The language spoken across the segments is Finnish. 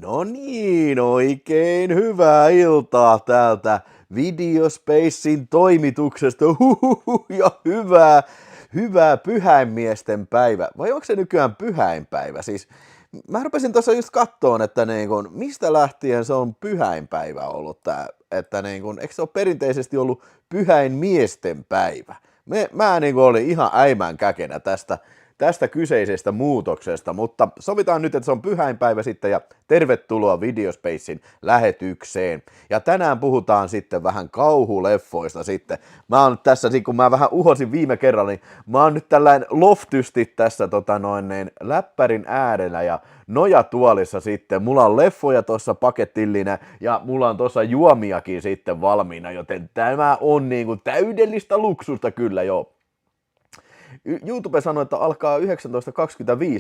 No niin, oikein hyvää iltaa täältä Videospacein toimituksesta. Ja hyvää pyhäinmiesten päivä. Vai onko se nykyään pyhäinpäivä? Siis mä rupesin tuossa just kattoon, että mistä lähtien se on pyhäinpäivä ollut tää, että eikö se ole perinteisesti ollut pyhäinmiesten päivä? Mä olin ihan äimän käkenä tästä kyseisestä muutoksesta, mutta sovitaan nyt, että se on pyhäinpäivä sitten ja tervetuloa Videospacein lähetykseen. Ja tänään puhutaan sitten vähän kauhuleffoista sitten. Mä oon tässä, kun mä vähän uhosin viime kerralla, niin mä oon nyt tällainen loftysti tässä läppärin äärellä ja nojatuolissa sitten. Mulla on leffoja tuossa paketillinen ja mulla on tuossa juomiakin sitten valmiina, joten tämä on täydellistä luksusta kyllä jo. YouTube sanoi, että alkaa 19.25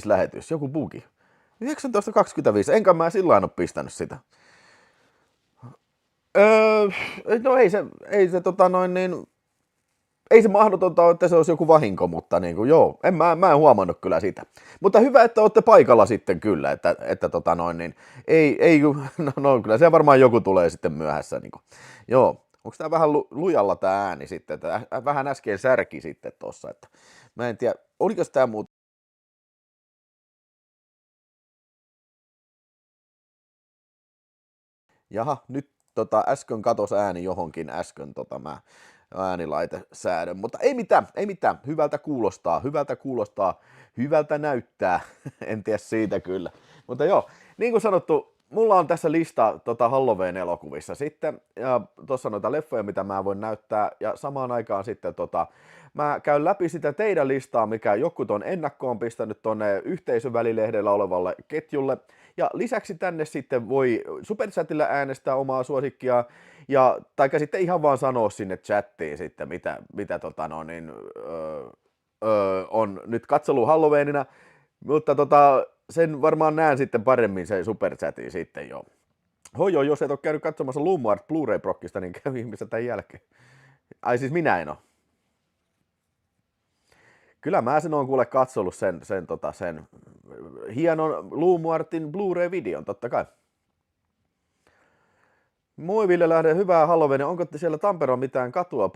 lähetys, joku bugi. 19.25, enkä mä silloin ole pistänyt sitä. No ei se mahdotonta ole, että se olisi joku vahinko, mutta joo, mä en huomannut kyllä sitä. Mutta hyvä, että olette paikalla sitten kyllä, että kyllä se varmaan joku tulee sitten myöhässä. Joo, onko tää vähän lujalla tää ääni sitten, että vähän äsken särki sitten tossa, että mä en tiedä, oliko tää muuta. Jaha, nyt äsken katos ääni johonkin mä äänilaitesäädön, mutta ei mitään, hyvältä kuulostaa, hyvältä näyttää, en tiedä siitä kyllä. Mutta joo, niin kuin sanottu, mulla on tässä lista Halloween-elokuvissa sitten, ja tuossa noita leffoja, mitä mä voin näyttää, ja samaan aikaan sitten mä käyn läpi sitä teidän listaa, mikä joku ton ennakkoon pistänyt tonne yhteisövälilehdellä olevalle ketjulle, ja lisäksi tänne sitten voi Superchatilla äänestää omaa suosikkia, ja taikka sitten ihan vaan sanoa sinne chattiin sitten, mitä on nyt katsellut Halloweenina, mutta sen varmaan näen sitten paremmin sen Superchatin sitten jo. Hojo, jos et ole käynyt katsomassa Lumart Blu-ray-prokkista, niin käy ihmistä tämän jälkeen. Ai siis minä en ole. Kyllä mä sen oon kuule katsellut sen hienon Lumartin Blu-ray-videon, totta kai. Moi Ville Lähde, hyvää Halloweenia. Onko siellä Tampereella mitään katua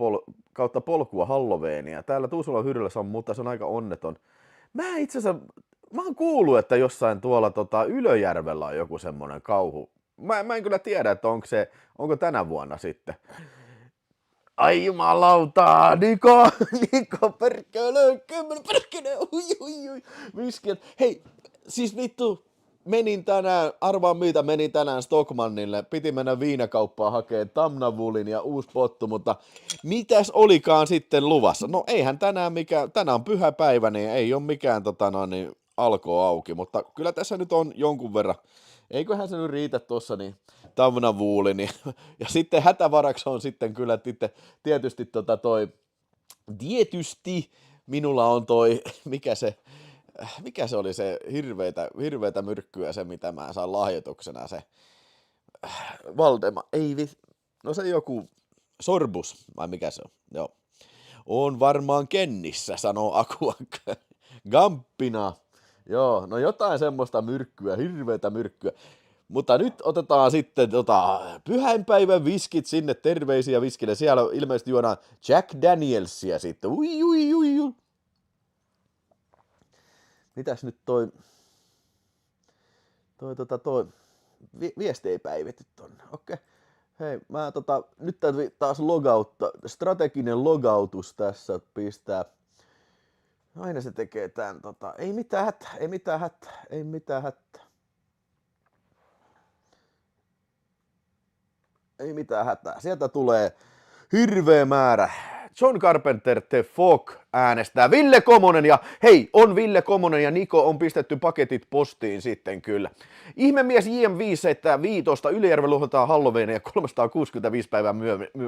kautta polkua Halloweenia? Täällä Tuusulan Hyryllässä on, mutta se on aika onneton. Mä oon kuullut, että jossain tuolla Ylöjärvellä on joku semmonen kauhu. Mä en kyllä tiedä, että onko tänä vuonna sitten. Ai jumalauta, Niko, perkele, ui, miskiet. Hei, siis vittu, menin tänään Stockmannille, piti mennä viinakauppaan hakemaan Tamnavulin ja uusi pottu, mutta mitäs olikaan sitten luvassa? No eihän tänään on pyhäpäivä, niin ei ole mikään alko auki, mutta kyllä tässä nyt on jonkun verran. Eiköhän se nyt riitä tuossa niin Tamnavuuli, niin, ja sitten hätävaraksi on sitten kyllä tietysti tietysti minulla on mikä se oli se hirveätä myrkkyä se, mitä mä saan lahjoituksena, se no se joku sorbus, vai mikä se on, joo. On varmaan kennissä, sanoo Akuankka. Gamppina. Joo, no jotain semmoista myrkkyä, hirveätä myrkkyä. Mutta nyt otetaan sitten pyhäinpäivän viskit sinne, terveisiä viskille. Siellä ilmeisesti juodaan Jack Danielsia sitten. Ui. Mitäs nyt viesti ei päivity tonne. Okei. Hei, mä nyt täytyy taas strateginen logautus tässä pistää. Aina se tekee tän ei mitään hätää. Sieltä tulee hirveä määrä. John Carpenter The Fog äänestää Ville Komonen ja hei, on Ville Komonen ja Niko on pistetty paketit postiin sitten kyllä. Ihmemies JM575 Ylöjärvellä luhotaan Halloweenia 365 päivää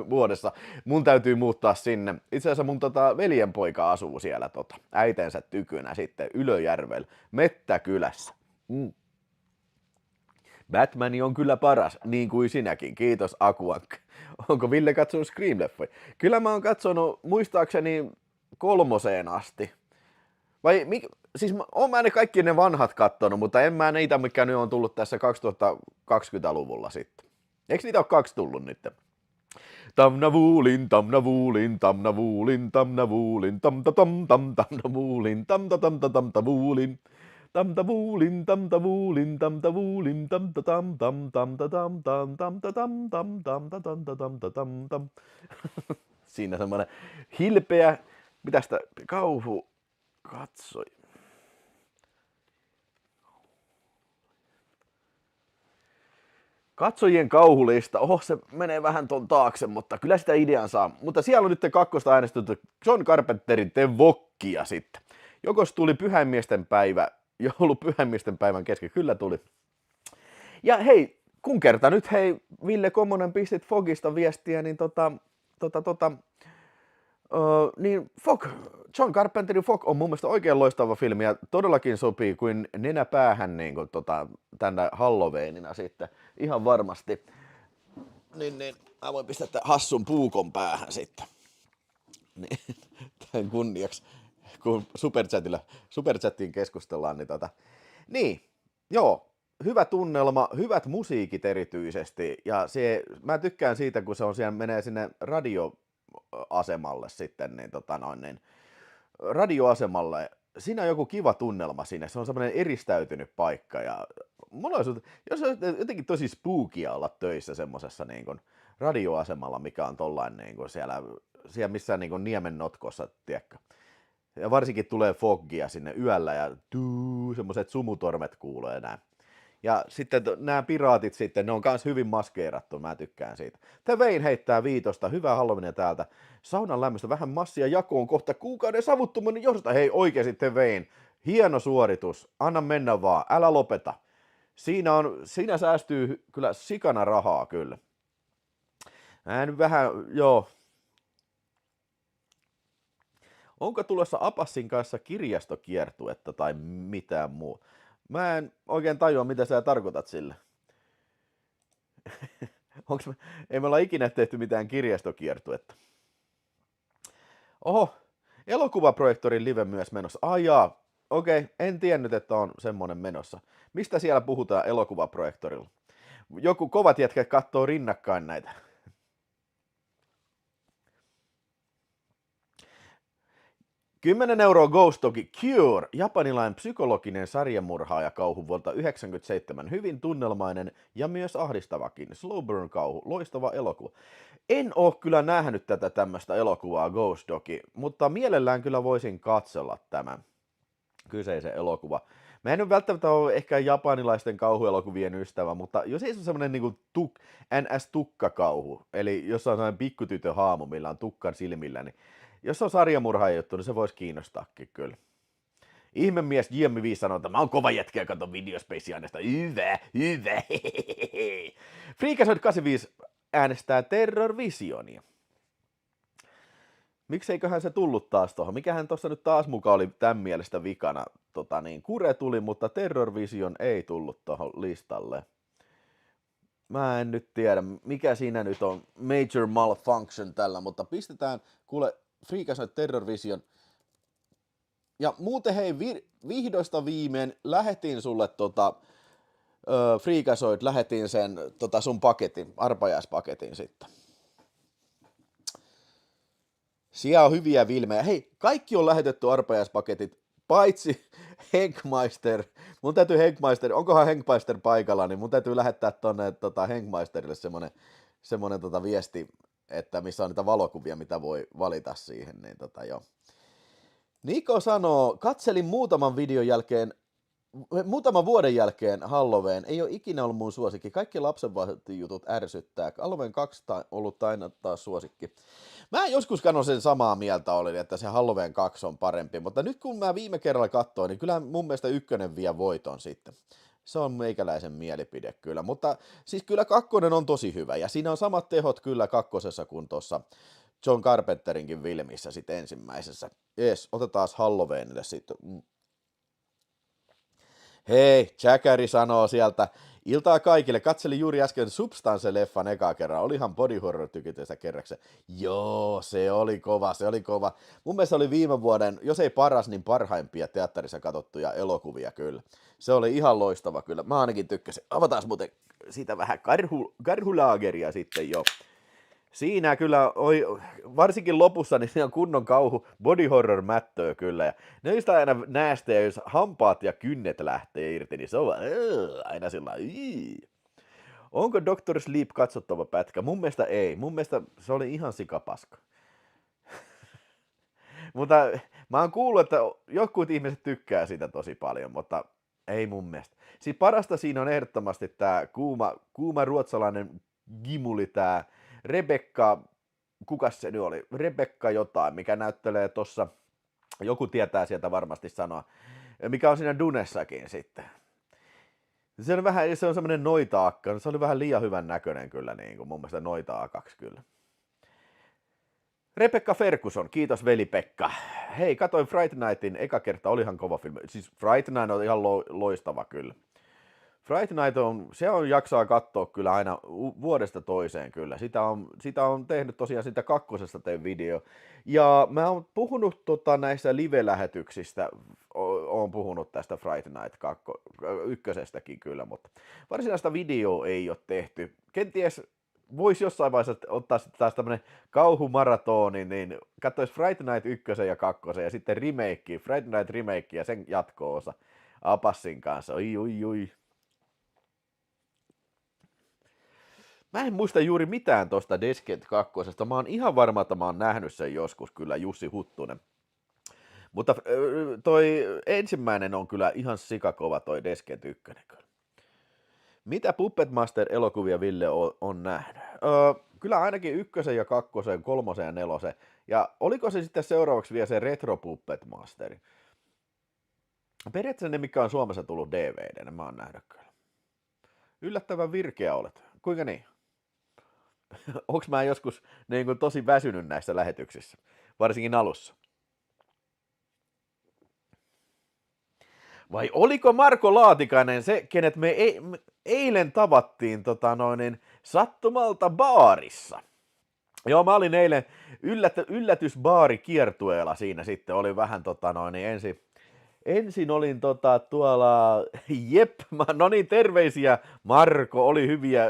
vuodessa. Mun täytyy muuttaa sinne. Itse asiassa mun veljenpoika asuu siellä äitensä tykynä sitten Ylöjärvellä, Mettäkylässä. Batman on kyllä paras, niin kuin sinäkin. Kiitos Akuankka. Onko Ville katsonut Scream-leffoja? Kyllä mä oon katsonut muistaakseni 3 asti. Vai oon mä ne kaikki ne vanhat kattonut, mutta en mä niitä, mikä nyt on tullut tässä 2020-luvulla sitten. Eikö niitä ole 2 tullut nyt? Tamnavuulin, tamnavuulin, tamnavuulin, tamnavuulin, tamtatam, tam, tamnavuulin, tamtavuulin. Tamtavuulin, tamtavuulin, tamtavuulin, tamtatam, tam, tamtatam, tam, tamtatam, tam, tamtatam, tam. Siinä semmoinen hilpeä, mitäs tää, kauhu, katsoi. Katsojien kauhulista, se menee vähän ton taakse, mutta kyllä sitä idean saa. Mutta siellä on nyt 2 äänestetty John Carpenterin The Wokkia sitten. Jokos tuli Pyhäinmiesten päivä, joulupyhäinmiesten päivän kesken, kyllä tuli. Ja hei, kun kerta nyt Ville Kommonen pistit Fogista viestiä, niin niin John Carpenterin Fog on mun mielestä oikein loistava filmi ja todellakin sopii kuin nenäpäähän niin kuin tänä Halloweenina sitten ihan varmasti. Niin, mä voin pistää tämän hassun puukon päähän sitten. Niin, tämän kunniaksi, kun Superchattiin keskustellaan, niin Niin, joo, hyvä tunnelma, hyvät musiikit erityisesti ja mä tykkään siitä, kun se on siellä, menee sinne radioasemalle sitten, niin radioasemalle, siinä on joku kiva tunnelma sinne, se on semmoinen eristäytynyt paikka ja mulla olisi, jos on jotenkin tosi spookia olla töissä semmosessa niin kuin radioasemalla, mikä on tollain niin kuin siellä missään niin kuin niemen notkossa, tiedätkö. Ja varsinkin tulee foggia sinne yöllä ja semmoiset sumutormet kuulee näin. Ja sitten nämä piraatit sitten, ne on kans hyvin maskeerattu, mä tykkään siitä. The Vein heittää 5, hyvää Halloweenia täältä. Saunan lämmöstä vähän massia jakoon kohta kuukauden savuttomuuden johdosta. Hei oikeesti The Vein, hieno suoritus, anna mennä vaan, älä lopeta. Siinä säästyy kyllä sikana rahaa kyllä. Joo. Onko tulossa Apassin kanssa kirjastokiertuetta tai mitään muu? Mä en oikein tajua, mitä sä tarkoitat sille. Ei me olla ikinä tehty mitään kirjastokiertuetta. Oho, elokuvaprojektorin live myös menossa. Jaa, okei, en tiennyt, että on semmonen menossa. Mistä siellä puhutaan elokuvaprojektorilla? Joku kovat jätket kattoo rinnakkain näitä. 10 € Ghost Dog Cure, japanilainen psykologinen sarjamurhaaja kauhu vuodelta 1997, hyvin tunnelmainen ja myös ahdistavakin. Slow burn kauhu, loistava elokuva. En oo kyllä nähnyt tätä tämmöistä elokuvaa Ghost Dog, mutta mielellään kyllä voisin katsella tämän kyseisen elokuva. Mä en välttämättä ole ehkä japanilaisten kauhuelokuvien ystävä, mutta jos ei se ole semmoinen niinku NS-tukkakauhu, eli jos on sellainen pikkutytön haamu, millä on tukkan silmillä, niin jos on sarjamurhaaja juttu, niin se voisi kiinnostaakin kyllä. Ihmemies JM5 sanoo, että mä oon kova jätkä ja katon Videospace-aineesta. Hyvä. Freakazoid 85 äänestää Terror Visionia. Mikseiköhän se tullut taas tuohon? Mikähän tuossa nyt taas mukaan oli tämän mielestä vikana? Kure tuli, mutta Terror Vision ei tullut tuohon listalle. Mä en nyt tiedä, mikä siinä nyt on major malfunction tällä, mutta pistetään, kuule, Freakazoid Terror Vision. Ja muuten hei, vihdoista viimein lähetin sulle Freakazoid, lähetin sen sun paketin, arpajaispaketin sitten. Siellä on hyviä filmejä. Hei, kaikki on lähetetty arpajaispaketit, paitsi Henkmeister. Mun täytyy Henkmeister, onkohan Henkmeister paikalla, niin mun täytyy lähettää tonne Henkmeisterille semmonen viesti, että missä on niitä valokuvia, mitä voi valita siihen, niin joo. Niko sanoo, katselin muutaman vuoden jälkeen Halloween, ei ole ikinä ollut mun suosikki, kaikki lapsenvahditjutut ärsyttää, Halloween 2 on ollut aina taas suosikki. Mä joskus sen samaa mieltä olin, että se Halloween 2 on parempi, mutta nyt kun mä viime kerralla katsoin, niin kyllä mun mielestä 1 vie voiton sitten. Se on meikäläisen mielipide kyllä, mutta siis kyllä 2 on tosi hyvä ja siinä on samat tehot kyllä 2 kuin tuossa John Carpenterinkin filmissä sitten ensimmäisessä. Jees, otetaan Halloweenille sitten. Hei, Jackari sanoo sieltä, Iltaa kaikille. Katselin juuri äsken Substance-leffan ekaa kerran. Olihan body horror tykitystä kerraksi. Joo, se oli kova, se oli kova. Mun mielestä oli viime vuoden, jos ei paras, niin parhaimpia teatterissa katsottuja elokuvia kyllä. Se oli ihan loistava kyllä. Mä ainakin tykkäsin. Avataan muuten siitä vähän karhulaageria sitten jo. Siinä kyllä, varsinkin lopussa, niin siinä on kunnon kauhu, body horror mättöä kyllä. Ja ne on sitä aina näästejä, jos hampaat ja kynnet lähtee irti, niin se on vaan, aina sillä Onko Doctor Sleep katsottava pätkä? Mun mielestä ei. Mun mielestä se oli ihan sikapaska. Mutta mä oon kuullut, että jotkut ihmiset tykkää sitä tosi paljon, mutta ei mun mielestä. Siis parasta siinä on ehdottomasti tää kuuma ruotsalainen gimuli, tää Rebekka, kukas se nyt oli? Rebekka jotain, mikä näyttelee tossa, joku tietää sieltä varmasti sanoa, mikä on siinä Dunessakin sitten. Se on semmoinen noita-akka, se oli vähän liian hyvän näköinen kyllä, niin kuin mun mielestä noita-akaksi kyllä. Rebecca Ferguson, kiitos veli-Pekka. Hei, katoin Fright Nightin eka kerta, olihan kova filmi. Siis Fright Night on ihan loistava kyllä. Fright Night se on jaksaa katsoa kyllä aina vuodesta toiseen kyllä. Sitä on tehnyt tosiaan sitä kakkosesta tein video. Ja mä oon puhunut näissä live-lähetyksistä, oon puhunut tästä Fright Night ykkösestäkin kyllä, mutta varsinaista videoa ei ole tehty. Kenties voisi jossain vaiheessa ottaa sitten taas tämmönen kauhumaratoni, niin katsoisi Fright Night 1 ja 2 ja sitten remake, Fright Night remake ja sen jatko-osa Apassin kanssa. Oi. Mä en muista juuri mitään tosta Descent 2. Mä oon ihan varma, että mä oon nähnyt sen joskus kyllä, Jussi Huttunen. Mutta toi ensimmäinen on kyllä ihan sikakova toi Descent 1 kyllä. Mitä Puppet Master-elokuvia Ville on nähnyt? Kyllä ainakin 1, ja 2, 3 ja 4. Ja oliko se sitten seuraavaksi vielä se Retro Puppet Master? Periaatteessa ne, mikä on Suomessa tullut DVD:nä, mä oon nähnyt kyllä. Yllättävän virkeä olet. Kuinka niin? Onks mä joskus niin kuin tosi väsynyt näissä lähetyksissä? Varsinkin alussa. Vai oliko Marko Laatikainen se, kenet me eilen tavattiin sattumalta baarissa? Joo, mä olin eilen yllätysbaari kiertueella siinä sitten, oli vähän ensin olin tuolla, no niin, terveisiä Marko,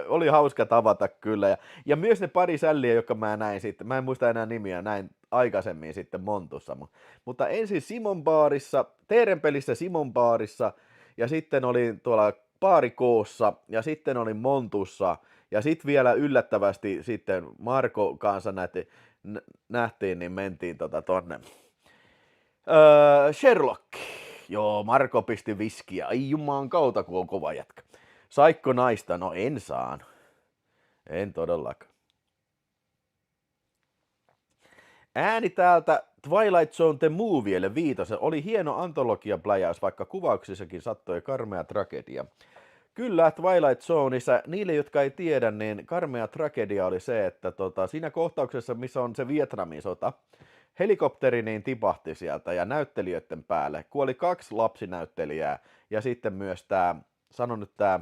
oli hauska tavata kyllä. Ja myös ne pari sälliä, jotka mä näin sitten, mä en muista enää nimiä, näin aikaisemmin sitten Montussa. Mutta ensin Simon baarissa, Teerenpelissä Simon baarissa, ja sitten olin tuolla Baarikoossa, ja sitten olin Montussa, ja sitten vielä yllättävästi sitten Marko kanssa nähtiin, niin mentiin tonne Sherlock. Joo, Marko pisti viskiä. Ai jumaan kautta, kun on kova jätkä. Saikko naista? No en saan. En todellakaan. Ääni täältä Twilight Zone The Movielle 5. Oli hieno antologiapläjäys, vaikka kuvauksissakin sattui karmea tragedia. Kyllä, Twilight Zoneissa, niille jotka ei tiedä, niin karmea tragedia oli se, että siinä kohtauksessa, missä on se Vietnamin sota, helikopteri niin tipahti sieltä ja näyttelijöiden päälle kuoli 2 lapsinäyttelijää ja sitten myös tämä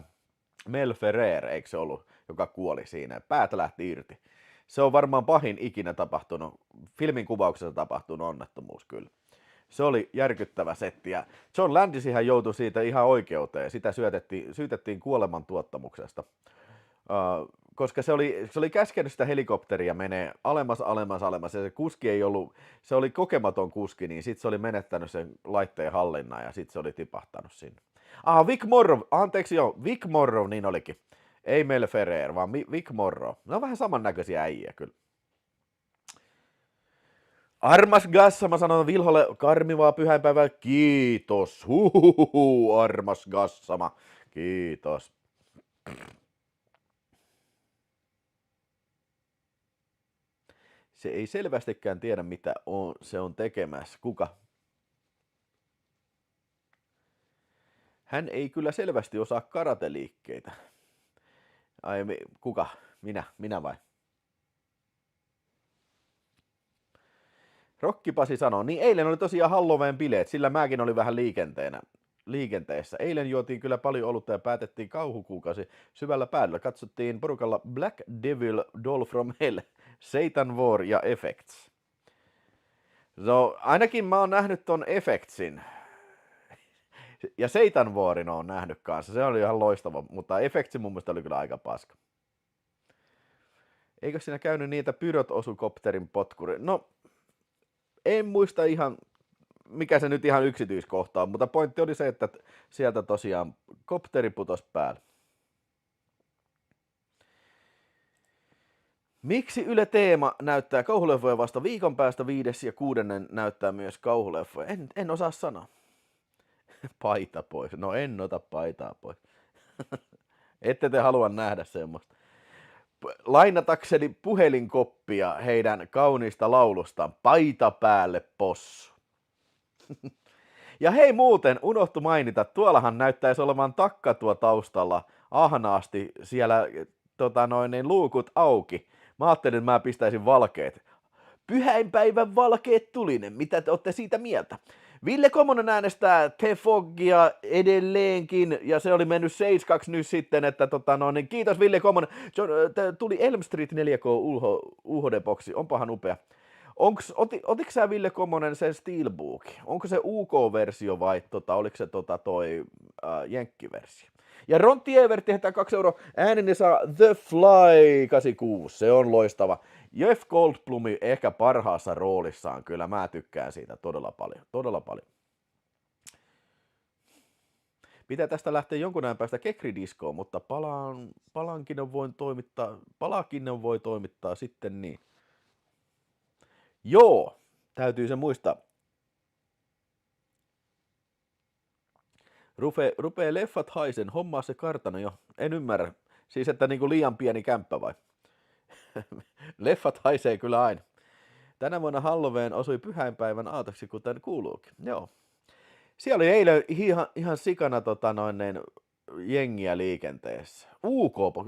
Mel Ferrer, eikö se ollut, joka kuoli siinä, päät lähti irti. Se on varmaan pahin ikinä tapahtunut, filmin kuvauksessa tapahtunut onnettomuus kyllä. Se oli järkyttävä setti ja John Landisihan joutui siitä ihan oikeuteen, sitä syytettiin kuolemantuottamuksesta. Koska se oli käskenyt sitä helikopteria menee alemmas, ja se kuski ei ollut, se oli kokematon kuski, niin sitten se oli menettänyt sen laitteen hallinnan ja sitten se oli tipahtanut sinne. Vic Morrow niin olikin. Ei Mel Ferrer, vaan Vic Morrow. Ne on vähän samannäköisiä äijä kyllä. Armas Gassa, mä sanon Vilholle karmivaa pyhäinpäivää, kiitos. Armas Gassama, kiitos. Se ei selvästikään tiedä, mitä se on tekemässä. Kuka? Hän ei kyllä selvästi osaa karateliikkeitä. Ai, kuka? Minä vai? Rokkipasi sanoo, niin eilen oli tosiaan Halloween bileet, sillä mäkin olin vähän liikenteenä. liikenteessä. Eilen juotiin kyllä paljon olutta ja päätettiin kauhukuukausi syvällä päädyllä. Katsottiin porukalla Black Devil, Doll from Hell, Satan War ja Effects. No, ainakin mä oon nähnyt ton Effectsin. Ja Satan Warin oon nähnyt kanssa. Se oli ihan loistava, mutta Effectsin mun mielestä oli kyllä aika paska. Eikö siinä käynyt niitä pyrot osu kopterin potkuri? No, en muista ihan, mikä se nyt ihan yksityiskohta on, mutta pointti oli se, että sieltä tosiaan kopteri putosi päälle. Miksi Yle Teema näyttää kauhuleffoja vasta viikon päästä 5. ja 6. näyttää myös kauhuleffoja? En osaa sanoa. Paita pois. No en ota paitaa pois. Ette te halua nähdä semmoista. Lainatakseni puhelinkoppia heidän kauniista laulustaan. Paita päälle, possu. Ja hei muuten, unohtu mainita, tuollahan näyttäisi olevan takkatua taustalla ahnaasti siellä luukut auki. Mä ajattelin, että mä pistäisin valkeet. Pyhäinpäivän valkeet tulinen, mitä te olette siitä mieltä? Ville Komonen äänestää The Fogia edelleenkin, ja se oli mennyt 7-2 nyt sitten, että kiitos Ville Komonen. Tuli Elm Street 4K UHD-boksi, onpahan upea. Otitko sä Ville Komonen sen Steelbook? Onko se UK-versio vai oliko se toi Jenkki-versio? Ja Ron Tieverti hehtää 2 €. Ääninen saa The Fly 86, se on loistava. Jeff Goldblumi ehkä parhaassa roolissaan, kyllä mä tykkään siitä todella paljon, todella paljon. Pitää tästä lähteä jonkun ajan päästä Kekridiskoon, mutta palakinnon voi toimittaa sitten niin. Joo, täytyy se muistaa. Rupee leffat haisen, hommaa se kartano jo. En ymmärrä. Siis että niinku liian pieni kämppä vai? Leffat haisee kyllä aina. Tänä vuonna Halloween osui pyhäinpäivän aatoksi, kuten kuuluukin. Joo. Siellä oli eilen ihan sikana jengiä liikenteessä.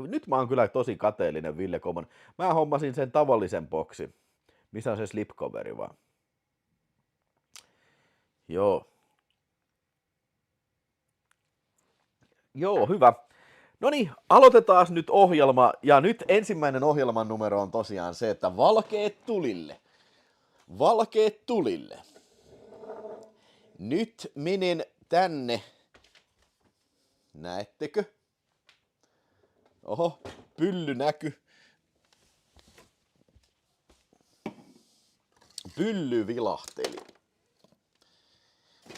Nyt mä oon kyllä tosi kateellinen Ville Komonen. Mä hommasin sen tavallisen boksi. Missä on se slipcoveri vaan? Joo. Joo, hyvä. No niin, aloitetaan nyt ohjelma. Ja nyt ensimmäinen ohjelman numero on tosiaan se, että valkeet tulille. Valkeet tulille. Nyt menen tänne. Näettekö? Oho, pylly näky. Pylly vilahteli.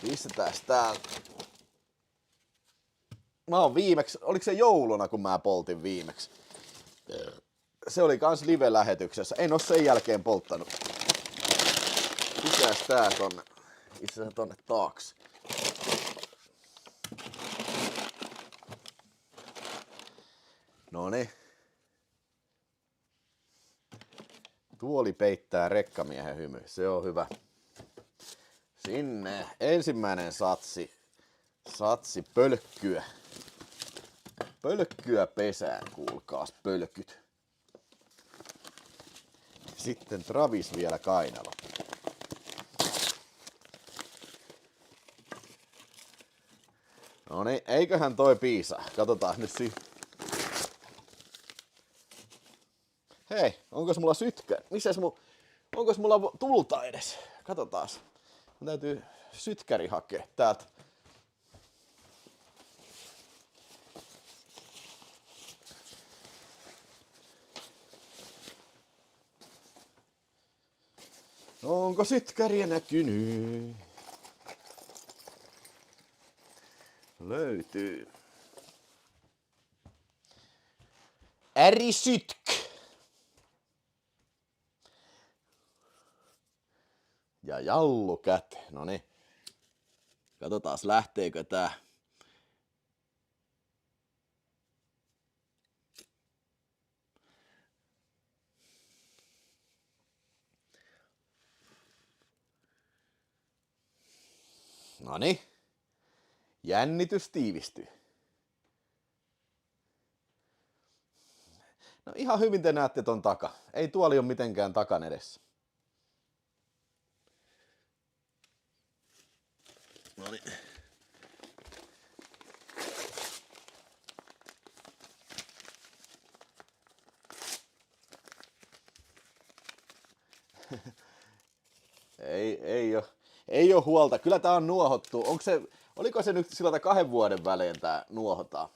Pistetään täältä. Mä oon viimeksi, oliko se jouluna kun mä poltin viimeksi? Se oli kans live-lähetyksessä, en oo sen jälkeen polttanut. Pitäis tää tonne, itse asiassa tonne taakse. Noniin. Tuoli peittää rekkamiehen hymy, se on hyvä. Sinne ensimmäinen satsi pölkkyä. Pölkkyä pesään, kuulkaas pölkyt. Sitten Travis vielä kainalo. No niin, eiköhän toi piisaa. Katsotaan nyt Hei, onkos mulla sytkä? Onkos mulla tulta edes? Katsotaas. Mun täytyy sytkäri hakea täältä. Onko sytkäriä näkynyt? Löytyy. Ärisytk. Ja jallu käte. Noniin. Katsotaas lähteekö tää. Noniin. Jännitys tiivistyy. No ihan hyvin te näette ton taka. Ei tuoli ole mitenkään takan edessä. Noniin. Ei ole huolta. Kyllä tää on nuohottu. Oliko se nyt siltä 2 vuoden välein tää nuohotaan?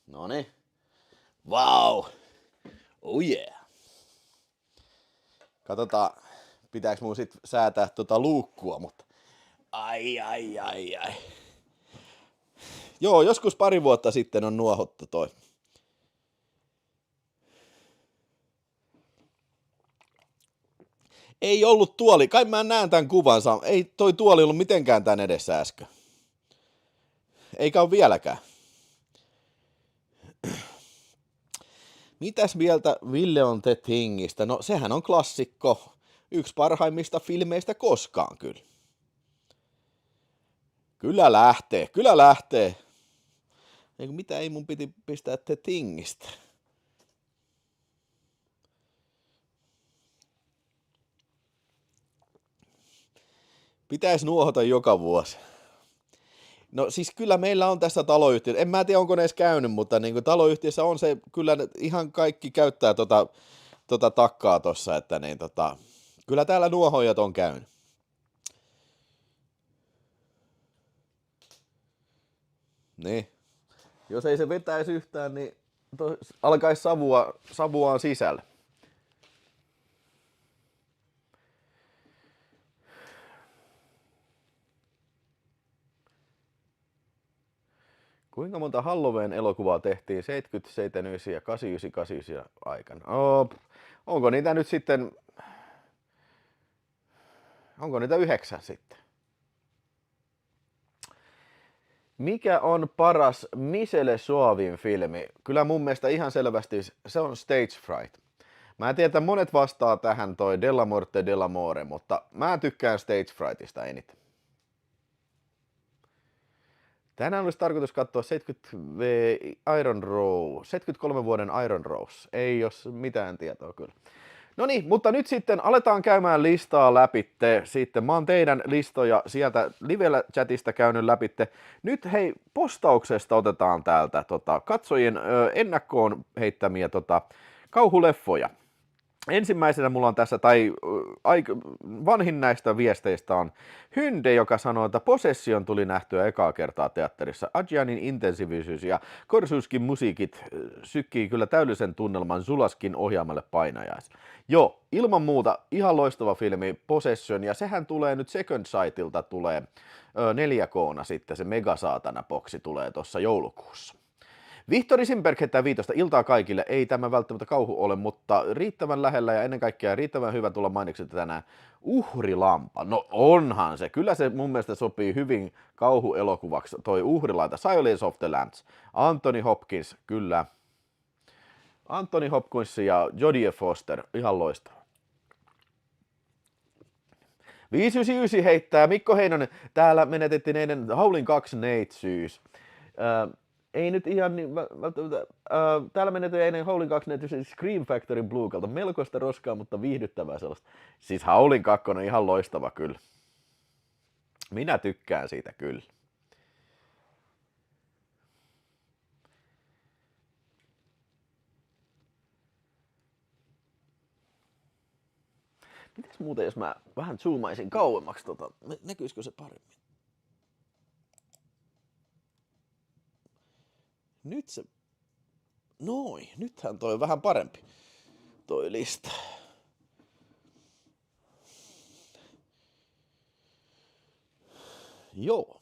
Noniin. Wow. Oh yeah. Katsotaan, pitääkö mun sit säätää luukkua, mutta ai. Joo, joskus 2 vuotta sitten on nuohottu toi. Ei ollut tuoli, kai mä näen tämän kuvansa. Ei toi tuoli ollut mitenkään tän edessä äsken. Eikä ole vieläkään. Mitäs mieltä Ville on The Thingistä? No sehän on klassikko. Yksi parhaimmista filmeistä koskaan kyllä. Kyllä lähtee. Eiku mitä ei mun piti pistää The Thingistä? Pitäisi nuohota joka vuosi. No siis kyllä meillä on tässä taloyhtiössä, en mä tiedä onko ne edes käynyt, mutta niin kuin taloyhtiössä on se, kyllä ihan kaikki käyttää takkaa tossa, että niin kyllä täällä nuohojat on käynyt. Niin. Jos ei se vetäisi yhtään, niin alkaisi savua sisällä. Kuinka monta Halloween-elokuvaa tehtiin 70, 79 ja 89, 89 aikana? Onko niitä nyt sitten... Onko niitä 9 sitten? Mikä on paras Michelle Soavin filmi? Kyllä mun mielestä ihan selvästi se on Stage Fright. Mä en tiedä, että monet vastaa tähän toi Della Morte Della More, mutta mä tykkään Stage Frightista eniten. Tänään olisi tarkoitus katsoa 73 vuoden Iron Rose. Ei jos mitään tietoa kyllä. No niin, mutta nyt sitten aletaan käymään listaa läpitte. Sitten mä oon teidän listoja sieltä live-chatista käynyt läpitte. Nyt hei, postauksesta otetaan täältä katsojien ennakkoon heittämiä kauhuleffoja. Ensimmäisenä mulla on tässä, vanhin näistä viesteistä on Hynde, joka sanoo, että Possession tuli nähtyä ekaa kertaa teatterissa. Adjanin intensiivisyys ja Korsuskin musiikit sykkii kyllä täydellisen tunnelman Zulaskin ohjaamalle painajaiselle. Joo, ilman muuta ihan loistava filmi Possession, ja sehän tulee nyt Second Sightilta tulee 4K:na sitten, se Megasaatana-boksi tulee tuossa joulukuussa. Vihtori Simberg heittää 5 iltaa kaikille. Ei tämä välttämättä kauhu ole, mutta riittävän lähellä ja ennen kaikkea riittävän hyvä tulla mainiksi tänään. Uhrilampa. No onhan se. Kyllä se mun mielestä sopii hyvin kauhuelokuvaksi. Toi Uhrilaita. Silence of the Lambs. Anthony Hopkins. Kyllä. Anthony Hopkins ja Jodie Foster. Ihan loistava. 599 heittää Mikko Heinonen. Täällä menetettiin eilen Howling 2 neitsyys. Ei nyt ihan niin välttämättä. Täällä menetään ennen Howling 2 Scream Factory Bluekalta. Melkoista roskaa, mutta viihdyttävää sellaista. Siis Howling 2 on ihan loistava kyllä. Minä tykkään siitä kyllä. Mites muuten, jos mä vähän zoomaisin kauemmaksi, näkyisikö se paremmin? Nyt se... Noin, nythän toi vähän parempi, toi lista. Joo.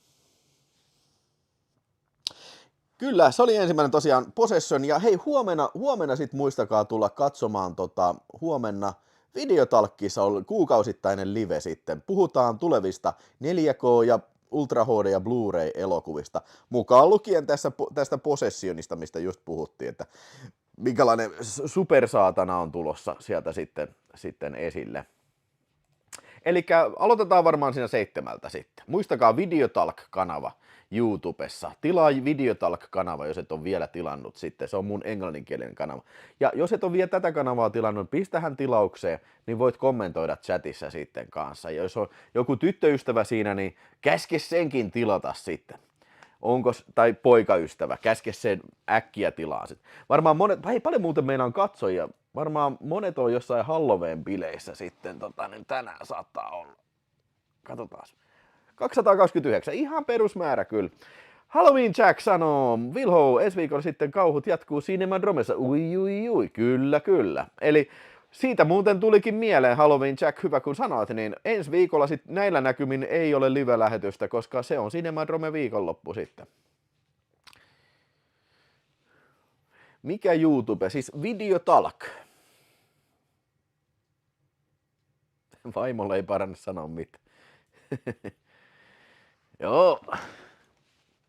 Kyllä, se oli ensimmäinen tosiaan Possession, ja hei, huomenna sit muistakaa tulla katsomaan huomenna Videotalkkissa on kuukausittainen live sitten. Puhutaan tulevista 4K ja Ultra HD ja Blu-ray-elokuvista, mukaan lukien tästä Possessionista, mistä just puhuttiin, että minkälainen supersaatana on tulossa sieltä sitten esille. Eli aloitetaan varmaan siinä 7 sitten. Muistakaa Videotalk-kanava YouTubessa. Tilaa Videotalk-kanava, jos et ole vielä tilannut sitten. Se on mun englanninkielinen kanava. Ja jos et ole vielä tätä kanavaa tilannut, pistähän tilaukseen, niin voit kommentoida chatissa sitten kanssa. Ja jos on joku tyttöystävä siinä, niin käske senkin tilata sitten. tai poikaystävä, käske sen äkkiä tilaa sit. Varmaan monet, paljon muuten meillä on katsojia, varmaan monet on jossain Halloween-bileissä sitten, niin tänään saattaa olla. Katsotaan. 229, ihan perusmäärä kyllä. Halloween Jack sanoo, Vilho, ensi viikolla sitten kauhut jatkuu Cinemadromessa. Ui, kyllä. Eli siitä muuten tulikin mieleen Halloween Jack, hyvä kun sanoit, niin ensi viikolla sitten näillä näkymin ei ole live-lähetystä, koska se on Cinemadrome viikonloppu sitten. Mikä YouTube? Siis Videotalk. Vaimolle ei paranne sanoa mitään. Joo.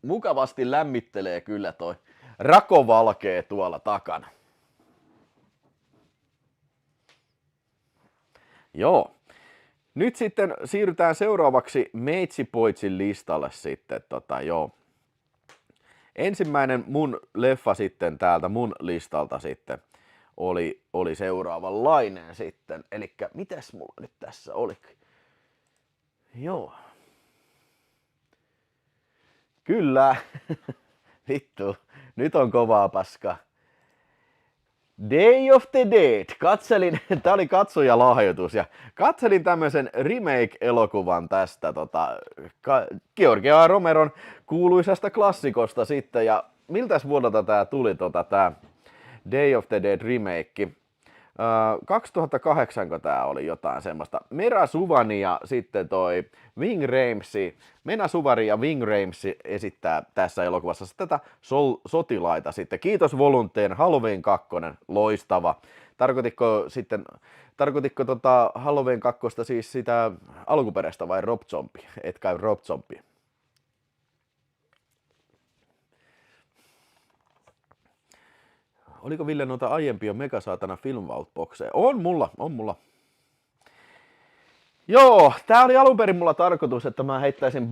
Mukavasti lämmittelee kyllä toi rakovalkee tuolla takana. Joo. Nyt sitten siirrytään seuraavaksi Meitsipoitsin listalle sitten. Joo. Ensimmäinen mun leffa sitten täältä mun listalta sitten oli seuraavanlainen sitten. Elikkä mitäs mulla nyt tässä oli? Joo. Kyllä. Vittu. Nyt on kovaa paskaa. Day of the Dead. Tää oli katsojalahjoitus ja katselin tämmöisen remake-elokuvan tästä George A. Romeron kuuluisasta klassikosta sitten ja miltäs vuodelta tää tuli tää Day of the Dead remake. 2008 tää oli jotain semmoista. Mena Suvari ja sitten toi Ving Rhames. Mena Suvari ja Ving Rhames esittää tässä elokuvassa tätä sotilaita sitten. Kiitos Volunteen, Halloween 2, loistava. Tarkoititko Halloween 2 siis sitä alkuperäistä vai Rob Zombie? Et kai Rob Zombie. Oliko Ville noita aiempia Megasaatana Film Vault-bokseja? On mulla. Joo, tää oli alun perin mulla tarkoitus, että mä heittäisin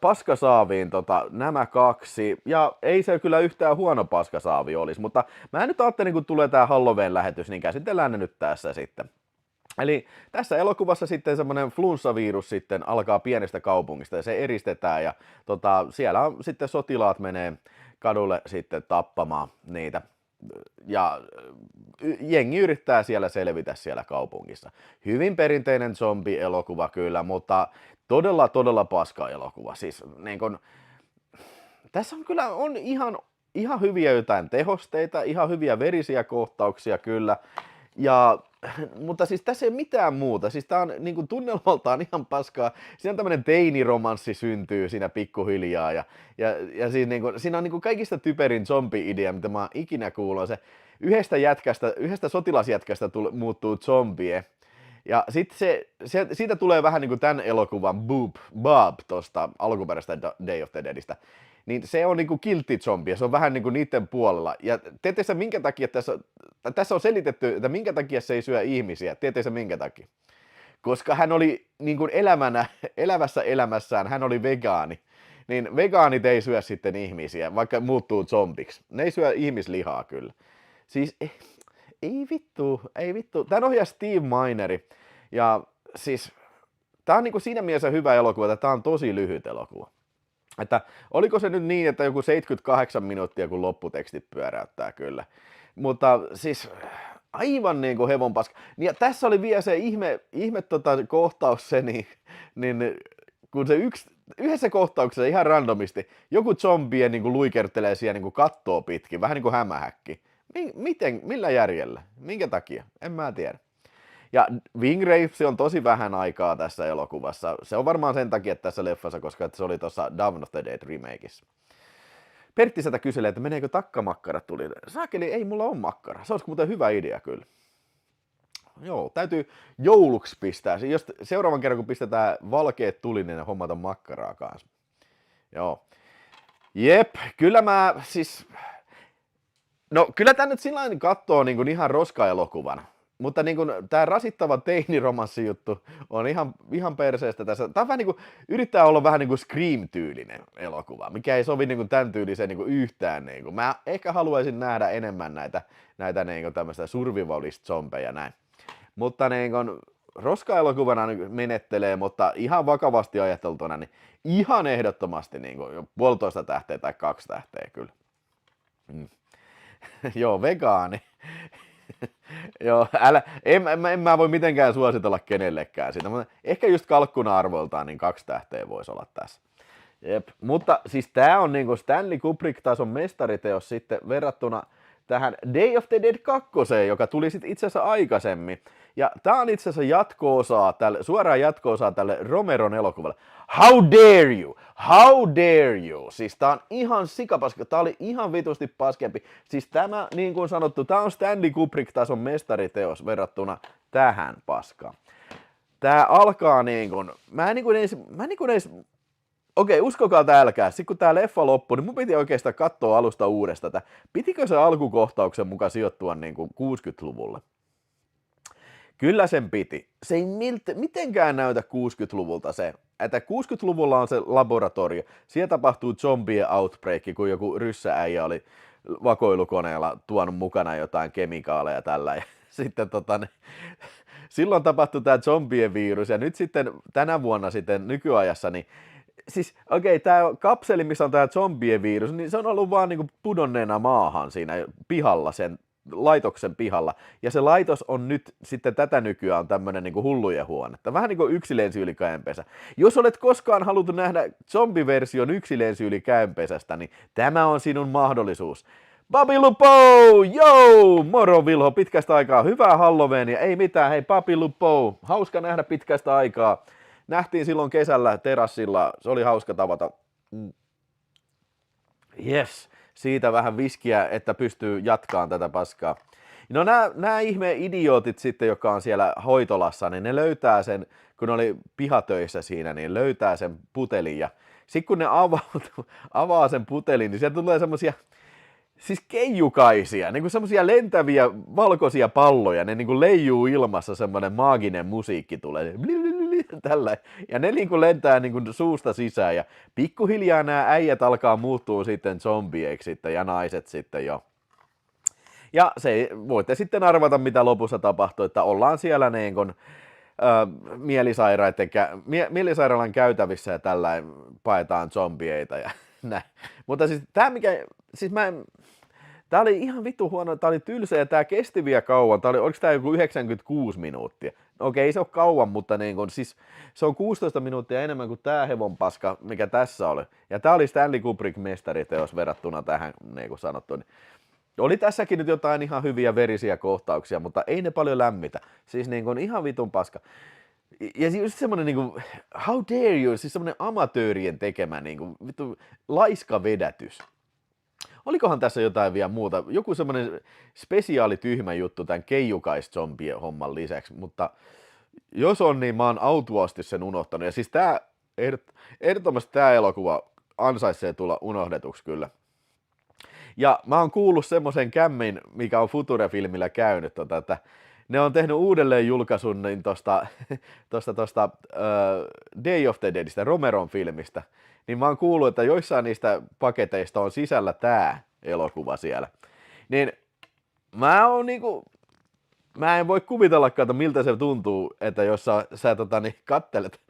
paskasaaviin nämä kaksi. Ja ei se kyllä yhtään huono paskasaavi olisi, mutta mä nyt ajattelin, kun tulee tää Halloween-lähetys, niin käsitellään ne nyt tässä sitten. Eli tässä elokuvassa sitten semmoinen flunssavirus sitten alkaa pienestä kaupungista ja se eristetään ja siellä on sitten sotilaat menee kadulle sitten tappamaan niitä. Ja jengi yrittää siellä selvitä siellä kaupungissa. Hyvin perinteinen zombi-elokuva kyllä, mutta todella paska elokuva. Siis, niin kun, tässä on ihan hyviä jotain tehosteita, ihan hyviä verisiä kohtauksia kyllä. Mutta siis tässä ei ole mitään muuta. Siis tää on niin kuin tunnelmaltaan ihan paskaa. Siinä on tämmönen teiniromanssi syntyy siinä pikkuhiljaa. Ja siis niin kuin, siinä on niin kuin kaikista typerin zombi-idea, mitä mä oon ikinä kuullut. Se yhdestä sotilasjätkästä muuttuu zombie. Ja sitten siitä tulee vähän niin kuin tämän elokuvan Bob tuosta alkuperäisestä Day of the Deadistä. Niin se on niinku kiltti zombi ja se on vähän niinku niiden puolella. Ja tiedätkö sä minkä takia tässä on selitetty, että minkä takia se ei syö ihmisiä. Tiedätkö sä minkä takia? Koska hän oli niinku elävässä elämässään, hän oli vegaani. Niin vegaanit ei syö sitten ihmisiä, vaikka muuttuu zombiksi. Ne ei syö ihmislihaa kyllä. Siis ei vittu. Tän ohjaa Steve Mineri. Ja siis tää on niinku siinä mielessä hyvä elokuva, että tää on tosi lyhyt elokuva. Että oliko se nyt niin, että joku 78 minuuttia, kun lopputekstit pyöräyttää kyllä. Mutta siis aivan niin kuin hevon paska. Ja tässä oli vielä se ihme kohtaus se, niin kun se yhdessä kohtauksessa ihan randomisti joku zombie niin kuin luikertelee siellä niin kuin kattoo pitkin, vähän niin kuin hämähäkki. Millä järjellä? Minkä takia? En mä tiedä. Ja Ving Rhames on tosi vähän aikaa tässä elokuvassa. Se on varmaan sen takia tässä leffassa, koska se oli tuossa Dawn of the Dead remakeissa. Pertti sitä kyselee, että meneekö takkamakkarat tuli. Saakeli, ei mulla ole makkara. Se olisi muuten hyvä idea kyllä. Joo, täytyy jouluksi pistää. Jos seuraavan kerran kun pistetään valkeat tulinen ja hommata makkaraa kanssa. Joo. Jep, kyllä mä siis... No kyllä tää nyt sillain kattoo niin kuin ihan roska-elokuvana. Mutta niin tämä rasittava teiniromanssi-juttu on ihan perseestä tässä. Tämä vähän niin kuin, yrittää olla vähän niin kuin Scream-tyylinen elokuva, mikä ei sovi niin kuin tämän tyyliseen niin kuin yhtään. Niin kuin. Mä ehkä haluaisin nähdä enemmän näitä niin kuin tämmöistä survivalist zombeja näin. Mutta niin kuin, roska-elokuvana menettelee, mutta ihan vakavasti ajateltuna, niin ihan ehdottomasti niin kuin 1,5 tähteä tai 2 tähteä kyllä. Joo, vegaani. Joo, en mä voi mitenkään suositella kenellekään sitä, mutta ehkä just kalkkuna-arvoltaan niin 2 tähteä voisi olla tässä. Jep. Mutta siis tää on niinku Stanley Kubrick-tason mestariteos sitten verrattuna tähän Day of the Dead 2, joka tuli sitten itse asiassa aikaisemmin. Ja tää on itse asiassa suoraan jatko-osaa tälle Romeron elokuvalle. How dare you? How dare you? Siis tää on ihan sikapaska, tää oli ihan vitusti paskempi. Siis tämä, niin kuin sanottu, tää on Stanley Kubrick-tason mestariteos verrattuna tähän paskaan. Tää alkaa niin kuin, mä en edes okei, uskokaa tai älkää. Sitten kun tää leffa loppui, niin mun piti oikeastaan katsoa alusta uudestaan. Pitikö se alkukohtauksen mukaan sijoittua niin kuin 60-luvulle? Kyllä sen piti. Se ei mitenkään näytä 60-luvulta se. Että 60-luvulla on se laboratorio. Siellä tapahtuu zombie outbreak, kun joku ryssääijä oli vakoilukoneella tuonut mukana jotain kemikaaleja tällä. Ja sitten silloin tapahtui tämä zombien virus. Ja nyt sitten tänä vuonna sitten nykyajassa, niin siis okei, tämä kapseli, missä on tämä zombien virus, niin se on ollut vaan niinku pudonneena maahan siinä pihalla, sen laitoksen pihalla. Ja se laitos on nyt sitten tätä nykyään on tämmöinen niinku hullujen huonetta. Vähän niin kuin Yksi lensi yli käenpesä. Jos olet koskaan halunnut nähdä zombiversion Yksi lensi yli käenpesästä, niin tämä on sinun mahdollisuus. Papi Lupo! Joo! Moro Vilho, pitkästä aikaa. Hyvää Halloweenia. Ei mitään, hei Papi Lupo. Hauska nähdä pitkästä aikaa. Nähtiin silloin kesällä terassilla, se oli hauska tavata. Yes, siitä vähän viskiä, että pystyy jatkaan tätä paskaa. No nämä ihme idiootit sitten, jotka on siellä hoitolassa, niin ne löytää sen, kun ne oli pihatöissä siinä, niin löytää sen putelin. Ja sitten kun ne avaa sen putelin, niin sieltä tulee semmosia siis keijukaisia, niin kuin semmosia lentäviä valkoisia palloja, ne niin kuin leijuu ilmassa, semmoinen maaginen musiikki tulee. Tällä. Ja ne niin kuin lentää niin kuin suusta sisään ja pikkuhiljaa nämä äijät alkaa muuttua sitten zombieiksi sitten, ja naiset sitten jo. Ja se, voitte sitten arvata, mitä lopussa tapahtuu, että ollaan siellä niin kuin, mielisairaalan käytävissä ja tällä paetaan zombieita ja näin. Mutta siis tää oli ihan vittu huono, tää oli tylsä ja tää kesti vielä kauan. Oliko tää joku 96 minuuttia? Okei, ei se ole kauan, mutta niin kun, siis se on 16 minuuttia enemmän kuin tää hevonpaska, mikä tässä oli. Ja tää oli Stanley Kubrick mestariteos verrattuna tähän, niin kuin sanottu. Oli tässäkin nyt jotain ihan hyviä verisiä kohtauksia, mutta ei ne paljon lämmitä. Siis niin kun, ihan vitun paska. Ja just semmonen niinku, how dare you, siis semmonen amatöörien tekemä niinku, vittu laiska vedätys. Olikohan tässä jotain vielä muuta? Joku semmoinen spesiaali tyhmä juttu tämän keijukais-zombien homman lisäksi, mutta jos on, niin mä oon autuasti sen unohtanut. Ja siis ehdottomasti tää elokuva ansaitsee tulla unohdetuksi kyllä. Ja mä oon kuullut semmoisen kämmin, mikä on Future-filmillä käynyt, että ne on tehnyt uudelleen julkaisun niin tosta Day of the Deadistä, Romeron filmistä, niin mä oon kuullut, että joissain niistä paketeista on sisällä tää elokuva siellä. Niin mä en voi kuvitellakaan, että miltä se tuntuu, että jos sä kattelet,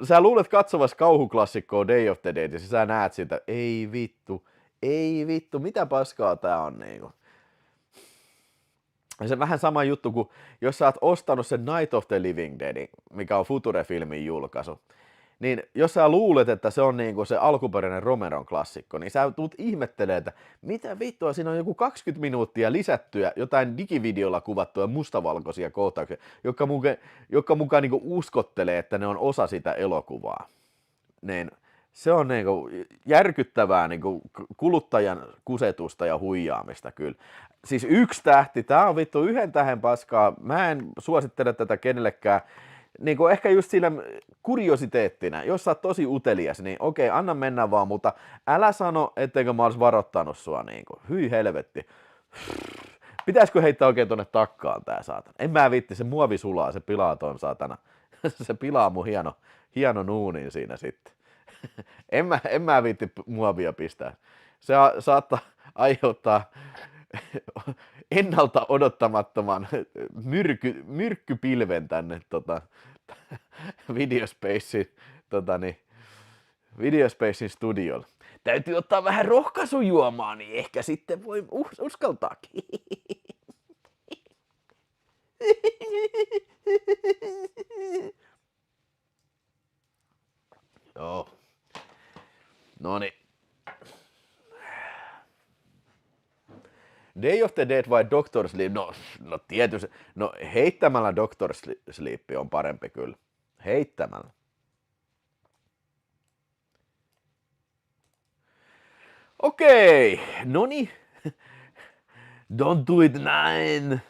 sä luulet katsovas kauhuklassikkoa Day of the Dead, ja sä näet sitä, ei vittu, mitä paskaa tää on niinku. Ja se vähän sama juttu kuin jos sä oot ostanut sen Night of the Living Dead, mikä on Future-filmin julkaisu, niin jos sä luulet, että se on niinku se alkuperäinen Romeron klassikko, niin sä tulet ihmettelemään, että mitä vittua, siinä on joku 20 minuuttia lisättyä jotain digivideolla kuvattuja mustavalkoisia kohtauksia, jotka mukaan niinku uskottelee, että ne on osa sitä elokuvaa. Niin se on niinku järkyttävää niinku kuluttajan kusetusta ja huijaamista kyllä. Siis 1 tähti, tää on vittu 1 tähden paskaa, mä en suosittele tätä kenellekään. Niinku ehkä just siinä kuriositeettina, jos sä oot tosi utelias, niin okei, anna mennä vaan, mutta älä sano, etteikö mä ois varoittanut sua niinku. Hyi helvetti. Pitäisikö heittää oikein tonne takkaan tää saatana? En mä viitti, se muovi sulaa, se pilaa ton saatana. Se pilaa mun hieno nuunin siinä sitten. En mä viitti muovia pistää. Se saattaa aiheuttaa ennalta odottamattoman myrkkypilven tänne Videospacein, Videospacein studiolle. Täytyy ottaa vähän rohkaisujuomaa, niin ehkä sitten voi uskaltaakin. Joo. Noniin. Day of the Dead vai Doctor Sleep? No tietysti. No heittämällä Doctor Sleep on parempi kyllä. Heittämällä. Okei, noni. Don't do it nine.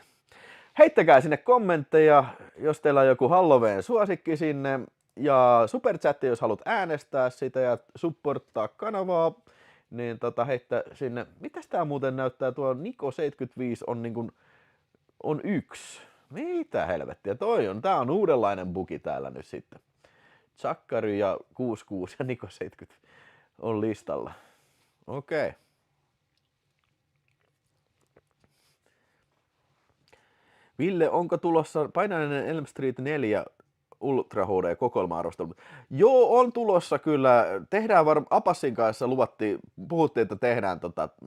Heittäkää sinne kommentteja, jos teillä on joku Halloween suosikki sinne. Ja superchatti, jos haluat äänestää sitä ja supporttaa kanavaa, niin heittää sinne. Mitäs tää muuten näyttää? Tuo Niko75 on niinku, on 1. Mitä helvettiä toi on? Tää on uudenlainen bugi täällä nyt sitten. Chakkary ja 66 ja Niko70 on listalla. Okei. Ville, onko tulossa Painajainen Elm Street 4 Ultra HD kokoelma-arvostelu? Joo, on tulossa kyllä. Tehdään Apassin kanssa puhuttiin, että tehdään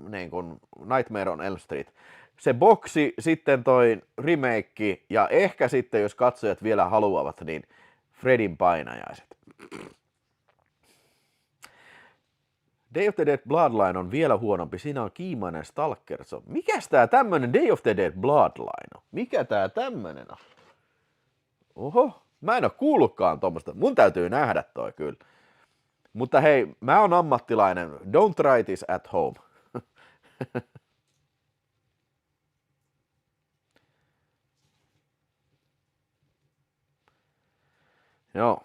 niin kuin Nightmare on Elm Street. Se boksi, sitten toi remake ja ehkä sitten, jos katsojat vielä haluavat, niin Fredin painajaiset. Day of the Dead Bloodline on vielä huonompi. Siinä on kiimainen Stalker. Mikäs tää tämmönen Day of the Dead Bloodline on? Mikä tää tämmönen on? Oho, mä en oo kuullutkaan tommoista. Mun täytyy nähdä toi kyllä. Mutta hei, mä oon ammattilainen. Don't try this at home. Joo.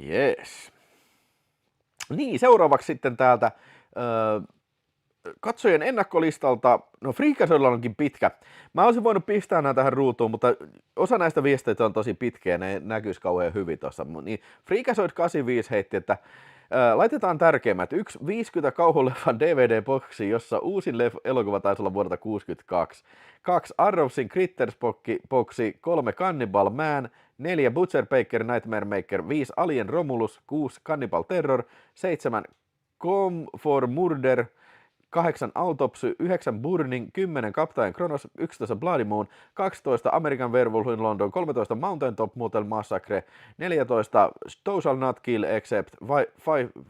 Yes. Niin, seuraavaksi sitten täältä katsojien ennakkolistalta, no Freakazoidilla onkin pitkä. Mä olisin voinut pistää nämä tähän ruutuun, mutta osa näistä viesteistä on tosi pitkiä, ne näkyisi kauhean hyvin tuossa. Niin Freakazoid 85 heitti, että laitetaan tärkeimmät. 1 50 kauhuleffan DVD-boksi, jossa uusin elokuva taisi olla vuodelta 1962. 2 Arrowsin Critters-boksi, 3 Cannibal Man, 4 Butcher Baker Nightmare Maker, 5 Alien Romulus, 6 Cannibal Terror, 7 Com for Murder, 8 Autopsy, 9 Burning, 10 Captain Kronos, 11 Bloody Moon, 12 American Werewolf in London, 13 Mountaintop Motel Massacre, 14 Thou Shall Not Kill Except,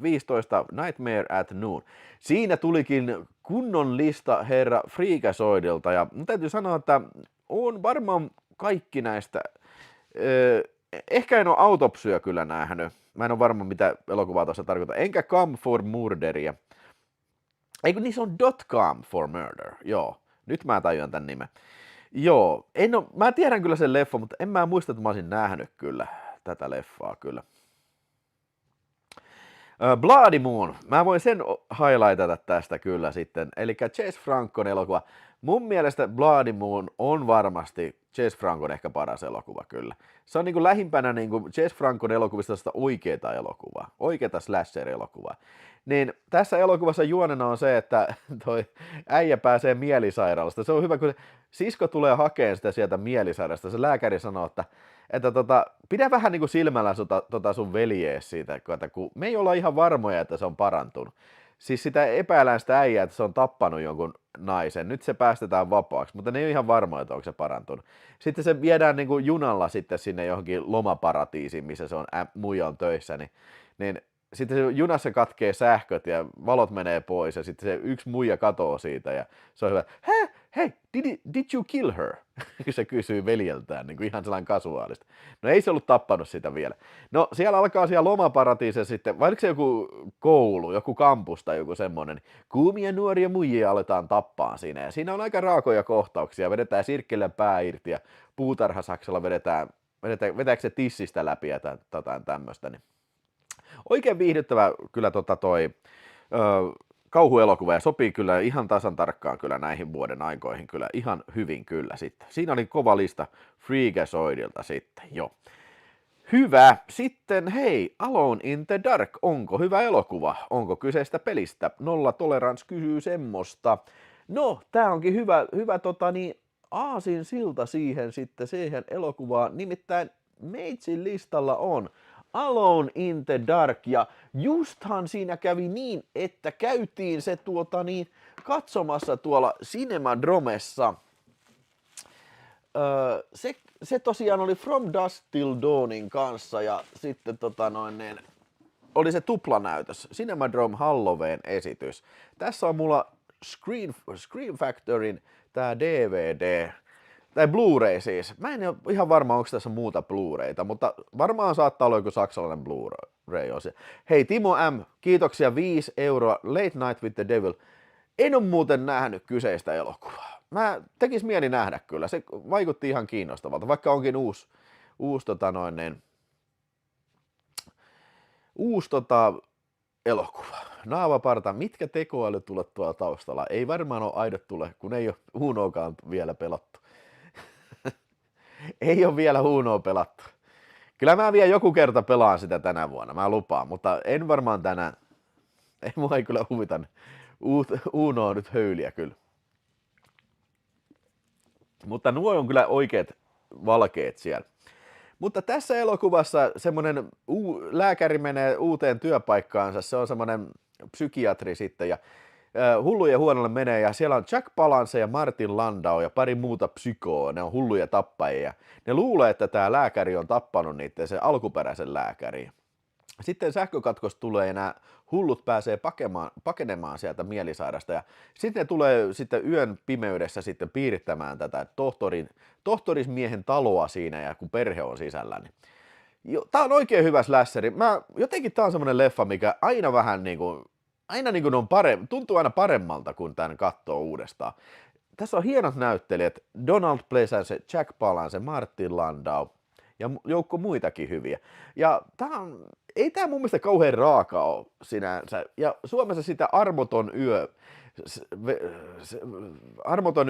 15 Nightmare at Noon. Siinä tulikin kunnon lista herra Freakazoidilta ja täytyy sanoa, että on varmaan kaikki näistä. Ehkä en ole Autopsyä kyllä nähnyt. Mä en ole varma mitä elokuvaa tuossa tarkoittaa. Enkä Come for Murderia. Eikö niin se on .com for murder, joo. Nyt mä tajuan tän nimen. Joo, mä tiedän kyllä sen leffan, mutta en mä muista, että mä olisin nähnyt kyllä tätä leffaa kyllä. Bloody Moon, mä voin sen highlightata tästä kyllä sitten, eli Jess Francon elokuva. Mun mielestä Bloody Moon on varmasti Jess Francon ehkä paras elokuva kyllä. Se on niin kuin lähimpänä niin kuin Jess Francon elokuvista sitä oikeaa elokuvaa, oikeata slasher-elokuvaa. Niin tässä elokuvassa juonena on se, että toi äijä pääsee mielisairaalasta. Se on hyvä, kun sisko tulee hakemaan sitä sieltä mielisairaalasta. Se lääkäri sanoo, että pidä vähän niin kuin silmällä sun veljees siitä, kun me ei olla ihan varmoja, että se on parantunut. Siis sitä epäillään sitä äijää, että se on tappanut jonkun naisen. Nyt se päästetään vapaaksi, mutta ne ei ole ihan varmoja, että onko se parantunut. Sitten se viedään niin kuin junalla sitten sinne johonkin lomaparatiisiin, missä se on muija on töissä, niin sitten se junassa katkee sähköt ja valot menee pois ja sitten se yksi muija katoo siitä ja se on hyvä, hei, did you kill her? Se kysyy veljeltään niin kuin ihan sellainen kasuaalista. No ei se ollut tappanut sitä vielä. No siellä alkaa siellä lomaparatiisissa sitten, vai oliko se joku koulu, joku kampus tai joku semmoinen, niin kuumia nuoria muijia aletaan tappaa siinä ja siinä on aika raakoja kohtauksia, vedetään sirkkelen pää irti ja puutarhasaksella vetääkö se tissistä läpi ja jotain tämmöistä, niin oikein viihdyttävä kyllä toi kauhuelokuva ja sopii kyllä ihan tasan tarkkaan kyllä näihin vuoden aikoihin kyllä ihan hyvin kyllä sitten. Siinä oli kova lista Freakazoidilta sitten, joo. Hyvä. Sitten hei, Alone in the Dark. Onko hyvä elokuva? Onko kyseistä pelistä? Nolla Tolerance kysyy semmoista. No, tää onkin hyvä aasin silta siihen elokuvaan. Nimittäin Meitsin listalla on Alone in the Dark. Ja justhan siinä kävi niin, että käytiin se katsomassa tuolla Cinemadromessa. Se tosiaan oli From Dusk Till Dawnin kanssa ja sitten oli se tuplanäytös, Cinemadrome Halloween esitys. Tässä on mulla Scream Factorin tää DVD, tai Blu-ray siis. Mä en ole ihan varma, onko tässä muuta Blu-rayta, mutta varmaan saattaa olla joku saksalainen Blu-ray. Hei Timo M, kiitoksia 5 euroa, Late Night with the Devil. En ole muuten nähnyt kyseistä elokuvaa. Mä tekis mieli nähdä kyllä, se vaikutti ihan kiinnostavalta, vaikka onkin uusi elokuva. Naavaparta, mitkä tekoäly tulet tuolla taustalla? Ei varmaan ole aidot tule, kun ei ole Unoakaan vielä pelattu. Ei ole vielä Unoa pelattu. Kyllä mä vielä joku kerta pelaan sitä tänä vuonna, mä lupaan, mutta en varmaan tänään. Ei mua ei kyllä huvita Unoa nyt höyliä kyllä. Mutta nuo on kyllä oikeat valkeet siellä. Mutta tässä elokuvassa semmoinen lääkäri menee uuteen työpaikkaansa, se on semmoinen psykiatri sitten ja hullujen huonolle menee ja siellä on Jack Palance ja Martin Landau ja pari muuta psykoa, ne on hulluja tappajia. Ne luulee, että tämä lääkäri on tappanut niitä se alkuperäisen lääkäri. Sitten sähkökatkos tulee ja nämä hullut pääsee pakenemaan sieltä mielisairasta ja sitten ne tulee sitten yön pimeydessä sitten piirittämään tätä tohtorismiehen taloa siinä ja kun perhe on sisällä. Niin. Tää on oikein hyvä slasheri. Jotenkin tää on semmonen leffa, mikä aina vähän niinku on tuntuu aina paremmalta, kun tän katsoo uudestaan. Tässä on hienot näyttelijät, Donald Pleasence, Jack Palance, Martin Landau ja joukko muitakin hyviä. Ja ei tää mun mielestä kauhean raaka ole sinänsä. Ja Suomessa sitä Armoton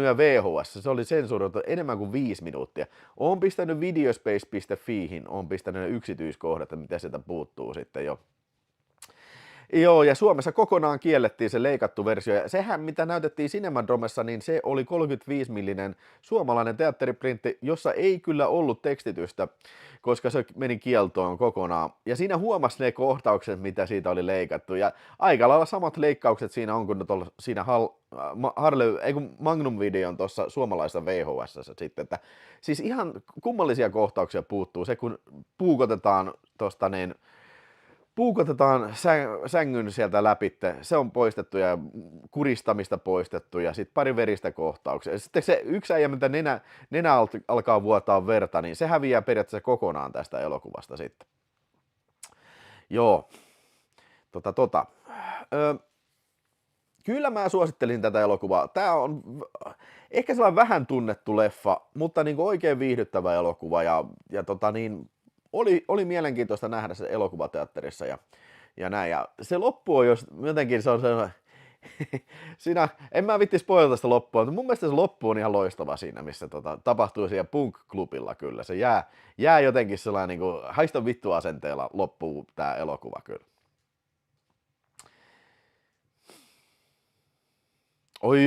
yö VHS, se oli sensuroitu enemmän kuin 5 minuuttia. Oon pistänyt videospace.fiihin, oon pistänyt ne yksityiskohdat, mitä sieltä puuttuu sitten jo. Joo, ja Suomessa kokonaan kiellettiin se leikattu versio, ja sehän mitä näytettiin Cinemadromessa, niin se oli 35-millinen suomalainen teatteriprintti, jossa ei kyllä ollut tekstitystä, koska se meni kieltoon kokonaan. Ja siinä huomasi ne kohtaukset, mitä siitä oli leikattu, ja aika lailla samat leikkaukset siinä on kuin siinä Magnum-videon tuossa suomalaisessa VHS sitten, että siis ihan kummallisia kohtauksia puuttuu, se kun puukotetaan tuosta sängyn sieltä läpitte, se on poistettu ja kuristamista poistettu ja sitten pari veristä kohtauksia. Sitten se yksi äijä, mitä nenä alkaa vuotaa verta, niin se häviää periaatteessa kokonaan tästä elokuvasta sitten. Joo, Kyllä mä suosittelin tätä elokuvaa. Tää on ehkä sellainen vähän tunnettu leffa, mutta niin oikein viihdyttävä elokuva ja oli mielenkiintoista nähdä se elokuvateatterissa ja näin. Ja se loppu on jotenkin se on sellainen, siinä, en mä vitti spoilata sitä loppua, mutta mun mielestä se loppu on ihan loistava siinä, missä tapahtuu siellä punk-klubilla kyllä. Se jää jotenkin sellainen niin kuin haista vittu asenteella loppuu tää elokuva kyllä. Oi.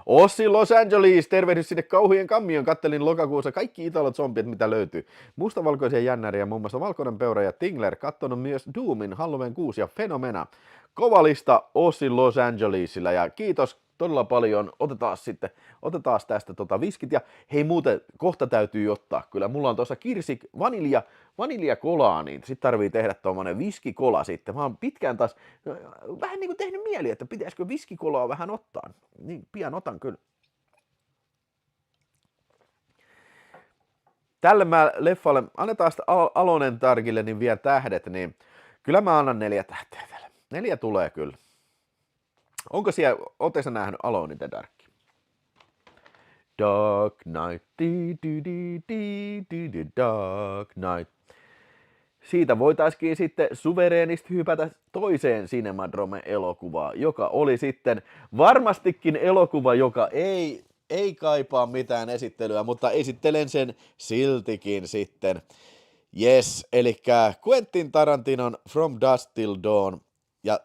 Ossi Los Angeles, tervehdys sinne kauhujen kammion. Kattelin lokakuussa kaikki italot zombit, mitä löytyy. Mustavalkoisia jännäriä, muun muassa Valkoinen peura ja Tingler. Kattonut myös Doomin, Halloween 6 ja Fenomena. Kova lista Ossi Los Angelesilla ja kiitos todella paljon. Otetaan tästä viskit ja hei muuten kohta täytyy ottaa. Kyllä mulla on tuossa kirsik vaniljakolaa, niin sit tarvii tehdä tuommoinen viskikola sitten. Mä oon pitkään taas vähän niin kuin tehnyt mieli, että pitäisikö viskikolaa vähän ottaa. Niin pian otan kyllä. Tälle mä leffalle, annetaan sitä Alonen Tarkille niin vielä tähdet, niin kyllä mä annan 4 tähteä tälle. 4 tulee kyllä. Onko siellä, ootteko sä nähnyt Alone in the Dark? Dark Knight, Dark Knight. Siitä voitaisiin sitten suvereenisti hypätä toiseen Cinemadrome-elokuvaan, joka oli sitten varmastikin elokuva, joka ei kaipaa mitään esittelyä, mutta esittelen sen siltikin sitten. Yes, eli Quentin Tarantinon From Dusk Till Dawn, ja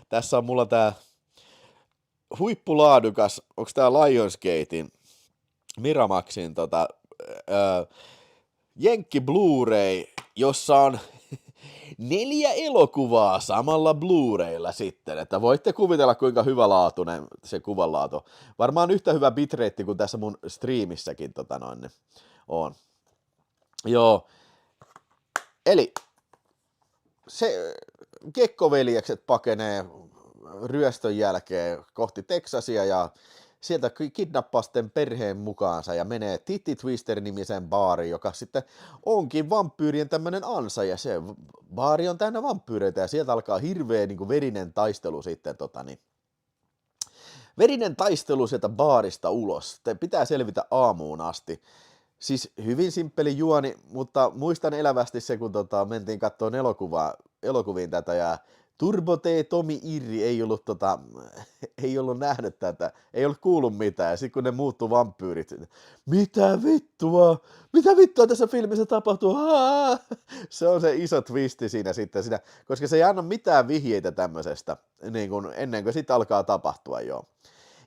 tässä on mulla tää huippulaadukas, onks tää Lionsgatein, Miramaxin Jenkki Blu-ray, jossa on 4 elokuvaa samalla Blu-raylla sitten, että voitte kuvitella kuinka hyvälaatuinen se kuvanlaatu. Varmaan yhtä hyvä bitrate kuin tässä mun striimissäkin on. Joo, eli se Gekko-veljekset pakenee ryöstön jälkeen kohti Teksasia ja sieltä kidnappaa sitten perheen mukaansa ja menee Titty Twister-nimiseen baariin, joka sitten onkin vampyyrien tämmönen ansa, ja se baari on täynnä vampyyreitä, ja sieltä alkaa hirveä niin kuin verinen taistelu sitten, verinen taistelu sieltä baarista ulos, pitää selvitä aamuun asti. Siis hyvin simppeli juoni, mutta muistan elävästi se, kun mentiin katsomaan elokuviin tätä, ja Turbo T. Tomi Irri ei ollut nähnyt tätä, ei ollut kuullut mitään, ja sitten kun ne muuttuu vampyyrit, mitä vittua tässä filmissä tapahtuu, se on se iso twisti siinä sitten, koska se ei anna mitään vihjeitä tämmöisestä, niin kun, ennen kuin sitten alkaa tapahtua jo.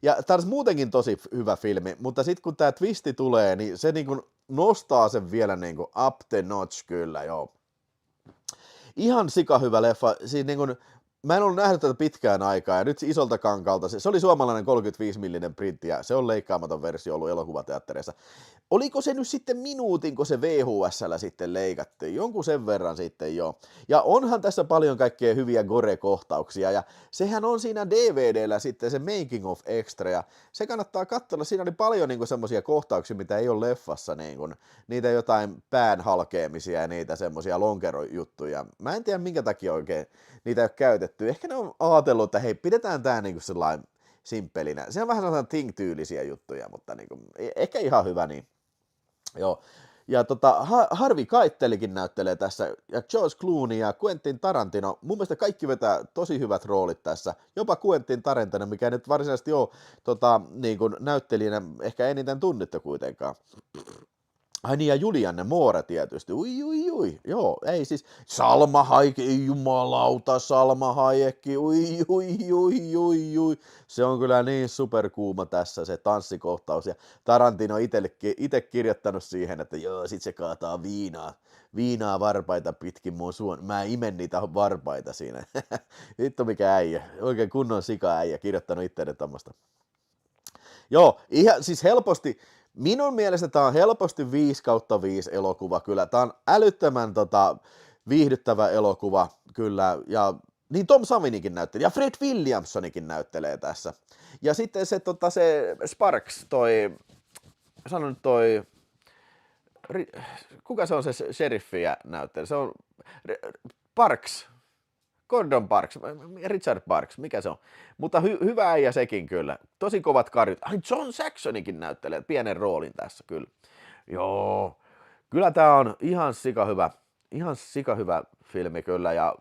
Ja tämä on muutenkin tosi hyvä filmi, mutta sitten kun tämä twisti tulee, niin se niin kun nostaa sen vielä niin kun up the notch kyllä, joo. Ihan sika hyvä leffa, siis niin kun, mä en ollut nähnyt tätä pitkään aikaa, ja nyt isolta kankalta, se oli suomalainen 35-millinen printti, ja se on leikkaamaton versio ollut elokuvateattereissa. Oliko se nyt sitten minuutin, kun se VHS:llä sitten leikattiin? Jonkun sen verran sitten jo. Ja onhan tässä paljon kaikkea hyviä gore-kohtauksia, ja sehän on siinä DVDllä sitten se making of extra, ja se kannattaa katsella. Siinä oli paljon niin semmoisia kohtauksia, mitä ei ole leffassa, niin kuin, niitä jotain pään halkeamisia ja niitä semmoisia lonkerojuttuja. Mä en tiedä, minkä takia oikein niitä ei ole käytetty. Ehkä ne on ajatellut, että hei, pidetään tää niin kuin sellainen simppelinä. Se on vähän sellainen Thing-tyylisiä juttuja, mutta niin kuin, ehkä ihan hyvä niin. Joo, ja Harvey Keitelikin näyttelee tässä, ja George Clooney ja Quentin Tarantino, mun mielestä kaikki vetää tosi hyvät roolit tässä, jopa Quentin Tarantino, mikä nyt varsinaisesti on niin kuin näyttelijänä ehkä eniten tunnettu kuitenkaan. Ai niin, ja Julianne Moore tietysti, ui, joo, ei siis, Salma Hayek, ei jumalauta, Salma Hayek, ui, se on kyllä niin superkuuma tässä se tanssikohtaus, ja Tarantino itse kirjoittanut siihen, että joo, sit se kaataa viinaa varpaita pitkin mun suon, mä imen niitä varpaita siinä, vittu mikä äijä, oikein kunnon sika-äijä, kirjoittanut itse tommoista. Joo, ihan siis helposti, minun mielestä tämä on helposti 5/5 elokuva kyllä. Tämä on älyttömän viihdyttävä elokuva kyllä. Ja niin Tom Savinikin näyttelee ja Fred Williamsonikin näyttelee tässä. Ja sitten se Sparks, kuka se on se sheriffiä näyttelee? Se on Parks. Gordon Parks, Richard Parks, mikä se on? Mutta hyvä äijä sekin kyllä. Tosi kovat karjut. Ai John Saxonikin näyttelee pienen roolin tässä kyllä. Joo, kyllä tää on ihan sika hyvä filmi kyllä. Ja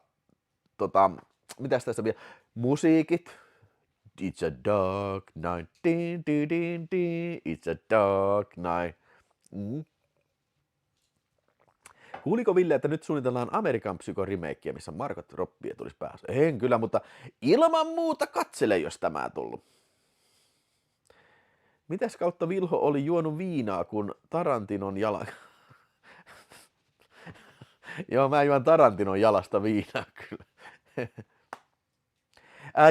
mitäs tästä vielä? Musiikit. It's a dark night. It's a dark night. Kuuliko Ville, että nyt suunnitellaan Amerikan Psycho remakea, missä Margot Robbie tulisi päässä? En kyllä, mutta ilman muuta katsele, jos tämä tullut. Mitäs kautta Vilho oli juonut viinaa, kun Tarantinon jala... Joo, mä juon Tarantinon jalasta viinaa kyllä.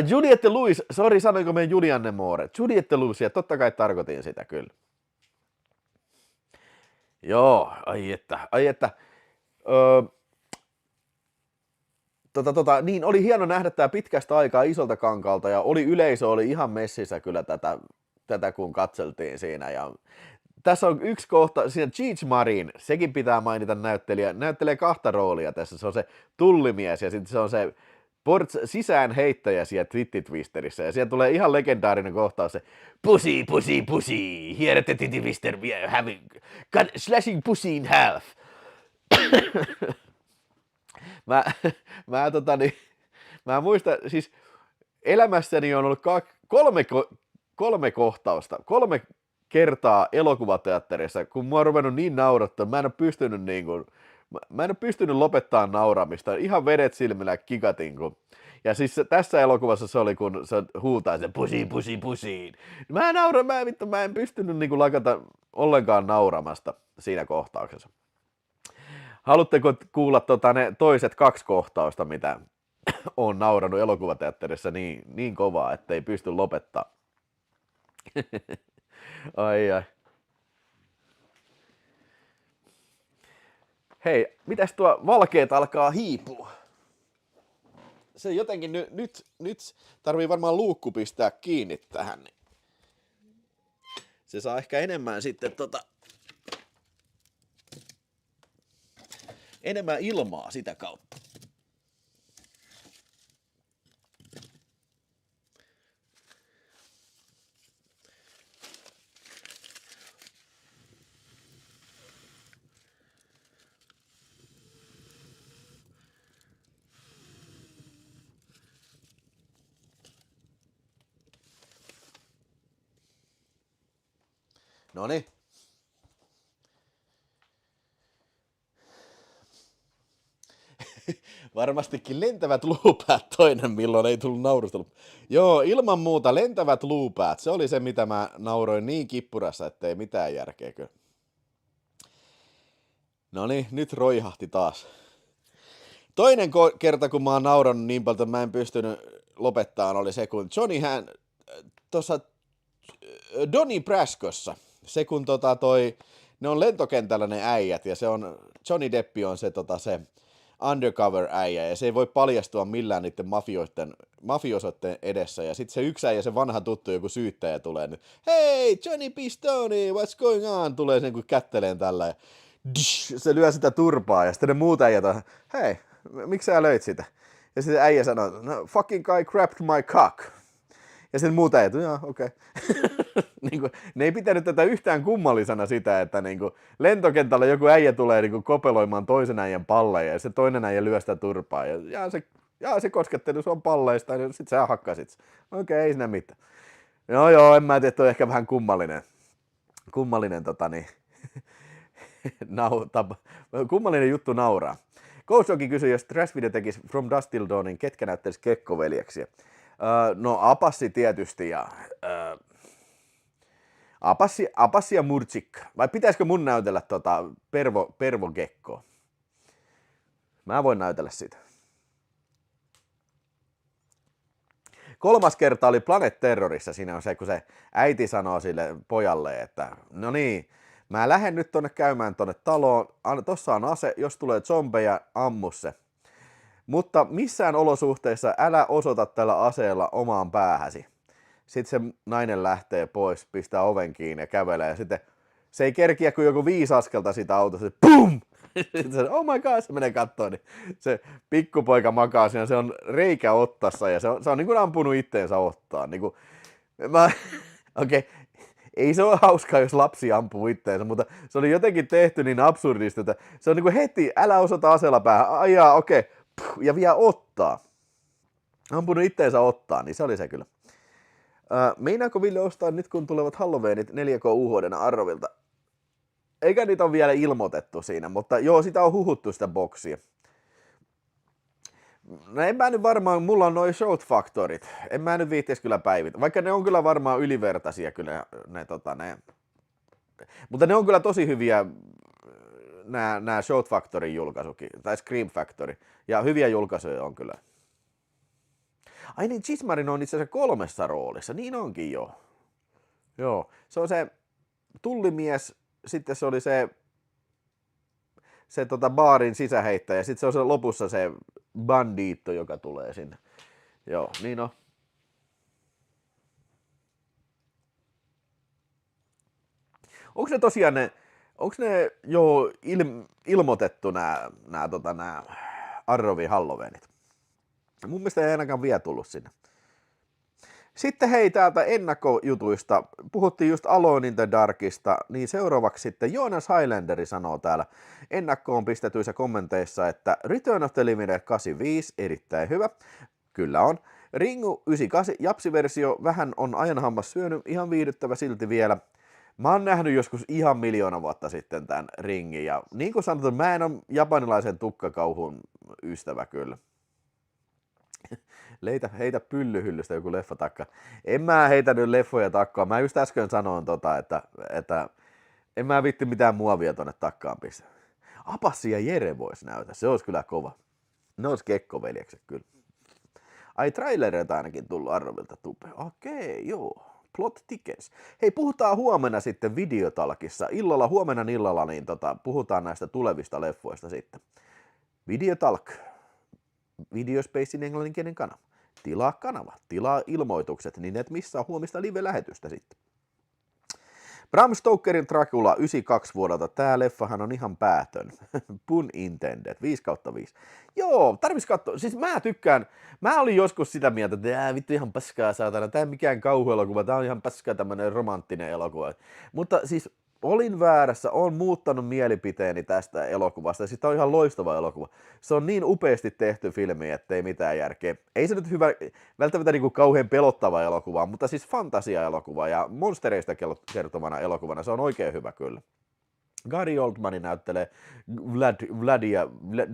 Juliette Lewis, sori sanoinko me Julianne Moore? Juliette Lewis, ja totta kai tarkoitin sitä kyllä. Joo, ai että. Niin oli hieno nähdä tämä pitkästä aikaa isolta kankalta ja yleisö oli ihan messissä kyllä tätä kun katseltiin siinä ja tässä on yksi kohta, siinä Cheech Marin, sekin pitää mainita näyttelee 2 roolia tässä, se on se tullimies ja sitten se on se sisäänheittäjä siellä Titty Twisterissä ja siellä tulee ihan legendaarinen kohtaus se pussy, here at the Titty Twister we are having slashing pussy in half. Mä muistan, siis elämässäni on ollut 3 kohtausta, 3 kertaa elokuvateatterissa, kun mua on ruvennut niin naurattaa, mä en ole pystynyt niin kuin Mä en ole pystynyt lopettaa nauramista. Ihan vedet silmillä kikatin. Ja siis tässä elokuvassa se oli, kun se huutaa sen pusiin, pusiin, pusiin. Mä en pystynyt niin kuin lakata ollenkaan nauramasta siinä kohtauksessa. Haluatteko kuulla ne toiset 2 kohtausta, mitä on nauranut elokuvateatterissa niin kovaa, ettei pysty lopettaa? Ai. Hei, mitäs tuo valkeet alkaa hiipua? Se jotenkin nyt tarvii varmaan luukku pistää kiinni tähän. Niin se saa ehkä enemmän sitten enemmän ilmaa sitä kautta. Noniin. Varmastikin lentävät luupäät toinen, milloin ei tullut naurustelu. Joo, ilman muuta lentävät luupäät. Se oli se, mitä mä nauroin niin kippurassa, ettei mitään järkeä kyllä. Noniin, nyt roihahti taas. Toinen kerta, kun mä oon naurannut niin paljon, että mä en pystynyt lopettamaan, oli se, kun tuossa Donnie Brascossa, se kun ne on lentokentällä ne äijät, ja se on, Johnny Depp on se undercover-äijä, ja se ei voi paljastua millään niiden mafiosoiden edessä, ja sitten se yksi äijä, se vanha tuttu, joku syyttäjä tulee nyt, hei, Johnny Pistone, what's going on, tulee sen kun kätteleen tällä, ja se lyö sitä turpaa, ja sitten ne muut äijät on, hei, miksi sä löit sitä? Ja sitten äijä sanoo, no, fucking guy grabbed my cock. Ja sitten muuta ei, joo, okei. Okay. Ne ei pitänyt tätä yhtään kummallisena sitä, että lentokentällä joku äijä tulee kopeloimaan toisen äijän palleja ja se toinen äijä lyö sitä turpaa. Ja se koskettelu on palleista ja sitten sä hakkasit. Okei, ei siinä mitään. Joo, en mä tiedä, että on ehkä vähän kummallinen kummallinen juttu nauraa. Koussokin kysyi, jos Trash Video tekisi From Dusk Till Dawnin, ketkä näyttelisi Kekkoveljeksiä? No Apassi tietysti ja Apassi ja Murtsikka. Vai pitäisikö mun näytellä Pervo Gekkoa? Mä voin näytellä sitä. 3. kerta oli Planet Terrorissa. Siinä on se, kun se äiti sanoo sille pojalle, että no niin, mä lähden nyt käymään tonne taloon. Tossa on ase, jos tulee zombeja, ammu se. Mutta missään olosuhteissa älä osoita tällä aseella omaan päähäsi. Sitten se nainen lähtee pois, pistää oven kiinni ja kävelee. Ja sitten se ei kerkiä kuin joku 5 askelta siitä autosta. BOOM! Sitten se, oh my god, se menee kattoon. Niin se pikkupoika makaa siinä, se on reikä ottassa ja se on niin kuin ampunut itteensä ottaan. Niin okei. Ei se ole hauskaa, jos lapsi ampuu itteensä, mutta se oli jotenkin tehty niin absurdista, että se on niin kuin heti, älä osoita aseella päähän, ajaa, okei. Ja vielä ottaa. Ampunut itteensä ottaa, niin se oli se kyllä. Meinaako Ville ostaa nyt, kun tulevat Halloweenit 4K UHD:nä Arrovilta? Eikä niitä ole vielä ilmoitettu siinä, mutta joo, sitä on huhuttu sitä boksia. No en mä nyt varmaan, mulla on noi Shout Factorit. En mä nyt viittis kyllä päivitä. Vaikka ne on kyllä varmaan ylivertaisia kyllä ne. Mutta ne on kyllä tosi hyviä nämä Shout Factorin julkaisukin, tai Scream Factory. Ja hyviä julkaisuja on kyllä. Ai niin, Chismarin on itse asiassa 3 roolissa, niin onkin jo. Joo, se on se tullimies, sitten se oli se baarin sisäheittäjä, sitten se on se lopussa se bandiitto, joka tulee sinne. Joo, niin on. Onko ne tosiaan jo ilmoitettu nämä Arrovin Halloweenit? Mun mielestä ei ainakaan vielä tullut sinne. Sitten hei, täältä ennakkojutuista. Puhuttiin just Alone in the Darkista, niin seuraavaksi sitten Jonas Highlanderi sanoo täällä ennakkoon pistetyissä kommenteissa, että Return of the Living Dead 85, erittäin hyvä. Kyllä on. Ringu 98, japsiversio, vähän on ajan hammas syönyt, ihan viihdyttävä silti vielä. Mä oon nähnyt joskus ihan 1 000 000 vuotta sitten tämän ringin, ja niin kuin sanottu, mä en ole japanilaisen tukkakauhun ystävä kyllä. Heitä pyllyhyllystä joku leffatakka. En mä heitänyt leffoja takkaa. Mä just äsken sanoin, että en mä vitti mitään muovia tonne takkaan pistä. Apassi ja Jere vois näytä, se olisi kyllä kova. Ne olisi kekkoveljekset kyllä. Ai trailereita ainakin tullut Arrovilta tube. Okei, joo. Plot thickens. Hei, puhutaan huomenna sitten videotalkissa. Huomenna illalla, niin puhutaan näistä tulevista leffoista sitten. Videotalk. Videospacein englanninkielinen kanava. Tilaa kanava. Tilaa ilmoitukset, niin et missaa huomista live-lähetystä sitten. Bram Stokerin Dracula 92 vuodelta. Tää leffahan on ihan päätön. Pun intended. 5/5. Joo, tarvis katsoa. Siis mä tykkään. Mä olin joskus sitä mieltä, että vittu ihan paskaa saatana. Tää ei mikään kauhuelokuva. Tää on ihan paskaa tämmönen romanttinen elokuva. Mutta siis olin väärässä. Olen muuttanut mielipiteeni tästä elokuvasta. Siis tää on ihan loistava elokuva. Se on niin upeasti tehty filmi, ettei mitään järkeä. Ei se nyt välttämättä niinku kauhean pelottava elokuva, mutta siis fantasia-elokuva ja monstereista kertovana elokuvana. Se on oikein hyvä kyllä. Gary Oldman näyttelee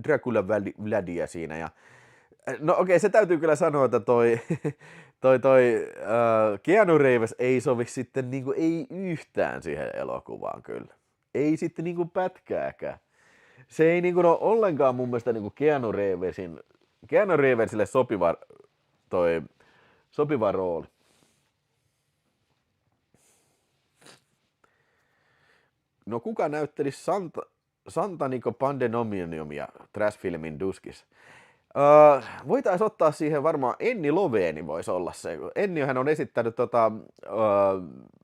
Dracula Vladia siinä. Ja no okei, se täytyy kyllä sanoa, että Keanu Reeves ei sovi sitten niinku ei yhtään siihen elokuvaan kyllä. Ei sitten niinku pätkääkään. Se ei niinku ole ollenkaan mun mielestä niinku Keanu Reevesille sopiva rooli. No kuka näyttelisi Santa Nico Pandenomiumia Trash-filmin Duskis? Voitaisiin ottaa siihen varmaan Enni Loveeni voisi olla se. Ennihän on esittänyt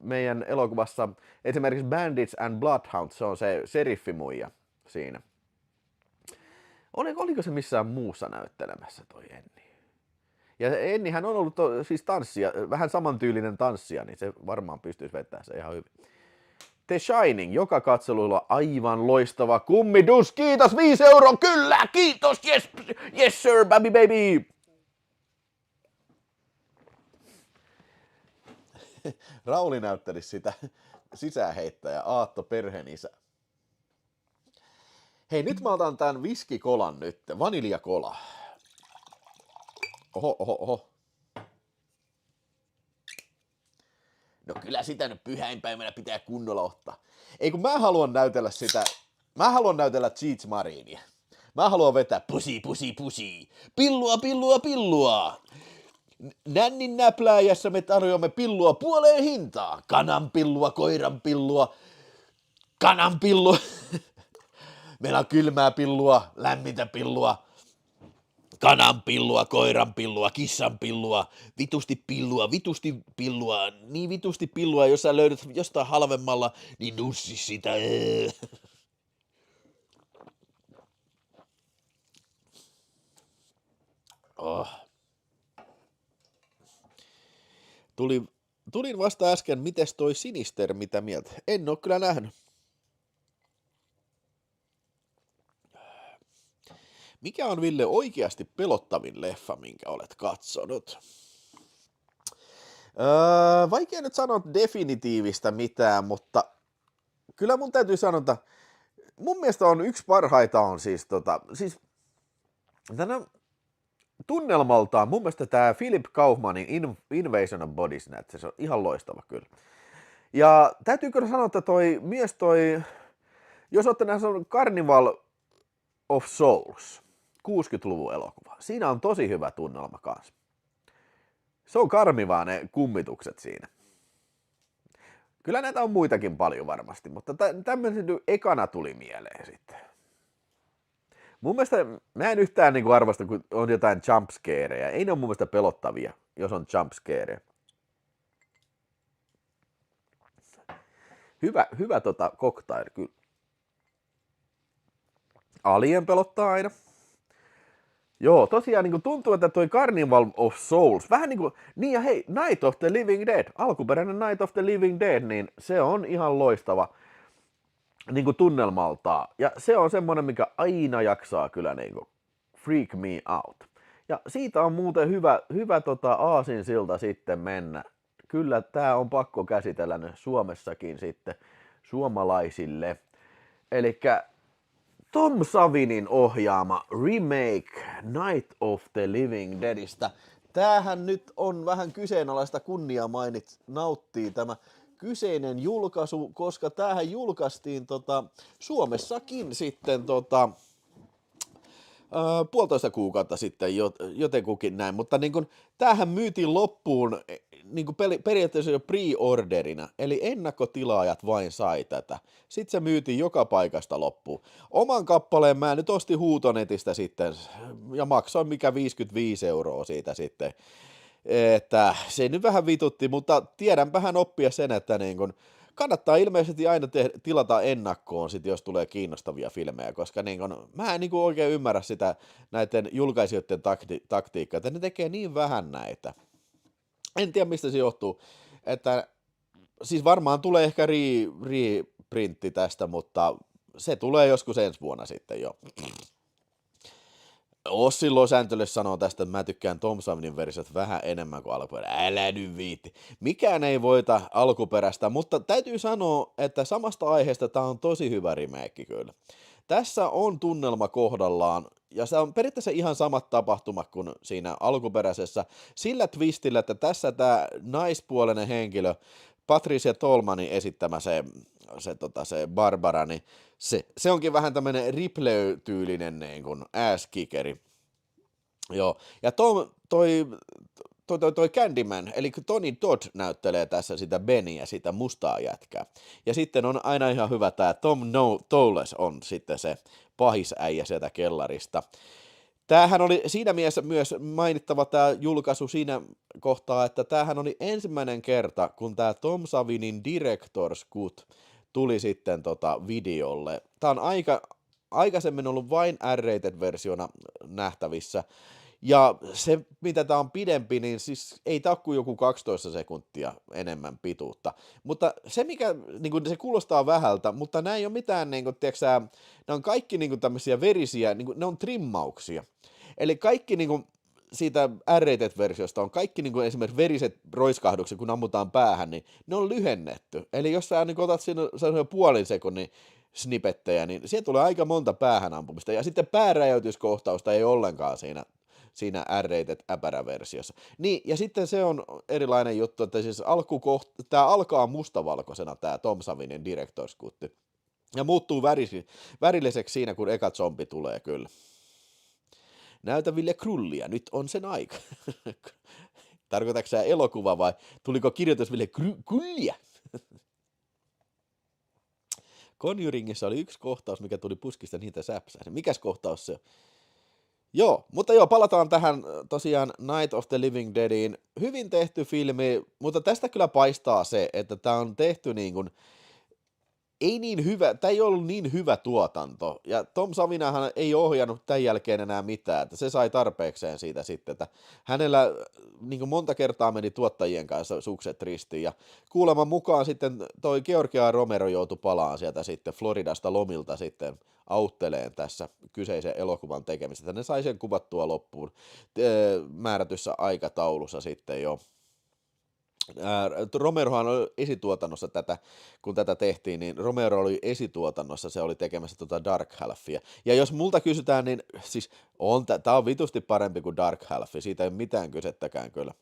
meidän elokuvassa esimerkiksi Bandits and Bloodhounds, se on se seriffimuija siinä. Oliko se missään muussa näyttelemässä toi Enni? Ja Ennihän on ollut siis tanssija, vähän samantyylinen tanssija, niin se varmaan pystyisi vetämään se ihan hyvin. The Shining, joka katseluilla aivan loistava kummidus. Kiitos, 5 €, kyllä, kiitos, yes sir, baby. Rauli näyttelisi sitä sisäänheittäjä Aatto perheenisä. Hei, nyt mä otan tän viskikolan nyt, vaniljakola. Oho. No kyllä sitä nyt pyhäinpäivänä pitää kunnolla ottaa. Ei kun mä haluan näytellä Cheech Marinia. Mä haluan vetää pusi. Pillua. Nännin näplääjässä me tarjoamme pillua puoleen hintaan. Kananpillua, koiranpillua, kananpillua. Meillä on kylmää pillua, lämmintä pillua, kananpillua, koiranpillua, kissanpillua, vitusti pillua, niin vitusti pillua, jos sä löydät jostain halvemmalla, niin nussi sitä. Oh. Tulin vasta äsken, mites toi Sinister, mitä mieltä? En oo kyllä nähnyt. Mikä on, Ville, oikeasti pelottavin leffa, minkä olet katsonut? Vaikea nyt sanoa definitiivistä mitään, mutta kyllä mun täytyy sanoa, että mun mielestä on yksi parhaita on siis tänä tunnelmaltaan mun mielestä tää Philip Kaufmanin Invasion of Body Snatchers, se on ihan loistava kyllä. Ja täytyy kyllä sanoa, että jos olette nähnyt Carnival of Souls, 60-luvun elokuva. Siinä on tosi hyvä tunnelma kanssa. Se on karmivaa ne kummitukset siinä. Kyllä näitä on muitakin paljon varmasti, mutta tämmöinen ekana tuli mieleen sitten. Mun mielestä mä en yhtään niinku arvosta, kun on jotain jumpscareja. Ei ne ole mun mielestä pelottavia, jos on jumpscareja. Hyvä cocktail kyllä. Alien pelottaa aina. Joo, tosiaan niin tuntuu, että toi Carnival of Souls, vähän niin kuin, niin ja hei, Night of the Living Dead, alkuperäinen Night of the Living Dead, niin se on ihan loistava niin kuin tunnelmaltaan. Ja se on semmoinen, mikä aina jaksaa kyllä niin kuin freak me out. Ja siitä on muuten hyvä aasinsilta sitten mennä kyllä tämä on pakko käsitellä Suomessakin sitten suomalaisille. Eli Tom Savinin ohjaama remake Night of the Living Deadistä. Tämähän nyt on vähän kyseenalaista nauttii tämä kyseinen julkaisu, koska tämähän julkaistiin Suomessakin sitten puolitoista kuukautta sitten jotenkukin näin, mutta niin kun, tämähän myytiin loppuun niin kun periaatteessa jo pre-orderina, eli ennakkotilaajat vain sai tätä. Sitten se myytiin joka paikasta loppuun. Oman kappaleen mä nyt ostin huutonetistä sitten ja maksoin mikä 55 € siitä sitten. Että se nyt vähän vitutti, mutta tiedänpähän oppia sen, että niin kun kannattaa ilmeisesti aina tilata ennakkoon, sit, jos tulee kiinnostavia filmejä, koska niin kun, mä en niin kun oikein ymmärrä sitä näiden julkaisijoiden taktiikkaa, että ne tekee niin vähän näitä. En tiedä, mistä se johtuu, että siis varmaan tulee ehkä reprintti tästä, mutta se tulee joskus ensi vuonna sitten jo. Ossi Los Angeles sanoo tästä, että mä tykkään Tom Savinin versiot vähän enemmän kuin alkuperäistä. Älä nyt viitti. Mikään ei voita alkuperäistä, mutta täytyy sanoa, että samasta aiheesta tää on tosi hyvä remake kyllä. Tässä on tunnelma kohdallaan, ja se on periaatteessa ihan samat tapahtumat kuin siinä alkuperäisessä, sillä twistillä, että tässä tämä naispuolinen henkilö, Patricia Tolmanin esittämä se Barbara, niin se onkin vähän tämmöinen Ripley-tyylinen niin kuin ass-kickeri. Joo, ja toi Candyman, eli Tony Todd näyttelee tässä sitä Bennyä, sitä mustaa jätkää. Ja sitten on aina ihan hyvä tämä Tom Towles on sitten se pahisäijä sieltä kellarista. Tämähän oli siinä mielessä myös mainittava tämä julkaisu siinä kohtaa, että tämähän oli ensimmäinen kerta, kun tämä Tom Savinin Director's Cut tuli sitten videolle. Tämä on aikaisemmin ollut vain R-rated-versiona nähtävissä, ja se, mitä tämä on pidempi, niin siis ei tämä ole kuin joku 12 sekuntia enemmän pituutta. Mutta se, mikä, niin kuin, se kuulostaa vähältä, mutta nämä ei ole mitään, niin kuin, tiedätkö, nämä on kaikki niin kuin, tämmöisiä verisiä, niin kuin, ne on trimmauksia. Eli kaikki niin kuin, siitä R-rated-versiosta on kaikki niin kuin, esimerkiksi veriset roiskahdukset, kun ammutaan päähän, niin ne on lyhennetty. Eli jos sä niin kuin, otat siinä puolin sekunnin snippettejä, niin siellä tulee aika monta päähän ampumista. Ja sitten pääräjäytyskohtausta ei ollenkaan siinä R-rated äpäräversiossa. Niin, ja sitten se on erilainen juttu, että siis tämä alkaa mustavalkoisena, tämä Tom Savinin Director's Cut. Ja muuttuu värilliseksi siinä, kun eka zombi tulee kyllä. Näytä Ville Krullia, nyt on sen aika. Tarkoitatko sä elokuva vai tuliko kirjoitus Ville Krullia? Conjuringissa oli yksi kohtaus, mikä tuli puskista niitä säpsää. Mikäs kohtaus se on? Joo, mutta palataan tähän tosiaan Night of the Living Deadiin. Hyvin tehty filmi, mutta tästä kyllä paistaa se, että tämä on tehty niin kuin, ei niin hyvä, tämä ei ollut niin hyvä tuotanto, ja Tom Savinahan ei ohjannut tämän jälkeen enää mitään, että se sai tarpeekseen siitä sitten, että hänellä niin kuin monta kertaa meni tuottajien kanssa sukset ristiin, ja kuuleman mukaan sitten toi George Romero joutui palaan sieltä sitten Floridasta lomilta sitten autteleen tässä kyseisen elokuvan tekemistä, että ne sai sen kuvattua loppuun määrätyssä aikataulussa sitten jo. Romerohan oli esituotannossa kun tätä tehtiin, niin Romero oli esituotannossa, se oli tekemässä Dark Halfia. Ja jos multa kysytään, niin siis tämä on vitusti parempi kuin Dark Half, siitä ei ole mitään kysettäkään kyllä.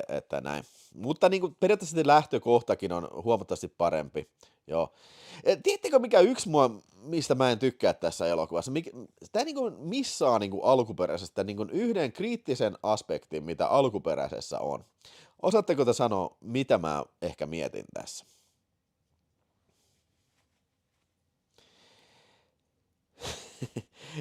Että näin. Mutta niin kuin periaatteessa lähtökohtakin on huomattavasti parempi. Joo. Tiedättekö mikä yksi mistä mä en tykkää tässä elokuvassa? Tämä niin kuin missaa niin kuin alkuperäisestä niin kuin yhden kriittisen aspektin, mitä alkuperäisessä on. Osaatteko te sanoa, mitä mä ehkä mietin tässä?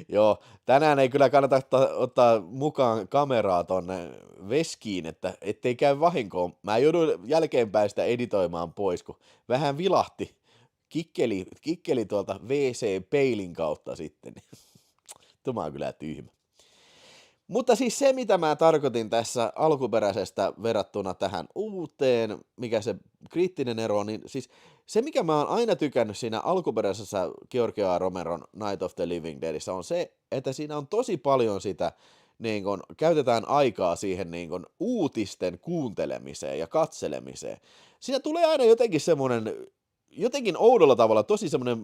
Joo, tänään ei kyllä kannata ottaa mukaan kameraa tonne veskiin, ettei käy vahinkoon. Mä joudun jälkeenpäin sitä editoimaan pois, kun vähän vilahti, kikkeli tuolta WC-peilin kautta sitten. Tämä on kyllä tyhmä. Mutta siis se, mitä mä tarkoitin tässä alkuperäisestä verrattuna tähän uuteen, mikä se kriittinen ero on, niin siis se, mikä mä oon aina tykännyt siinä alkuperäisessä George A. Romeron Night of the Living Deadissä on se, että siinä on tosi paljon sitä niin kun, käytetään aikaa siihen niin kun, uutisten kuuntelemiseen ja katselemiseen. Siinä tulee aina jotenkin semmoinen, jotenkin oudolla tavalla tosi semmoinen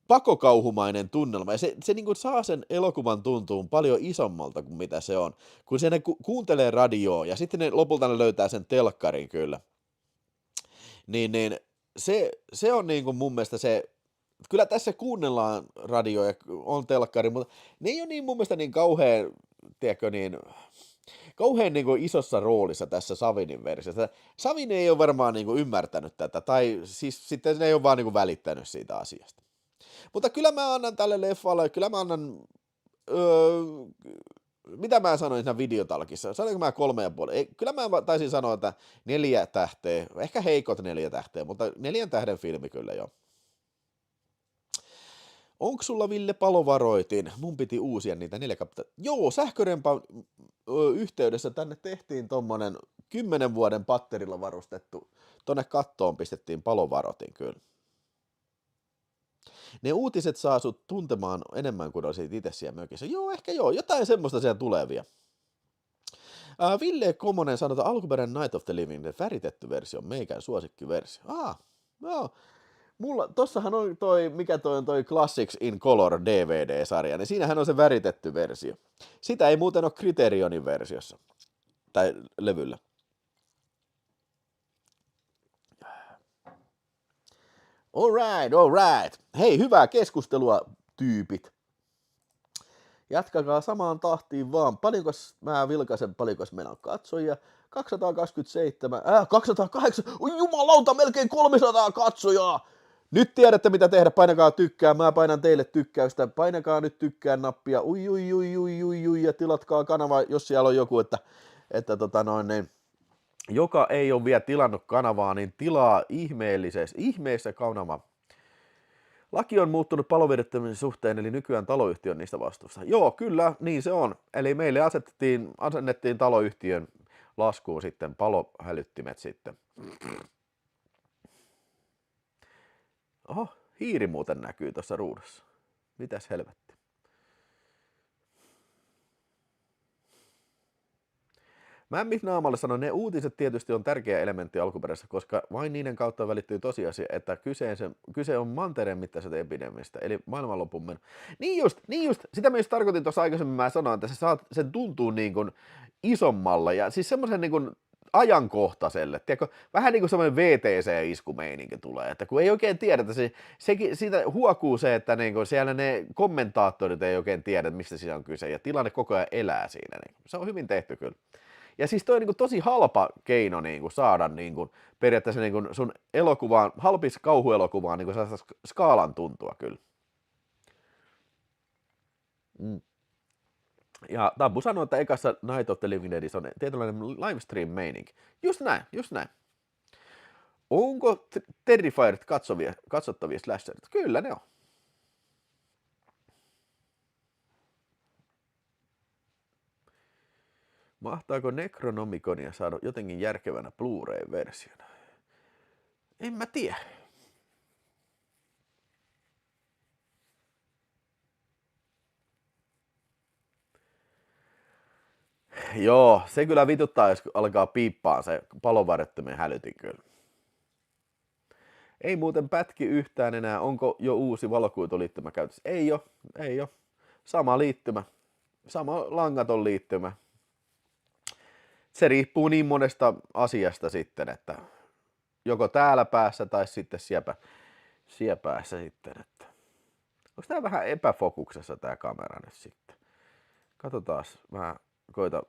pakokauhumainen tunnelma, ja se niin kuin saa sen elokuvan tuntuun paljon isommalta kuin mitä se on, kun se ne kuuntelee radioa, ja sitten ne lopulta ne löytää sen telkkarin kyllä, niin se on niin kuin mun mielestä se, kyllä tässä kuunnellaan radioa ja on telkkari, mutta ne ei ole niin mun mielestä niin kauhean, tiedätkö kauhean niin kuin isossa roolissa tässä Savinin versiossa. Savin ei ole varmaan niin kuin ymmärtänyt tätä, tai siis sitten ne ei ole vaan niin kuin välittänyt siitä asiasta. Mutta kyllä mä annan tälle leffalle, kyllä mä annan, mitä mä sanoin siinä videotalkissa, sanoinko mä 3,5, kyllä mä taisin sanoa, että 4 tähteä, ehkä heikot 4 tähteä, mutta 4 tähden filmi kyllä jo. Onko sulla, Ville, palovaroitin? Mun piti uusia niitä 4 kappaletta. Joo, sähkörempan yhteydessä tänne tehtiin tommonen 10 vuoden patterilla varustettu, tonne kattoon pistettiin palovaroitin kyllä. Ne uutiset saa sut tuntemaan enemmän kuin olisit itse siellä mökissä. Joo, ehkä joo, jotain semmoista siellä tulevia. Ville Komonen sanoi, että alkuperäinen Night of the Living, väritetty versio on meikän suosikkiversio. Joo. Mulla, tossahan on mikä on toi Classics in Color DVD-sarja, niin siinähän on se väritetty versio. Sitä ei muuten ole Criterionin versiossa, tai levyllä. Alright. Hei, hyvää keskustelua, tyypit. Jatkakaa samaan tahtiin vaan. Paljonkos mä vilkaisen, paljonkos meillä on katsojia? 227, 208, jumalauta, melkein 300 katsojaa! Nyt tiedätte mitä tehdä, painakaa tykkää, mä painan teille tykkäystä, painakaa nyt tykkää nappia, ja tilatkaa kanava, jos siellä on joku, että joka ei ole vielä tilannut kanavaa, niin tilaa ihmeessä kanava. Laki on muuttunut palovirtymisen suhteen, eli nykyään taloyhtiö on niistä vastuussa. Joo, kyllä, niin se on. Eli meille asennettiin taloyhtiön laskuun sitten palohälyttimet sitten. Oho, hiiri muuten näkyy tuossa ruudussa. Mitäs helvetti? Mämmit naamalle sanoi, ne uutiset tietysti on tärkeä elementti alkuperäisessä, koska vain niiden kautta välittyy tosiasia, että kyse on mantereen mittaisesta epidemiasta, eli maailmanlopun meno. Niin just, sitä myös tarkoitin tuossa aikaisemmin, mä sanoin, että sen tuntuu niin kuin isommalle, ja siis semmoisen niin kuin ajankohtaiselle, tiedätkö, vähän niin kuin semmoinen VTC-iskumeininki tulee, että kun ei oikein tiedä, että siitä huokuu se, että niin kuin siellä ne kommentaattorit ei oikein tiedä, mistä siinä on kyse, ja tilanne koko ajan elää siinä, niin se on hyvin tehty kyllä. Ja siis toi on niin tosi halpa keino niin saada niin periaatteessa niin sun elokuvaan, halpis kauhuelokuvaan niin saada skaalan tuntua kyllä. Ja Tabu sanoi, että ekassa Night of the Living Deadissä on tietynlainen livestream-meininki. Just näin. Onko Terrified katsottavia slasherit? Kyllä ne on. Mahtaako Necronomiconia saada jotenkin järkevänä Blu-ray-versiona? En mä tiedä. Joo, se kyllä vituttaa, jos alkaa piippaa se palovarrettomien hälytin kyllä. Ei muuten pätki yhtään enää. Onko jo uusi valokuituliittymä käytössä? Ei oo. Sama liittymä. Sama langaton liittymä. Se riippuu niin monesta asiasta sitten, että joko täällä päässä tai sitten siellä päässä sitten. Että. Onko tää vähän epäfokuksessa tää kamera nyt sitten? Katsotaas, mä koitan.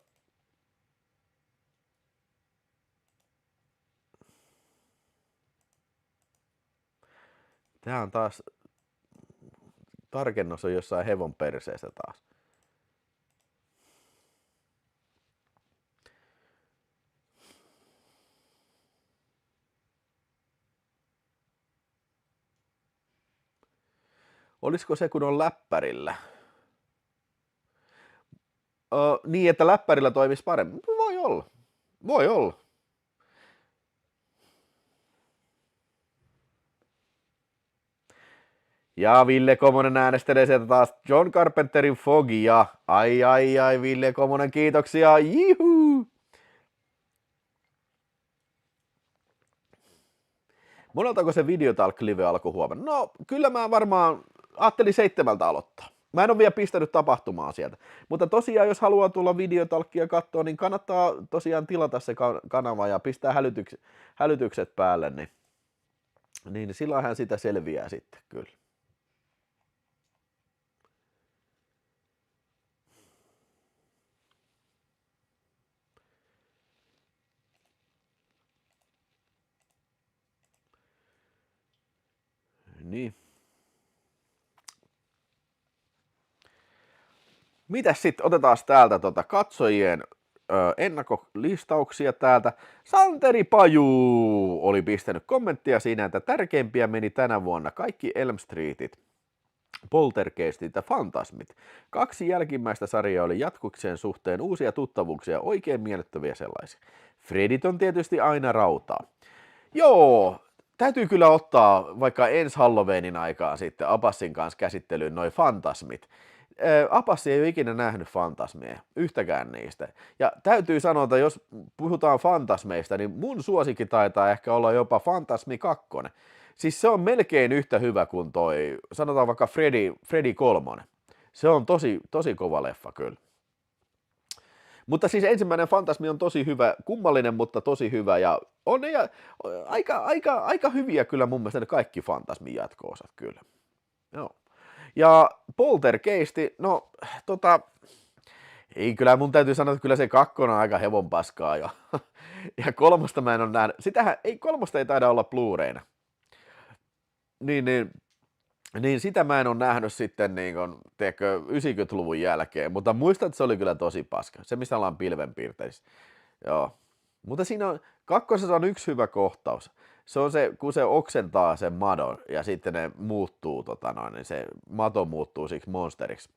Tää on taas, tarkennus on jossain hevon perseessä taas. Olisiko se kun on läppärillä? Niin, että läppärillä toimisi paremmin? Voi olla. Ja Ville Komonen äänestelee sieltä taas John Carpenterin Fogia. Ai, Ville Komonen, kiitoksia. Juhu! Moneltako se Videotalk Live alkoi huomenna? No, kyllä mä varmaan ajattelin 7 aloittaa. Mä en ole vielä pistänyt tapahtumaa sieltä. Mutta tosiaan, jos haluaa tulla Videotalkia katsoa, niin kannattaa tosiaan tilata se kanava ja pistää hälytykset päälle, niin silloinhan sitä selviää sitten kyllä. Niin. Mitäs sitten, otetaan täältä katsojien ennakkolistauksia täältä. Santeri Paju oli pistänyt kommenttia siinä, että tärkeimpiä meni tänä vuonna kaikki Elm Streetit, Poltergeistit ja Fantasmit. 2 jälkimmäistä sarjaa oli jatkukseen suhteen uusia tuttavuuksia, oikein miellyttäviä sellaisia. Fredit on tietysti aina rautaa. Joo, täytyy kyllä ottaa vaikka ensi Halloweenin aikaa sitten Abassin kanssa käsittelyyn noi Fantasmit. Apassi ei ole ikinä nähnyt fantasmeja, yhtäkään niistä. Ja täytyy sanoa, että jos puhutaan fantasmeista, niin mun suosikki taitaa ehkä olla jopa Fantasmi 2. Siis se on melkein yhtä hyvä kuin toi, sanotaan vaikka Freddy 3. Se on tosi kova leffa kyllä. Mutta siis ensimmäinen Fantasmi on tosi hyvä, kummallinen, mutta tosi hyvä, ja on ne aika hyviä kyllä mun mielestä ne kaikki Fantasmin jatko-osat kyllä. Joo. Ja Poltergeisti, no ei kyllä mun täytyy sanoa, että kyllä se 2 on aika hevon paskaa jo. Ja 3 mä en ole nähnyt, ei 3 ei taida olla Blu-rayna. Niin sitä mä en ole nähnyt sitten niin kun, 90-luvun jälkeen, mutta muistan, että se oli kyllä tosi paska. Se, missä ollaan pilvenpiirteissä. Joo. Mutta siinä on, 2 on yksi hyvä kohtaus. Se on se, kun se oksentaa sen madon ja sitten ne muuttuu, niin se mato muuttuu siksi monsteriksi.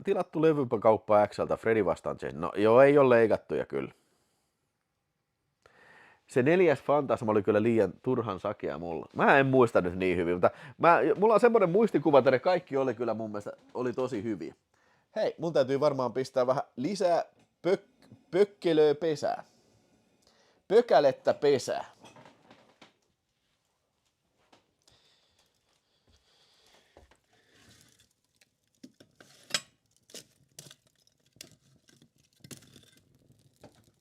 Tilattu levykauppa Xltä Freddy vastaan Jason. No joo, ei ole leikattuja kyllä. Se 4. Fantasma oli kyllä liian turhan sakea mulla. Mä en muista nyt niin hyvin, mutta mulla on semmoinen muistikuva, että ne kaikki oli kyllä mun mielestä oli tosi hyviä. Hei, mun täytyy varmaan pistää vähän lisää pökkelöä pesää. Pökälettä pesää.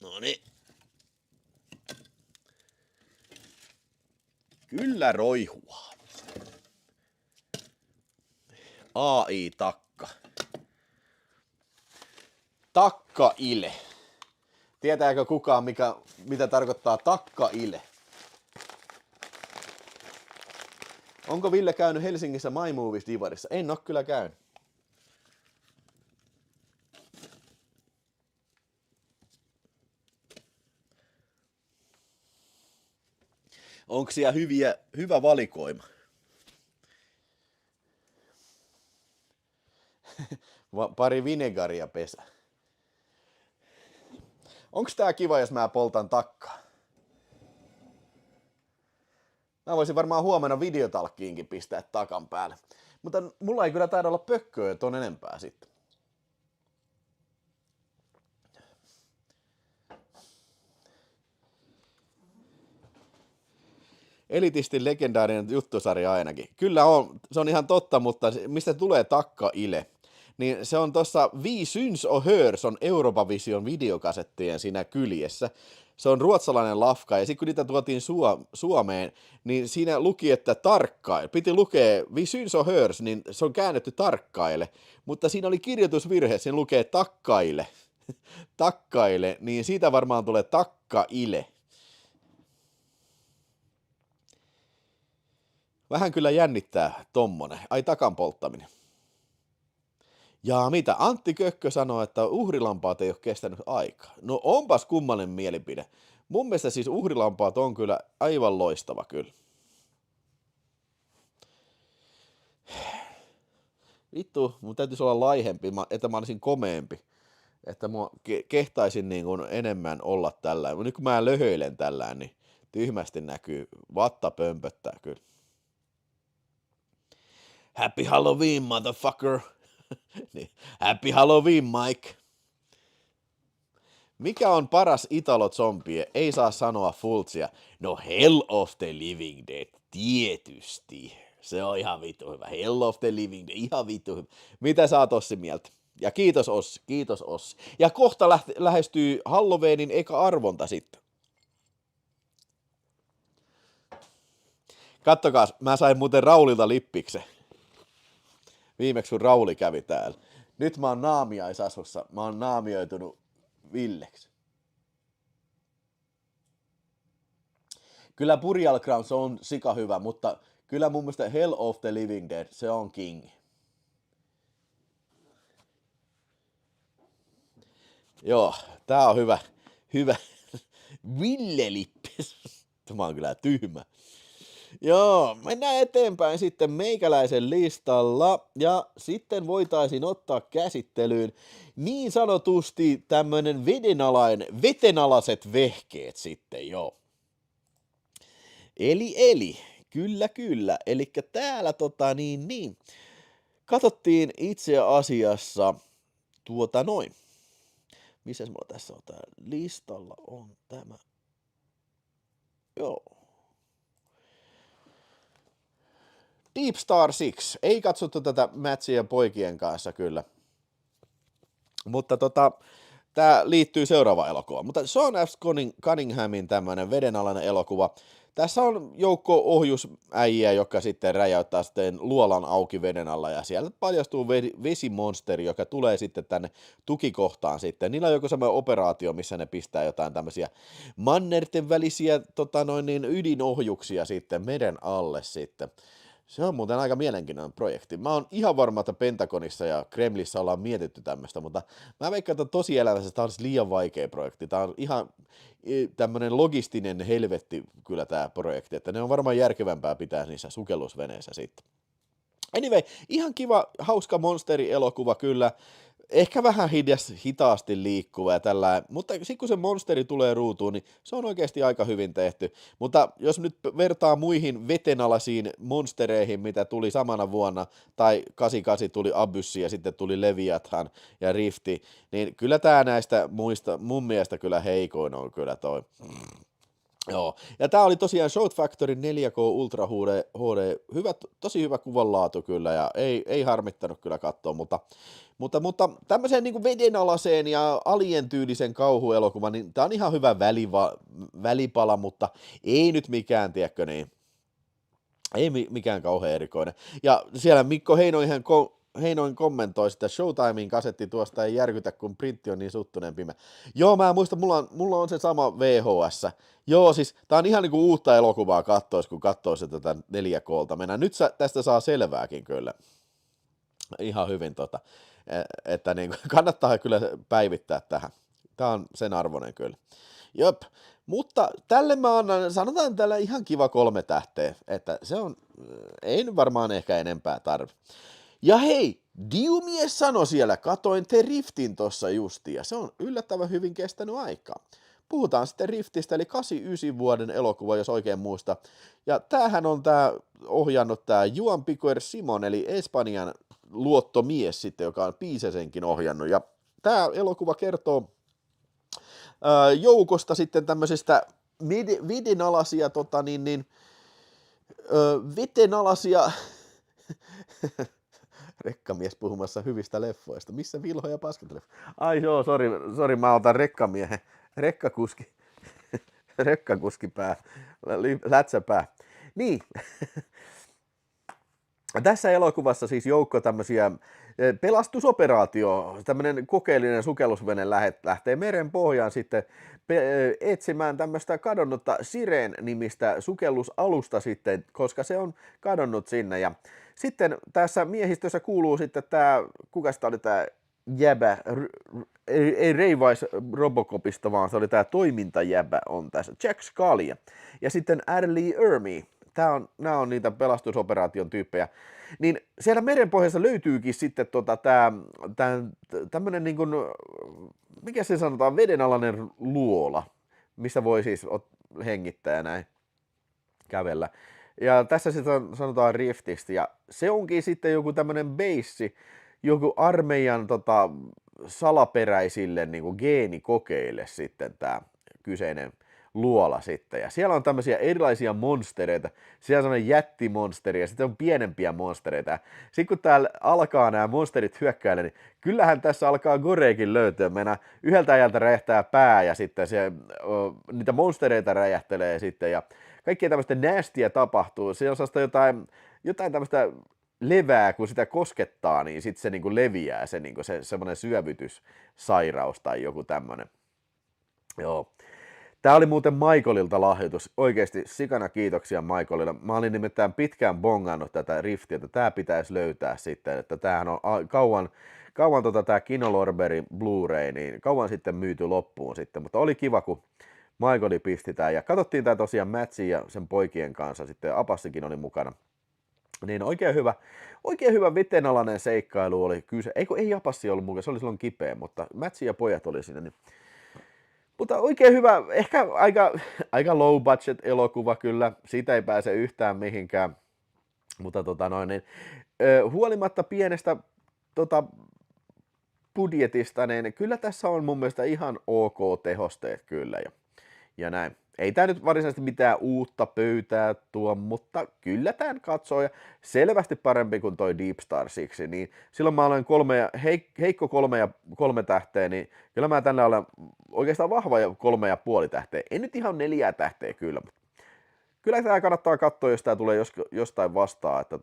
Noniin. Kyllä roihua. AI-takka. Takka-ile. Tietääkö kukaan, mitä tarkoittaa takka-ile? Onko Ville käynyt Helsingissä My Movies Divarissa? En ole kyllä käynyt. Onko siellä hyvä valikoima? Pari vinegaria pesä. Onko tää kiva, jos mä poltan takkaa? Mä voisin varmaan huomenna videotalkkiinkin pistää takan päälle. Mutta mulla ei kyllä taida olla pökköä ton enempää sitten. Elitistin legendaarinen juttusarja ainakin. Kyllä on, se on ihan totta, mutta mistä tulee takka-ile? Niin se on tuossa Vi syns och hörs on Eurovision videokasettien siinä kyljessä. Se on ruotsalainen lafka, ja sitten kun niitä tuotiin Suomeen, niin siinä luki, että tarkkaile. Piti lukea Vi syns och hörs, niin se on käännetty tarkkaile. Mutta siinä oli kirjoitusvirhe, siinä lukee takkaile. Takkaile, niin siitä varmaan tulee takka-ile. Vähän kyllä jännittää tommonen. Ai, takan polttaminen. Ja mitä? Antti Kökkö sanoi, että uhrilampaat ei ole kestänyt aikaa. No onpas kummallinen mielipide. Mun mielestä siis uhrilampaat on kyllä aivan loistava kyllä. Vittu, mun täytyisi olla laihempi, että mä olisin komeempi. että mä kehtaisin niin kuin enemmän olla tällä. Nyt kun mä löhöilen tällä, niin tyhmästi näkyy. Vatta pömpöttää kyllä. Happy Halloween, motherfucker! Happy Halloween, Mike! Mikä on paras Italo-zombie? Ei saa sanoa Fultsia. No Hell of the Living Dead, tietysti. Se on ihan vittu hyvä. Hell of the Living Dead, ihan vittu hyvä. Mitä sä oot Ossi mieltä? Ja kiitos Ossi, kiitos Ossi. Ja kohta lähestyy Halloweenin eka arvonta sitten. Kattokaas, mä sain muuten Raulilta lippiksen. Viimeksi kun Rauli kävi täällä. Nyt mä oon naamiaisasussa. Mä oon naamioitunut Villeksi. Kyllä Burial Grounds on sika hyvä, mutta kyllä mun mielestä Hell of the Living Dead, se on king. Joo, tää on hyvä. Ville-lippis. Tämä on kyllä tyhmä. Joo, mennään eteenpäin sitten meikäläisen listalla, ja sitten voitaisiin ottaa käsittelyyn niin sanotusti tämmönen vedenalaiset vehkeet sitten, joo. Eli, kyllä, elikkä täällä katsottiin itse asiassa noin. Missäs mulla tässä on tää listalla on tämä, joo. Deep Star 6, ei katsottu tätä matchia poikien kanssa kyllä, mutta tää liittyy seuraavaan elokuvaan, mutta Sean F. Cunninghamin tämmönen vedenalainen elokuva. Tässä on joukko ohjusäjiä, jotka sitten räjäyttää sitten luolan auki veden alla, ja sieltä paljastuu vesimonsteri, joka tulee sitten tänne tukikohtaan sitten. Niillä on joku semmoinen operaatio, missä ne pistää jotain tämmöisiä mannerten välisiä ydinohjuksia sitten meren alle sitten. Se on muuten aika mielenkiintoinen projekti. Mä oon ihan varma, että Pentagonissa ja Kremlissä ollaan mietitty tämmöistä, mutta mä veikkaan, että tosielämässä tämä on liian vaikea projekti. Tämä on ihan tämmöinen logistinen helvetti kyllä tämä projekti, että ne on varmaan järkevämpää pitää niissä sukellusveneissä sitten. Anyway, ihan kiva, hauska monsterielokuva kyllä. Ehkä vähän hitaasti liikkuva ja tällä, mutta sitten kun se monsteri tulee ruutuun, niin se on oikeasti aika hyvin tehty. Mutta jos nyt vertaa muihin vetenalaisiin monstereihin, mitä tuli samana vuonna, tai 88 tuli Abyssy ja sitten tuli Leviathan ja Rifti, niin kyllä tämä näistä muista, mun mielestä kyllä heikoin on kyllä toi. Joo, ja tää oli tosiaan Shout Factory 4K Ultra HD, hyvä, tosi hyvä kuvanlaatu kyllä, ja ei harmittanut kyllä katsoa, mutta tämmöiseen niin kuin vedenalaiseen ja alien-tyylisen kauhuelokuvan, niin tää on ihan hyvä välipala, mutta ei nyt tiedätkö niin, ei mikään kauhean erikoinen. Ja siellä Mikko Heinoin kommentoi sitä Showtimein kasetti tuosta ei järkytä, kun printti on niin suttunen pimeä. Joo, mä muistan, mulla on se sama VHS. Joo, siis tää on ihan niinku uutta elokuvaa kattois, kun kattois tätä 4K:lta. Mennään. Nyt tästä saa selvääkin kyllä. Ihan hyvin että niinku, kannattaa kyllä päivittää tähän. Tää on sen arvoinen kyllä. Jop, mutta tälle mä annan, sanotaan tällä ihan kiva 3 tähteä, että se on, ei nyt varmaan ehkä enempää tarvi. Ja hei, Diumies sanoi siellä, katoin The Riftin tossa justiin, ja se on yllättävän hyvin kestänyt aikaa. Puhutaan sitten Riftistä, eli 89 vuoden elokuva, jos oikein muista. Ja tämähän on ohjannut tää Juan Piquer Simon, eli Espanjan luottomies sitten, joka on Piisesenkin ohjannut. Ja tää elokuva kertoo joukosta sitten tämmöisistä vedenalaisia, vedenalaisia rekkamies puhumassa hyvistä leffoista. Missä Vilho ja paskat leffa? Ai joo, sori, mä otan rekkakuski pää, lätsäpää. Niin, tässä elokuvassa siis joukko tämmöisiä pelastusoperaatio, tämmöinen kokeellinen sukellusvene lähtee meren pohjaan sitten etsimään tämmöistä kadonnutta Siren-nimistä sukellusalusta sitten, koska se on kadonnut sinne. Ja sitten tässä miehistössä kuuluu sitten tämä, kuka sitä oli tämä jäbä, ei Ray Wise Robocopista, vaan se oli tämä toimintajäbä on tässä, Jack Scalia. Ja sitten R. Lee Ermey, nämä on niitä pelastusoperaation tyyppejä. Niin siellä merenpohjassa löytyykin sitten tämmöinen niin kuin, mikä se sanotaan, vedenalainen luola, missä voi siis hengittää ja näin kävellä. Ja tässä sitä sanotaan riftistä, ja se onkin sitten joku tämmöinen beissi, joku armeijan salaperäisille niin kuin geenikokeille sitten tämä kyseinen luola sitten. Ja siellä on tämmöisiä erilaisia monstereita. Siellä on sellainen jättimonsteri ja sitten on pienempiä monstereita. Sitten kun täällä alkaa nämä monsterit hyökkäillä, niin kyllähän tässä alkaa goreekin löytyä. Meidän yhdeltä ajalta räjähtää pää ja sitten niitä monstereita räjähtelee sitten ja kaikkea tämmöistä nastyä tapahtuu. Se on jotain tämmöistä levää, kun sitä koskettaa, niin sitten se niinku leviää, se niinku semmoinen syövytyssairaus tai joku tämmöinen. Joo. Tää oli muuten Michaelilta lahjoitus. Oikeesti sikana kiitoksia Michaelille. Mä olin nimittäin pitkään bongannut tätä riftiä, että tää pitäisi löytää sitten, että tämähän on kauan tää Kinolorberin Blu-ray, niin kauan sitten myyty loppuun sitten, mutta oli kiva, kun Michaeli pisti tää, ja katsottiin tää tosiaan Matsin ja sen poikien kanssa, sitten Apassikin oli mukana. Niin oikein hyvä vetenalainen seikkailu oli kyse. Ei Apassi ollut mukana, se oli silloin kipeä, mutta Matsi ja pojat oli siinä. Niin. Mutta oikein hyvä, ehkä aika low budget elokuva kyllä, siitä ei pääse yhtään mihinkään. Mutta huolimatta pienestä budjetista, niin kyllä tässä on mun mielestä ihan ok tehosteet kyllä ja näin. Ei tämä nyt varsinaisesti mitään uutta pöytää tuo, mutta kyllä tämän katsoo ja selvästi parempi kuin toi Deep Star Six, niin silloin mä olen heikko 3 tähteä, niin kyllä mä tänne olen oikeastaan vahva 3,5 tähteä. En nyt ihan 4 tähteä kyllä, mutta kyllä tämä kannattaa katsoa, jos tämä tulee jostain vastaan, että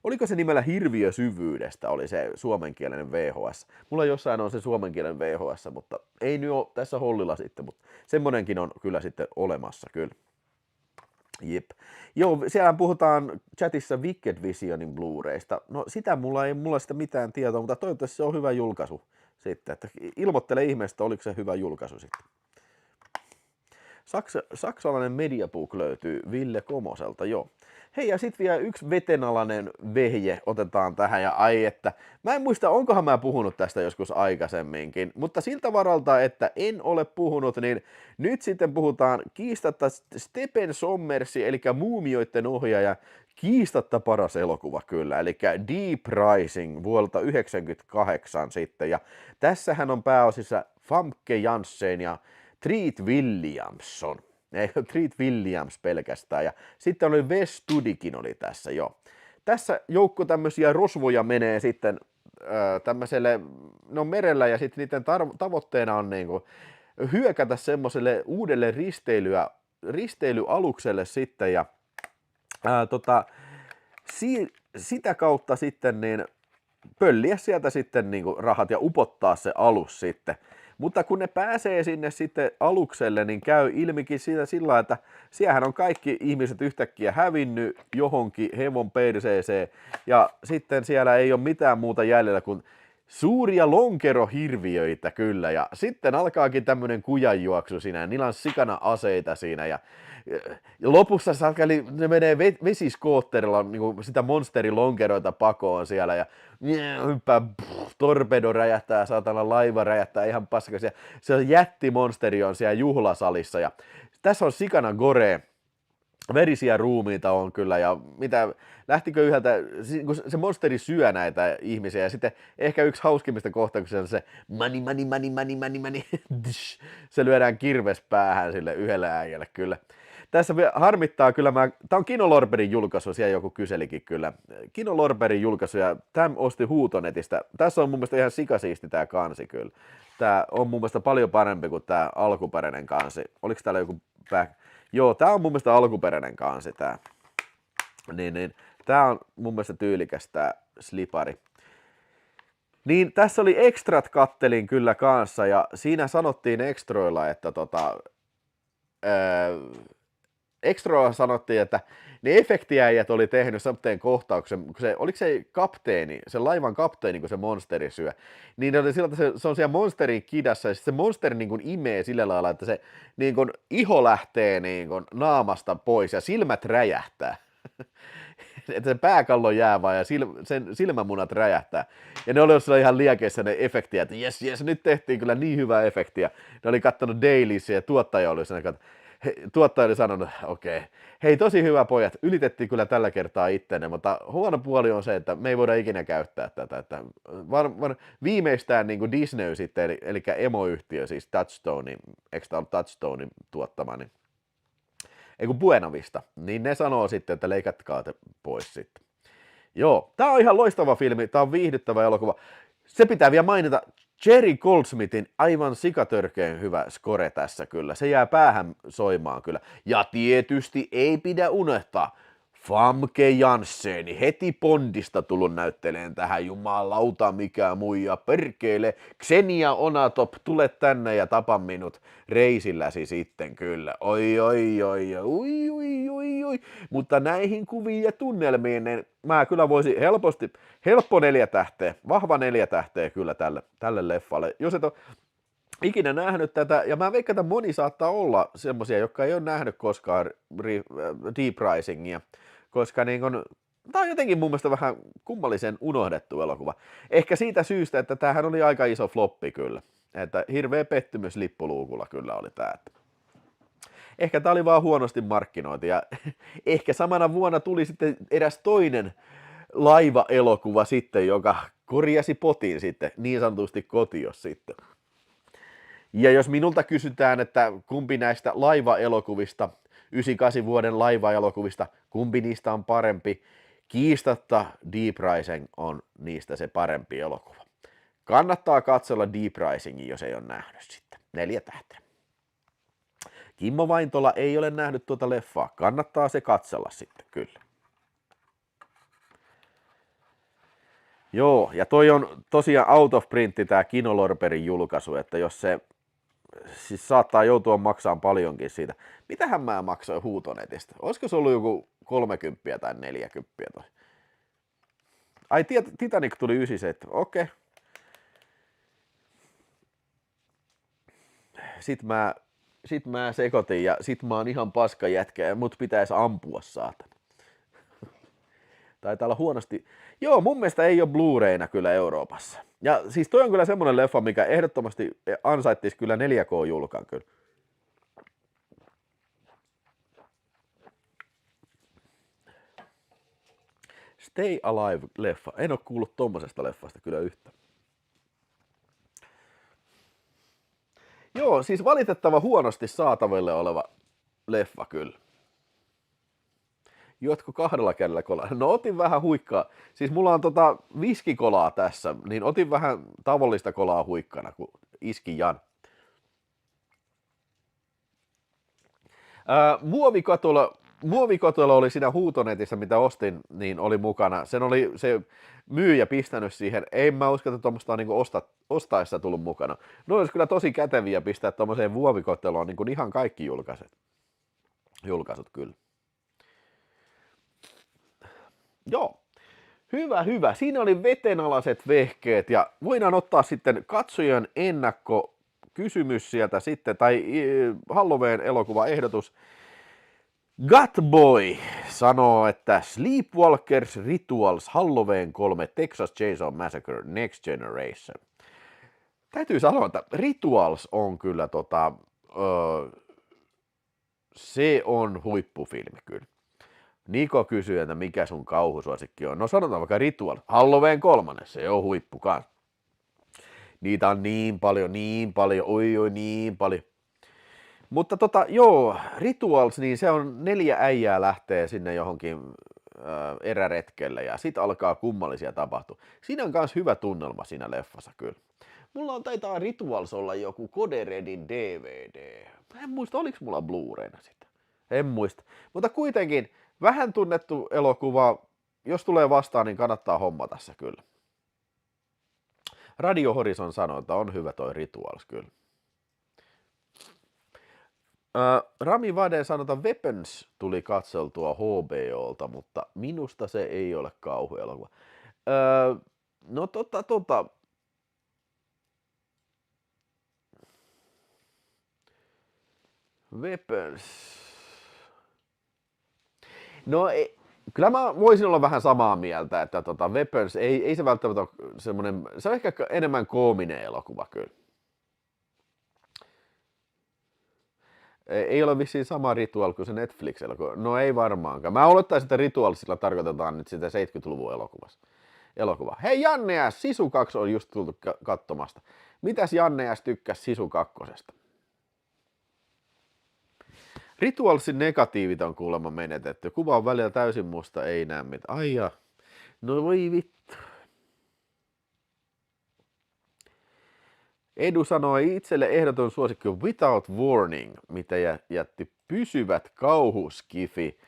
oliko se nimellä Hirviösyvyydestä, oli se suomenkielinen VHS. Mulla jossain on se suomenkielinen VHS, mutta ei nyt ole tässä hollilla sitten, mutta semmonenkin on kyllä sitten olemassa, kyllä. Jep. Joo, siellä puhutaan chatissa Wicked Visionin Blu-raysta. No sitä mulla sitä mitään tietoa, mutta toivottavasti se on hyvä julkaisu sitten, että ilmoittele ihmeestä, oliko se hyvä julkaisu sitten. Saksalainen Mediabook löytyy Ville Komoselta, joo. Hei, ja sitten vielä yksi vetenalainen vehje otetaan tähän, ja että mä en muista, onkohan mä puhunut tästä joskus aikaisemminkin, mutta siltä varalta, että en ole puhunut, niin nyt sitten puhutaan kiistatta Stephen Sommersi, eli Muumioiden ohjaaja, kiistatta paras elokuva kyllä, eli Deep Rising vuodelta 1998 sitten, ja tässähän on pääosissa Famke Janssen ja Treat Williamson, ei Treat Williams pelkästään, ja sitten oli Wes Studikin oli tässä, joo. Tässä joukko tämmöisiä rosvoja menee sitten tämmöiselle, no merellä, ja sitten niiden tavoitteena on niinku hyökätä semmoiselle uudelle risteilyalukselle sitten, ja sitä kautta sitten niin pölliä sieltä sitten niinku rahat ja upottaa se alus sitten. Mutta kun ne pääsee sinne sitten alukselle, niin käy ilmikin siitä sillä, että siellähän on kaikki ihmiset yhtäkkiä hävinnyt johonkin hevon perseeseen, ja sitten siellä ei ole mitään muuta jäljellä kuin suuria lonkerohirviöitä kyllä, ja sitten alkaakin tämmöinen kujanjuoksu siinä, ja niillä on sikana aseita siinä, ja lopussa ne menee vesiskootterilla niin sitä monsterilonkeroita pakoon siellä, ja hyppää, torpedo räjähtää, saatana laiva räjähtää ihan paskaksi, ja se jättimonsteri on siellä juhlasalissa, ja tässä on sikana gore, verisiä ruumiita on kyllä, ja lähtikö yhdeltä, kun se monsteri syö näitä ihmisiä, ja sitten ehkä yksi hauskimmista kohtauksista on se money, se lyödään kirves päähän sille yhdelle äijälle kyllä. Tässä harmittaa kyllä, tämä on Kinolorberin julkaisu, siellä joku kyselikin kyllä. Kinolorberin julkaisu, ja tämä osti Huutonetistä. Tässä on mun mielestä ihan sikasiisti tämä kansi kyllä. Tämä on mun mielestä paljon parempi kuin tämä alkuperäinen kansi. Oliko täällä joku Joo, tämä on mun mielestä alkuperäinen kansi tämä. Niin, tämä on mun mielestä tyylikäs tämä slipari. Niin tässä oli extrat kattelin kyllä kanssa, ja siinä sanottiin extroilla, että Extra sanottiin, että ne efektiäijät oli tehnyt semmoinen kohtauksen, kun oliko se kapteeni, se laivan kapteeni, kun se monsteri syö, niin oli sillä, että se on siellä monsterin kidassa, ja se monsteri niin kuin imee sillä lailla, että se niin kuin iho lähtee niin kuin naamasta pois, ja silmät räjähtää. Että se pääkallo jää vaan, ja sen silmämunat räjähtää. Ja ne oli jossain ihan liekeissä ne efektiä, että jes, nyt tehtiin kyllä niin hyvää efektiä. Ne oli kattonut Dailysia, ja tuottaja oli sanonut, okei, hei tosi hyvä pojat, ylitettiin kyllä tällä kertaa ittenne, mutta huono puoli on se, että me ei voida ikinä käyttää tätä. Että viimeistään niin kuin Disney sitten, eli emoyhtiö, siis Touchstone, eikö tämä ollut Touchstonein tuottama, niin ei kun Buena Vista, niin ne sanoo sitten, että leikatkaa te pois sitten. Joo, tää on ihan loistava filmi, tää on viihdyttävä elokuva. Se pitää vielä mainita, Jerry Goldsmithin aivan sikatörkeen hyvä score tässä kyllä. Se jää päähän soimaan kyllä. Ja tietysti ei pidä unohtaa, Famke Jansseni heti Bondista tullut näytteleen tähän, jumalauta mikä muija, perkele, Xenia Onatop, tule tänne ja tapa minut reisilläsi sitten kyllä, oi, mutta näihin kuviin ja tunnelmiin, niin mä kyllä voisin helppo 4 tähteä, vahva 4 tähteä kyllä tälle leffalle, jos et ole ikinä nähnyt tätä, ja mä veikkaan, että moni saattaa olla semmosia, jotka ei ole nähnyt koskaan Deep Risingia, koska niin kun, tää on jotenkin mun mielestä vähän kummallisen unohdettu elokuva. Ehkä siitä syystä, että tämähän oli aika iso floppi kyllä, että hirveä pettymys lippuluukulla kyllä oli tää. Ehkä tää oli vaan huonosti markkinoitu, ja ehkä samana vuonna tuli sitten eräs toinen laiva-elokuva sitten, joka korjasi potin sitten, niin sanotusti kotios sitten. Ja jos minulta kysytään, että kumpi näistä laiva-elokuvista, 98 vuoden laiva-elokuvista, kumpi niistä on parempi, kiistatta Deep Rising on niistä se parempi elokuva. Kannattaa katsella Deep Risingin, jos ei ole nähnyt sitten. 4 tähteä. Kimmo Vaintola ei ole nähnyt tuota leffaa. Kannattaa se katsella sitten, kyllä. Joo, ja toi on tosiaan out of printti tää Kinolorberin julkaisu, että jos se siis saattaa joutua maksamaan paljonkin siitä. Mitähän mä maksoin Huutonetista? Olisiko se ollut joku 30 tai 40 toi? Ai, Titanic tuli 97, okei. Sit mä sekoitin ja sit mä oon ihan paska jätkä ja mut pitäisi ampua saatana. Taitaa olla huonosti. Joo, mun mielestä ei ole Blu-rayna kyllä Euroopassa. Ja siis toi on kyllä semmonen leffa, mikä ehdottomasti ansaittis kyllä 4K-julkan kyllä. Stay Alive-leffa. En oo kuullut tommosesta leffasta kyllä yhtä. Joo, siis valitettava huonosti saataville oleva leffa kyllä. Jotko 2 kädellä kolaa? No otin vähän huikkaa. Siis mulla on viskikolaa tässä, niin otin vähän tavallista kolaa huikkana, kun iski Jan. Muovikotelo oli siinä Huutonetissä, mitä ostin, niin oli mukana. Sen oli se myyjä pistänyt siihen. Ei mä usko, että tuommoista on niin ostaessa tullut mukana. No olisi kyllä tosi käteviä pistää tuommoiseen muovikoteloon niin ihan kaikki julkaisut kyllä. Joo, hyvä. Siinä oli vetenalaiset vehkeet ja voidaan ottaa sitten katsojan ennakkokysymys sieltä sitten, tai Halloween elokuvaehdotus. Gutboy sanoo, että Sleepwalkers Rituals Halloween 3 Texas Chainsaw Massacre Next Generation. Täytyy sanoa, että Rituals on kyllä se on huippufilmi kyllä. Niko kysyy, että mikä sun kauhusuosikki on. No sanotaan vaikka Ritual. Halloween 3, se on huippu kanssa. Niitä on niin paljon, oi niin paljon. Mutta joo, Rituals, niin se on 4 äijää lähtee sinne johonkin eräretkelle ja sit alkaa kummallisia tapahtua. Siinä on myös hyvä tunnelma siinä leffassa kyllä. Mulla on taitaa Rituals olla joku Code-Redin DVD. Mä en muista, oliks mulla Blu-rayna sitä. En muista. Mutta kuitenkin vähän tunnettu elokuva. Jos tulee vastaan, niin kannattaa hommata se kyllä. Radio Horizon sanoo, että on hyvä toi Rituals kyllä. Rami Vade sanota Weapons tuli katseltua HBOlta, mutta minusta se ei ole kauhuelokuva. No Weapons. No kyllä mä voisin olla vähän samaa mieltä, että Weapons ei se välttämättä ole semmoinen, se on ehkä enemmän koominen elokuva kyllä. Ei ole vissiin sama Ritual kuin se Netflix-elokuva. No ei varmaankaan. Mä olettaisin, että Ritual sillä tarkoitetaan nyt sitä 70-luvun elokuva. Hei Janne S, Sisu 2 on just tultu katsomasta. Mitäs Janne S tykkäsi Sisu 2? Ritualsin negatiivit on kuulemma menetetty. Kuva on välillä täysin musta, ei näe mitään. Ai ja. No voi vittu. Edu sanoi itselle ehdoton suosikki Without Warning, mitä jätti pysyvät kauhuskifi.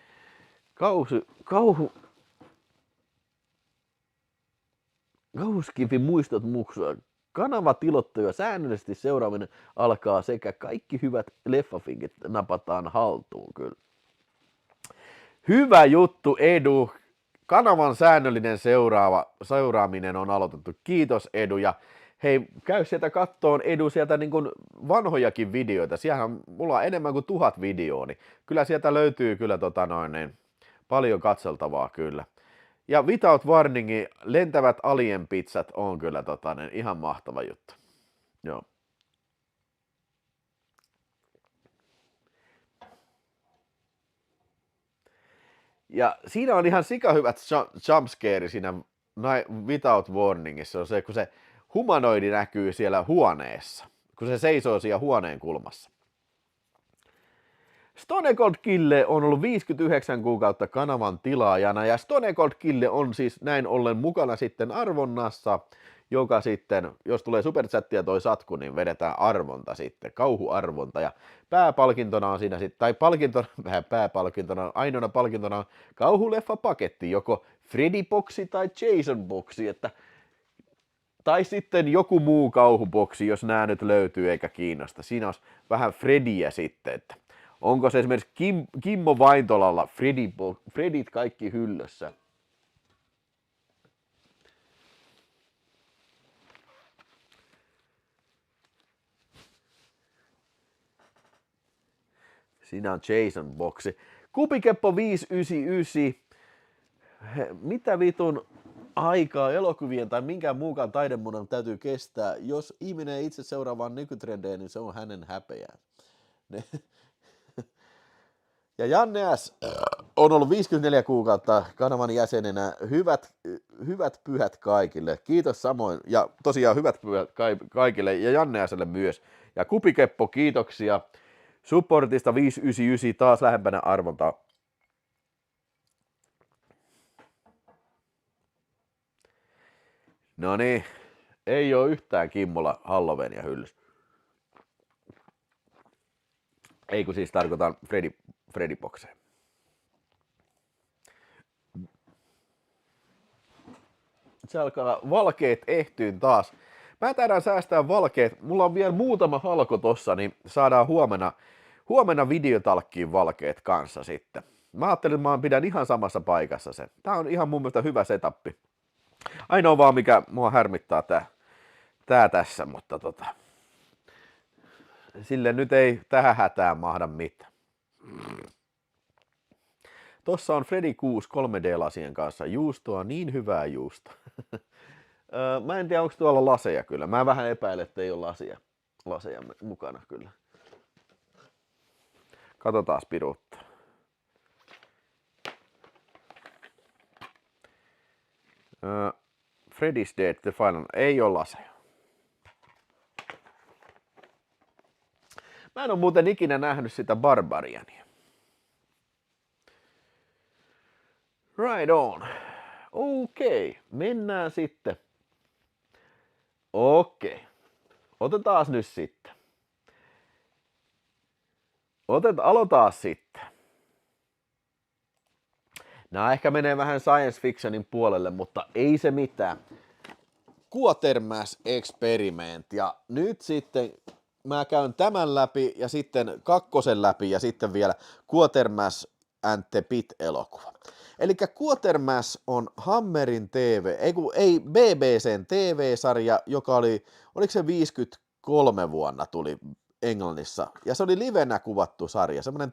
Kauhuskifi muistot muksua. Kanavatilottuja säännöllisesti seuraaminen alkaa sekä kaikki hyvät leffafinkit napataan haltuun kyllä. Hyvä juttu Edu. Kanavan säännöllinen seuraaminen on aloitettu. Kiitos Edu ja hei, käy sieltä kattoon Edu sieltä niin kuin vanhojakin videoita. Siellähän mulla on enemmän kuin 1000 videoa, niin kyllä sieltä löytyy kyllä paljon katseltavaa kyllä. Ja Without Warningin lentävät alien pizzat on kyllä ihan mahtava juttu. Joo. Ja siinä on ihan sikahyvät jumpscare siinä Without Warningissa. Se on se, kun se humanoidi näkyy siellä huoneessa, kun se seisoo siellä huoneen kulmassa. Stone Cold Kille on ollut 59 kuukautta kanavan tilaajana ja Stone Cold Kille on siis näin ollen mukana sitten arvonnassa, joka sitten, jos tulee superchattia toi satku, niin vedetään arvonta sitten, kauhuarvonta ja pääpalkintona on siinä sitten, tai pääpalkintona, ainoana palkintona on kauhuleffapaketti, joko Freddy-boksi tai Jason-boksi, että tai sitten joku muu kauhuboksi, jos nämä nyt löytyy eikä kiinnosta. Siinä on vähän Freddyä sitten, että onko se esimerkiksi Kimmo Vaintolalla Freddyt kaikki hyllössä? Siinä on Jason-boksi. Kupikeppo 599. Mitä vitun aikaa elokuvien tai minkään muukaan taidemuodon täytyy kestää. Jos ihminen ei itse seuraa vaan nykytrendejä, niin se on hänen häpeään. Ja Janne S. on ollut 54 kuukautta kanavan jäsenenä. Hyvät pyhät kaikille. Kiitos samoin. Ja tosiaan hyvät pyhät kaikille ja Janne S:lle myös. Ja Kupikeppo, kiitoksia supportista 599 taas lähempänä arvontaa. No niin, ei ole yhtään Kimmola Halloweenia hyllyssä. Ei kun siis tarkoitan Freddy-bokseen. Se alkaa valkeet ehtyyn taas. Mä taidan säästää valkeet. Mulla on vielä muutama halko tossa, niin saadaan huomenna videotalkkiin valkeet kanssa sitten. Mä ajattelin, että mä pidän ihan samassa paikassa sen. Tää on ihan mun mielestä hyvä setappi. Ainoa vaan mikä mua härmittää tää tässä, mutta sille nyt ei tähän hätään mahda mitään. Tossa on Freddy 6 3D-lasien kanssa juustoa, niin hyvää juustoa. Mä en tiedä, onko tuolla laseja kyllä. Mä vähän epäilen, että ei ole laseja mukana kyllä. Katsotaan piruutta. Freddy's Dead The Final. Ei ole laseja. Mä en ole muuten ikinä nähnyt sitä Barbariania. Right on. Okei, mennään sitten. Okei. Otetaan nyt sitten. Aloitetaan sitten. Nämä ehkä menee vähän science fictionin puolelle, mutta ei se mitään. Quatermass Experiment. Ja nyt sitten mä käyn tämän läpi ja sitten kakkosen läpi ja sitten vielä Quatermass and the Pit-elokuva. Eli Quatermass on Hammerin TV, ei BBCn TV-sarja, joka oli, oliko se 53 vuonna tuli Englannissa, ja se oli livenä kuvattu sarja, semmoinen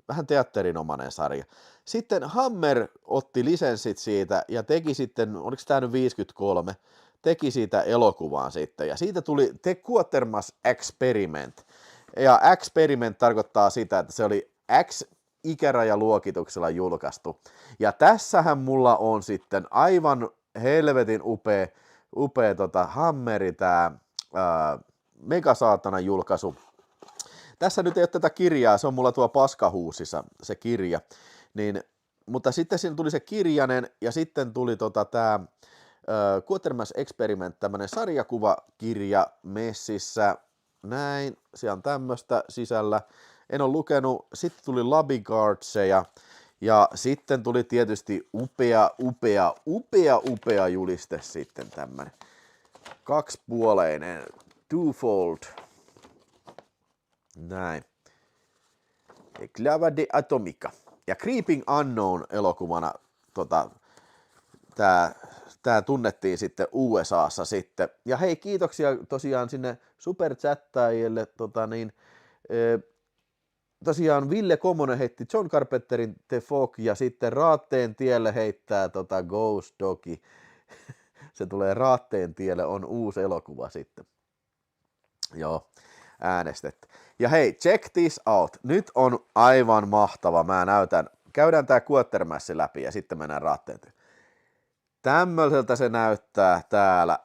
vähän teatterinomainen sarja. Sitten Hammer otti lisenssit siitä ja teki sitten, oliko tämä nyt 53, teki siitä elokuvaan sitten, ja siitä tuli The Quatermass Experiment. Ja Experiment tarkoittaa sitä, että se oli X-ikärajaluokituksella julkaistu. Ja tässähän mulla on sitten aivan helvetin upea Hammeri, tää Megasaatana julkaisu. Tässä nyt ei ole tätä kirjaa, se on mulla tuo paskahuusissa se kirja, mutta sitten siinä tuli se kirjanen ja sitten tuli tämä Quatermass Experiment, tämmöinen sarjakuvakirja messissä, näin, siellä on tämmöistä sisällä, en ole lukenut, sitten tuli Labigartseja ja sitten tuli tietysti upea juliste sitten tämmöinen, kaksipuoleinen, twofold, näin, Clava de Atomica ja Creeping Unknown elokuvana tää tunnettiin sitten USAssa sitten. Ja hei, kiitoksia tosiaan sinne superchattajille, tosiaan Ville Komonen heitti John Carpenterin The Fog ja sitten Raatteen tielle heittää Ghost Dogi. Se tulee Raatteen tielle, on uusi elokuva sitten. Joo, äänestetty. Ja hei, check this out. Nyt on aivan mahtava. Mä näytän. Käydään tää Quatermass läpi ja sitten mennään Raatteen tielle. Tämmöiseltä se näyttää täällä.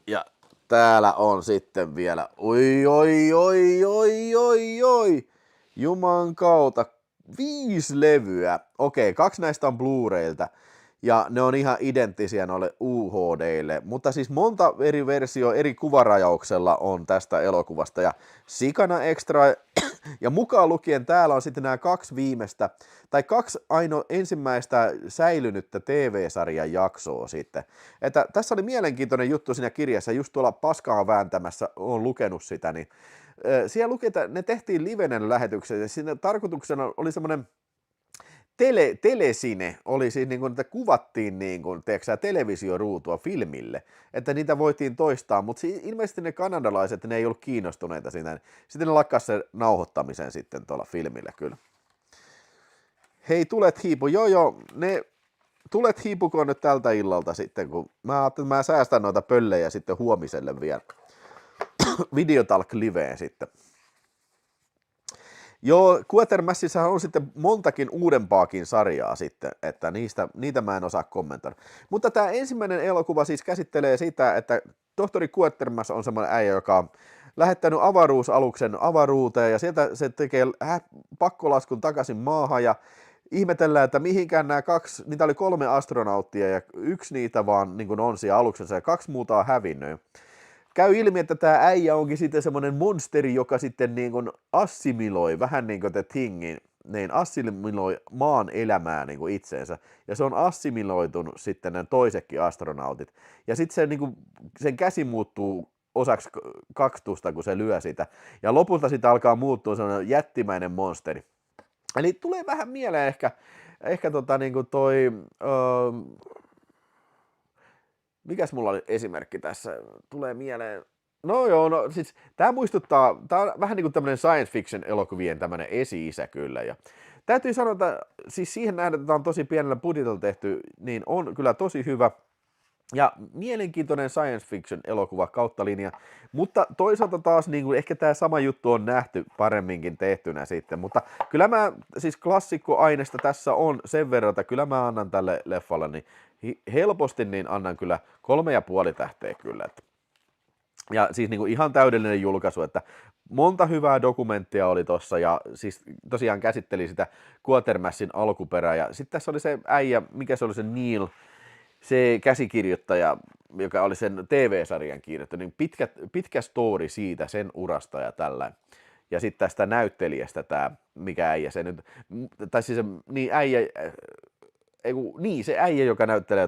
Ja täällä on sitten vielä, oi. Juman kautta, 5 levyä. Okei, 2 näistä on Blu-rayltä. Ja ne on ihan identtisiä noille UHDille, mutta siis monta eri versio eri kuvarajauksella on tästä elokuvasta ja sikana extra ja mukaan lukien täällä on sitten nämä 2 viimeistä tai 2 ensimmäistä säilynyttä TV-sarjan jaksoa sitten. Että tässä oli mielenkiintoinen juttu siinä kirjassa, just tuolla paskaa vääntämässä on lukenut sitä, niin siellä luki, että ne tehtiin livenen lähetyksen ja siinä tarkoituksena oli semmoinen telesine oli siis niin kuin, että kuvattiin niin kuin, televisioruutua filmille, että niitä voitiin toistaa, mutta ilmeisesti ne kanadalaiset, ne ei ollut kiinnostuneita siinä, sitten ne lakkas sen nauhoittamisen sitten tuolla filmille kyllä. Hei, tulet hiipu, ne tulet hiipukoon nyt tältä illalta sitten, kun mä ajattelin, että mä säästän noita pöllejä sitten huomiselle vielä, Videotalk liveen sitten. Joo, Quatermassissa on sitten montakin uudempaakin sarjaa sitten, että niitä mä en osaa kommentoida. Mutta tämä ensimmäinen elokuva siis käsittelee sitä, että tohtori Quatermass on semmoinen äijä, joka on lähettänyt avaruusaluksen avaruuteen ja sieltä se tekee pakkolaskun takaisin maahan ja ihmetellään, että mihinkään nämä 2, niitä oli 3 astronauttia ja 1 niitä vaan niin kuin on siellä aluksessa ja 2 muuta on hävinnyt. Käy ilmi, että tämä äijä onkin sitten semmoinen monsteri, joka sitten niin kuin assimiloi, vähän niin kuin The Thingin, niin assimiloi maan elämää niin kuin itseensä. Ja se on assimiloitunut sitten ne toisetkin astronautit. Ja sitten se, niin kuin, sen käsi muuttuu osaksi kaktusta, kun se lyö sitä. Ja lopulta sitä alkaa muuttua semmoinen jättimäinen monsteri. Eli tulee vähän mieleen ehkä niin kuin toi... Mikäs mulla oli esimerkki tässä? Tulee mieleen. No joo, siis tää muistuttaa, tää on vähän niin kuin tämmönen science fiction elokuvien tämmönen esi-isä kyllä. Ja täytyy sanoa, että siis siihen nähdään, että tää on tosi pienellä budjetilla tehty, niin on kyllä tosi hyvä. Ja mielenkiintoinen science fiction elokuva kautta linja, mutta toisaalta taas niin kuin ehkä tämä sama juttu on nähty paremminkin tehtynä sitten, mutta kyllä mä siis klassikkoaineesta tässä on sen verran, että kyllä mä annan tälle leffalle niin helposti niin annan kyllä 3,5 tähteä kyllä. Ja siis niin kuin ihan täydellinen julkaisu, että monta hyvää dokumenttia oli tossa ja siis tosiaan käsitteli sitä Quatermassin alkuperää ja sitten tässä oli se äijä, mikä se oli se Neil, se käsikirjoittaja, joka oli sen TV-sarjan kirjoittanut, niin pitkä story siitä, sen urasta ja tällä. Ja sitten tästä näyttelijästä tämä, mikä äijä se nyt, tai siis niin äijä, se äijä, joka näyttelee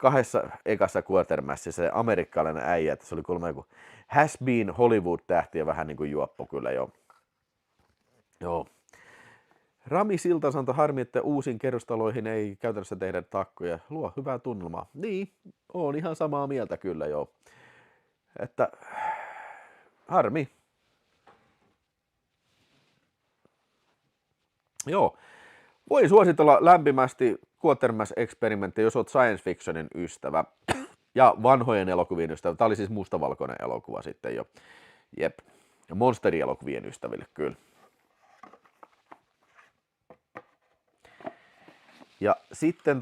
kahdessa ekassa Quartermassissa se amerikkalainen äijä, että se oli kuulemma joku has been Hollywood-tähti ja vähän niin kuin juoppo kyllä jo. Joo. Rami Siltasanto, harmi, että uusiin kerrostaloihin ei käytännössä tehdä takkoja. Luo hyvää tunnelmaa. Niin, on ihan samaa mieltä kyllä joo. Että harmi. Joo. Voin suositella lämpimästi Quatermass-eksperimenttiä, jos olet science fictionin ystävä ja vanhojen elokuvien ystävä. Tämä oli siis mustavalkoinen elokuva sitten jo. Jep. Ja monsteri-elokuvien ystäville kyllä. Ja sitten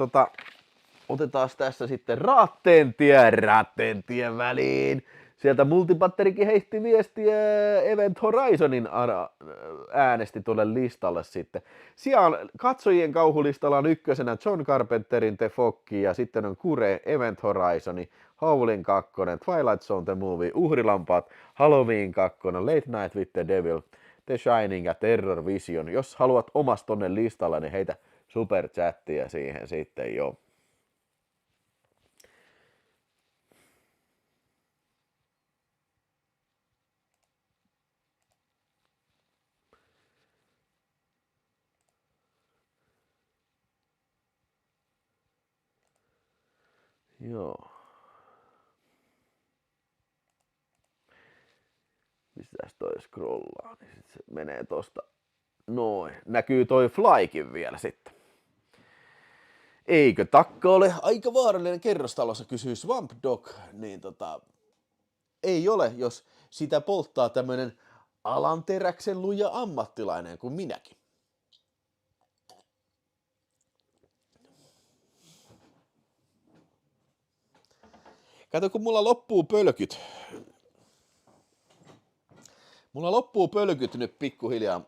otetaan tässä sitten Raatteentien väliin. Sieltä Multipatterikin heitti viestiä Event Horizonin äänesti tuolle listalle sitten. Siellä katsojien kauhulistalla on ykkösenä John Carpenterin The Fog ja sitten on Kure, Event Horizoni, Howling 2, Twilight Zone The Movie, Uhrilampaat, Halloween 2, Late Night with the Devil, The Shining ja Terror Vision. Jos haluat omasta tonne listalle, niin heitä superchattia siihen sitten jo. Joo. Mistäs toi scrollaa, niin sit se menee tosta. Noin. Näkyy toi Flykin vielä sitten. Eikö takka ole aika vaarallinen kerrostalossa, kysyy Swamp Dog. Niin ei ole, jos sitä polttaa tämmönen alanteräksen luja ammattilainen kuin minäkin. Kato, kun mulla loppuu pölkyt. Mulla loppuu pölkyt nyt pikkuhiljaa.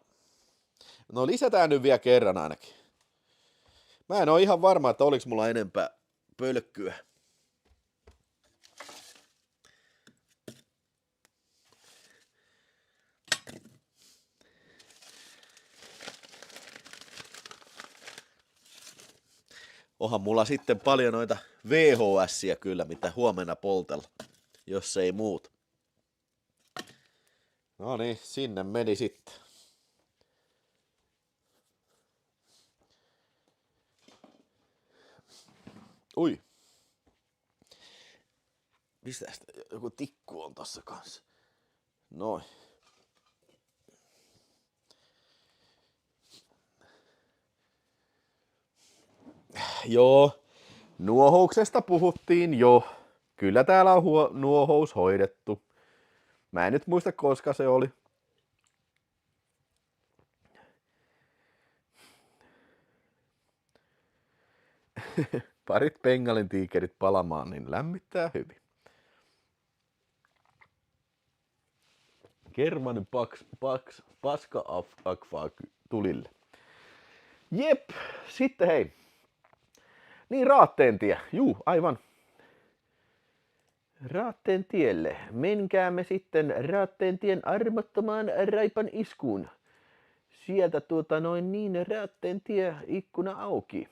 No lisätään nyt vielä kerran ainakin. Mä en oo ihan varma, että oliks mulla enempää pölkkyä. Onhan mulla sitten paljon noita VHS-iä kyllä, mitä huomenna poltella, jos ei muut. No niin, sinne meni sitten. Ui. Mistä joku tikku on tossa kanssa? Noin. Joo, nuohouksesta puhuttiin jo. Kyllä täällä on nuohous hoidettu. Mä en nyt muista, koska se oli. Parit Bengalin tiikerit palamaan, niin lämmittää hyvin. Germanin paska akvaa tulille. Jep, sitten hei. Niin Raatteentien, juu, aivan. Raatteentielle. Menkäämme sitten Raatteentien armottomaan Raipan iskuun. Sieltä Raatteentien ikkuna auki.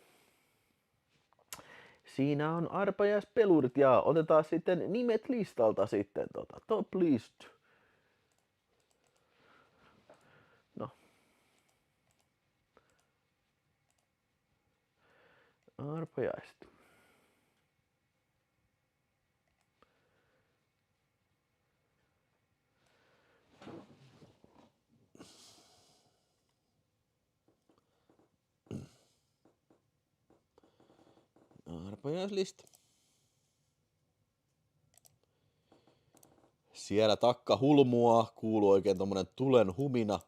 Siinä on arpajaispelurit ja otetaan sitten nimet listalta sitten top list. No. Arpajaiset. Arpajaislista. Siellä takka hulmua, kuuluu oikein tommonen tulen humina.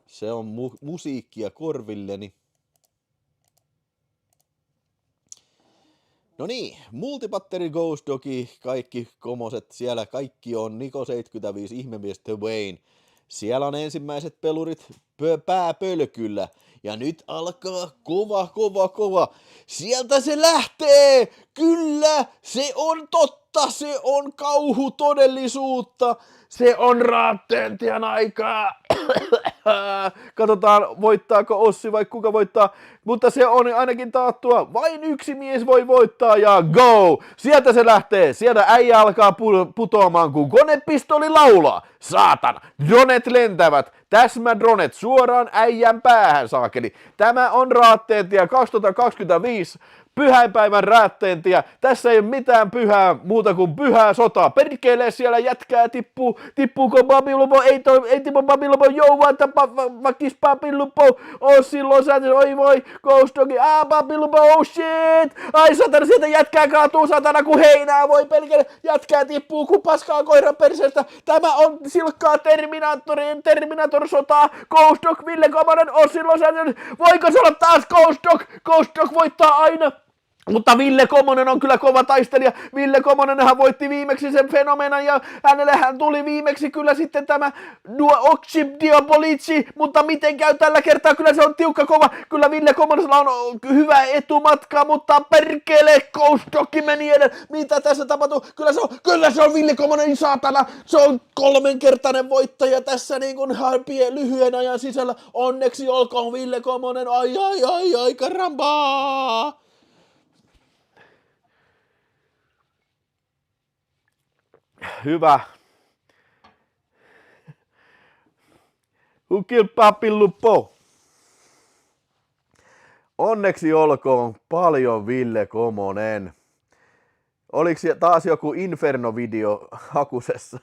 Se on musiikkia korvilleni. No niin, Multipatteri Ghost Dogi, kaikki komoset, siellä kaikki on Niko 75, ihmemies The Wayne. Siellä on ensimmäiset pelurit pääpölkyllä. Ja nyt alkaa kova. Sieltä se lähtee! Kyllä, se on totta! mutta se on kauhutodellisuutta. Se on Raatteentien aikaa. Katsotaan, voittaako Ossi vai kuka voittaa, mutta se on ainakin taattua. Vain yksi mies voi voittaa ja go! Sieltä se lähtee, sieltä äijä alkaa putoamaan, kun konepistoli laulaa. Saatana, dronet lentävät, täsmädronet suoraan äijän päähän, saakeli. Tämä on Raatteentien 2025. Pyhäinpäivän Raatteentien. Tässä ei ole mitään pyhää muuta kuin pyhää sotaa. Perkele siellä jätkää tippuu. Tippuuko Babilupo? Ei tippu Babilupo. Jouvaata vakis Babilupo. Oh silloin oi voi. Ghost Dogi. Babilupo. Oh shit. Ai satana sieltä jätkää kaatuu satana kuin heinää. Voi perkele. Jätkää tippuu kuin paskaa koiran perseestä. Tämä on silkkaa Terminator-sotaa. Ghost Dog, Ville Komonen. Oh silloin voiko se olla taas Ghost Dog? Ghost Dog voittaa aina. Mutta Ville Komonen on kyllä kova taistelija. Ville Komonenhan voitti viimeksi sen fenomenan ja hänellehän tuli viimeksi kyllä sitten tämä Oxyp Diabolici, mutta miten käy tällä kertaa? Kyllä se on tiukka kova. Kyllä Ville Komonesella on hyvä etumatka, mutta perkele Ghost Dog meni edellä. Mitä tässä tapahtuu? Kyllä se on Ville Komonen, saatana. Se on 3-kertainen voittaja tässä niin kuin lyhyen ajan sisällä. Onneksi olkoon Ville Komonen. Ai, karambaa. Hyvä. Hukilpapillupo. Onneksi olkoon paljon Ville Komonen. Oliko taas joku Inferno-video hakusessa?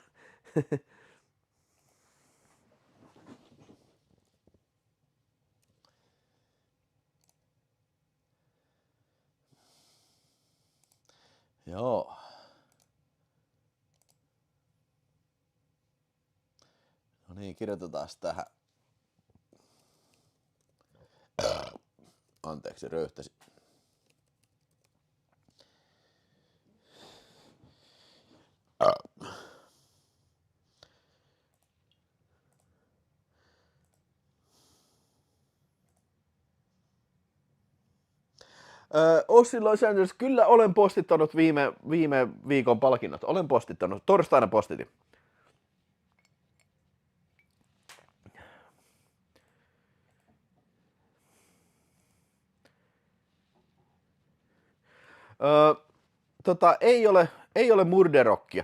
Joo. No niin, kirjoitetaan tähän. Anteeksi, röyhtäsi. Ossi Los Angeles, kyllä olen postittanut viime viikon palkinnot. Olen postittanut. Torstaina postitin. Ei ole Murderockia.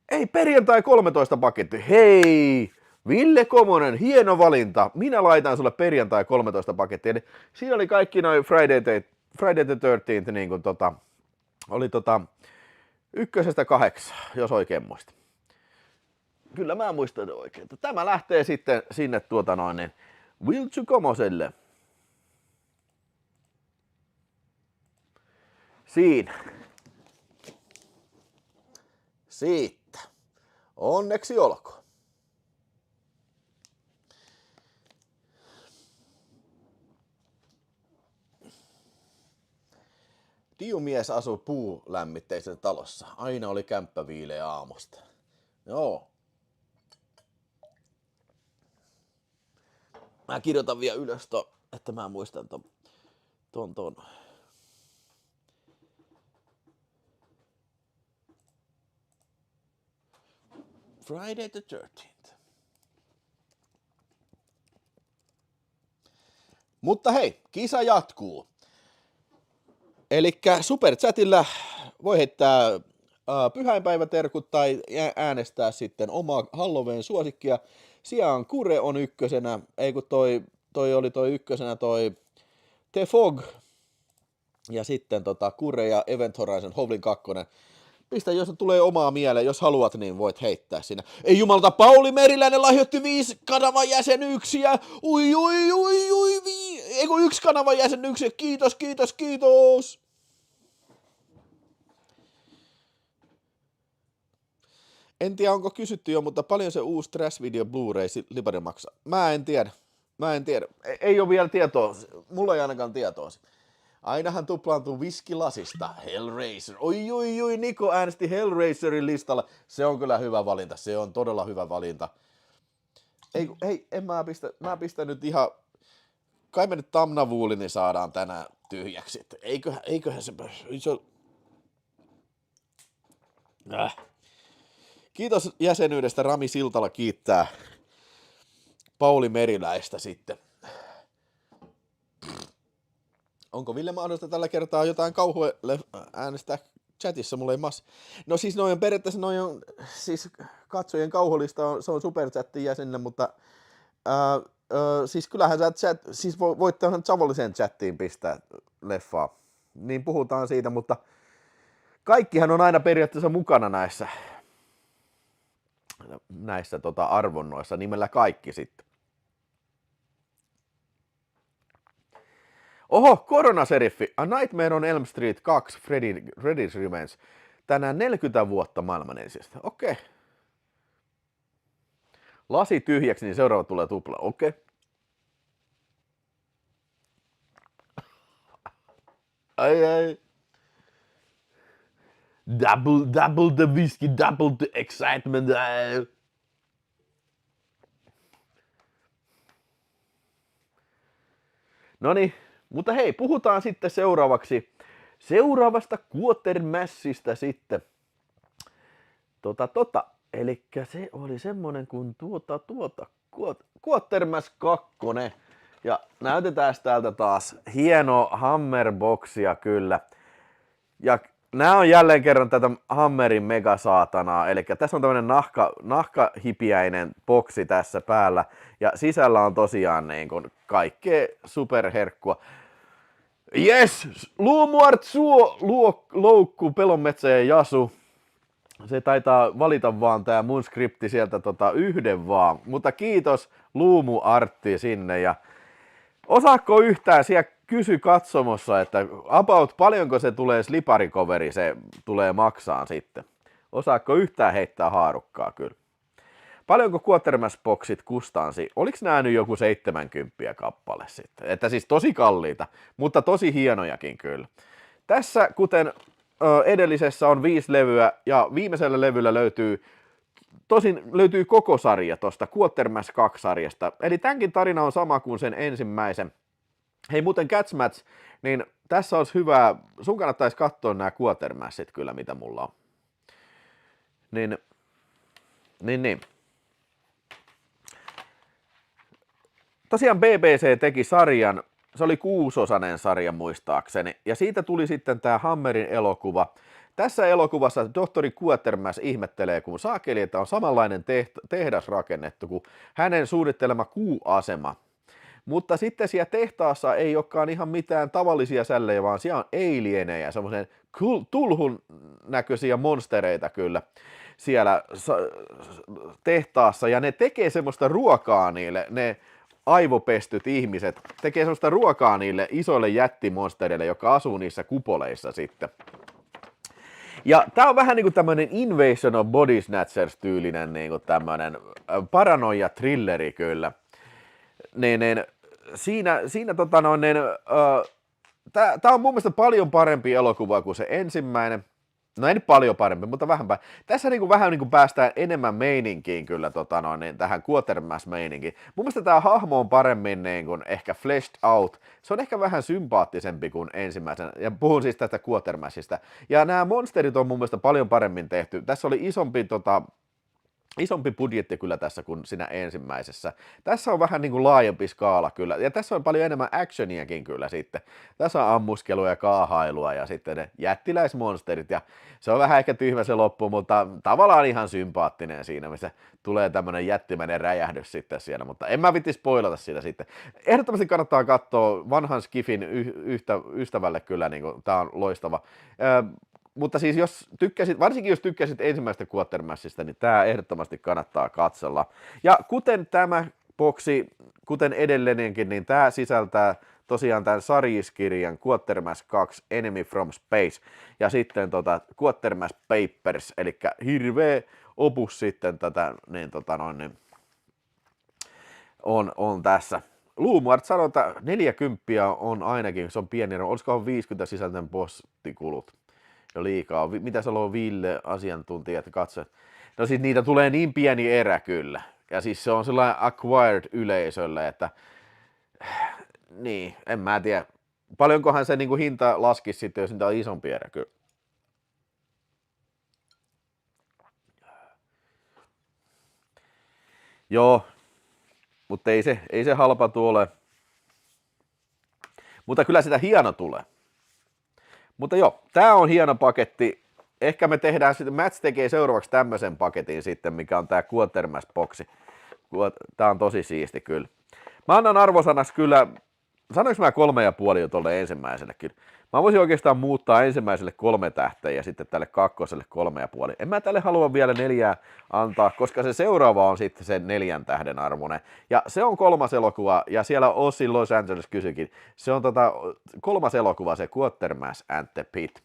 Ei, perjantai 13 paketti. Hei! Ville Komonen, hieno valinta. Minä laitan sulle perjantai 13 pakettia. Eli siinä oli kaikki noin Friday the 13th, niin kuin oli 1-8, jos oikein muistan. Kyllä mä muistan oikein. Tämä lähtee sitten sinne Viltsu Komoselle. Siinä. Siitä. Onneksi olkoon. Diumies asui puulämmitteisessä talossa. Aina oli kämppä viileä aamusta. Joo. Mä kirjoitan vielä ylös että mä muistan ton. Friday the 13th. Mutta hei, kisa jatkuu. Elikkä Superchatilla voi heittää pyhäinpäiväterkut tai äänestää sitten omaa Halloween suosikkia. Sijaan Kure on ykkösenä, ei kun toi oli ykkösenä The Fog. Ja sitten Kure ja Event Horizon Hovlin 2. Pistä, jos tulee omaa mieleen, jos haluat, niin voit heittää sinne. Ei jumalta, Pauli Meriläinen lahjoitti 5 kanavan jäsenyksiä. Eiku 1 kanavan jäsenyksiä. Kiitos. En tiedä, onko kysytty jo, mutta paljon se uusi Trash-video Blu-ray Libari maksaa. Mä en tiedä. Ei ole vielä tietoa. Mulla ei ainakaan tietoa. Ainahan tuplaantuu viskilasista. Hellraiser. Oi, Niko äänesti Hellraiserin listalla. Se on kyllä hyvä valinta. Se on todella hyvä valinta. Mä pistän nyt ihan... Kai me nyt Tamnavuulini saadaan tänään tyhjäksi. Eiköhän se... Kiitos jäsenyydestä, Rami Siltala kiittää Pauli Meriläistä sitten. Onko Ville mahdollista tällä kertaa jotain kauhue äänestää chatissa? Mulla ei No siis periaatteessa siis katsojien kauholista se on Superchatin jäsenä, mutta siis kyllähän sä siis voit tähän Savolliseen chattiin pistää leffaa. Niin puhutaan siitä, mutta kaikkihan on aina periaatteessa mukana näissä arvonnoissa, nimellä kaikki sitten. Oho, koronaseriffi, A Nightmare on Elm Street 2, Freddy's Revenge. Tänään 40 vuotta maailman ensistä. Okei. Lasi tyhjäksi, niin seuraava tulee tupla. Okei. Ai. Double the whiskey, double the excitement. Noniin, mutta hei, puhutaan sitten seuraavasta Quatermassista sitten. Elikkä se oli semmonen kuin Quatermass 2. Ja näytetään täältä taas hieno Hammerboxia kyllä. Ja nää on jälleen kerran tätä Hammerin megasaatanaa, eli tässä on tämmönen nahkahipiäinen boksi tässä päällä, ja sisällä on tosiaan niin kuin kaikkea superherkkua. Yes! Luumuart suo, loukku, pelonmetsä ja jasu. Se taitaa valita vaan tää mun skripti sieltä yhden vaan, mutta kiitos Luumu Artti sinne, ja osaatko yhtään siellä kysy katsomossa, että about paljonko se tulee sliparikoveri, se tulee maksaan sitten. Osaatko yhtään heittää haarukkaa kyllä. Paljonko Quatermass-boksit kustansi? Oliko nämä nyt joku 70 kappale sitten? Että siis tosi kalliita, mutta tosi hienojakin kyllä. Tässä, kuten edellisessä, on 5 levyä, ja viimeisellä levyllä löytyy koko sarja tuosta Quatermass 2-sarjasta. Eli tämänkin tarina on sama kuin sen ensimmäisen. Hei muuten Catchmatch, niin tässä olisi hyvä, sun kannattaisi katsoa nämä Quatermassit kyllä, mitä mulla on. Niin. Tosiaan BBC teki sarjan, se oli 6-osainen sarja muistaakseni, ja siitä tuli sitten tämä Hammerin elokuva. Tässä elokuvassa tohtori Quatermass ihmettelee, kun saakeli, että on samanlainen tehdas rakennettu kuin hänen suunnittelema kuuasema. Mutta sitten siellä tehtaassa ei olekaan ihan mitään tavallisia sällejä, vaan siellä on alienejä, semmoisen tulhun näköisiä monstereita kyllä siellä tehtaassa, ja ne tekee semmoista ruokaa niille, ne aivopestyt ihmiset tekee semmoista ruokaa niille isoille jättimonstereille, jotka asuu niissä kupoleissa sitten. Ja tää on vähän niinku tämmönen Invasion of Body Snatchers tyylinen niinku tämmönen paranoia-thrilleri kyllä. Siinä tää on mun mielestä paljon parempi elokuva kuin se ensimmäinen. No ei nyt paljon parempi, mutta vähänpä. Tässä vähän niinku päästään enemmän meininkiin kyllä tähän Quatermass-meininkiin. Mun mielestä tää hahmo on paremmin niinku ehkä fleshed out. Se on ehkä vähän sympaattisempi kuin ensimmäisen. Ja puhun siis tästä Quatermassista. Ja nämä monsterit on mun mielestä paljon paremmin tehty. Tässä oli isompi budjetti kyllä tässä kuin siinä ensimmäisessä. Tässä on vähän niin kuin laajempi skaala kyllä, ja tässä on paljon enemmän actioniakin kyllä sitten. Tässä on ammuskelua ja kaahailua ja sitten ne jättiläismonsterit, ja se on vähän ehkä tyhmä se loppu, mutta tavallaan ihan sympaattinen siinä, missä tulee tämmönen jättimäinen räjähdys sitten siellä, mutta en mä vitti spoilata sitä sitten. Ehdottomasti kannattaa katsoa vanhan Skifin ystävälle kyllä, niin kuin, tää on loistava. Mutta siis varsinkin jos tykkäsit ensimmäisestä Quatermassista, niin tämä ehdottomasti kannattaa katsella. Ja kuten tämä boksi, kuten edellinenkin, niin tämä sisältää tosiaan tämän sarjiskirjan Quatermass 2 Enemy from Space ja sitten Quatermass Papers, eli hirveä opus sitten on tässä. Luumuart sanoo, että 40 on ainakin, se on pieni, olisikohan 50 sisältäen postikulut. Jo liikaa. Mitä se on Ville, asiantuntijat, katsojat? No siis niitä tulee niin pieni erä kyllä. Ja siis se on sellainen acquired yleisölle, että niin, en mä tiedä. Paljonkohan se niinku hinta laskisi sitten, jos niitä on isompi erä kyllä. Joo, mutta ei se halpa tule. Mutta kyllä sitä hieno tulee. Mutta joo, tää on hieno paketti. Ehkä me tehdään sitten, Mats tekee seuraavaksi tämmöisen paketin sitten, mikä on tää Quatermass-boksi. Tää on tosi siisti kyllä. Mä annan arvosanaksi kyllä, sanoinko mä 3,5 jo tuolle ensimmäiselle kyllä. Mä voisin oikeastaan muuttaa ensimmäiselle 3 tähteä ja sitten tälle kakkoselle 3,5. En mä tälle halua vielä 4 antaa, koska se seuraava on sitten se 4 tähden arvoinen. Ja se on 3. elokuva, ja siellä Ossi Los Angeles kysyikin. Se on 3. elokuva, se Quatermass and the Pit.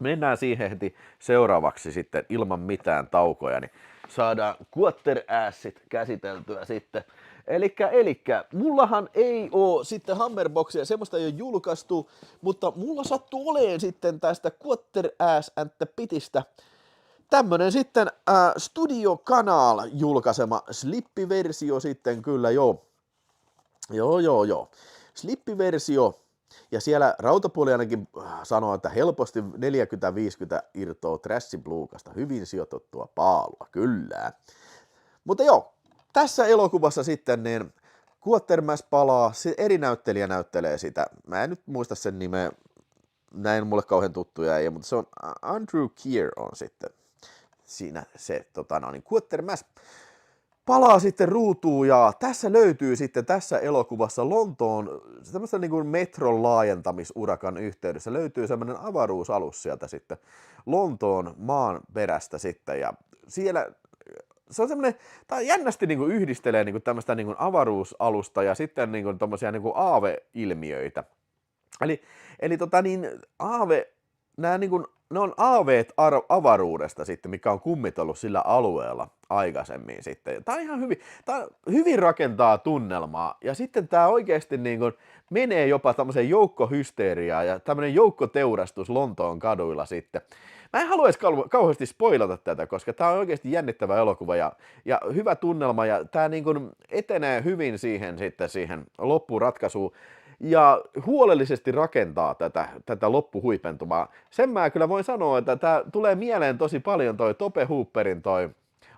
Mennään siihen heti seuraavaksi sitten ilman mitään taukoja, niin saadaan Quaterassit käsiteltyä sitten. Elikkä, mullahan ei oo sitten Hammerboxia, semmoista ei ole julkaistu, mutta mulla sattuu oleen sitten tästä Quaterass and the Pitistä tämmönen sitten Studio Canal julkaisema slippiversio sitten kyllä joo. Joo. Slippiversio. Ja siellä Rautapuoli ainakin sanoo, että helposti 40-50 irtoa Trash-Bluukasta. Hyvin sijoitettua paalua, kyllä. Mutta joo, tässä elokuvassa sitten niin Quatermass palaa, eri näyttelijä näyttelee sitä. Mä en nyt muista sen nimeä, näin mulle kauhean tuttuja ei, mutta se on Andrew Keir on sitten siinä se Quatermass palaa sitten ruutuun, ja tässä löytyy sitten tässä elokuvassa Lontoon, tämmöistä niin kuin metron laajentamisurakan yhteydessä löytyy semmoinen avaruusalus sieltä sitten Lontoon maan perästä sitten, ja siellä se on semmoinen, tää jännästi niin kuin yhdistelee niin kuin tämmöistä niin kuin avaruusalusta ja sitten niin kuin tommosia niin kuin aave-ilmiöitä. Eli aave, nämä niin kuin, ne on aaveet avaruudesta sitten, mikä on kummitellut sillä alueella aikaisemmin sitten. Tää on ihan hyvin rakentaa tunnelmaa, ja sitten tää oikeasti niin kuin menee jopa tämmöiseen joukkohysteriaan ja tämmöinen joukkoteurastus Lontoon kaduilla sitten. Mä en haluaisi kauheasti spoilata tätä, koska tää on oikeasti jännittävä elokuva ja hyvä tunnelma, ja tää niin kuin etenee hyvin siihen loppuratkaisuun ja huolellisesti rakentaa tätä loppuhuipentumaa. Sen mä kyllä voin sanoa, että tää tulee mieleen tosi paljon toi Tobe Hooperin toi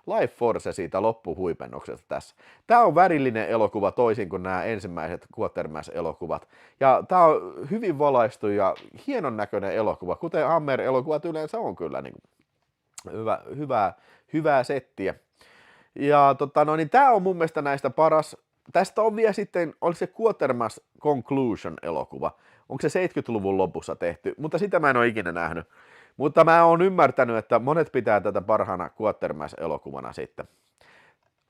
Life Force siitä loppuhuipennuksesta tässä. Tää on värillinen elokuva toisin kuin nämä ensimmäiset Quatermass-elokuvat. Ja tää on hyvin valaistu ja hienon näköinen elokuva, kuten Hammer-elokuvat yleensä on kyllä niin hyvää settiä. Ja niin tää on mun mielestä näistä paras. Tästä on vielä sitten, oliko se Quatermass Conclusion-elokuva. Onko se 70-luvun lopussa tehty, mutta sitä mä en ole ikinä nähnyt. Mutta mä oon ymmärtänyt, että monet pitää tätä parhaana Quatermass-elokuvana sitten.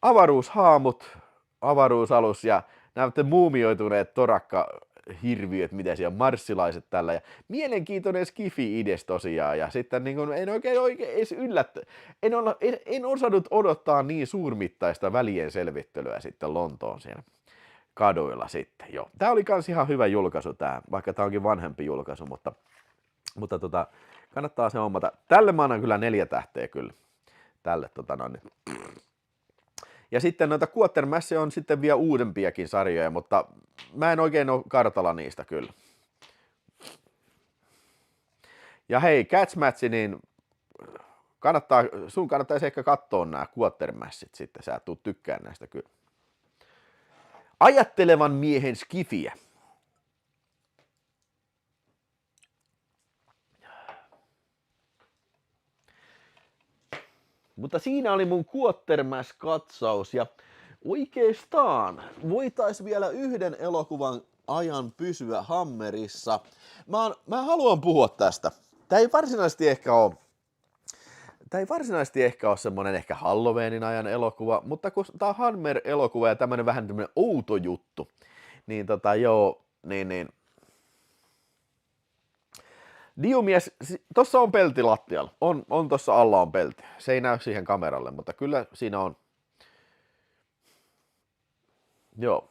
Avaruushaamut, avaruusalus ja nämä muumioituneet torakkahirviöt, mitä siellä on, marssilaiset tällä. Ja mielenkiintoinen skifi-ides tosiaan. Ja sitten niin kun, en oikein edes en osannut odottaa niin suurmittaista välien selvittelyä sitten Lontoon siellä kaduilla sitten. Joo. Tää oli kans ihan hyvä julkaisu tää, vaikka tää onkin vanhempi julkaisu, mutta kannattaa se hommata. Tälle mä annan kyllä 4 tähteä kyllä. Tälle Ja sitten noita Quatermass on sitten vielä uudempiakin sarjoja, mutta mä en oikein ole kartalla niistä kyllä. Ja hei, Catch-Match, niin sun kannattaisi ehkä katsoa nämä Quatermassit sitten, sä tuut tykkään näistä kyllä. Ajattelevan miehen skifiä. Mutta siinä oli mun Quatermass-katsaus, ja oikeastaan voitais vielä yhden elokuvan ajan pysyä Hammerissa. Mä haluan puhua tästä. Tää ei varsinaisesti ehkä ole semmonen ehkä Halloweenin ajan elokuva, mutta kun tää on Hammer-elokuva ja tämmönen vähän tämmönen outo juttu, niin niin. Diumies, tossa on pelti lattialla. On tossa alla on pelti. Se ei näy siihen kameralle, mutta kyllä siinä on. Joo.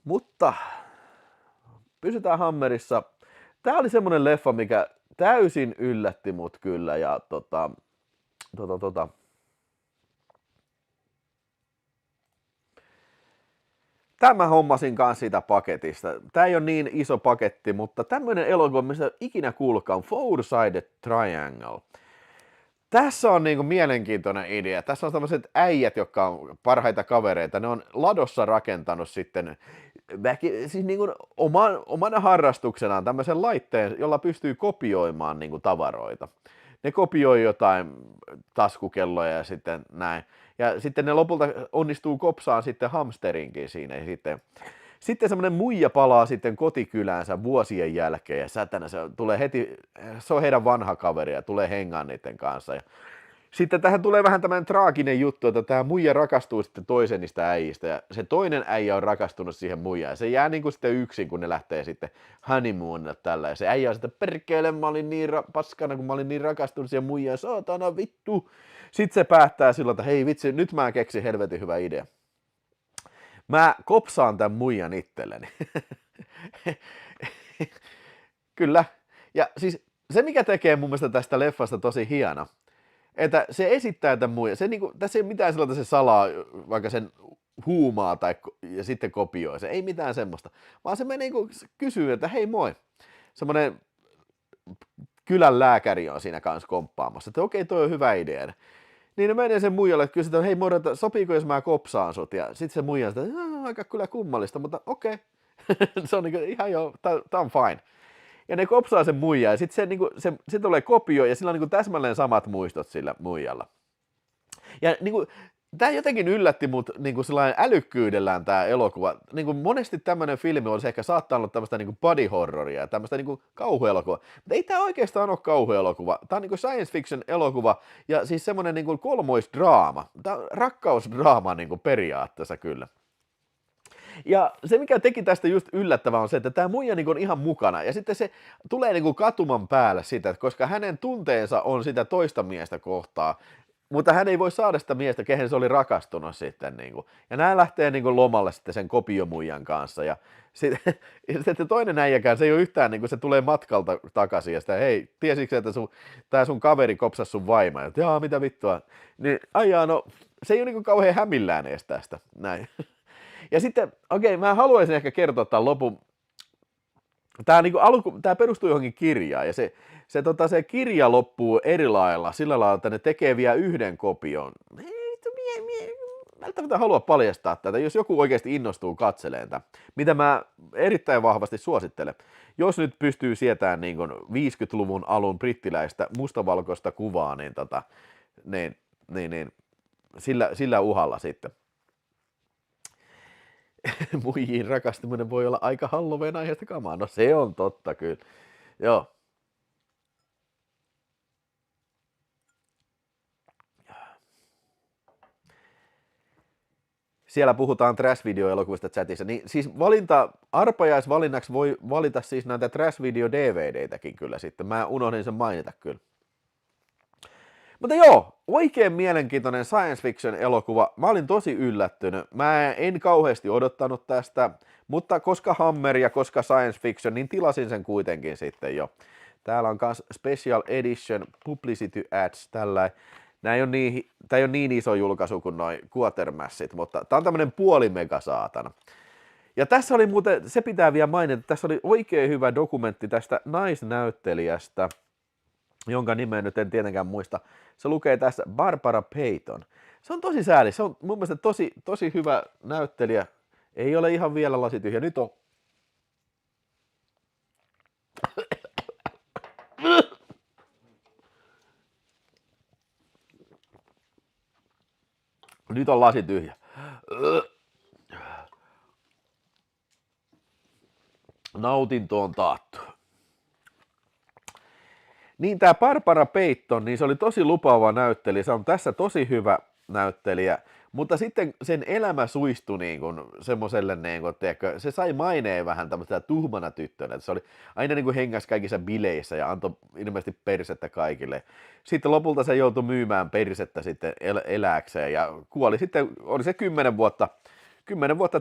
Mutta pysytään Hammerissa. Tää oli semmonen leffa, mikä täysin yllätti mut kyllä, ja Tämä hommasin kanssa siitä paketista. Tää ei ole niin iso paketti, mutta tämmönen elokuva, missä ikinä kuulkaan, Four-Sided Triangle. Tässä on niinku mielenkiintoinen idea. Tässä on tämmöiset äijät, jotka on parhaita kavereita. Ne on ladossa rakentanut sitten siis niinku omana harrastuksenaan tämmöisen laitteen, jolla pystyy kopioimaan niinku tavaroita. Ne kopioi jotain taskukelloja ja sitten näin. Ja sitten ne lopulta onnistuu kopsaan sitten hamsterinkin siinä. Ja sitten semmoinen muija palaa sitten kotikyläänsä vuosien jälkeen ja sätänä se tulee heti, se on heidän vanha kaveri ja tulee hengaan niiden kanssa. Ja sitten tähän tulee vähän tämmöinen traaginen juttu, että tämä muija rakastuu sitten toisen niistä äijistä ja se toinen äijä on rakastunut siihen muijaan ja se jää niin kuin sitten yksin, kun ne lähtee sitten honeymoonille tällä ja se äijä on sitten perkele, mä olin niin paskana, kun mä olin niin rakastunut siihen muijaan, saatana vittu. Sitten se päättää silloin, että hei vitsi, nyt mä keksin helvetin hyvä idea. Mä kopsaan tämän muijan itselleni. Kyllä. Ja siis se, mikä tekee mun mielestä tästä leffasta tosi hieno, että se esittää tämän muijan. Tässä ei ole mitään sellaista, se salaa, vaikka sen huumaa ja sitten kopioi. Se ei mitään semmoista. Vaan se menee niin kysyy, että hei moi. Semmoinen kylän lääkäri on siinä kanssa komppaamassa. Että okei, toi on hyvä idea. Niin ne menee sen muijalle, että kysytään, hei moro, sopiiko jos mä kopsaan sut? Ja sit se muija sitä, aika kyllä kummallista, mutta okei. Se on niinku ihan joo, tää on fine. Ja ne kopsaa sen muijaa ja sit se tulee kopio ja sillä on niinku täsmälleen samat muistot sillä muijalla. Ja niinku, tää jotenkin yllätti mut niinku sellainen älykkyydellään tää elokuva. Niinku monesti tämmönen filmi olisi ehkä saattaa olla tämmöistä niinku body horroria ja tämmöistä niinku kauhuelokuvaa. Mutta ei tää oikeastaan ole kauhuelokuva. Tää on niinku science fiction elokuva ja siis semmonen niinku kolmoisdraama. Tää on rakkausdraama niinku periaatteessa kyllä. Ja se, mikä teki tästä just yllättävää, on se, että tämä muija niin on ihan mukana. Ja sitten se tulee niin kuin katuman päälle sitä, koska hänen tunteensa on sitä toista miestä kohtaa. Mutta hän ei voi saada sitä miestä, kehen se oli rakastunut sitten. Niin kuin. Ja nämä lähtee niin kuin lomalle sitten sen kopiomuijan kanssa. Ja sitten toinen äijäkään, se ei ole yhtään, niin kuin se tulee matkalta takaisin. Ja sitä, hei, tiesitkö, että tämä sun kaveri kopsasi sun vaima? Ja jaa, mitä vittua. Niin, aijaa, no, se ei ole niin kuin kauhean hämillään edes tästä. Näin. Ja sitten, okei, mä haluaisin ehkä kertoa tämän lopun. Tämä perustuu johonkin kirjaan, ja se kirja loppuu eri lailla, sillä lailla, että ne tekee vielä yhden kopion. Välttämättä halua paljastaa tätä, jos joku oikeasti innostuu katselemaan tätä, mitä mä erittäin vahvasti suosittelen. Jos nyt pystyy sietämään niin 50-luvun alun brittiläistä mustavalkoista kuvaa, niin sillä uhalla sitten. Muijiin rakastuminen voi olla aika Halloween aiheesta kamaa. No se on totta kyllä. Joo. Siellä puhutaan trash-video-elokuvista chatissa. Niin siis arpajaisvalinnaksi voi valita siis näitä trash-video-DVDtäkin kyllä sitten. Mä unohdin sen mainita kyllä. Mutta joo, oikein mielenkiintoinen science fiction elokuva. Mä olin tosi yllättynyt. Mä en kauheasti odottanut tästä, mutta koska Hammer ja koska science fiction, niin tilasin sen kuitenkin sitten jo. Täällä on myös special edition publicity ads tällä. Tämä ei ole niin iso julkaisu kuin noi Quatermassit, mutta tämä on tämmöinen puoli megasaatana. Ja tässä oli muuten, se pitää vielä mainita, tässä oli oikein hyvä dokumentti tästä naisnäyttelijästä, jonka nimeä nyt en tietenkään muista. Se lukee tässä Barbara Payton. Se on tosi sääli, se on mun mielestä tosi hyvä näyttelijä. Ei ole ihan vielä lasityhjä, nyt on. Nyt on lasi tyhjä. Nautinto on taattu. Niin tämä Barbara Payton, niin se oli tosi lupaava näyttelijä. Se on tässä tosi hyvä näyttelijä. Mutta sitten sen elämä suistui niin kuin semmoiselle, niin kuin, tiedätkö, se sai maineen vähän tämmöisenä tuhmana tyttönä. Se oli aina niin kuin hengäs kaikissa bileissä ja antoi ilmeisesti persettä kaikille. Sitten lopulta se joutui myymään persettä sitten elääkseen ja kuoli sitten, oli se 10 vuotta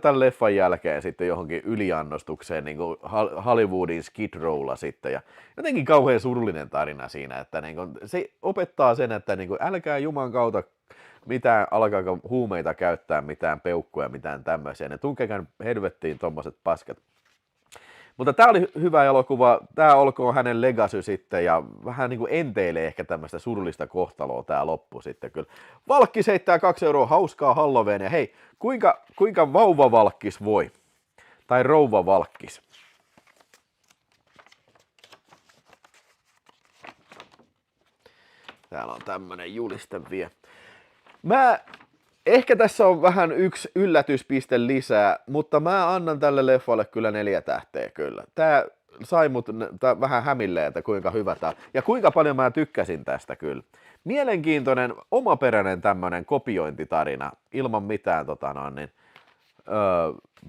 tämän leffan jälkeen sitten johonkin yliannostukseen niin kuin Hollywoodin Skid Rowlla sitten. Ja jotenkin kauhean surullinen tarina siinä, että niin kuin, se opettaa sen, että niin kuin, älkää Juman kautta mitään, alkaako huumeita käyttää, mitään peukkuja, mitään tämmöisiä. Ne tunkekaan helvettiin tommoset paskat. Mutta tämä oli hyvä elokuva, tämä olkoon hänen legacy sitten, ja vähän niin kuin enteilee ehkä tämmöistä surullista kohtaloa tämä loppu sitten kyllä. Valkkis heittää 2 euroa, hauskaa Halloweenia. Hei, kuinka vauvavalkkis voi? Tai rouvavalkkis? Täällä on tämmönen juliste vielä. Ehkä tässä on vähän yksi yllätyspiste lisää, mutta mä annan tälle leffalle kyllä 4 tähteä kyllä. Tää sai mut vähän hämilleen, että kuinka hyvä tää on. Ja kuinka paljon mä tykkäsin tästä kyllä. Mielenkiintoinen, omaperäinen tämmönen kopiointitarina, ilman mitään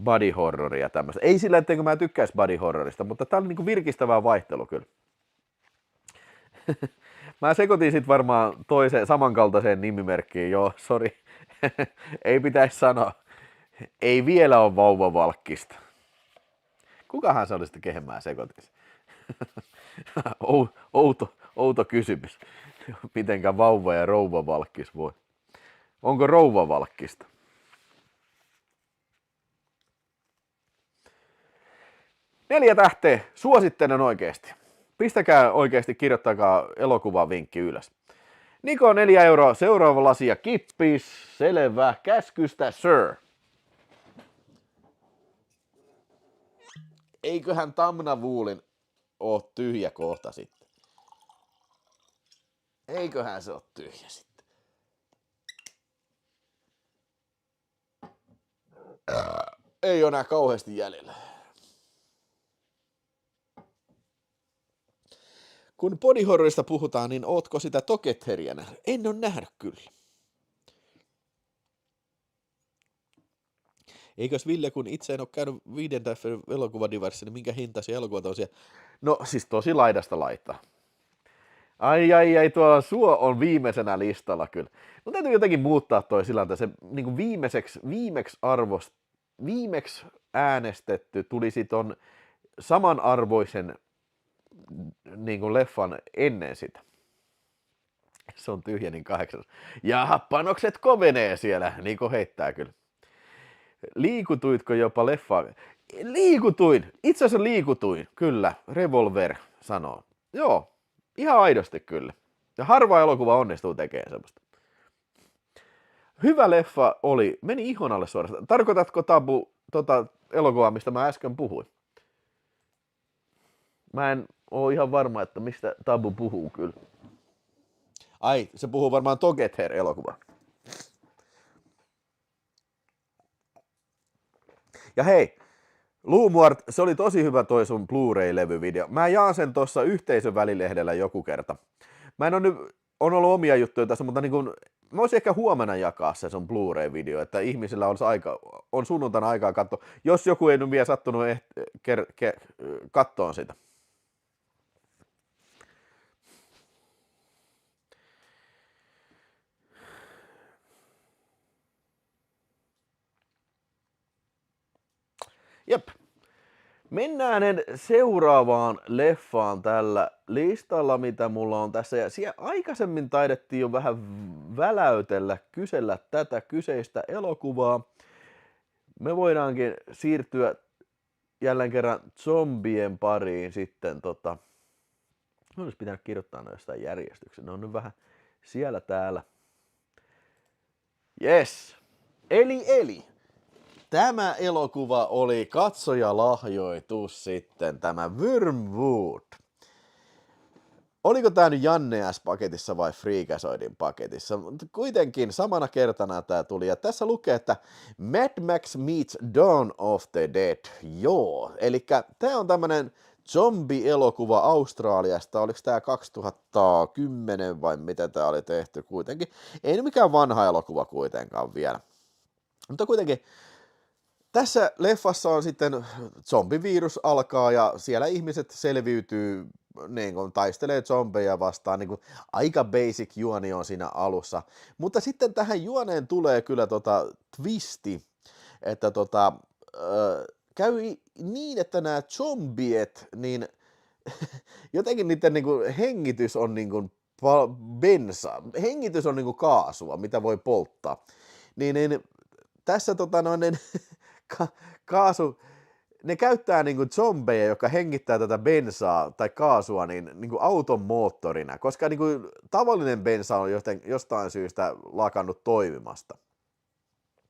body horroria tämmöistä. Ei sillä, etteikö mä tykkäisi body horrorista, mutta tää on niinku virkistävää vaihtelu kyllä. Mä sekoitin sit varmaan toiseen samankaltaiseen nimimerkkiin, joo, sori. Ei pitäisi sanoa. Ei vielä ole vauvavalkkista. Kukahan se oli sitten, kehen mä sekoitin? outo kysymys. Mitenkä vauva ja rouvavalkkis voi? Onko rouvavalkkista? Neljä tähteä. Suosittelen oikeesti. Pistäkää oikeesti, kirjoittakaa elokuvavinkki ylös. Niko 4 euroa, seuraava lasi ja kippis, selvä, käskystä, sir. Eiköhän Tamnavuulin oo tyhjä kohta sitten. Eiköhän se oo tyhjä sitten. Ei oo enää kauheasti jäljellä. Kun bodyhorrorista puhutaan, niin ootko sitä Toketheria nähnyt? En ole nähnyt kyllä. Eikös Ville, kun itse en ole käynyt 5 elokuvadivarissa, niin minkä hintaisia elokuvat on siellä? No siis tosi laidasta laittaa. Ai, tuolla Suo on viimeisenä listalla kyllä. Mun täytyy jotenkin muuttaa toi sillä, että se niin viimeksi äänestetty tulisi ton samanarvoisen niin kuin leffan ennen sitä. Se on tyhjä niin 8. Ja panokset kovenee siellä, niin kuin heittää kyllä. Liikutuitko jopa leffaa? Liikutuin, itse asiassa liikutuin, kyllä, Revolver sanoo. Joo, ihan aidosti kyllä. Ja harva elokuva onnistuu tekemään semmoista. Hyvä leffa oli, meni ihon alle suorastaan. Tarkoitatko Tabu elokuvaa, mistä mä äsken puhuin? Mä en ole ihan varma, että mistä Tabu puhuu kyllä. Ai, se puhuu varmaan Together-elokuva. Ja hei, Luumuart, se oli tosi hyvä toi sun Blu-ray-levyvideo. Mä jaan sen tuossa yhteisön välilehdellä joku kerta. Mä en ole nyt, on ollut omia juttuja tässä, mutta niin kun, mä voisin ehkä huomenna jakaa se sun Blu-ray-video, että ihmisillä on sunnuntaina aikaa katsoa, jos joku ei nyt vielä sattunut kattoon sitä. Jep. Mennään seuraavaan leffaan tällä listalla, mitä mulla on tässä. Ja siellä aikaisemmin taidettiin jo vähän väläytellä, kysellä tätä kyseistä elokuvaa. Me voidaankin siirtyä jälleen kerran zombien pariin sitten. Olisi pitänyt kirjoittaa noista järjestyksen. Ne on nyt vähän siellä täällä. Yes. Eli. Tämä elokuva oli katsojalahjoitus sitten, tämä Wormwood. Oliko tämä nyt Janne S-paketissa vai Freakazoidin paketissa? Mutta kuitenkin samana kertana tämä tuli. Ja tässä lukee, että Mad Max meets Dawn of the Dead. Joo, eli tämä on tämmönen zombie-elokuva Australiasta. Oliko tämä 2010 vai mitä tämä oli tehty kuitenkin? Ei mikään vanha elokuva kuitenkaan vielä. Mutta kuitenkin tässä leffassa on sitten zombivirus alkaa ja siellä ihmiset selviytyy, niin kuin taistelee zombeja vastaan, niin kuin aika basic juoni on siinä alussa. Mutta sitten tähän juoneen tulee kyllä twisti, että käy niin, että nämä zombiet, niin jotenkin niiden niin kuin hengitys on niin kuin bensa, hengitys on niin kuin kaasua, mitä voi polttaa. Niin tässä kaasu ne käyttää niinku zombeja, jotka hengittää tätä bensaa tai kaasua niinku auton moottorina, koska niinku tavallinen bensa on jostain syystä lakannut toimimasta.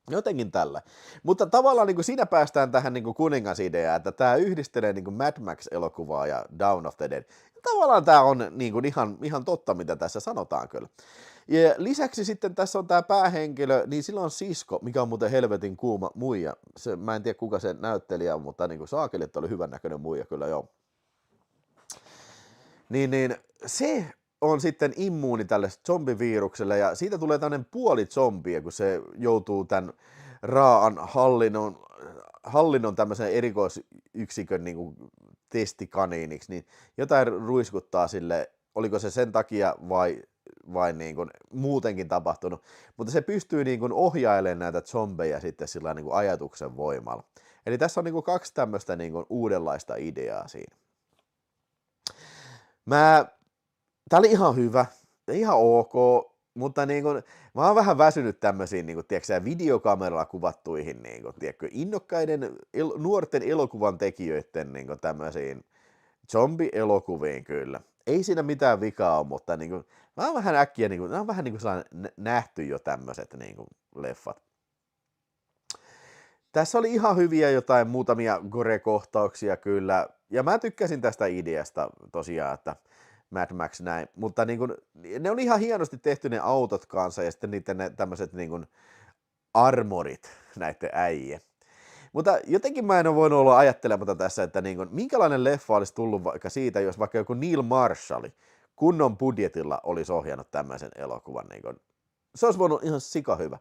Jotenkin tällä. Mutta tavallaan niin siinä päästään tähän niin kuningasideaan, että tämä yhdistelee niin Mad Max-elokuvaa ja Dawn of the Dead. Ja tavallaan tämä on niin ihan totta, mitä tässä sanotaan kyllä. Ja lisäksi sitten tässä on tämä päähenkilö, niin sillä on sisko, mikä on muuten helvetin kuuma muija. Mä en tiedä kuka se näyttelijä on, mutta niin saakeli, että oli hyvän näköinen muija kyllä joo. Niin se on sitten immuuni tälle zombivirukselle ja siitä tulee tämmöinen puoli zombia, kun se joutuu tämän raaan hallinnon tämmöisen erikoisyksikön niin kuin testikaniiniksi, niin jotain ruiskuttaa sille, oliko se sen takia vai niin kuin muutenkin tapahtunut, mutta se pystyy niin kuin ohjailemaan näitä zombeja sitten sillä niin kuin ajatuksen voimalla. Eli tässä on niin kuin kaksi tämmöistä niin kuin uudenlaista ideaa siinä. Tää oli ihan hyvä, ihan ok, mutta niin kun, mä oon vähän väsynyt tämmöisiin niin kun, tiedätkö, videokameralla kuvattuihin niin kun, tiedätkö, innokkaiden nuorten elokuvan tekijöiden niin kun, tämmöisiin zombie-elokuviin kyllä. Ei siinä mitään vikaa ole, mutta niin kun, mä oon vähän äkkiä, niin kun, mä oon vähän niin kun, nähty jo tämmöiset niin kun, leffat. Tässä oli ihan hyviä jotain muutamia gore-kohtauksia kyllä, ja mä tykkäsin tästä ideasta tosiaan, että Mad Max näin, mutta niin kun, ne on ihan hienosti tehty ne autot kanssa ja sitten niiden ne tämmöiset niin kun armorit näiden äijien. Mutta jotenkin mä en ole voinut olla ajattelematta tässä, että niin kun, minkälainen leffa olisi tullut vaikka siitä, jos vaikka joku Neil Marshall kunnon budjetilla olisi ohjannut tämmöisen elokuvan. Niin kun, se olisi voinut ihan sika hyvä.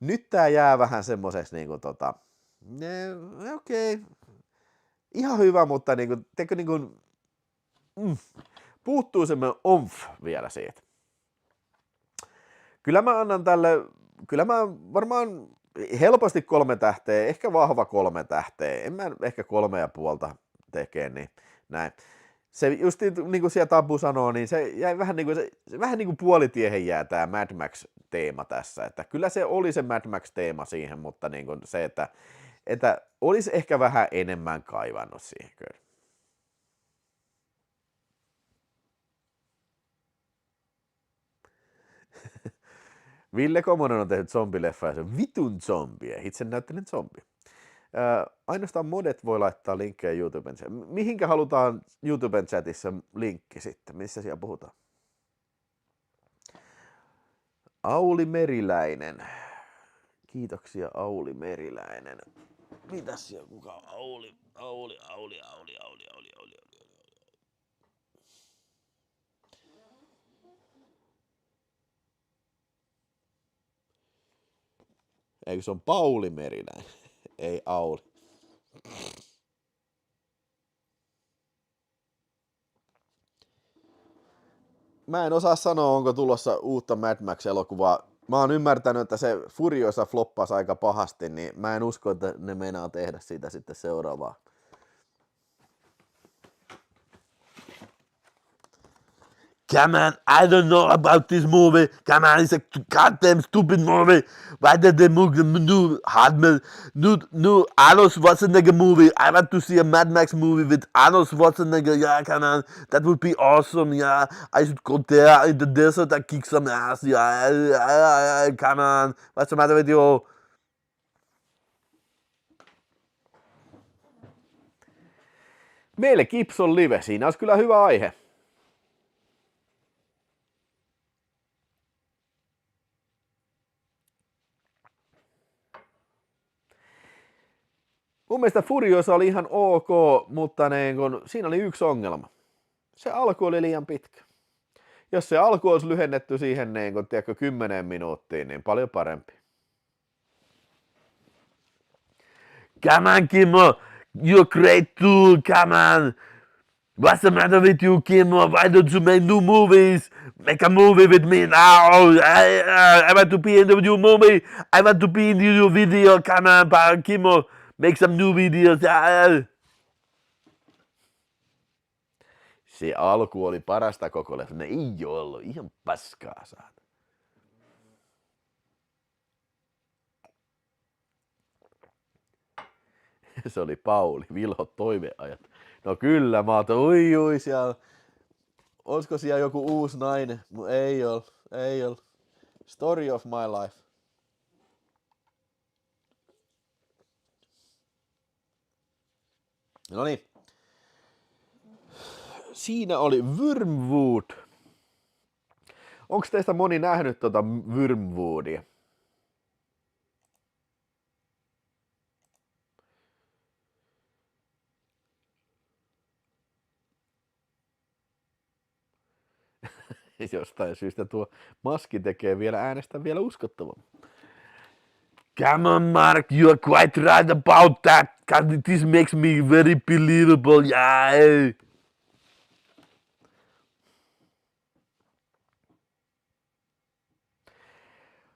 Nyt tää jää vähän semmoiseksi niin kuin okei, ihan hyvä, mutta niin kuin, teikö niin kuin, puuttuu semmoinen omf vielä siitä. Kyllä mä annan tälle, kyllä mä varmaan helposti 3 tähteä, ehkä vahva 3 tähteä, en mä ehkä 3,5 tekee, niin näin. Se just niin kuin siellä Tabu sanoo, niin se jäi vähän niin kuin puolitiehen jää tämä Mad Max-teema tässä, että kyllä se oli se Mad Max-teema siihen, mutta niin kuin se, että olisi ehkä vähän enemmän kaivannut siihen kyllä. Ville Komonen on tehnyt zombileffa ja se on vitun zombie, itse näyttänyt zombi. Ainoastaan modet voi laittaa linkkejä YouTuben chat. Mihinkä halutaan YouTuben chatissa linkki sitten? Missä siellä puhutaan? Auli Meriläinen. Kiitoksia Auli Meriläinen. Mitäs siellä kuka on? Auli. Eikö se on Pauli Meriläinen? Ei Auli. Mä en osaa sanoa, onko tulossa uutta Mad Max-elokuvaa. Mä oon ymmärtänyt, että se Furiosa floppasi aika pahasti, niin mä en usko, että ne meinaa tehdä siitä sitten seuraavaa. Come on, I don't know about this movie. Come on, it's a goddamn stupid movie. Why did they make the new Arnold Schwarzenegger movie? I want to see a Mad Max movie with Arnold Schwarzenegger. Yeah, come on, that would be awesome. Yeah, I should go there in the desert and kick some ass. Yeah, come on. What's the matter with you? Meille Gibson live, siinä olisi kyllä hyvä aihe. Mun mielestä Furiosa oli ihan ok, mutta niin kun, siinä oli yksi ongelma. Se alku oli liian pitkä. Jos se alku olisi lyhennetty siihen niin kun, tiedätkö, 10 minuuttiin, niin paljon parempi. Come on, Kimmo. You're great too. Come on. What's the matter with you, Kimmo? Why don't you make new movies? Make a movie with me now. I want to be in the new movie. I want to be in the new video. Come on, Kimmo. Make some new videos. Se alku oli parasta koko leffa. Ne ei ollut ihan paskaa saada. Se oli Pauli, Vilhot toiveajat. No kyllä, mä oon, oi, siellä, olisiko siellä joku uusi nainen? Ei oo. Story of my life. No niin. Siinä oli Wormwood. Onko teistä moni nähnyt tota Wormwoodia? Jostain syystä tuo maski tekee vielä äänestä vielä uskottavammin. Come on, Mark, you are quite right about that. This makes me very believable, yeah.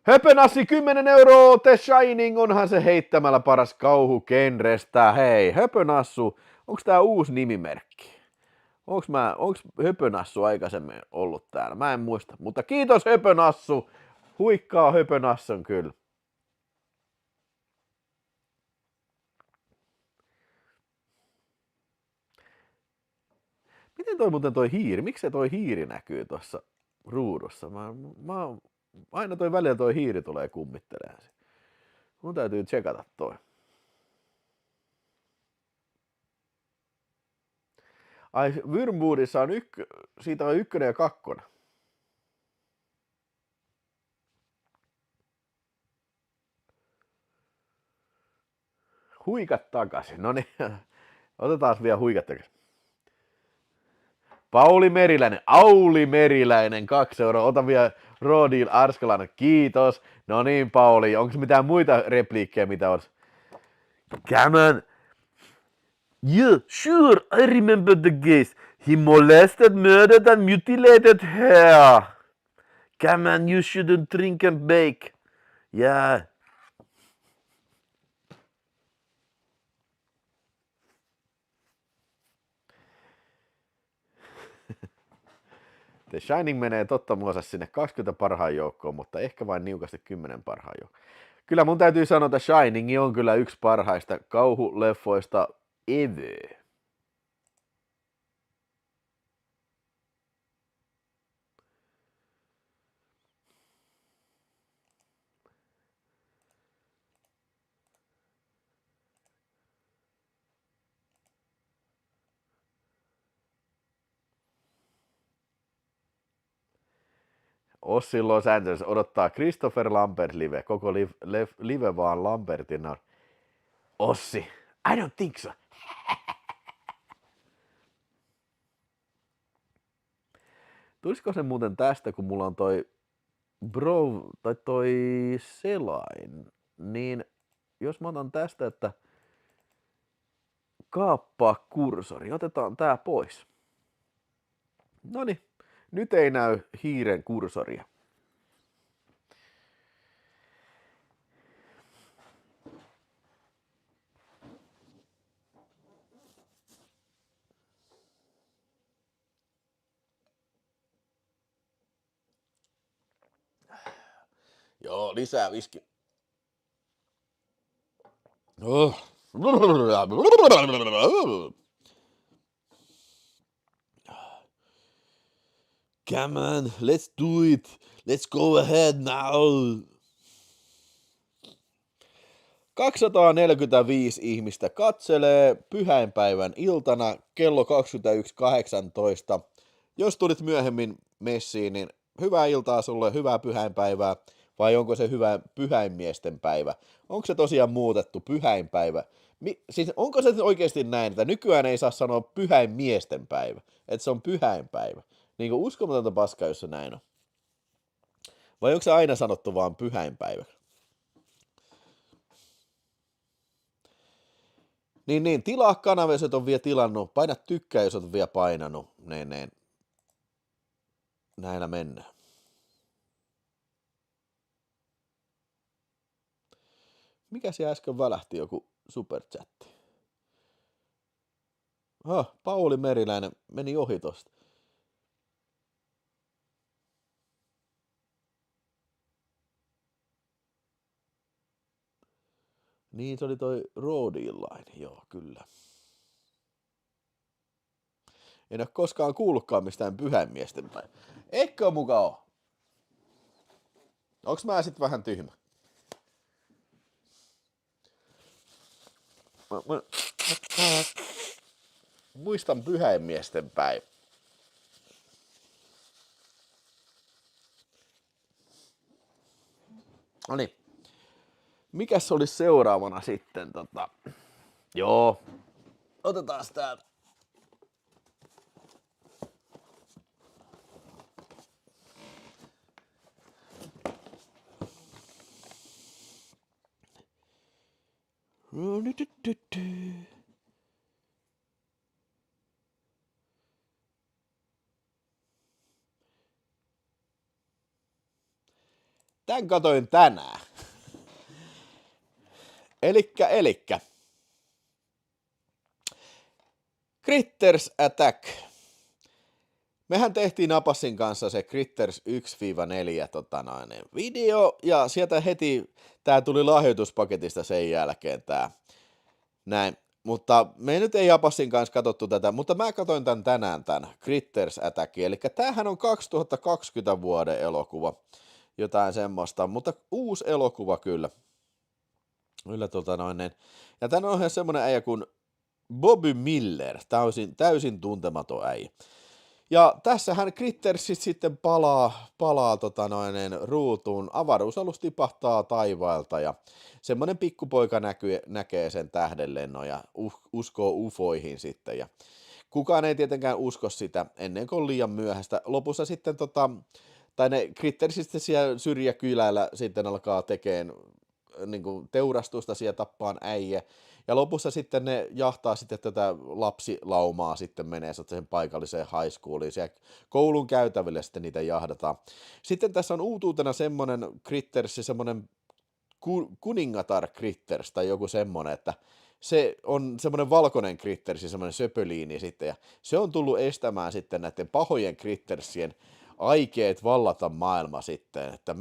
Höpönassi 10 €, The Shining, onhan se heittämällä paras kauhu genrestä. Hei, Höpönassu, onks tää uusi nimimerkki? Onks Höpönassu aikaisemmin ollut täällä? Mä en muista, mutta kiitos Höpönassu. Huikkaa Höpönassun kyllä. Miten toi hiiri? Miksi se toi hiiri näkyy tuossa ruudussa? Aina välillä toi hiiri tulee kummitteleen. Mun täytyy tsekata toi. Ai, Wormwoodissa on siitä on 1 ja 2. Huikat takaisin. No niin, otetaan vielä huikat takaisin. Auli Meriläinen, 2 €. Ota vielä Rodil Arskalainen, kiitos. No niin, Pauli, onko mitään muita repliikkejä, mitä olisi? Come on. Yeah, sure, I remember the case. He molested, murdered and mutilated her. Come on, you shouldn't drink and bake. Yeah. The Shining menee totta muuta sinne 20 parhaan joukkoon, mutta ehkä vain niukasti 10 parhaan joukkoon. Kyllä mun täytyy sanoa, että Shining on kyllä yksi parhaista kauhuleffoista ever. Ossi Los Angeles odottaa Christopher Lambert live. Koko live vaan Lambertina. Ossi, I don't think so. Tulisiko se muuten tästä, kun mulla on toi toi selain, niin jos mä otan tästä, että kaappaa kursori, otetaan tää pois. Noniin, nyt ei näy hiiren kursoria. Joo, lisää viski. Come on, let's do it. Let's go ahead now. 245 ihmistä katselee pyhäinpäivän iltana kello 21.18. Jos tulit myöhemmin messiin, niin hyvää iltaa sulle, hyvää pyhäinpäivää. Vai onko se hyvä pyhäinmiesten päivä? Onko se tosiaan muutettu pyhäinpäivä? Siis onko se oikeasti näin, että nykyään ei saa sanoa pyhäinmiesten päivä, että se on pyhäinpäivä? Niin kuin uskomatonta paskaa, jos se näin on. Vai onko se aina sanottu vaan pyhäinpäivä? Niin, tilaa kanava, jos et ole vielä tilannut. Paina tykkää, jos et vielä painanut. Näillä mennään. Mikä se äsken välähti joku superchatti? Pauli Meriläinen meni ohi tosta. Niin se oli toi Roadin line, joo kyllä. En ole koskaan kuullutkaan mistään pyhäinmiesten päin. Eikö muka oo? Onks mä sit vähän tyhmä? Mä muistan pyhäinmiesten päin. Noniin. Mikäs olisi seuraavana sitten? Joo. Otetaan täältä. Tän katoin tänään. Elikkä. Critters Attack. Mehän tehtiin Apassin kanssa se Critters 1-4 video, ja sieltä heti tää tuli lahjoituspaketista sen jälkeen tää. Näin. Mutta me nyt ei Apassin kanssa katsottu tätä, mutta mä katsoin tän tänään tän Critters Attack, eli tämähän on 2020 vuoden elokuva. Jotain semmoista, mutta uusi elokuva kyllä. Kyllä Ja tän on ihan semmonen äijä kuin Bobby Miller, täysin tuntematon äijä. Ja tässähän Crittersit sitten palaa ruutuun, avaruusalus tipahtaa taivailta ja semmonen pikkupoika näkee sen tähdenlennon ja uskoo ufoihin sitten ja kukaan ei tietenkään usko sitä ennen kuin on liian myöhäistä. Lopussa sitten tai ne Crittersit siellä syrjäkylällä sitten alkaa tekemään niin kuin teurastusta, siellä tappaan äijä. Ja lopussa sitten ne jahtaa sitten tätä lapsilaumaa, sitten menee sen paikalliseen high schooliin, siellä koulun käytäville sitten niitä jahdataan. Sitten tässä on uutuutena semmoinen Critters, semmoinen kuningatar Critters tai joku semmoinen, että se on semmoinen valkoinen Crittersi, semmoinen söpöliini sitten, ja se on tullut estämään sitten näiden pahojen Crittersien aikeet vallata maailma sitten, että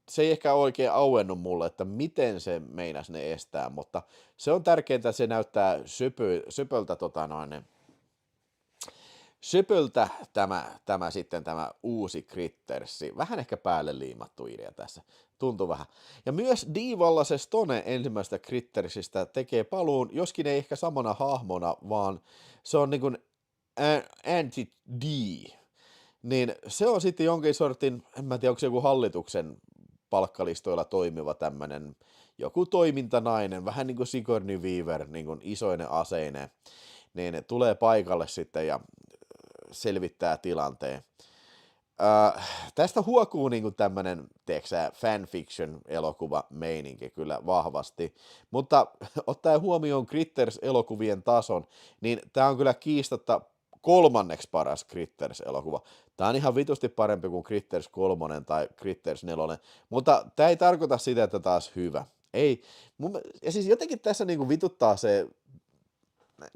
se ei ehkä oikein auennut mulle, että miten se meinasi ne estää, mutta se on tärkeintä, että se näyttää söpöltä tämä uusi Crittersi, vähän ehkä päälle liimattu idea tässä, tuntuu vähän. Ja myös Divalla se Stone ensimmäistä Crittersistä tekee paluun, joskin ei ehkä samana hahmona, vaan se on niin kuin Anti-D, niin se on sitten jonkin sortin, en mä tiedä, onko se joku hallituksen palkkalistoilla toimiva tämmönen joku toimintanainen, vähän niin kuin Sigourney Weaver, niin kuin isoinen aseinen, niin tulee paikalle sitten ja selvittää tilanteen. Tästä huokuu niin kuin tämmönen, tiedätkö fanfiction-elokuva meininki kyllä vahvasti, mutta ottaen huomioon Critters-elokuvien tason, niin tää on kyllä kiistatta 3. paras Critters-elokuva. Tää on ihan vitusti parempi kuin Critters 3 tai Critters 4, mutta tää ei tarkoita sitä, että taas hyvä. Ei. Ja siis jotenkin tässä niinku vituttaa se,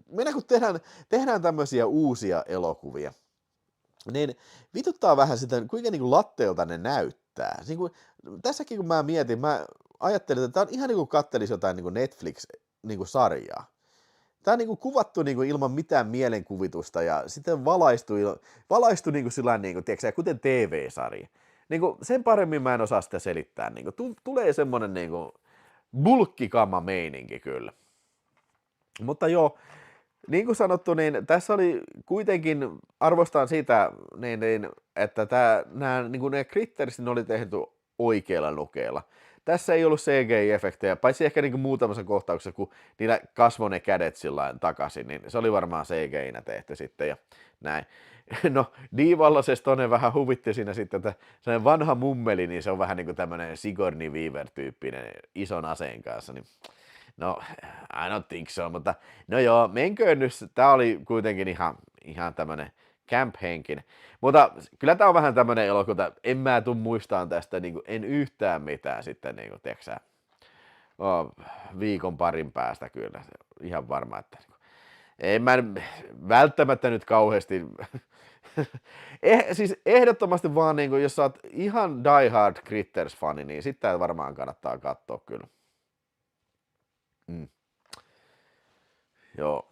minä kun tehdään tämmöisiä uusia elokuvia, niin vituttaa vähän sitä, kuinka niinku latteelta ne näyttää. Niin kuin, tässäkin kun mä mietin, mä ajattelin, että tää on ihan niin kuin kattelisi jotain niin kuin Netflix-sarjaa. Tämä on niinku kuvattu niinku ilman mitään mielenkuvitusta ja sitten valaistu niinku sillain, niinku, tiedätkö, kuten TV-sarja. Niinku, sen paremmin mä en osaa sitä selittää. Niinku, tulee semmonen niinku bulkkikama meininki kyllä. Mutta joo, niin kuin sanottu, niin tässä oli kuitenkin, arvostan sitä, että ne Crittersin oli tehty oikeilla nukeilla. Tässä ei ollut CGI-efektejä, paitsi ehkä niin muutamassa kohtauksessa, kun niillä kasvoi ne kädet sillain takaisin, niin se oli varmaan CGI-nä tehty sitten ja näin. No, Divalla se Stone vähän huvitti siinä sitten, että sellainen vanha mummeli, niin se on vähän niin kuin tämmöinen Sigourney Weaver-tyyppinen ison aseen kanssa, niin no, I don't think so, mutta no joo, menköön nyt, tää oli kuitenkin ihan tämmönen camp-henkinen. Mutta kyllä tää on vähän tämmönen elokuva, en mä tuu muistaan tästä, niin kuin, en yhtään mitään sitten, niin kuin, tiedätkö viikon parin päästä kyllä, ihan varma, että niin kuin, en mä välttämättä nyt kauheasti, siis ehdottomasti vaan, niin kuin, jos sä oot ihan Die Hard Critters-fani, niin sitten varmaan kannattaa katsoa kyllä. Mm. Joo.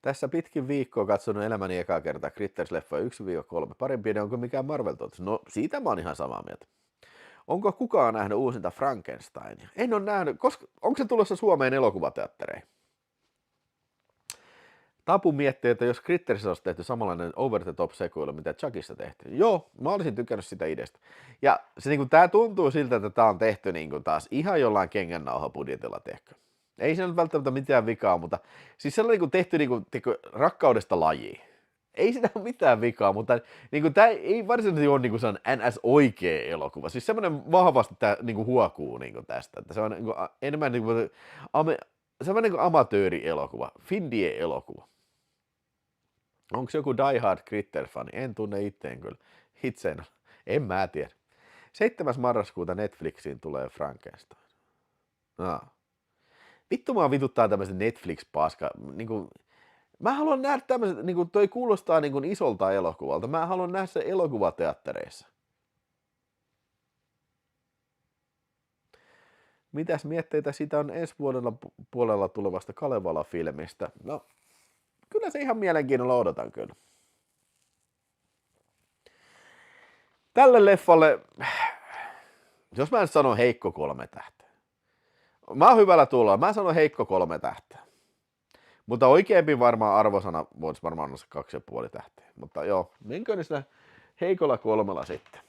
Tässä pitkin viikkoa katsonut elämäni ekaa kertaa Critters-leffoja 1-3. Parempi ne onko mikään Marvel-tuotos? No siitä mä oon ihan samaa mieltä. Onko kukaan nähnyt uusinta Frankensteinia? En ole nähnyt. Onko se tulossa Suomeen elokuvateattereihin? Tapu miettii, että jos Crittersissä olisi tehty samanlainen over the top sekoilu, mitä Chuckissa tehtiin. Joo, mä olisin tykännyt sitä ideasta. Ja se niinku, tää tuntuu siltä, että tää on tehty niinku taas ihan jollain kengännauhabudjetilla tehty. Ei se nyt välttämättä mitään vikaa, mutta siis se on niinku tehty niinku, rakkaudesta lajiin. Ei siinä ole mitään vikaa, mutta niinku, tämä ei varsinaisesti ole niinku NS-oikea elokuva. Siis semmoinen vahvasti tämä niinku, huokuu niinku, tästä. Että se on niinku, enemmän niinku, semmoinen niinku, amatöörielokuva, Findie-elokuva. Onko joku Die Hard Critter-fani? En tunne itteen kyllä. Itse en mä tiedä. 7. marraskuuta Netflixiin tulee Frankenstein. Vittu mua vituttaa tämmöiset Netflix-paska. Niinku, mä haluan nähdä tämmöiset, niinku, toi kuulostaa niinku isolta elokuvalta. Mä haluan nähdä se elokuvateattereissa. Mitäs mietteitä siitä on ensi vuodella puolella tulevasta Kalevala-filmistä? No, kyllä se ihan mielenkiinnolla odotan kyllä. Tälle leffalle, jos mä en sano heikko 3 tähteä. Mä oon hyvällä tulolla, mä sanon heikko 3 tähteä. Mutta oikeampi varmaan arvosana voisi varmaan olla 2,5 tähteä. Mutta joo, menkö niin sitä heikolla 3 sitten.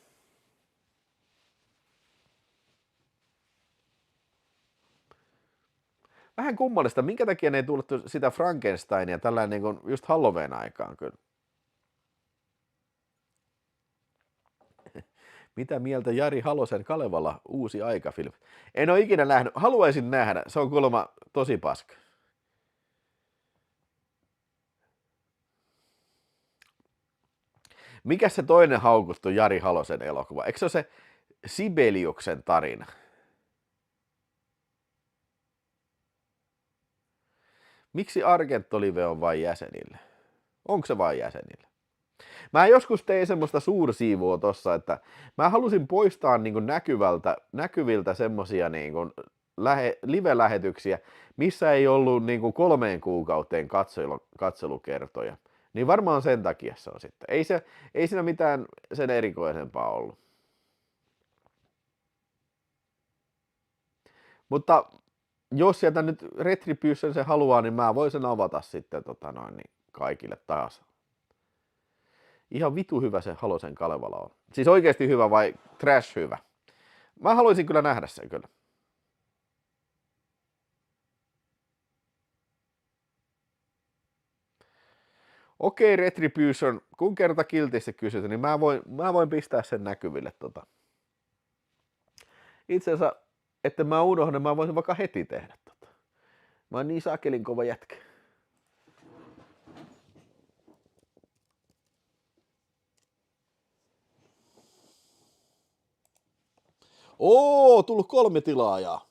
Vähän kummallista, minkä takia ne ei tullut sitä Frankensteinia tällainen niin kuin just Halloween aikaan kyllä. Mitä mieltä Jari Halosen Kalevala uusi aikafilmi? En ole ikinä nähnyt, haluaisin nähdä, se on kuulemma tosi paska. Mikä se toinen haukustu Jari Halosen elokuva? Eikö se ole se Sibeliuksen tarina? Miksi Argentolive on vain jäsenille? Onko se vain jäsenille? Mä joskus tein semmoista suursiivua tossa, että mä halusin poistaa niin kuin näkyviltä semmosia niin kuin live-lähetyksiä, missä ei ollut niin kuin 3 kuukauteen katselukertoja. Niin varmaan sen takia se on sitten. Ei siinä mitään sen erikoisempaa ollut. Mutta jos sieltä nyt Retribution se haluaa, niin mä voin sen avata sitten niin kaikille taas. Ihan vitu hyvä se Halosen Kalevala on. Siis oikeasti hyvä vai trash hyvä? Mä haluaisin kyllä nähdä sen kyllä. Okei, Retribution, kun kerta kiltisti kysyt, niin mä voin pistää sen näkyville. Itse asiassa, että mä unohdan, mä voisin vaikka heti tehdä. Mä oon niin sakelin kova jätkä. Tullut 3 tilaajaa.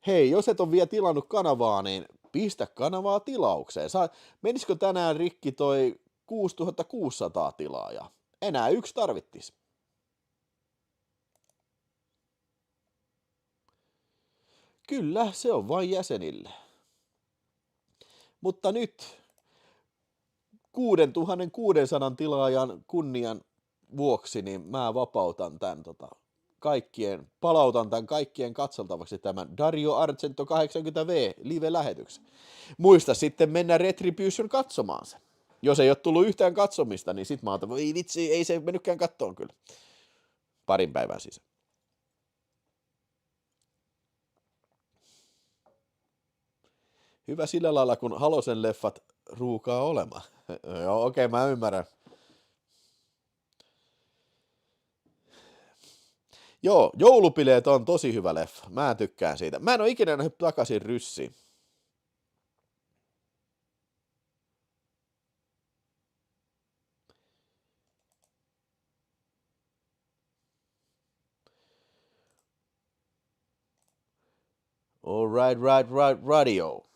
Hei, jos et ole vielä tilannut kanavaa, niin pistä kanavaa tilaukseen. Menisikö tänään rikki toi 6600 tilaajaa? Enää 1 tarvittis. Kyllä, se on vain jäsenille. Mutta nyt 6600 tilaajan kunnian vuoksi, niin mä vapautan tämän palautan tämän kaikkien katseltavaksi tämän Dario Argento 80V live-lähetyksen. Muista sitten mennä Retribution katsomaan sen. Jos ei ole tullut yhtään katsomista, niin sit mä otan, ei vitsi, ei se mennytkään kattoon kyllä. Parin päivän sisään. Hyvä sillä lailla, kun Halosen leffat ruukaa olemaan. Joo, okei, mä ymmärrän. Joo, Joulupileet on tosi hyvä leffa. Mä tykkään siitä. Mä en ole ikinä nähnyt Takaisin Ryssiin. All right, radio.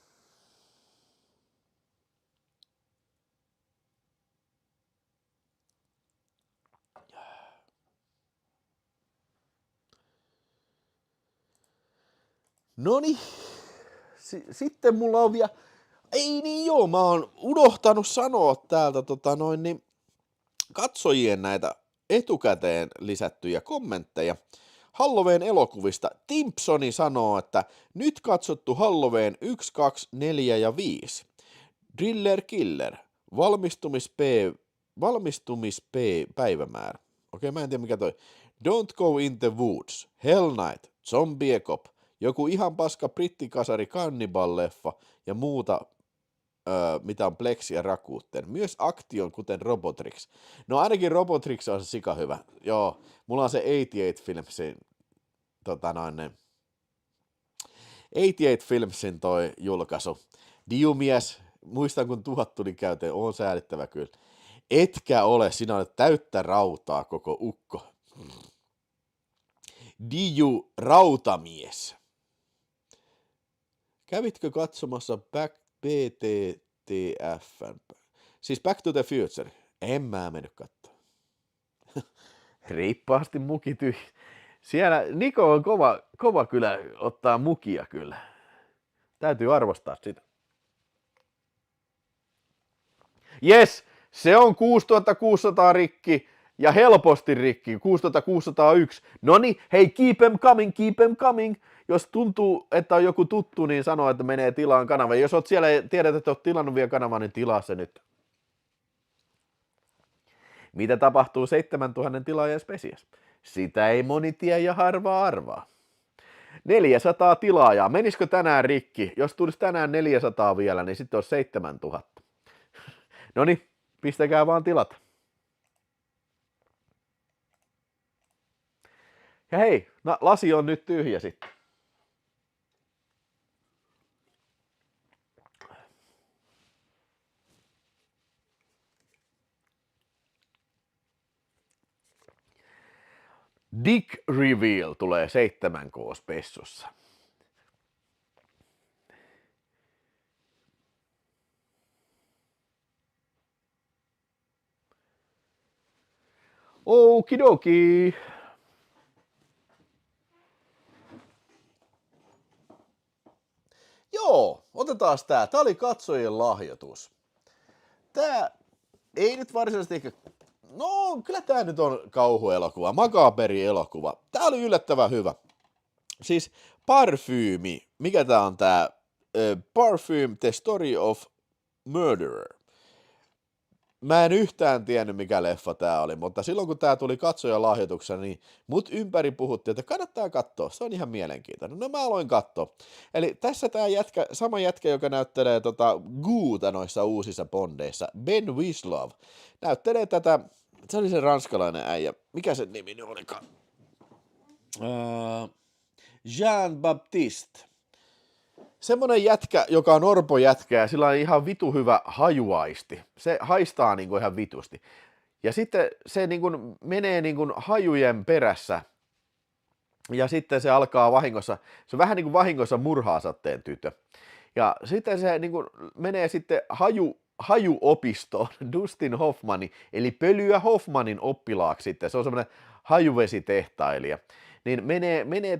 Noniin, sitten mulla on vielä, ei niin joo, mä oon unohtanut sanoa täältä niin katsojien näitä etukäteen lisättyjä kommentteja. Halloween elokuvista Timpsoni sanoo, että nyt katsottu Halloween 1, 2, 4 ja 5. Driller Killer, valmistumispäivämäärä. Okei, mä en tiedä mikä toi. Don't Go in the Woods, Hell Night, Zombie Cop, joku ihan paska brittikasari Cannibal-leffa ja muuta, mitä on Plex ja Rakuten. Myös Action, kuten Robotrix. No ainakin Robotrix on se sika hyvä. Joo, mulla on se 88 Filmsin, 88 Filmsin toi julkaisu. Diumies, muistan kun 1000 tuli käyteen, on säälittävä kyllä. Etkä ole, sinä olet täyttä rautaa koko ukko. Diu Rautamies. Kävitkö katsomassa BTTF? Siis Back to the Future. En mä mennyt katsomaan. Riippaasti muki tyhjä. Siellä Niko on kova kyllä ottaa mukia kyllä. Täytyy arvostaa sitä. Jes, se on 6600 rikki ja helposti rikki, 6601. Noni, hei, keep em coming, keep em coming. Jos tuntuu, että on joku tuttu, niin sanoo, että menee tilaan kanava. Jos oot siellä ja tiedät, että oot tilannut vielä kanavaa, niin tilaa se nyt. Mitä tapahtuu 7000 tilaajan spesias? Sitä ei moni tiedä ja harva arvaa. 400 tilaajaa. Menisikö tänään rikki? Jos tulisi tänään 400 vielä, niin sitten olisi 7000. Noniin, pistäkää vaan tilat. Ja hei, lasi on nyt tyhjä sitten. Dick Reveal tulee 7K-spessussa. Okidoki. Joo, otetaan tää. Tää oli katsojien lahjoitus. Tää ei nyt varsinaisesti ehkä... No, kyllä tää nyt on kauhuelokuva, makaberi elokuva. Tää oli yllättävän hyvä. Siis Parfyymi, mikä tää on tää? Parfüm, The Story of Murderer. Mä en yhtään tiennyt, mikä leffa tää oli, mutta silloin kun tää tuli katsojan lahjoituksena, niin mut ympäri puhuttiin, että kannattaa katsoa, se on ihan mielenkiintoinen. No mä aloin katsoa. Eli tässä tää sama jätkä, joka näyttelee Goota noissa uusissa Bondeissa, Ben Whishaw, näyttelee tätä, se oli se ranskalainen äijä, mikä sen nimi nyt olikaan? Jean-Baptiste. Semmonen jätkä, joka on orpojätkä ja sillä on ihan vitu hyvä hajuaisti. Se haistaa niinku ihan vitusti. Ja sitten se niinku menee niinku hajujen perässä. Ja sitten se alkaa vahingossa, se vähän niinku vahingossa murhaa satteen tytö. Ja sitten se niinku menee sitten hajuopistoon Dustin Hoffmanin, eli Pölyä Hoffmanin oppilaaksi sitten. Se on semmoinen hajuvesitehtailija. Niin menee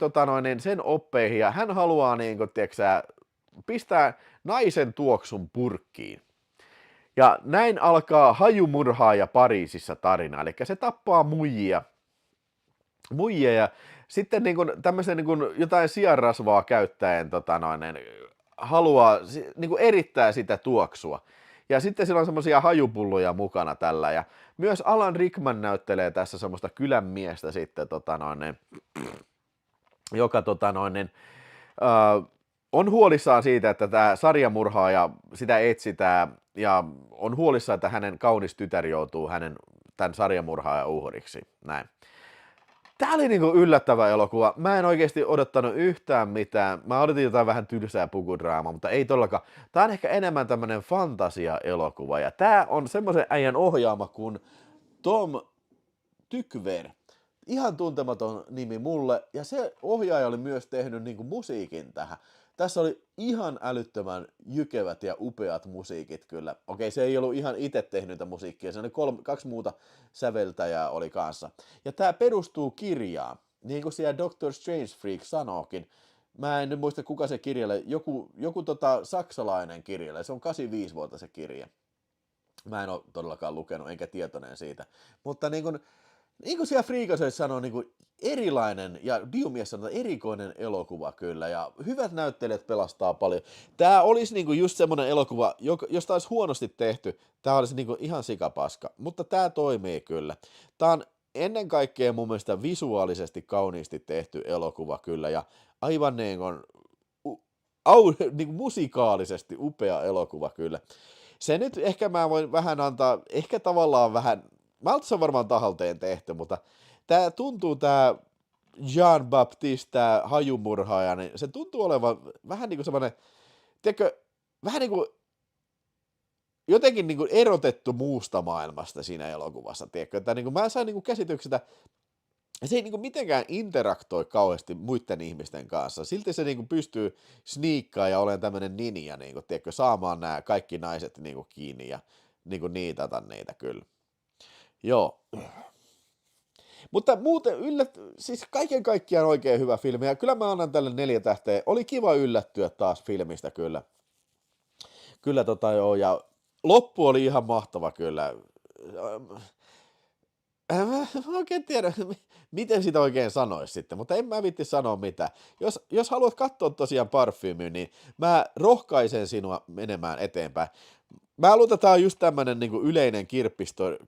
sen oppeihin ja hän haluaa niinku, tiiäksä, pistää naisen tuoksun purkkiin. Ja näin alkaa hajumurhaaja Pariisissa tarina, eli se tappaa muijia ja sitten niin kuin, tämmöisen niin kuin jotain sianrasvaa käyttäen haluaa niin kuin erittää sitä tuoksua. Ja sitten siellä on semmoisia hajupulloja mukana tällä, ja myös Alan Rickman näyttelee tässä semmoista kylän miestä sitten, joka on huolissaan siitä, että tämä sarjamurhaaja, sitä etsitään, ja on huolissaan, että hänen kaunis tytär joutuu tämän sarjamurhaajan uhriksi. Näin. Tää oli niinku yllättävä elokuva. Mä en oikeasti odottanut yhtään mitään. Mä odotin jotain vähän tylsää pukudraamaa, mutta ei todellakaan. Tää on ehkä enemmän tämmönen fantasia-elokuva, ja tää on semmoisen äijän ohjaama kuin Tom Tykwer. Ihan tuntematon nimi mulle, ja se ohjaaja oli myös tehnyt niinku musiikin tähän. Tässä oli ihan älyttömän jykevät ja upeat musiikit kyllä. Okei, se ei ollut ihan itse tehnyt musiikkia, se oli kaksi muuta säveltäjää oli kanssa. Ja tää perustuu kirjaan, niin kuin siellä Doctor Strange Freak sanookin. Mä en nyt muista kuka se kirjalle, joku saksalainen kirjalle, se on 85 vuotta se kirja. Mä en ole todellakaan lukenut, enkä tietoinen siitä. Mutta niin kuin siellä Friikasöissä sanoo, niin kuin erilainen, ja Diumies sanoo, erikoinen elokuva kyllä, ja hyvät näyttelijät pelastaa paljon. Tää olisi niin kuin just semmoinen elokuva, jos tää olisi huonosti tehty, tää olisi niin kuin ihan sikapaska, mutta tää toimii kyllä. Tää on ennen kaikkea mun mielestä visuaalisesti kauniisti tehty elokuva kyllä, ja aivan niin kuin musikaalisesti upea elokuva kyllä. Se nyt ehkä mä voin vähän antaa, ehkä tavallaan vähän, se on varmaan tahalteen tehty, mutta tää tuntuu tää Jean-Baptiste, tää hajumurhaaja, niin se tuntuu olevan vähän niin kuin semmoinen, tiedätkö, vähän niin kuin jotenkin niin kuin erotettu muusta maailmasta siinä elokuvassa, tiedätkö, että niin kuin mä sain niin kuin käsityksen, että se ei niin kuin mitenkään interaktoi kauheasti muiden ihmisten kanssa. Silti se niin kuin pystyy sniikkaan ja olemaan tämmöinen ninja, niin kuin, tiedätkö, saamaan nämä kaikki naiset niin kuin kiinni ja niin kuin niitata niitä kyllä. Joo. Mutta muuten siis kaiken kaikkiaan oikein hyvä filmi. Ja kyllä mä annan tälle 4 tähteä. Oli kiva yllättyä taas filmistä kyllä. Kyllä joo. Ja loppu oli ihan mahtava kyllä. Mä oikein tiedä, miten sitä oikein sanoisi sitten, mutta en mä viitti sanoa mitään. Jos haluat katsoa tosiaan Parfymy, niin mä rohkaisen sinua menemään eteenpäin. Mä luulen, että tää on just tämmönen niin kuin yleinen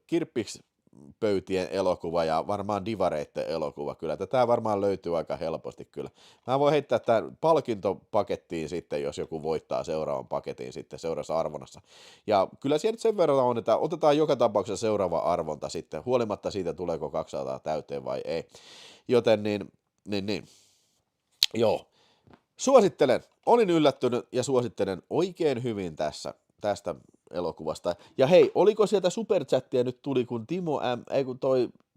kirppispöytien elokuva ja varmaan divareitten elokuva kyllä, että tää varmaan löytyy aika helposti kyllä. Mä voin heittää tämän palkintopakettiin sitten, jos joku voittaa seuraavan paketin sitten seuraavassa arvonnassa. Ja kyllä siellä nyt sen verran on, että otetaan joka tapauksessa seuraava arvonta sitten, huolimatta siitä tuleeko 200 täyteen vai ei. Joten niin. Joo. Suosittelen, olin yllättynyt ja suosittelen oikein hyvin tästä elokuvasta. Ja hei, oliko sieltä superchattia nyt tuli, kun kun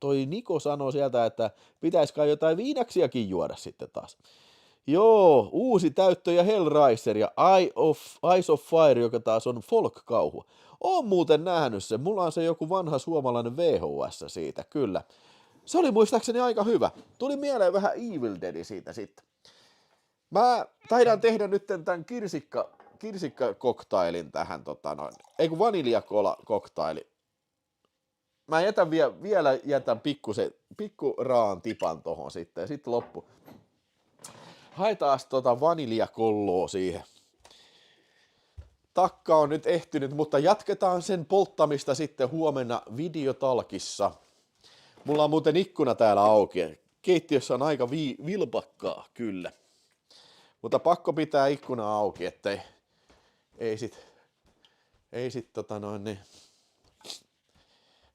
toi Niko sanoi sieltä, että pitäisikö jotain viinaksiakin juoda sitten taas. Joo, uusi täyttö ja Hellraiser ja Eyes of Fire, joka taas on folk-kauhu. Oon muuten nähnyt sen, mulla on se joku vanha suomalainen VHS siitä, kyllä. Se oli muistaakseni aika hyvä. Tuli mieleen vähän Evil Dead siitä sitten. Mä taidan tehdä nyt tämän kirsikkakoktailin tähän, ei kun vaniljakola-koktaili. Mä vielä jätän pikku raan tipan tohon sitten, ja sitten loppu. Haetaan vaniljakolloa siihen. Takka on nyt ehtynyt, mutta jatketaan sen polttamista sitten huomenna videotalkissa. Mulla on muuten ikkuna täällä auki. Keittiössä on aika vilpakkaa, kyllä. Mutta pakko pitää ikkuna auki, ettei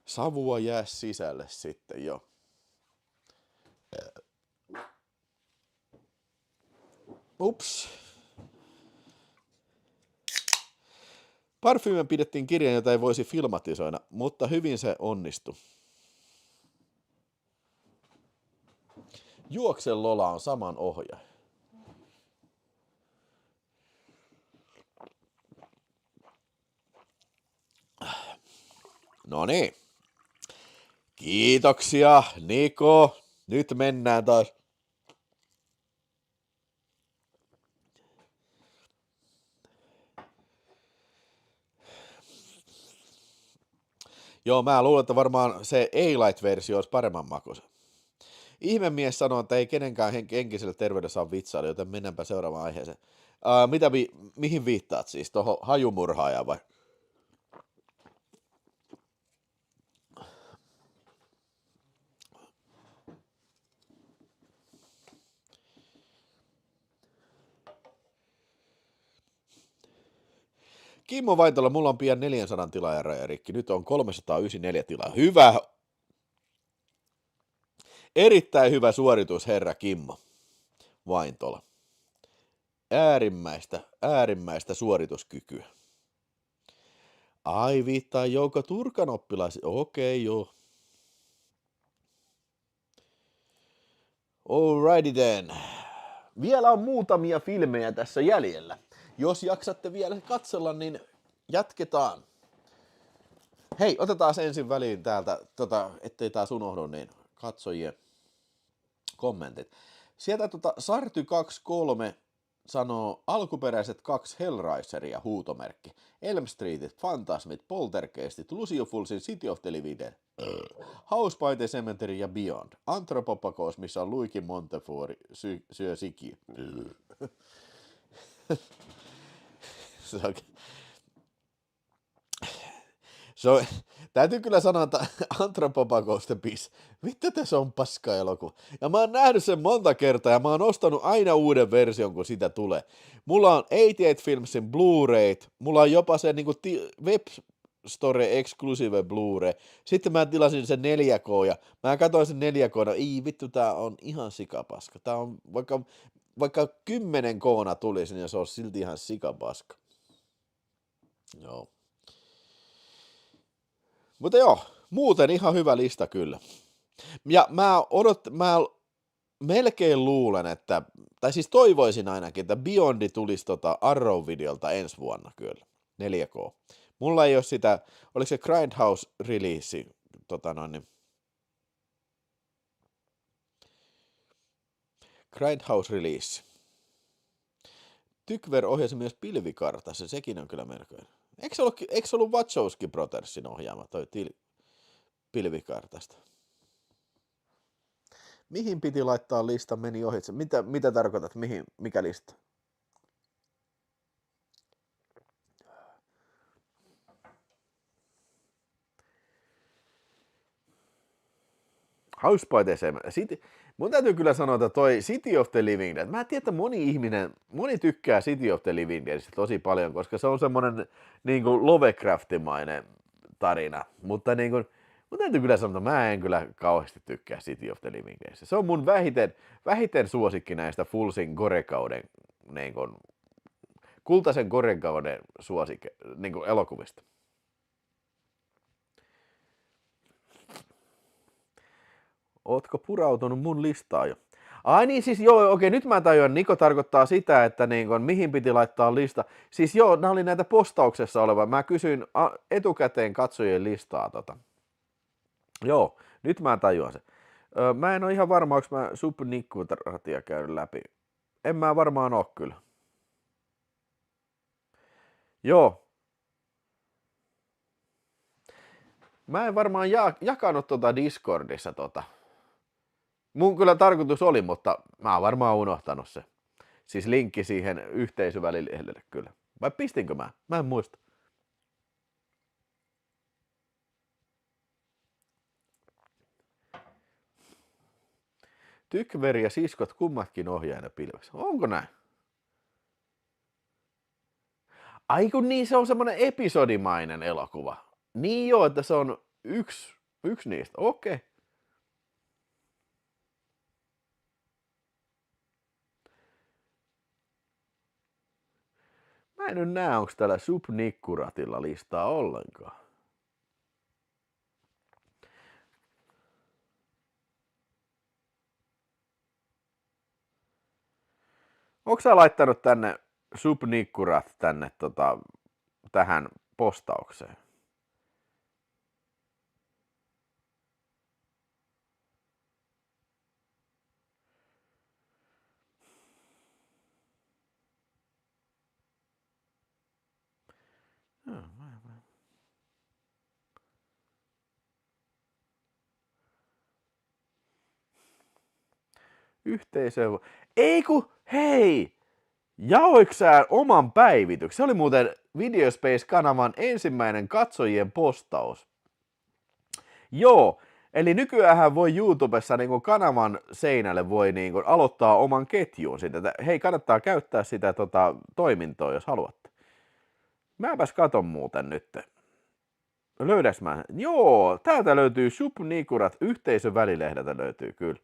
savua jää sisälle sitten jo. Ups. Parfymen pidettiin kirjan, jota ei voisi filmatisoida, mutta hyvin se onnistui. Juoksen Lola on saman ohjaaja. No niin. Kiitoksia, Niko. Nyt mennään taas. Joo, mä luulen, että varmaan se A-Light-versio olisi paremman makuisen. Ihmemies sanoo, että ei kenenkään henkiselle terveydelle saa vitsailla, joten mennäänpä seuraavaan aiheeseen. Mihin viittaat siis? Tuohon hajumurhaajaan vai? Kimmo Vaintola, mulla on pian 400 tilaajan raja rikki. Nyt on 394 tilaa. Hyvä. Erittäin hyvä suoritus, herra Kimmo Vaintola. Äärimmäistä suorituskykyä. Ai viittaa Jouko Turkan oppilaisi. Okei, joo. Alrighty then. Vielä on muutamia filmejä tässä jäljellä. Jos jaksatte vielä katsella, niin jatketaan. Hei, otetaan ensin väliin täältä, ettei taas unohdu, niin katsojien kommentit. Sieltä Sarty 23 sanoo alkuperäiset 2 Hellraiseria huutomerkki. Elm Streetit, Fantasmit, Poltergeistit, Lucio Fulsin City of the Living Dead, House by the Cemetery ja Beyond. Anthropophagus, missä on Luigi Montefori syö sikiä. Täytyy kyllä sanoa, että Anthropophagus the Beast, vittu se on paska elokuva. Ja mä oon nähnyt sen monta kertaa ja mä oon ostanut aina uuden version, kun sitä tulee. Mulla on 88 Filmsin Blu-rayt, mulla on jopa se niinku Webstore Exclusive Blu-ray. Sitten mä tilasin sen 4K ja mä katsoin sen 4K, ei vittu tää on ihan sikapaska. Tää on vaikka 10K tulisi, niin se on silti ihan sikapaska. Joo. Mutta joo, muuten ihan hyvä lista kyllä. Ja mä melkein luulen, että, tai siis toivoisin ainakin, että Beyondi tulisi Arrow-videolta ensi vuonna kyllä, 4K. Mulla ei ole sitä, oliko se Grindhouse-release, Grindhouse-release. Tykver ohjasi myös Pilvikartassa, sekin on kyllä melkoinen. Eikö se ollut Wachowski Brothersin ohjaama toi Pilvikartasta? Mihin piti laittaa lista, meni ohitse? Mitä tarkoitat, mikä lista? House by the Cemetery. Mun täytyy kyllä sanoa, että toi City of the Living Dead, mä tiedän, että moni tykkää City of the Living Deadistä tosi paljon, koska se on semmonen niinku Lovecraftimainen tarina, mutta niinku, mun täytyy kyllä sanoa, että mä en kyllä kauheasti tykkää City of the Living Deadistä. Se on mun vähiten suosikki näistä Fulsin Gorekauden, niinku, kultaisen Gorekauden suosikki niinku elokuvista. Ootko purautunut mun listaa jo? Ai niin, siis joo, okei, nyt mä tajuan, Niko tarkoittaa sitä, että niin, mihin piti laittaa lista. Siis joo, nämä oli näitä postauksessa oleva. Mä kysyin etukäteen katsojien listaa. Joo, nyt mä tajuan se. Mä en ole ihan varma, onko mä Subnikkuratia käynyt läpi. En mä varmaan oo kyllä. Joo. Mä en varmaan jakanut Discordissa Mun kyllä tarkoitus oli, mutta mä oon varmaan unohtanut se. Siis linkki siihen yhteisövälilehdelle kyllä. Vai pistinkö mä? Mä en muista. Tykveri ja siskot kummatkin ohjaajana pilvessä. Onko näin? Ai kun niin, se on semmonen episodimainen elokuva. Niin joo, että se on yksi niistä. Okei. Mä en nyt näe, onko täällä Subnikkuratilla listaa ollenkaan. Onko sä laittanut tänne Subnikkurat tänne tähän postaukseen? Yhteisö. Ei ku, hei! Jaoiko sä oman päivityksen? Se oli muuten Videospace-kanavan ensimmäinen katsojien postaus. Joo, eli nykyäänhän voi YouTubessa niin kanavan seinälle voi niin aloittaa oman ketjuun sitä. Hei, kannattaa käyttää sitä toimintoa, jos haluatte. Mäpäs katon muuten nyt. Löydäks mä? Joo, täältä löytyy Subnikurat, yhteisön välilehdeltä löytyy kyllä.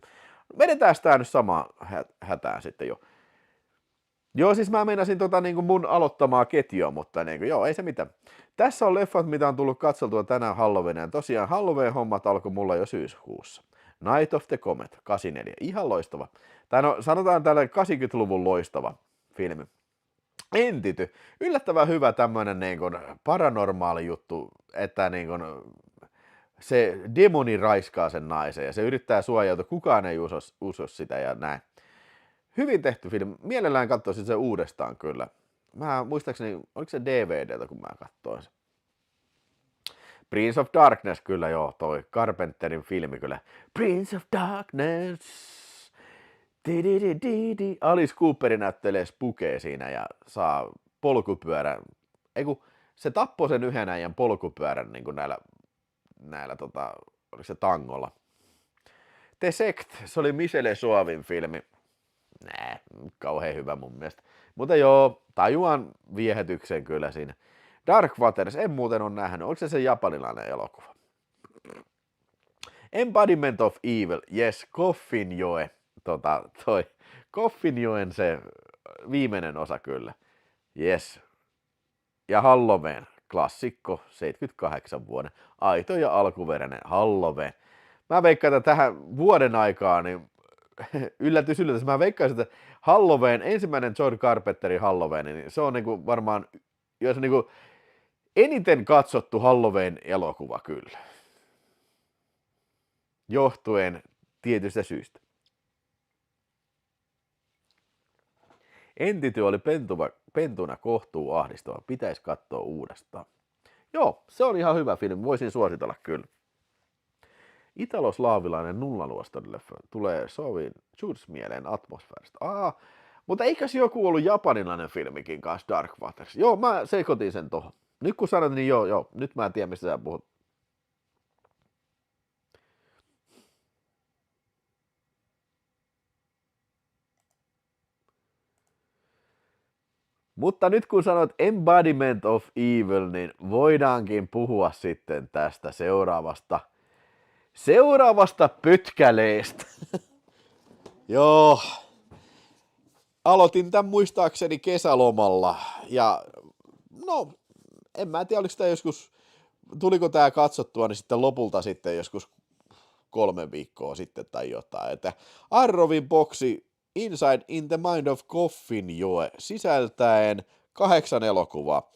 Vedetään tää nyt sama hätään sitten jo. Joo, siis mä meinasin niin mun aloittamaa ketjua, mutta niin kuin, joo, ei se mitään. Tässä on leffat, mitä on tullut katseltua tänään Halloweenina. Tosiaan Halloween-hommat alkoi mulla jo syyskuussa. Night of the Comet, 84. Ihan loistava. Tai no, sanotaan tällä 80-luvun loistava filmi. Entity. Yllättävän hyvä tämmönen niin kuin paranormaali juttu, että niin kuin, se demoni raiskaa sen naisen ja se yrittää suojautua. Kukaan ei uso sitä ja näin. Hyvin tehty filmi. Mielellään katsoisin sen uudestaan kyllä. Mä muistaakseni, oliko se DVDtä, kun mä katsoin sen. Prince of Darkness kyllä joo, toi Carpenterin filmi kyllä. Prince of Darkness. Alice Cooper näyttelee Spookia siinä ja saa polkupyörän. Eiku, se tappoi sen yhden äijän polkupyörän niin kuin näillä oliko se tangolla. The Sect, se oli Michelle Soavin filmi. Kauhean hyvä mun mielestä. Mutta joo, tajuan viehätyksen kyllä siinä. Dark Waters, en muuten ole nähnyt. Onko se japanilainen elokuva? Embodiment of Evil, yes, Coffinjoe. Toi Coffinjoen se viimeinen osa kyllä. Yes. Ja Halloween, klassikko, 78 vuoden. Aito ja alkuveräinen Halloween. Mä veikkaan, että tähän vuoden aikaan, niin yllätys, mä veikkaisin, että Halloween, ensimmäinen John Carpenterin Halloween, niin se on niinku varmaan, jos niinku eniten katsottu Halloween-elokuva kyllä. Johtuen tietystä syystä. Entity oli pentuna kohtuu ahdistava. Pitäisi katsoa uudestaan. Joo, se on ihan hyvä filmi. Voisin suositella kyllä. Italo-slaavilainen nullaluoston leffa tulee Sovin Jules mieleen atmosfääristä. Mutta eikös joku ollut japanilainen filmikin kanssa, Dark Waters? Joo, mä sekoitin sen tohon. Nyt kun sanot, niin joo, nyt mä en tiedä, mistä sä puhut. Mutta nyt kun sanot Embodiment of Evil, niin voidaankin puhua sitten tästä seuraavasta pötkäleestä. Joo. Aloitin tämän muistaakseni kesälomalla ja no, en mä tiedä, oliko tämä joskus, tuliko tämä katsottua, niin sitten lopulta sitten joskus 3 viikkoa sitten tai jotain, että Arrovin boksi Inside in the Mind of Coffinjoe sisältäen 8 elokuvaa.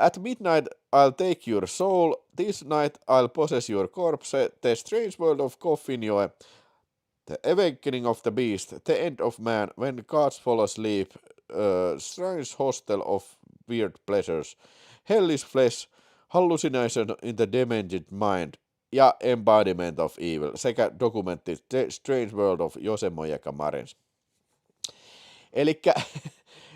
At Midnight I'll Take Your Soul, This Night I'll Possess Your Corpse, The Strange World of Coffinjoe, The Awakening of the Beast, The End of Man, When Gods Fall Asleep, Strange Hostel of Weird Pleasures, Hellish Flesh, Hallucination in the Demented Mind ja Embodiment of Evil sekä dokumentti The Strange World of Jose Mojica Marins. Elikkä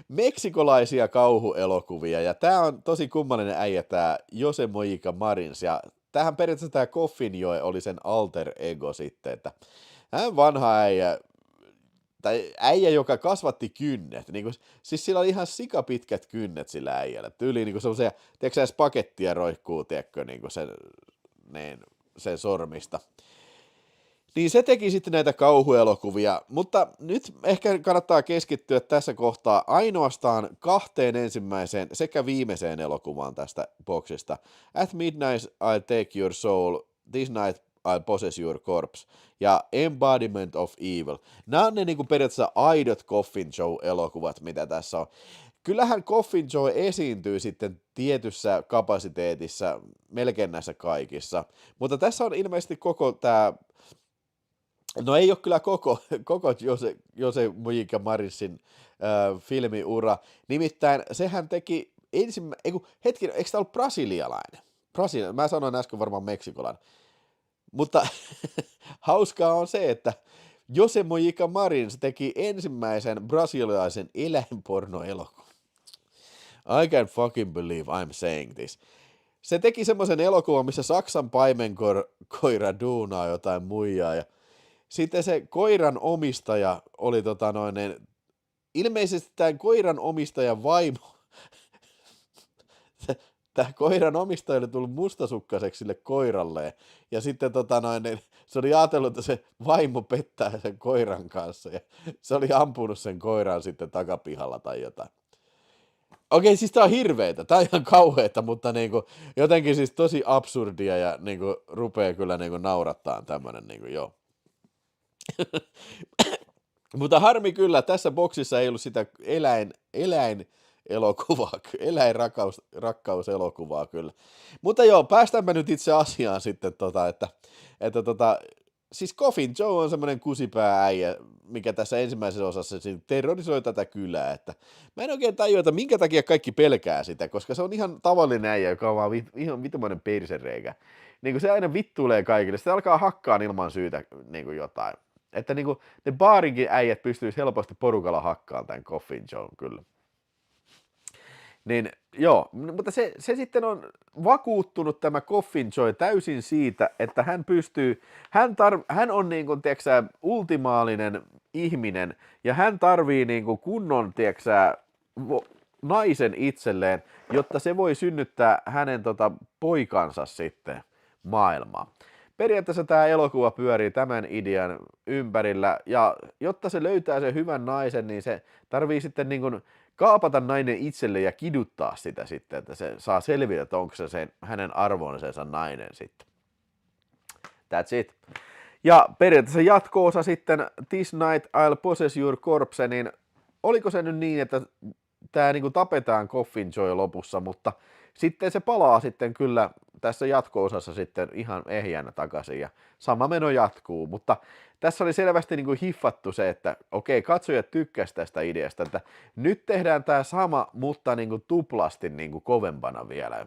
meksikolaisia kauhuelokuvia, ja tää on tosi kummallinen äijä tää Jose Mojica Marins, ja tämähän periaatteessa tää Coffinjoe oli sen alter ego sitten, että hän vanha äijä, tai äijä, joka kasvatti kynnet, niin kuin, siis sillä oli ihan sikapitkät kynnet sillä äijällä, tyyliin niin semmoisia, tiedätkö sä, pakettia roikkuu, tiedätkö, niin kuin sen sormista. Niin se teki sitten näitä kauhuelokuvia, mutta nyt ehkä kannattaa keskittyä tässä kohtaa ainoastaan 2 ensimmäiseen sekä viimeiseen elokuvaan tästä boksista. At Midnight I'll Take Your Soul, This Night I'll Possess Your Corpse ja Embodiment of Evil. Nämä on ne niin kuin periaatteessa aidot Coffin Show-elokuvat, mitä tässä on. Kyllähän Coffin Show esiintyy sitten tietyssä kapasiteetissa melkein näissä kaikissa, mutta tässä on ilmeisesti koko tämä, no ei ole kyllä koko Jose Mojica Marinsin filmiura, nimittäin sehän teki eikö tämä ollut brasilialainen? Mä sanoin äsken varmaan meksikolainen. Mutta hauskaa on se, että Jose Mojica Marins teki ensimmäisen brasilialaisen eläinpornoelokuvan. I can't fucking believe I'm saying this. Se teki semmoisen elokuvan, missä Saksan paimenkoira duunaa jotain muijaa, ja sitten se koiran omistaja oli ilmeisesti tämän koiran omistajan vaimo. Tämä koiran omistaja oli tullut mustasukkaiseksi sille koiralleen, ja sitten se oli ajatellut, että se vaimo pettää sen koiran kanssa, ja se oli ampunut sen koiran sitten takapihalla tai jotain. Okei, siis tää on hirveetä, tää on ihan kauheeta, mutta niinku, jotenkin siis tosi absurdia, ja niinku, rupeaa kyllä niinku naurattaa tämmönen, niinku, joo. Mutta harmi kyllä, tässä boksissa ei ollut sitä eläinrakkauselokuvaa kyllä. Mutta joo, päästäänpä nyt itse asiaan sitten, että siis Coffin Joe on semmoinen kusipää äijä, mikä tässä ensimmäisessä osassa terrorisoi tätä kylää, että mä en oikein tajua, että minkä takia kaikki pelkää sitä, koska se on ihan tavallinen äijä, joka on vaan ihan vitumainen persereikä. Niin kuin se aina vittuilee kaikille, se alkaa hakkaan ilman syytä niin kuin jotain. Että niin kuin ne baarinkin äijät pystyisi helposti porukalla hakkaan tämän Coffin Joe kyllä. Niin joo, mutta se sitten on vakuuttunut tämä Coffin Joe täysin siitä, että hän pystyy, hän on niin kuin, tiedätkö, ultimaalinen ihminen ja hän tarvii niin kuin kunnon, tiedätkö, naisen itselleen, jotta se voi synnyttää hänen poikansa sitten maailmaan. Periaatteessa tämä elokuva pyörii tämän idean ympärillä, ja jotta se löytää sen hyvän naisen, niin se tarvii sitten niin kuin kaapata nainen itselle ja kiduttaa sitä sitten, että se saa selvitä, että onko se hänen arvoisensa nainen sitten. That's it. Ja periaatteessa jatko-osa sitten This Night I'll Possess Your Corpse, niin oliko se nyt niin, että tämä niin kuin tapetaan Coffin Joe lopussa, mutta sitten se palaa sitten kyllä tässä jatko-osassa sitten ihan ehjänä takaisin ja sama meno jatkuu, mutta tässä oli selvästi niin kuin hiffattu se, että okei, katsojat tykkäsivät tästä ideasta, että nyt tehdään tämä sama, mutta niin kuin tuplasti niin kuin kovempana vielä.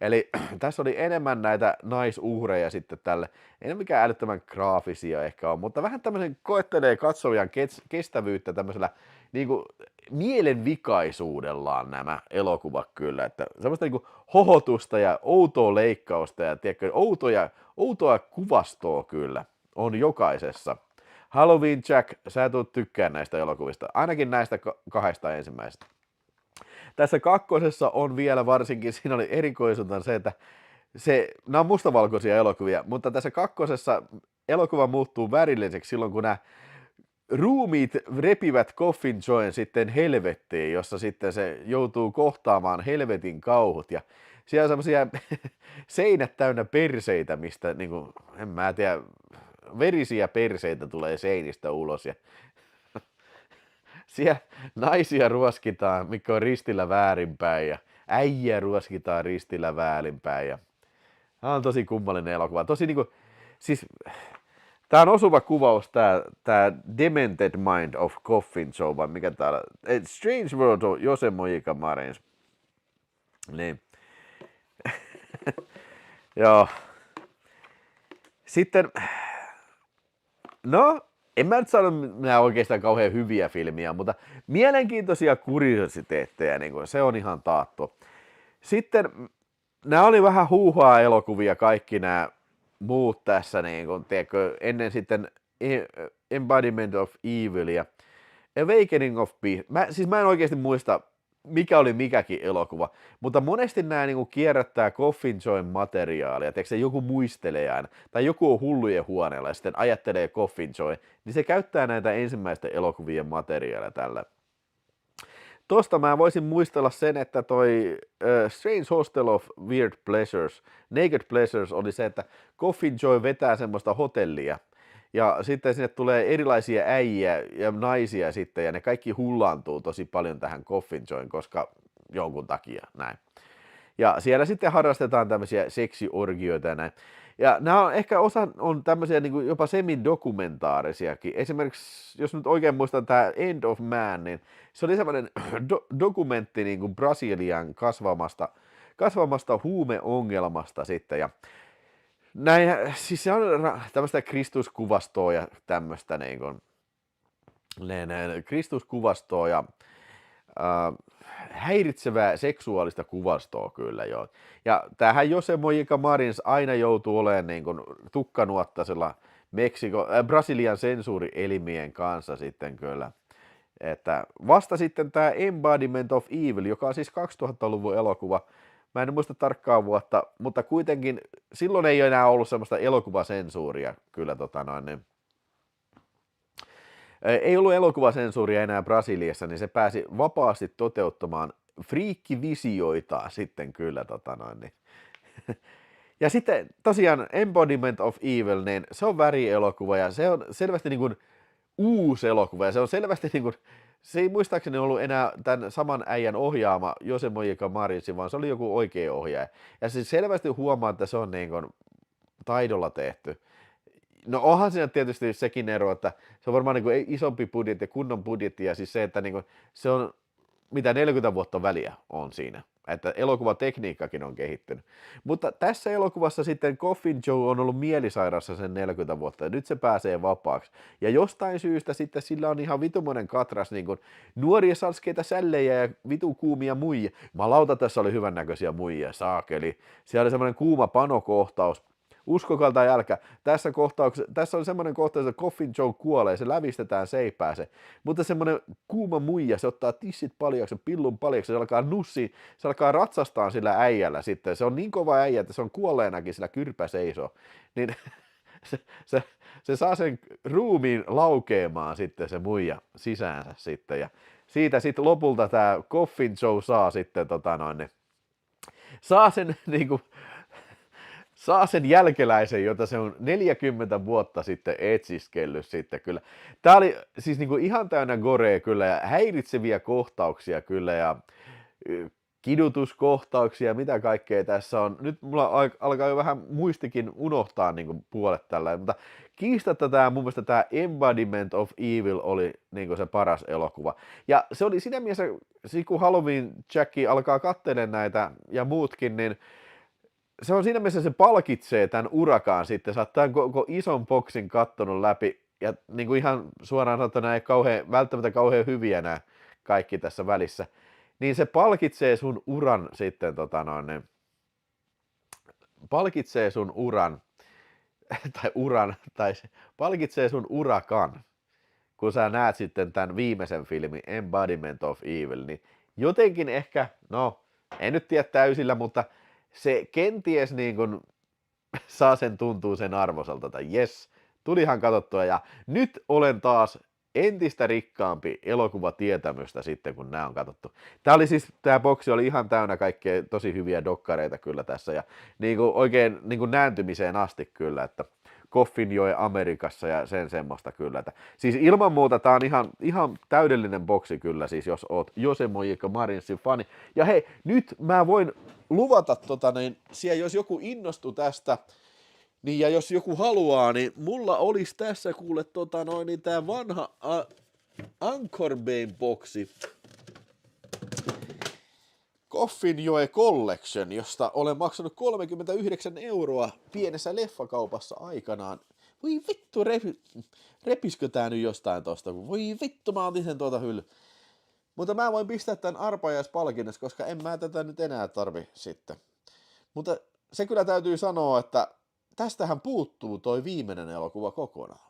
Eli tässä oli enemmän näitä naisuhreja sitten tälle, ei mikään älyttömän graafisia ehkä on, mutta vähän tämmöisen koettelee katsojan kestävyyttä tämmöisellä niin kuin mielenvikaisuudellaan nämä elokuvat kyllä, että semmoista niin kuin hohotusta ja outoa leikkausta ja tiedätkö, outoa kuvastoa kyllä on jokaisessa. Halloween Jack, sä et tykkää näistä elokuvista, ainakin näistä kahdesta ensimmäisestä. Tässä kakkosessa on vielä varsinkin, siinä oli erikoisuutta se, että nämä on mustavalkoisia elokuvia, mutta tässä kakkosessa elokuva muuttuu värilliseksi silloin, kun nämä ruumiit repivät Coffin Joen sitten helvettiin, jossa sitten se joutuu kohtaamaan helvetin kauhut ja siellä on semmoisia seinät täynnä perseitä, mistä niinku, en mä tiedä, verisiä perseitä tulee seinistä ulos ja siellä naisia ruoskitaan, mikä on ristillä väärinpäin ja äijä ruoskitaan ristillä väärinpäin ja tämä on tosi kummallinen elokuva, tosi niinku, siis tämä on osuva kuvaus, tämä Demented Mind of Coffin Joe, vai mikä täällä, Strange World of Jose Mojica Marins. Niin. Joo. Sitten, no, en mä nyt sano nämä oikeastaan kauhean hyviä filmiä, mutta mielenkiintoisia kuriositeetteja, niin kuin, se on ihan taattu. Sitten, nämä oli vähän huuhaa elokuvia kaikki nämä muut tässä, niin kun, tiedätkö, ennen sitten Embodiment of Evil ja Awakening of Beast. Mä en oikeasti muista, mikä oli mikäkin elokuva, mutta monesti nämä niin kierrättää Coffin Joen materiaalia, tiedätkö, joku muistelee aina, tai joku on hullujen huoneella ja sitten ajattelee Coffin Joe, niin se käyttää näitä ensimmäisten elokuvien materiaalia tällä. Tosta mä voisin muistella sen, että toi Strange Hostel of Weird Pleasures, Naked Pleasures oli se, että Coffin Joe vetää semmoista hotellia ja sitten sinne tulee erilaisia äijiä ja naisia sitten ja ne kaikki hullaantuu tosi paljon tähän Coffin Joen, koska jonkun takia näin. Ja siellä sitten harrastetaan tämmöisiä seksiorgioita ja näin. Ja nämä on ehkä osa on tämmöisiä niin kuin jopa semidokumentaarisiakin. Esimerkiksi, jos nyt oikein muistan tämä End of Man, niin se oli semmoinen dokumentti niin kuin Brasilian kasvamasta huumeongelmasta sitten. Ja näin, siis se on tämmöistä Kristuskuvastoa ja tämmöistä niin kuin, Kristuskuvastoa ja häiritsevää seksuaalista kuvastoa kyllä joo. Ja tämähän Jose Mojica Marins aina joutuu olemaan niin kuin tukkanuottasella Brasilian sensuurielimien kanssa sitten kyllä. Että vasta sitten tämä Embodiment of Evil, joka on siis 2000-luvun elokuva, mä en muista tarkkaa vuotta, mutta kuitenkin silloin ei enää ollut semmoista elokuvasensuuria kyllä niin. Ei ollut elokuvasensuuria enää Brasiliassa, niin se pääsi vapaasti toteuttamaan friikkivisioitaan sitten kyllä. Niin. Ja sitten tosiaan Embodiment of Evil, niin se on värielokuva ja se on selvästi niin kuin uusi elokuva ja se on selvästi niin kuin, se ei muistaakseni ollut enää tämän saman äijän ohjaama Jose Mojica Marinsi, vaan se oli joku oikea ohjaaja. Ja siis selvästi huomaa, että se on niin kuin taidolla tehty. No onhan siinä tietysti sekin ero, että se on varmaan niin kuin isompi budjetti ja kunnon budjetti ja siis se, että niin kuin, se on mitä 40 vuotta väliä on siinä, että elokuvatekniikkakin on kehittynyt. Mutta tässä elokuvassa sitten Coffin Joe on ollut mielisairaassa sen 40 vuotta ja nyt se pääsee vapaaksi. Ja jostain syystä sitten sillä on ihan vitumoinen katras, niin kuin nuoria salskeita sällejä ja vitu kuumia muijia. Malauta, tässä oli hyvännäköisiä muijia, saakeli. Siellä oli semmoinen kuuma panokohtaus. Uskokaa tai älkää, tässä on semmoinen kohtaus, että Coffin Joe kuolee, se lävistetään seipääse, mutta semmoinen kuuma muija, se ottaa tissit paljaksi, pillun paljaksi, se alkaa nussi, se alkaa ratsastaa sillä äijällä sitten, se on niin kova äijä, että se on kuolleenakin, sillä kyrpä seisoo, niin se, se, se saa sen ruumiin laukeamaan sitten se muija sisäänsä sitten, ja siitä sitten lopulta tämä Coffin Joe saa sitten saa sen niinku saa sen jälkeläisen, jota se on 40 vuotta sitten etsiskellyt sitten kyllä. Tämä oli siis niinku ihan täynnä gorea kyllä ja häiritseviä kohtauksia kyllä ja kidutuskohtauksia, mitä kaikkea tässä on. Nyt mulla alkaa jo vähän muistikin unohtaa niinku puolet tällä, mutta kiistatta tämä mun mielestä tämä Embodiment of Evil oli niinku se paras elokuva. Ja se oli siinä mielessä, kun Halloween Jacki alkaa katselemaan näitä ja muutkin, niin se on siinä mielessä, se palkitsee tämän urakaan sitten, sä oot tämän koko ison boksin kattonut läpi, ja niin kuin ihan suoraan sanottuna nämä ei välttämättä kauhean hyviä nämä kaikki tässä välissä, niin se palkitsee sun uran sitten, palkitsee sun uran, tai se palkitsee sun urakan, kun sä näet sitten tämän viimeisen filmin, Embodiment of Evil, niin jotenkin ehkä, no, en nyt tiedä täysillä, mutta se kenties niin kuin saa sen tuntuu sen arvosalta, tai jes, tulihan katsottua, ja nyt olen taas entistä rikkaampi elokuvatietämystä sitten, kun nämä on katsottu. Tämä boksi oli ihan täynnä kaikkea tosi hyviä dokkareita kyllä tässä, ja niin kuin oikein niin kuin nääntymiseen asti kyllä, että Coffin Joe Amerikassa ja sen semmoista kyllä. Että, siis ilman muuta tämä on ihan täydellinen boksi kyllä, siis jos oot Jose Mojica Marinsin fani. Ja hei, nyt mä voin luvata, siellä jos joku innostui tästä, niin ja jos joku haluaa, niin mulla olisi tässä kuule niin tää vanha Anchor Bane boksi. Coffin Joe Collection, josta olen maksanut 39 € pienessä leffakaupassa aikanaan. Voi vittu, repiskö tää nyt jostain tosta? Voi vittu, mä otin sen hylly. Mutta mä voin pistää tän arpajaispalkinnossa, koska en mä tätä nyt enää tarvi sitten. Mutta se kyllä täytyy sanoa, että tästähän puuttuu toi viimeinen elokuva kokonaan.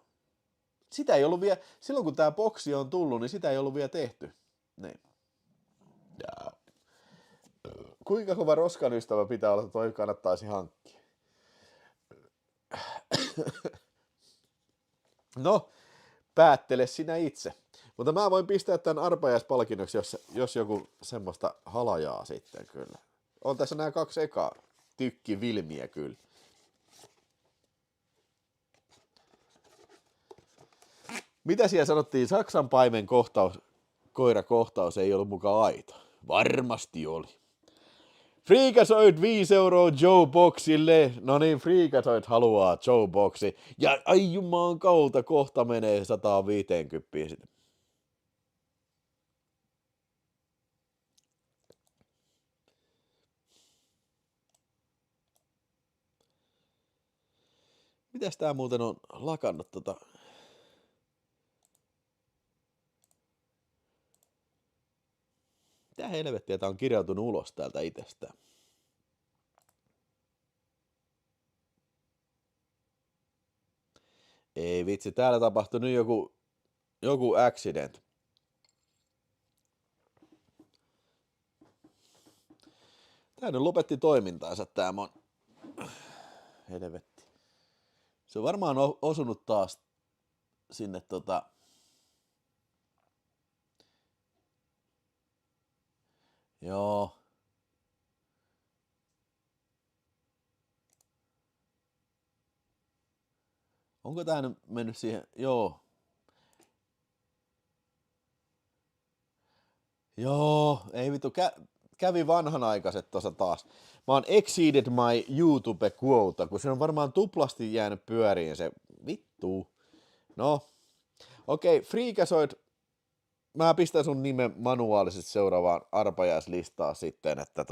Sitä ei ollut vielä, silloin kun tää boksi on tullut, niin sitä ei ollut vielä tehty. Niin. Ja kuinka kova roskan ystävä pitää olla, että toi kannattaisi hankkia? No, päättele sinä itse. Mutta mä voin pistää tämän arpajaispalkinnoksi, jos joku semmoista halajaa sitten kyllä. On tässä nämä 2 ekaa tykkivilmiä kyllä. Mitä siellä sanottiin? Saksan paimen koirakohtaus ei ollut mukaan aito. Varmasti oli. Freakazoid 5 € Joe Boxille. No niin, Freakazoid haluaa Joe Boxi. Ja ai jumaan kautta, kohta menee 150 sitten. Mitäs tää muuten on lakannut Mitä helvettiä, tää on kirjautunut ulos täältä itsestään. Ei vitsi, täällä tapahtui nyt joku accident. Tää nyt lopetti toimintaansa tää helvetti. Se on varmaan osunut taas sinne Joo. Onko tää nyt mennyt siihen? Joo. Joo, ei vittu, kävi vanhanaikaiset tossa taas. Mä oon exceeded my YouTube quota, kun se on varmaan tuplasti jäänyt pyöriin se. vittu. No, okei, Freakazoid, mä pistän sun nimen manuaalisesti seuraavaan arpajaislistaan sitten, että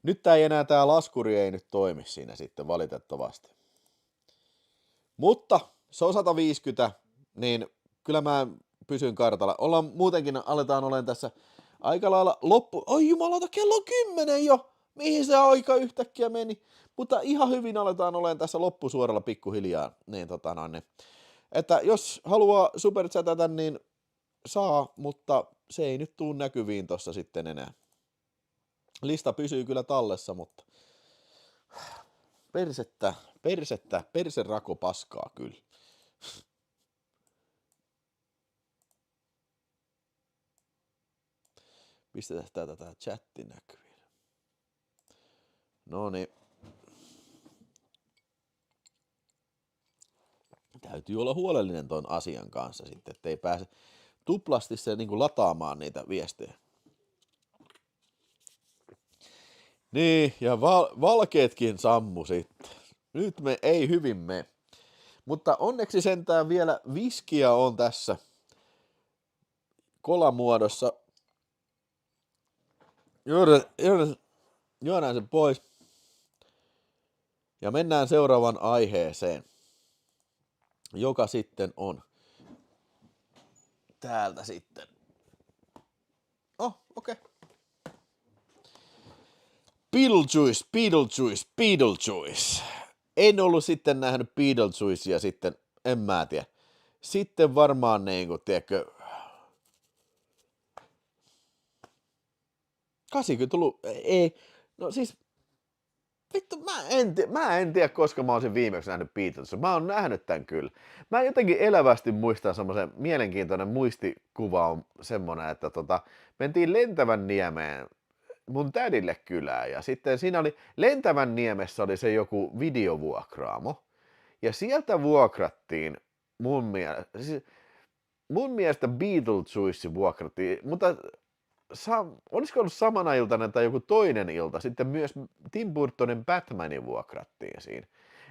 nyt tää ei enää, tää laskuri ei nyt toimi siinä sitten valitettavasti. Mutta se on 150, niin kyllä mä pysyn kartalla. Aletaan olemaan tässä aika lailla oi jumalauta, kello on 10 jo! Mihin se aika yhtäkkiä meni? Mutta ihan hyvin aletaan olemaan tässä loppusuoralla pikkuhiljaa. Niin, että jos haluaa superchatata, niin saa, mutta se ei nyt tuu näkyviin tossa sitten enää. Lista pysyy kyllä tallessa, mutta perse rako paskaa kyllä. Pistetään tää chatti näkyviin. Noniin. Täytyy olla huolellinen ton asian kanssa sitten, ettei pääse tuplasti se niin kuin lataamaan niitä viestejä. Niin, ja valkeetkin sammu sitten. Nyt me ei hyvin mene. Mutta onneksi sentään vielä viskiä on tässä kolamuodossa. Juodaan sen pois. Ja mennään seuraavaan aiheeseen, joka sitten on täältä sitten. Okei. Beetlejuice. En ollut sitten nähnyt Beetlejuicea sitten, en mä tiedä. Sitten varmaan niinku, tiedätkö, 80-luvun, ei, no siis, vittu, mä en tiedä, koska mä oon sen viimeksi nähnyt Beetlejuice. Mä oon nähnyt tän kyllä. Mä jotenkin elävästi muistan semmoisen mielenkiintoinen muistikuva on semmonen, että mentiin Lentävän niemeen mun tädille kylään, ja sitten siinä oli, Lentävän niemessä oli se joku videovuokraamo, ja sieltä vuokrattiin mun mielestä Beetlejuice vuokrattiin, mutta olisiko ollut samana iltana tai joku toinen ilta, sitten myös Tim Burtonin Batmanin vuokrattiin siinä.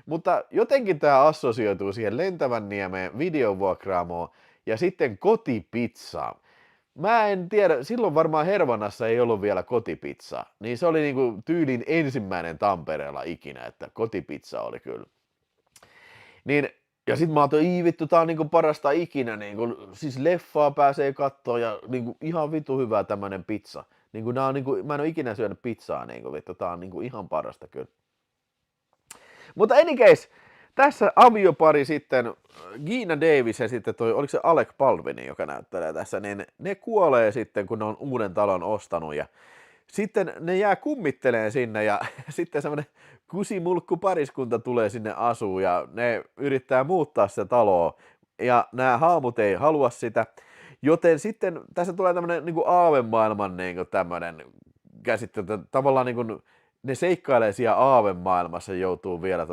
Mutta jotenkin tämä assosioituu siihen Lentävän niemeen videovuokraamoon ja sitten kotipizzaan. Mä en tiedä, silloin varmaan Hervannassa ei ollut vielä kotipizza, niin se oli niinku tyylin ensimmäinen Tampereella ikinä, että kotipizza oli kyllä. Niin, ja sit mä ajattelin, vittu, tää on niinku parasta ikinä, niinku, siis leffaa pääsee kattoon ja niinku ihan vittu hyvä tämmönen pizza. Niinku, mä en oo ikinä syönyt pizzaa, niinku, vittu, tää on niinku ihan parasta kyllä. Mutta any case, tässä aviopari sitten, Geena Davis ja sitten oliko se Alec Baldwin, joka näyttelee tässä, niin ne kuolee sitten, kun ne on uuden talon ostanut ja sitten ne jää kummitteleen sinne ja sitten semmoinen kusimulkku pariskunta tulee sinne asuun ja ne yrittää muuttaa sitä taloa ja nämä haamut ei halua sitä, joten sitten tässä tulee tämmöinen niin kuin aavemaailman niin kuin tämmöinen käsittely, tavallaan niin kuin ne seikkailee siellä aavemaailmassa, joutuu vielä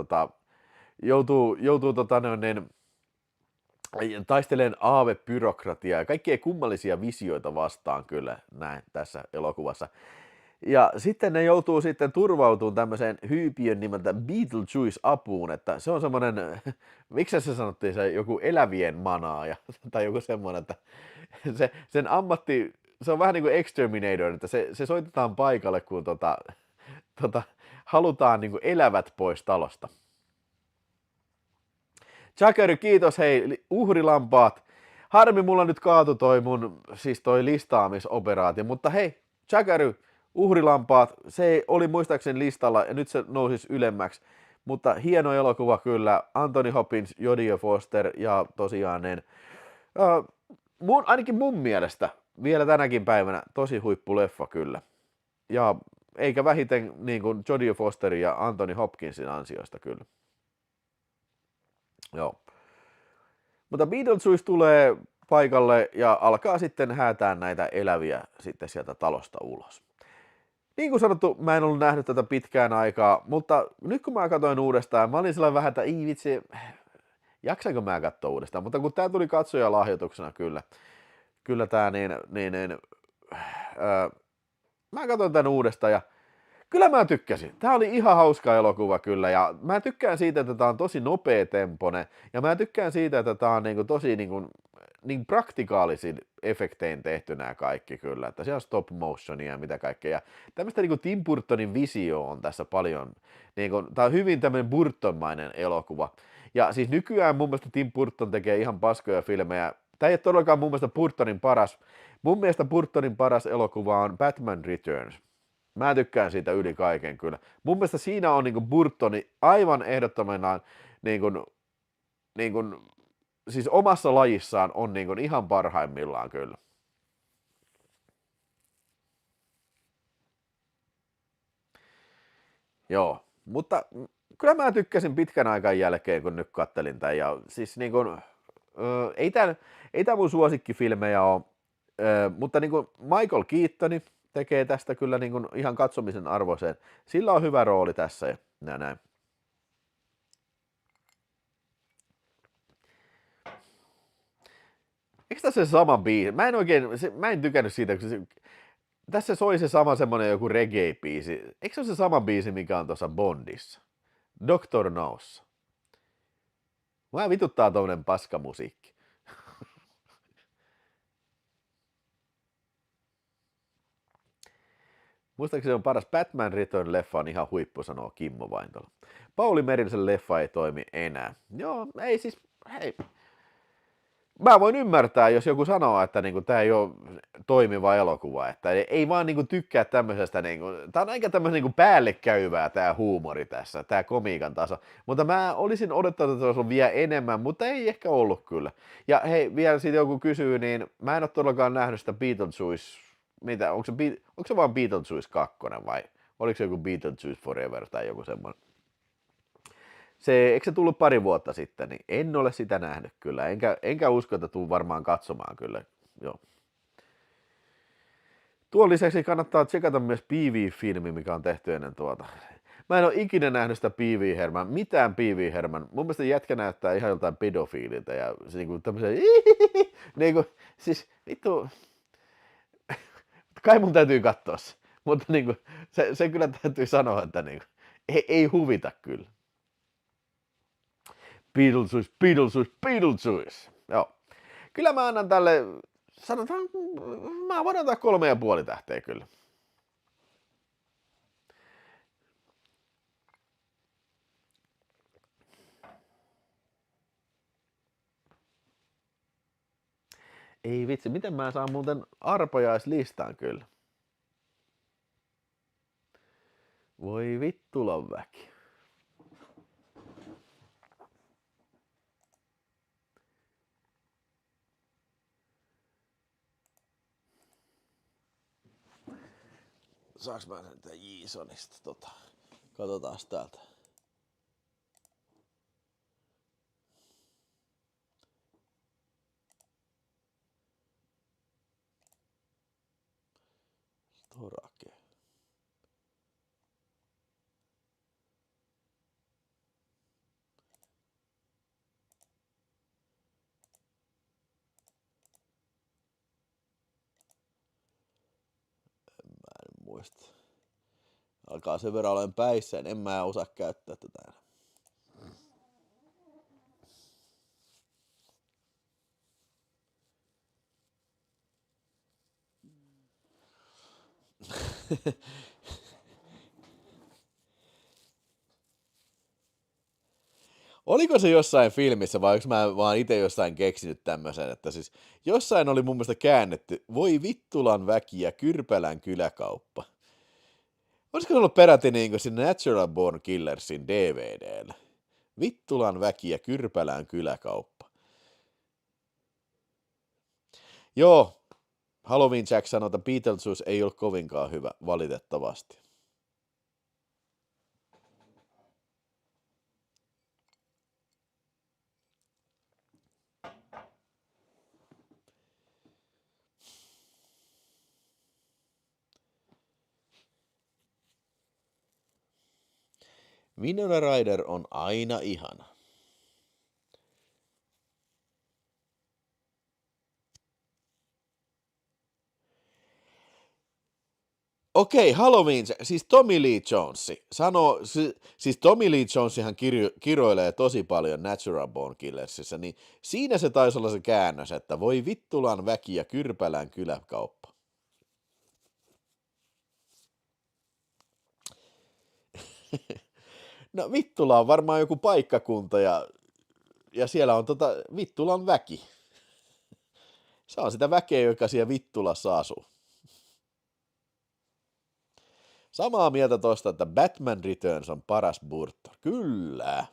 taisteleen aavebyrokratiaa ja kaikkia kummallisia visioita vastaan kyllä näin tässä elokuvassa. Ja sitten ne joutuu sitten turvautumaan tämmöiseen hyypiön nimeltä Beetlejuice-apuun, että se on semmoinen, miksi se sanottiin, se joku elävien manaaja, tai joku semmoinen, että sen ammatti, se on vähän niin kuin Exterminator, että se soitetaan paikalle, kun halutaan niin kuin elävät pois talosta. Jagger, kiitos, hei, uhrilampaat. Harmi, mulla nyt kaatu toi listaamisoperaatio, mutta hei, Jagger, uhrilampaat, se oli muistaakseni listalla ja nyt se nousisi ylemmäksi, mutta hieno elokuva kyllä, Anthony Hopkins, Jodie Foster ja tosiaan ainakin mun mielestä vielä tänäkin päivänä tosi huippuleffa kyllä. Ja eikä vähiten niin kuin Jodie Fosterin ja Anthony Hopkinsin ansioista kyllä. Joo. Mutta Beetlejuice tulee paikalle ja alkaa sitten häätää näitä eläviä sitten sieltä talosta ulos. Niin kuin sanottu, mä en ollut nähnyt tätä pitkään aikaa, mutta nyt kun mä katsoin uudestaan, mä olin sellainen vähän, että ei vitsi, jaksanko mä katsoa uudestaan, mutta kun tää tuli katsojalahjoituksena kyllä tää mä katsoin tän uudestaan ja Kyllä mä tykkäsin. Tää oli ihan hauska elokuva kyllä, ja mä tykkään siitä, että tää on tosi nopeatempoinen, ja mä tykkään siitä, että tää on niinku tosi niin praktikaalisin efektein tehty nämä kaikki kyllä, että siellä on stop motionia ja mitä kaikkea, ja tämmöistä niinku Tim Burtonin visio on tässä paljon, niinku, tää on hyvin tämmöinen Burtonmainen elokuva, ja siis nykyään mun mielestä Tim Burton tekee ihan paskoja filmejä, tää ei ole todellakaan mun mielestä mun mielestä Burtonin paras elokuva on Batman Returns. Mä tykkään siitä yli kaiken kyllä. Mun mielestä siinä on niinku Burtoni aivan ehdottomana niinku, niinku, siis omassa lajissaan on niinku ihan parhaimmillaan kyllä. Joo, mutta kyllä mä tykkäsin pitkän aikan jälkeen, kun nyt kattelin tämän. Ja siis niinku, ei tää mun suosikkifilmejä ole, mutta niinku Michael Keaton tekee tästä kyllä niinku ihan katsomisen arvoiseen. Sillä on hyvä rooli tässä ja näin. Eikö tässä se sama biisi? Mä en tykännyt siitä, kun tässä soi se sama semmonen joku reggae-biisi. Eikö se ole se sama biisi, mikä on tuossa Bondissa? Doctor Knows. Mä vituttaa tommonen paskamusiikki. Muistaakseni se on paras Batman Return-leffa on ihan huippu, sanoo Kimmo Vaintola. Pauli Merisen leffa ei toimi enää. Joo, ei siis, hei. Mä voin ymmärtää, jos joku sanoo, että niinku, tää ei ole toimiva elokuva, että ei vaan niinku, tykkää tämmöisestä, niinku, tää on aika tämmöistä niinku, päälle käyvää tää huumori tässä, tää komiikan taso, mutta mä olisin odottanut, että se olisi ollut vielä enemmän, mutta ei ehkä ollut kyllä. Ja hei, vielä siitä joku kysyy, niin mä en ole todellakaan nähnyt sitä Beetlejuice, onko se vaan Beetlejuice 2 vai oliko se joku Beetlejuice Forever tai joku semmoinen? Eikö se tullut pari vuotta sitten, niin en ole sitä nähnyt kyllä, enkä usko, että tuun varmaan katsomaan kyllä, joo. Tuon lisäksi kannattaa tsekata myös PV-filmi, mikä on tehty ennen tuota. Mä en ole ikinä nähnyt sitä PV-herman, mitään PV-herman. Mun mielestä jätkä näyttää ihan joltain pedofiililta ja se niinku tämmöisen niinku, siis vittu, kai mun täytyy katsoa se, mutta niinku, se kyllä täytyy sanoa, että niinku, ei huvita kyllä. Beetlejuice, Beetlejuice, Beetlejuice. Joo. Kyllä mä annan tälle, sanotaan, mä voin antaa 3,5 tähteä kyllä. Ei vitsi, miten mä saan muuten arpajaislistaan kyllä? Voi vittulan väki. Saaks mä sen tän Jeesonista Katsotaan täältä. Storake. En muista. Alkaa sen verran olen päissä, en mä osaa käyttää tätä. Oliko se jossain filmissä vai onko mä vaan itse jossain keksinyt tämmöisen, että siis jossain oli mun mielestä käännetty Voi vittulan väki ja Kyrpälän kyläkauppa. Olisiko se ollut peräti niinku siinä Natural Born Killersin DVD:llä? Vittulan väki ja Kyrpälän kyläkauppa. Joo, Halloween Jack sanoo, että Beetlejuice ei ole kovinkaan hyvä, valitettavasti. Winona Ryder on aina ihana. Okei, Halloween, siis Tommy Lee Jones sanoo, siis Tommy Lee Jonesihan kiroilee tosi paljon Natural Born Killersissa, niin siinä se taisi olla se käännös, että voi vittulan väki ja Kyrpälän kyläkauppa. No Vittula on varmaan joku paikkakunta ja siellä on Vittulan väki. Se on sitä väkeä, joka siellä Vittulassa asuu. Samaa mieltä tosta, että Batman Returns on paras Burton. Kyllä.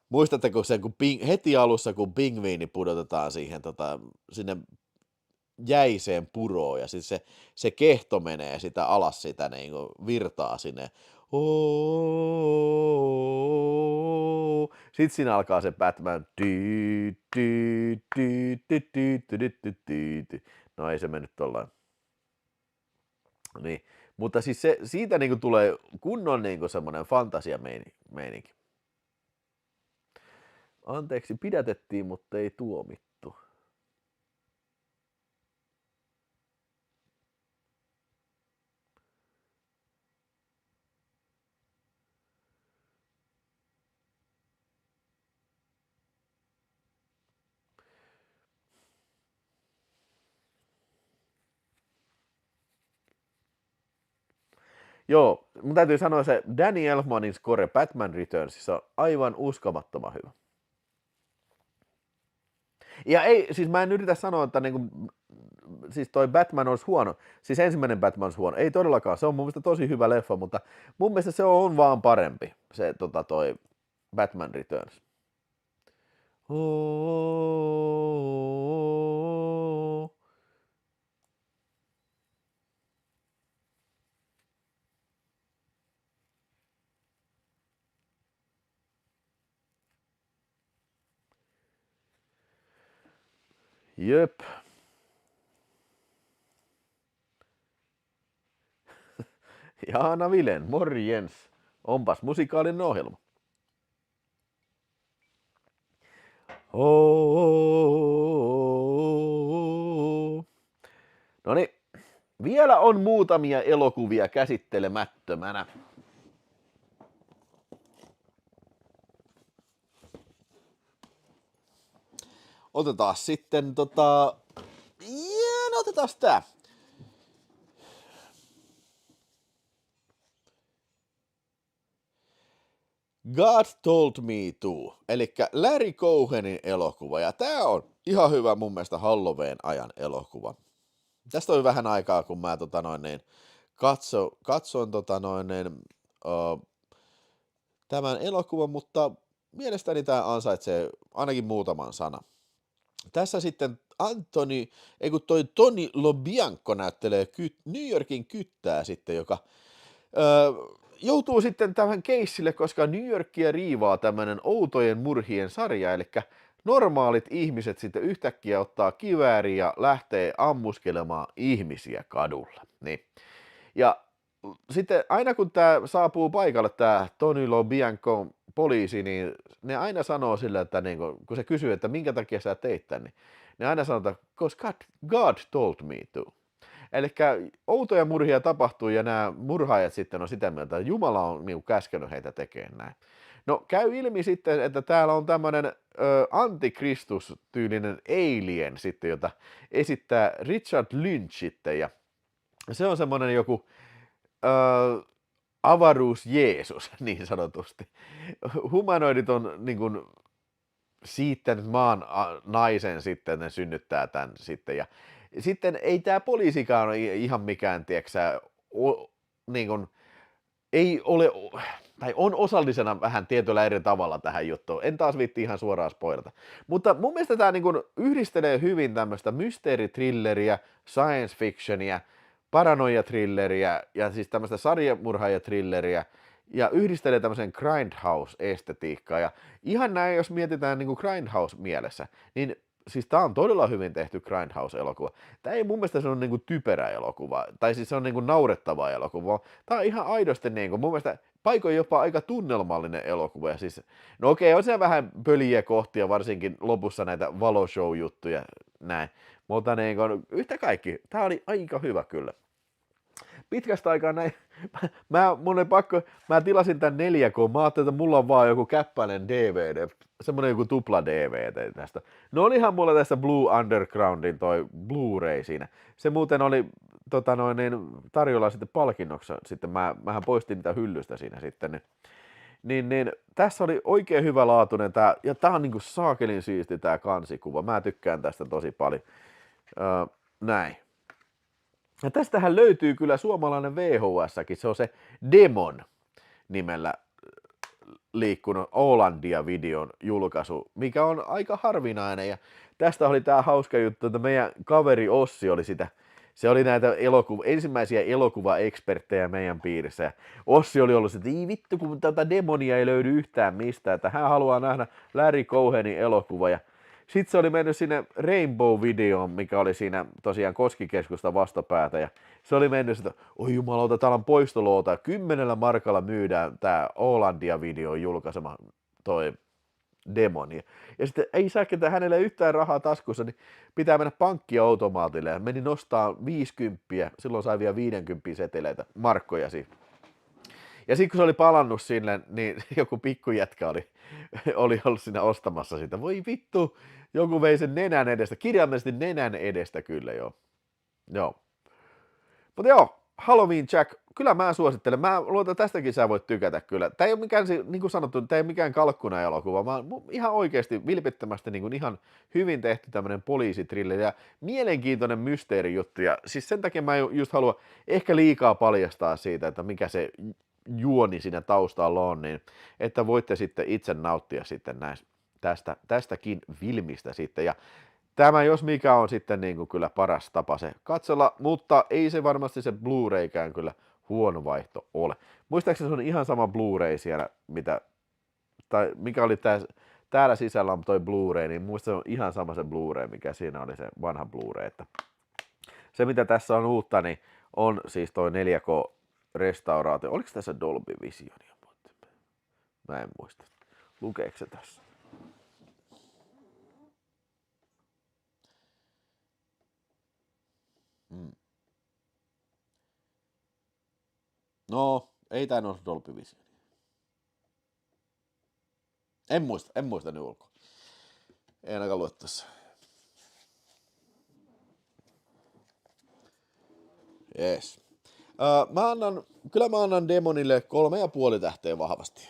Muistatteko sen, kun heti alussa, kun pingviini pudotetaan siihen sinne jäiseen puroon, ja sitten se kehto menee sitä alas, sitä niin kuin virtaa sinne. Sitten siinä alkaa se Batman. No ei se mennyt tollain. Niin. Mutta siis siitä niinku tulee kunnon niinku semmoinen fantasiameininki. Anteeksi, pidätettiin, mutta ei tuomittu. Joo, mun täytyy sanoa se Danny Elfmanin score Batman Returnsissa on aivan uskomattoman hyvä. Ja ei, siis mä en yritä sanoa, että niinku, siis toi Batman olisi huono, siis ensimmäinen Batman olisi huono, ei todellakaan, se on mun mielestä tosi hyvä leffa, mutta mun mielestä se on vaan parempi, se toi Batman Returns. Jöp. Jaana Vilen, morjens. Onpas musikaalinen ohjelma. No niin, vielä on muutamia elokuvia käsittelemättömänä. Otetaan sitten otetaan tää. God Told Me To, eli Larry Cohenin elokuva, ja tää on ihan hyvä mun mielestä Halloween ajan elokuva. Tästä on vähän aikaa, kun mä katsoin tämän elokuvan, mutta mielestäni tää ansaitsee ainakin muutaman sanan. Tässä sitten Tony LoBianco näyttelee New Yorkin kyttää sitten, joka joutuu sitten tämän keissille, koska New Yorkia riivaa tämmöinen outojen murhien sarja, eli normaalit ihmiset sitten yhtäkkiä ottaa kivääri ja lähtee ammuskelemaan ihmisiä kadulla. Niin. Ja sitten aina kun tämä saapuu paikalle, tämä Tony LoBianco poliisi, niin ne aina sanoo sillä, että niin kun se kysyy, että minkä takia sä teit tän, niin ne aina sanoo, että God told me to. Eli outoja murhia tapahtuu ja nämä murhaajat sitten on sitä mieltä, että Jumala on niin käskenyt heitä tekemään näin. No käy ilmi sitten, että täällä on tämmöinen antikristus-tyylinen alien sitten, jota esittää Richard Lynch sitten, ja se on semmoinen joku avaruus Jeesus niin sanotusti. Humanoidit on niin kuin siittänyt maan naisen sitten, ne synnyttää tämän sitten, ja sitten ei tämä poliisikaan ole ihan mikään, tiedätkö niin kuin, ei ole, tai on osallisena vähän tietyllä eri tavalla tähän juttuun. En taas viitti ihan suoraan spoilata. Mutta mun mielestä tämä niin kuin yhdistelee hyvin tämmöistä mysteeritrilleriä, science fictionia, paranoia-trilleriä ja siis tämmöistä sarjamurhaajatrilleriä ja yhdistelee tämmöisen grindhouse-estetiikkaa. Ja ihan näin, jos mietitään niin kuin grindhouse-mielessä, niin siis tää on todella hyvin tehty grindhouse-elokuva. Tää ei mun mielestä se on niinku typerä elokuva, tai siis se on niinku naurettava elokuva. Tää on ihan aidosti niinku, mun mielestä paikoin jopa aika tunnelmallinen elokuva. Ja siis, no okei, on siellä vähän pöliä kohtia, varsinkin lopussa näitä valoshow-juttuja, näin. Mutta niinku, yhtä kaikki, tää oli aika hyvä kyllä. pitkästä aikaa näin, mä tilasin tän 4K, mä ajattelin, että mulla on vaan joku käppäinen DVD, semmonen joku tupla DVD tästä. No olihan mulla tässä Blue Undergroundin toi Blu-ray siinä. Se muuten oli tarjolla sitten palkinnoksi, sitten mähän poistin niitä hyllystä siinä sitten, niin tässä oli oikein hyvä laatuinen tää, ja tää on niinku saakelin siisti tää kansikuva, mä tykkään tästä tosi paljon. Näin. Ja tästähän löytyy kyllä suomalainen VHS:kin, se on se Demon nimellä liikkunut Ålandia-videon julkaisu, mikä on aika harvinainen, ja tästä oli tää hauska juttu, että meidän kaveri Ossi oli sitä, se oli näitä ensimmäisiä elokuvaeksperttejä meidän piirissä, ja Ossi oli ollut, että ei vittu, kun tätä Demonia ei löydy yhtään mistään, että hän haluaa nähdä Larry Cohenin elokuva, ja sitten se oli mennyt sinne Rainbow-videoon, mikä oli siinä tosiaan Koskikeskusta vastapäätä, ja se oli mennyt, että oi jumalauta, täällä on poistoloota, 10 markalla myydään tää Ålandia-videon julkaisema toi Demoni. Ja sitten ei saa ketään hänelle yhtään rahaa taskussa, niin pitää mennä pankkiautomaatille, ja meni nostaa 50, silloin sai vielä 50 seteleitä, markkoja siinä. Ja sitten kun se oli palannut sinne, niin joku pikkujätkä oli ollut siinä ostamassa sitä. Voi vittu, joku vei sen nenän edestä, kirjaimellisesti nenän edestä kyllä joo. Mutta joo, Halloween Jack, kyllä mä suosittelen. Mä luulen, että tästäkin sä voit tykätä kyllä. Tää ei ole mikään, niin kuin sanottu, tää ei ole mikään kalkkuna-elokuva, vaan ihan oikeasti vilpittömästi niin kuin ihan hyvin tehty tämmönen poliisitrilleri ja mielenkiintoinen mysteerijuttu. Ja siis sen takia mä just haluan ehkä liikaa paljastaa siitä, että mikä se juoni siinä taustalla on, niin että voitte sitten itse nauttia sitten tästäkin filmistä sitten. Ja tämä, jos mikä, on sitten niin kuin kyllä paras tapa se katsella, mutta ei se varmasti se Blu-raykään kyllä huono vaihto ole. Muistaakseni se on ihan sama Blu-ray siellä, mikä oli täällä sisällä on toi Blu-ray, niin muista se on ihan sama se Blu-ray, mikä siinä oli se vanha Blu-ray. Että se, mitä tässä on uutta, niin on siis toi 4K-restauraatio. Oliko tässä Dolby Visionia? Mä en muista. Lukeeko se tässä? No, ei tää ole Dolby Vision. En muista nyt ulkoa. Ei ainakaan lue tässä. Jees. Mä annan Demonille 3,5 tähteä vahvasti.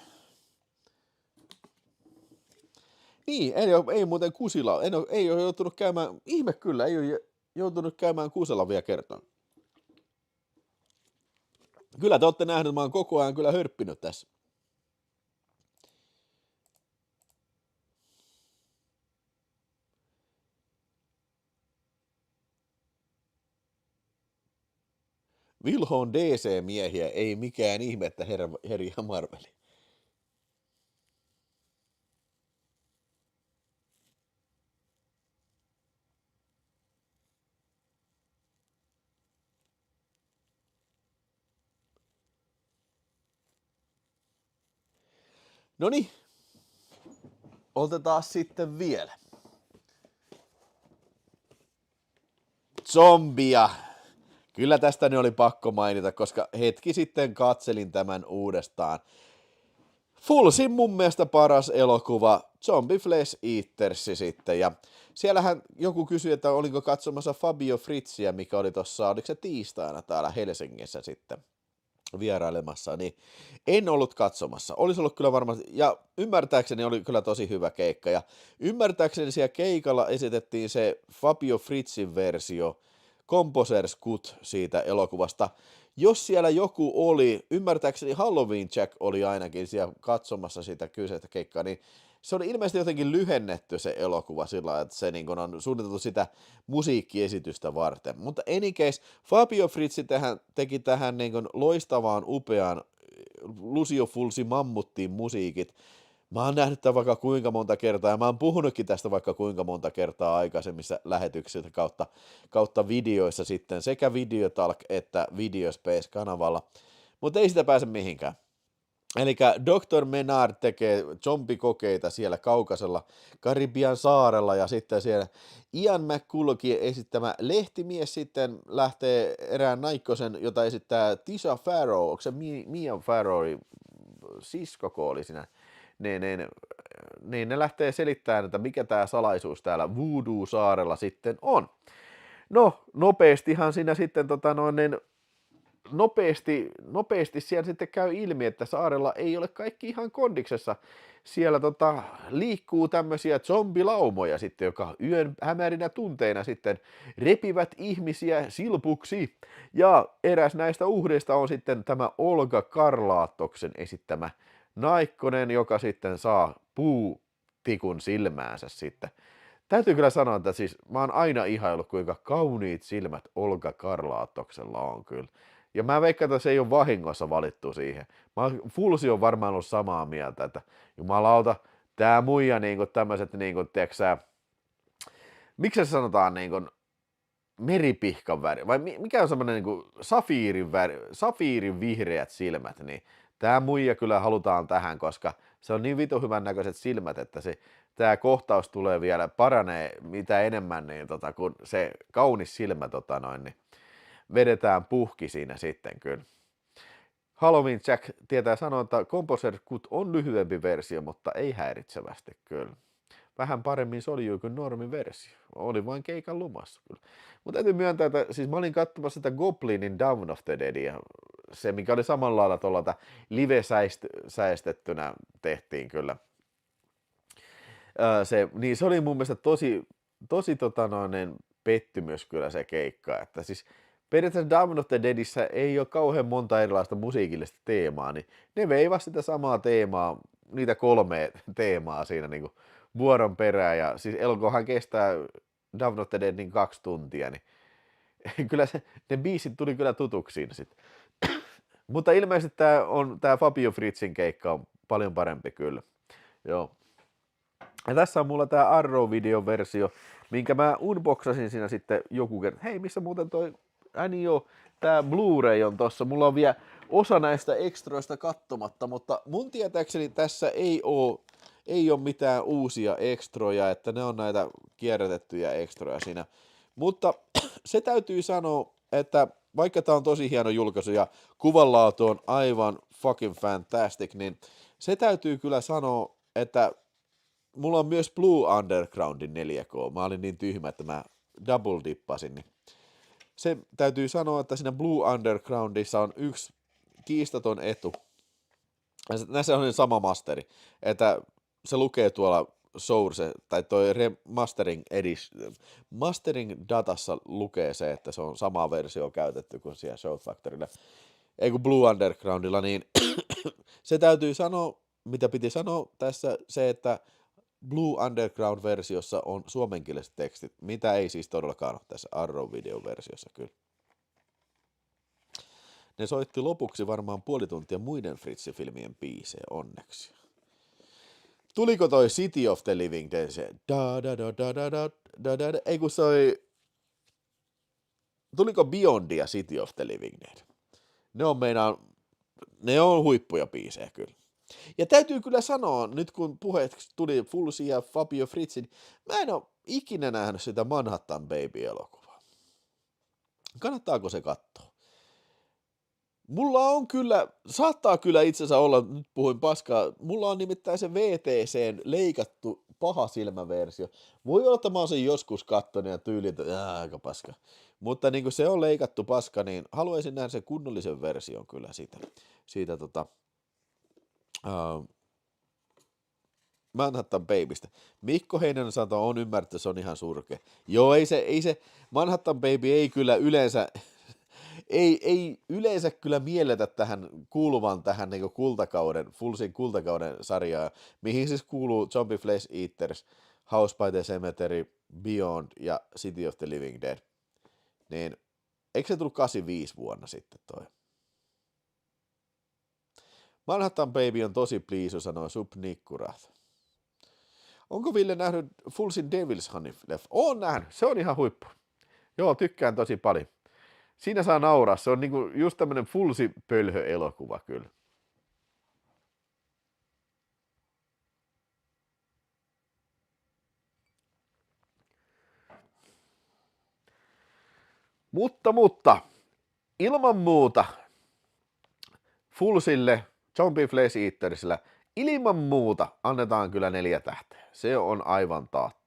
Niin, ei muuten kusilla, ei ole joutunut käymään, ihme kyllä, ei ole joutunut käymään kusella vielä kertaan. Kyllä te olette nähneet, mä oon koko ajan kyllä hörppinyt tässä. Vilho on DC-miehiä, ei mikään ihme, että herja Marveli. Noniin, otetaan sitten vielä. Zombia. Kyllä tästä oli pakko mainita, koska hetki sitten katselin tämän uudestaan. Fulsin mun mielestä paras elokuva, Zombie Flesh Eatersi sitten, ja siellähän joku kysyi, että olinko katsomassa Fabio Fritzia, mikä oli tuossa, oliko se tiistaina täällä Helsingissä sitten vierailemassa, niin en ollut katsomassa. Olisi ollut kyllä varmasti, ja ymmärtääkseni oli kyllä tosi hyvä keikka, ja ymmärtääkseni siellä keikalla esitettiin se Fabio Fritzin versio, Composer's Cut siitä elokuvasta. Jos siellä joku oli, ymmärtääkseni Halloween Jack oli ainakin siellä katsomassa sitä kyseistä keikkaa, niin se oli ilmeisesti jotenkin lyhennetty se elokuva sillä, että se niin on suunniteltu sitä musiikkiesitystä varten. Mutta any case, Fabio Frizzi teki tähän niin loistavaan, upeaan Lucio Fulci mammuttiin musiikit. Mä oon nähnyt tämän vaikka kuinka monta kertaa, ja mä oon puhunutkin tästä vaikka kuinka monta kertaa aikaisemmissa lähetyksissä kautta videoissa sitten, sekä Videotalk että Videospace-kanavalla, mutta ei sitä pääse mihinkään. Eli Dr. Menard tekee zombikokeita siellä kaukaisella Karibian saarella ja sitten siellä Ian McCulloughin esittämä lehtimies sitten lähtee erään naikkosen, jota esittää Tisha Farrow, onko se Mia Farrow siskoko oli siinä, niin ne lähtee selittämään, että mikä tämä salaisuus täällä Voodoo-saarella sitten on. No, nopeastihan siinä sitten nopeasti siellä sitten käy ilmi, että saarella ei ole kaikki ihan kondiksessa. Siellä liikkuu tämmöisiä zombilaumoja sitten, joka yön hämärinä tunteina sitten repivät ihmisiä silpuksi. Ja eräs näistä uhreista on sitten tämä Olga Karlaatoksen esittämä naikkonen, joka sitten saa puutikun silmäänsä sitten. Täytyy kyllä sanoa, että siis mä oon aina ihaillut, kuinka kauniit silmät Olga Karlaatoksella on kyllä. Ja mä veikkaan, että se ei ole vahingossa valittu siihen. Fulsi on varmaan ollut samaa mieltä, että jumalauta, tää muija niinku tämmöiset niinku, tiiäksä, miksi se sanotaan niinku meripihkan väri, vai mikä on semmoinen niinku safiirin vihreät silmät, niin tää muija kyllä halutaan tähän, koska se on niin vitu hyvän näköiset silmät, että tämä kohtaus tulee vielä, paranee mitä enemmän, niin kun se kaunis silmä niin vedetään puhki siinä sitten kyllä. Halloween Jack tietää sanoa, että Composer Cut on lyhyempi versio, mutta ei häiritsevästi kyllä. Vähän paremmin soljuu kuin normiversio. Oli vain keikan lumassa kyllä. Mutta täytyy myöntää, että siis mä olin katsomassa sitä Goblinin Dawn of the Deadia. Se, mikä oli samalla lailla tuolla live-säestettynä tehtiin kyllä. Se oli mun mielestä tosi pettymys kyllä se keikka. Että siis periaatteessa Dawn of the Deadissä ei ole kauhean monta erilaista musiikillista teemaa, niin ne veivät sitä samaa teemaa, niitä 3 teemaa siinä niin kuin vuoron perään, ja siis elokuvahan kestää Dawn of the Dead niin 2 tuntia, niin kyllä ne biisit tuli kyllä tutuksi siinä sitten. Mutta ilmeisesti tämä Fabio Fritzin keikka on paljon parempi kyllä. Joo. Ja tässä on mulla tämä Arrow-videoversio, minkä mä unboxasin siinä sitten joku kerta. Hei, missä muuten toi, tää Blu-ray on tossa. Mulla on vielä osa näistä ekstroista kattomatta, mutta mun tietääkseni tässä ei ole mitään uusia ekstroja, että ne on näitä kierrätettyjä ekstroja siinä. Mutta se täytyy sanoa, että vaikka tää on tosi hieno julkaisu ja kuvanlaatu on aivan fucking fantastic, niin se täytyy kyllä sanoa, että mulla on myös Blue Undergroundin 4K. Mä olin niin tyhmä, että mä double dippasin. Niin se täytyy sanoa, että siinä Blue Undergroundissa on yksi kiistaton etu. Näissä on sama masteri, että se lukee tuolla Source, tai toi mastering datassa lukee se, että se on sama versio käytetty kuin siellä Shout Factorilla. Ei kun Blue Undergroundilla, niin se täytyy sanoa, mitä piti sanoa tässä, se, että Blue Underground-versiossa on suomenkieliset tekstit, mitä ei siis todellakaan ole tässä Arrow-videoversiossa kyllä. Ne soitti lopuksi varmaan puoli tuntia muiden Fritzi-filmien biisejä, onneksi. Tuliko toi City of the Living Dead se ei kun tuliko Beyondia City of the Living Dead? Ne on huippuja biisejä kyllä. Ja täytyy kyllä sanoa, nyt kun puheeksi tuli Fulsi ja Fabio Fritzin, mä en ole ikinä nähnyt sitä Manhattan Baby-elokuvaa. Kannattaako se katsoa? Mulla on kyllä, saattaa kyllä itse asiassa olla, nyt puhuin paskaa, mulla on nimittäin se VTCn leikattu pahasilmäversio. Voi olla, että mä oon sen joskus kattonut ja tyyli, että aika paska. Mutta niin kuin se on leikattu paska, niin haluaisin nähdä sen kunnollisen version kyllä siitä Manhattan Babystä. Mikko Heinonen sanoo, on ymmärretty, että se on ihan surkea. Joo, ei se Manhattan Baby ei kyllä yleensä, ei yleensä kyllä mielletä kuuluvan tähän niin Fulsin kultakauden sarjaan, mihin siis kuuluu Zombie Flesh Eaters, House by the Cemetery, Beyond ja City of the Living Dead. Niin, eikö se tullut 85 vuonna sitten toi? Manhattan Baby on tosi pliisu, sanoi Sub Nikkurath. Onko Ville nähnyt Fulsin Devil's Honey-leffa? Oon nähnyt, se on ihan huippu. Joo, tykkään tosi paljon. Siinä saa nauraa, se on niinku just tämmönen Fulsi-pölhö-elokuva kyllä. Mutta, ilman muuta Fulsille, Zombie Flesh Eatersille, ilman muuta annetaan kyllä 4 tähteä. Se on aivan taattu.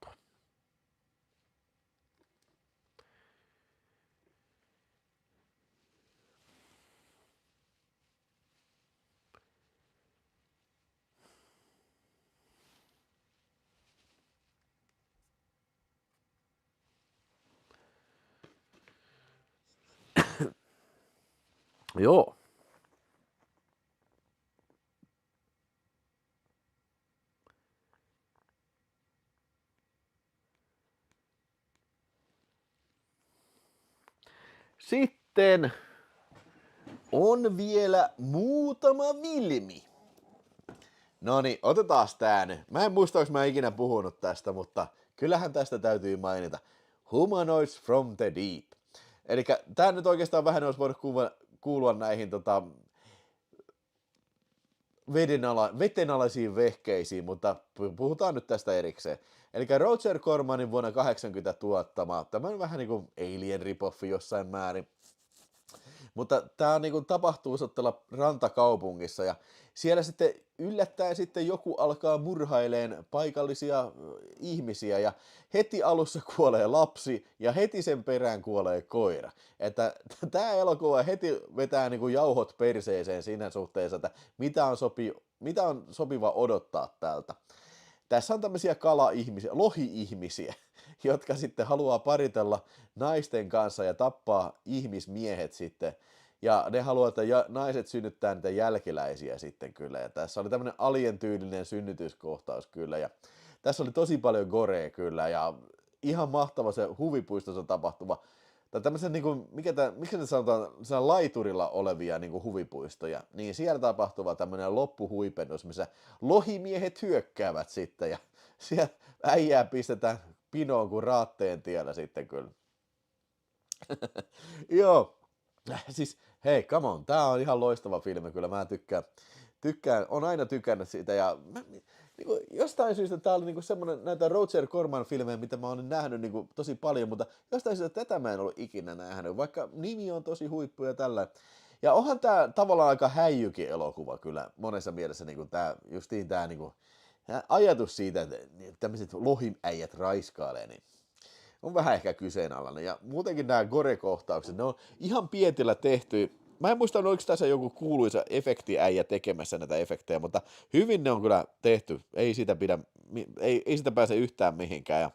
Joo. Sitten on vielä muutama filmi. No niin, otetaan tää nyt. Mä en muista, onko mä ikinä puhunut tästä, mutta kyllähän tästä täytyy mainita. Humanoids from the Deep. Eli tää nyt oikeastaan vähän olisi voinut kuulua näihin vedenalaisiin vehkeisiin, mutta puhutaan nyt tästä erikseen. Eli Roger Cormanin vuonna 80 tuottama, tämä on vähän niin kuin Alien ripoffi jossain määrin. Mutta tämä niin tapahtuu sottella rantakaupungissa ja siellä sitten yllättäen sitten joku alkaa murhaileen paikallisia ihmisiä ja heti alussa kuolee lapsi ja heti sen perään kuolee koira. Että tämä elokuva heti vetää niin kuin jauhot perseeseen siinä suhteessa, että mitä on sopiva odottaa tältä. Tässä on tämmöisiä kala-ihmisiä, lohi-ihmisiä, jotka sitten haluaa paritella naisten kanssa ja tappaa ihmismiehet sitten. Ja ne haluaa, että naiset synnyttää niitä jälkeläisiä sitten kyllä. Ja tässä oli tämmöinen alien-tyylinen synnytyskohtaus kyllä. Ja tässä oli tosi paljon gorea kyllä. Ja ihan mahtava se huvipuistossa tapahtuva. Tai tämmöisen, niin kuin, mikä se sanotaan, laiturilla olevia niin kuin huvipuistoja. Niin siellä tapahtuva tämmöinen loppuhuipennus, missä lohimiehet hyökkäävät sitten. Ja siellä äijää pistetään pinoon kuin raatteen tiellä sitten kyllä. Joo. Siis, hei, come on, tää on ihan loistava filmi, kyllä mä tykkään, on aina tykännyt siitä, ja niinku, jostain syystä tää oli niinku semmonen, näitä Roger Corman filmejä, mitä mä oon nähnyt niinku tosi paljon, mutta jostain syystä tätä mä en ollut ikinä nähnyt, vaikka nimi on tosi huippu ja tällä. Ja onhan tää tavallaan aika häijykin elokuva kyllä, monessa mielessä niinku justiin tää niinku, ajatus siitä, että tämmöiset lohimäijät raiskailee, niin on vähän ehkä kyseenalainen. Ja muutenkin nämä gore-kohtaukset, ne on ihan pietillä tehty. Mä en muista, oliko tässä joku kuuluisa efektiäijä tekemässä näitä efektejä, mutta hyvin ne on kyllä tehty. Ei sitä pääse yhtään mihinkään.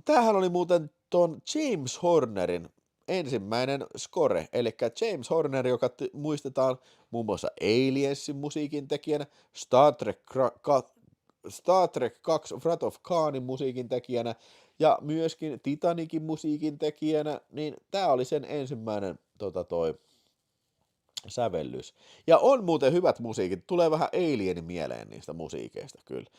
Tämähän oli muuten ton James Hornerin ensimmäinen score, eli James Horner, joka muistetaan muun muassa Aliensin musiikin tekijänä, Star Trek 2 Wrath of Khanin musiikin tekijänä ja myöskin Titanicin musiikin tekijänä, niin tää oli sen ensimmäinen toi sävellys. Ja on muuten hyvät musiikit, tulee vähän Alienin mieleen niistä musiikeista kyllä.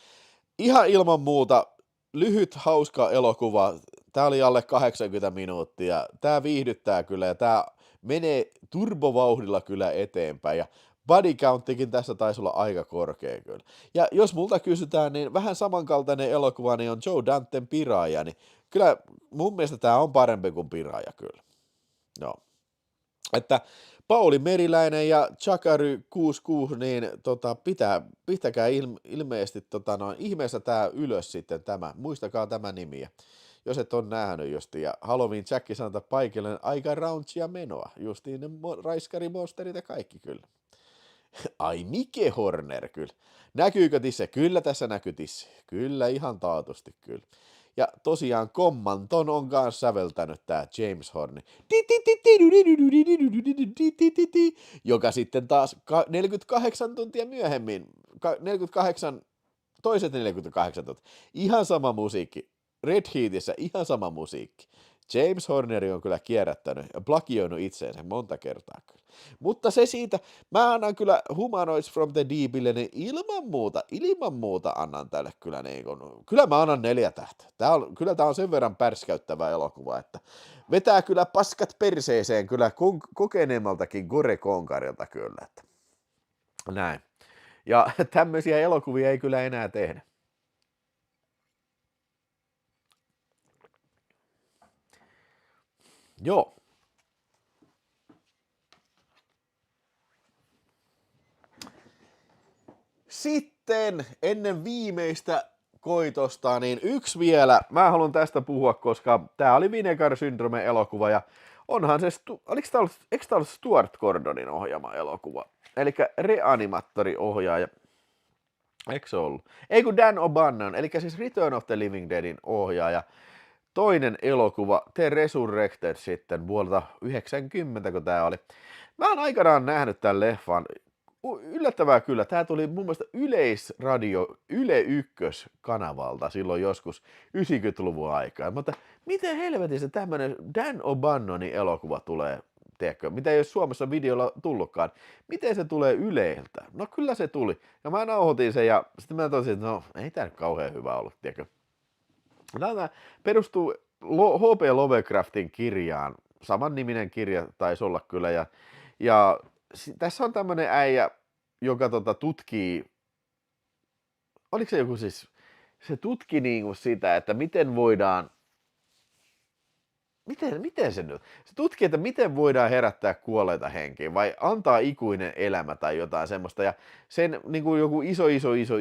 Ihan ilman muuta lyhyt, hauska elokuva. Tää oli alle 80 minuuttia. Tää viihdyttää kyllä ja tää menee turbovauhdilla kyllä eteenpäin. Ja body counttikin tässä taisi olla aika korkea kyllä. Ja jos multa kysytään, niin vähän samankaltainen elokuva niin on Joe Danten Piraaja, niin kyllä mun mielestä tää on parempi kuin Piraaja kyllä. Joo. Että Pauli Meriläinen ja Chakary 66, niin pistäkää ilmeisesti ihmeessä tää ylös sitten tämä, muistakaa tämä nimi, jos et ole nähnyt justi, ja Halloween Jack sanota paikalle aika raunchia menoa, justiin ne raiskarimonsterit ja kaikki kyllä. Ai Mike Horner kyllä. Näkyykö tisse? Kyllä tässä näkyy tisse. Kyllä ihan taatusti kyllä. Ja tosiaan Kommanton on kanssa säveltänyt tää James Horner, joka sitten taas 48 tuntia myöhemmin, 48 tuntia, ihan sama musiikki, Red Heatissä ihan sama musiikki. James Horneri on kyllä kierrättänyt ja plagioinut itseensä monta kertaa kyllä. Mutta se siitä, mä annan kyllä Humanoids from the Deepille, niin ilman muuta annan tälle kyllä niin kuin, kyllä mä annan 4 tähteä. Kyllä tää on sen verran pärskäyttävä elokuva, että vetää kyllä paskat perseeseen kyllä kokeneemmaltakin Gore Konkarilta kyllä, että näin. Ja tämmöisiä elokuvia ei kyllä enää tehdä. Joo. Sitten ennen viimeistä koitosta, niin yksi vielä. Mä haluan tästä puhua, koska tää oli Vinegar Syndrome elokuva ja onhan se, eikö tää ollut Stuart Gordonin ohjaama elokuva? Eli Reanimatori-ohjaaja. Eikö se ollut? Ei kun Dan O'Bannon, eli siis Return of the Living Deadin ohjaaja. Toinen elokuva, The Resurrected sitten vuodelta 90, kun tää oli. Mä oon aikanaan nähnyt tämän leffan. Yllättävää kyllä, tää tuli mun mielestä Yleisradio Yle Ykkös-kanavalta silloin joskus 90-luvun aikaan. Mutta miten helvetissä tämmönen Dan O'Bannonin elokuva tulee, tiedätkö? Mitä ei ole Suomessa videolla tullutkaan. Miten se tulee Yleltä? No kyllä se tuli. Ja mä nauhoitin sen ja sitten mä totesin, että no ei tää nyt kauhean hyvä ollut, tiedätkö? Tämä perustuu H.P. Lovecraftin kirjaan. Saman niminen kirja taisi olla kyllä. Ja tässä on tämmönen äijä, joka tutkii, oliko se joku siis, se tutki niinku sitä, että miten voidaan, miten se nyt, se tutkii, että miten voidaan herättää kuolleita henkiä vai antaa ikuinen elämä tai jotain semmoista. Ja sen niin kuin joku iso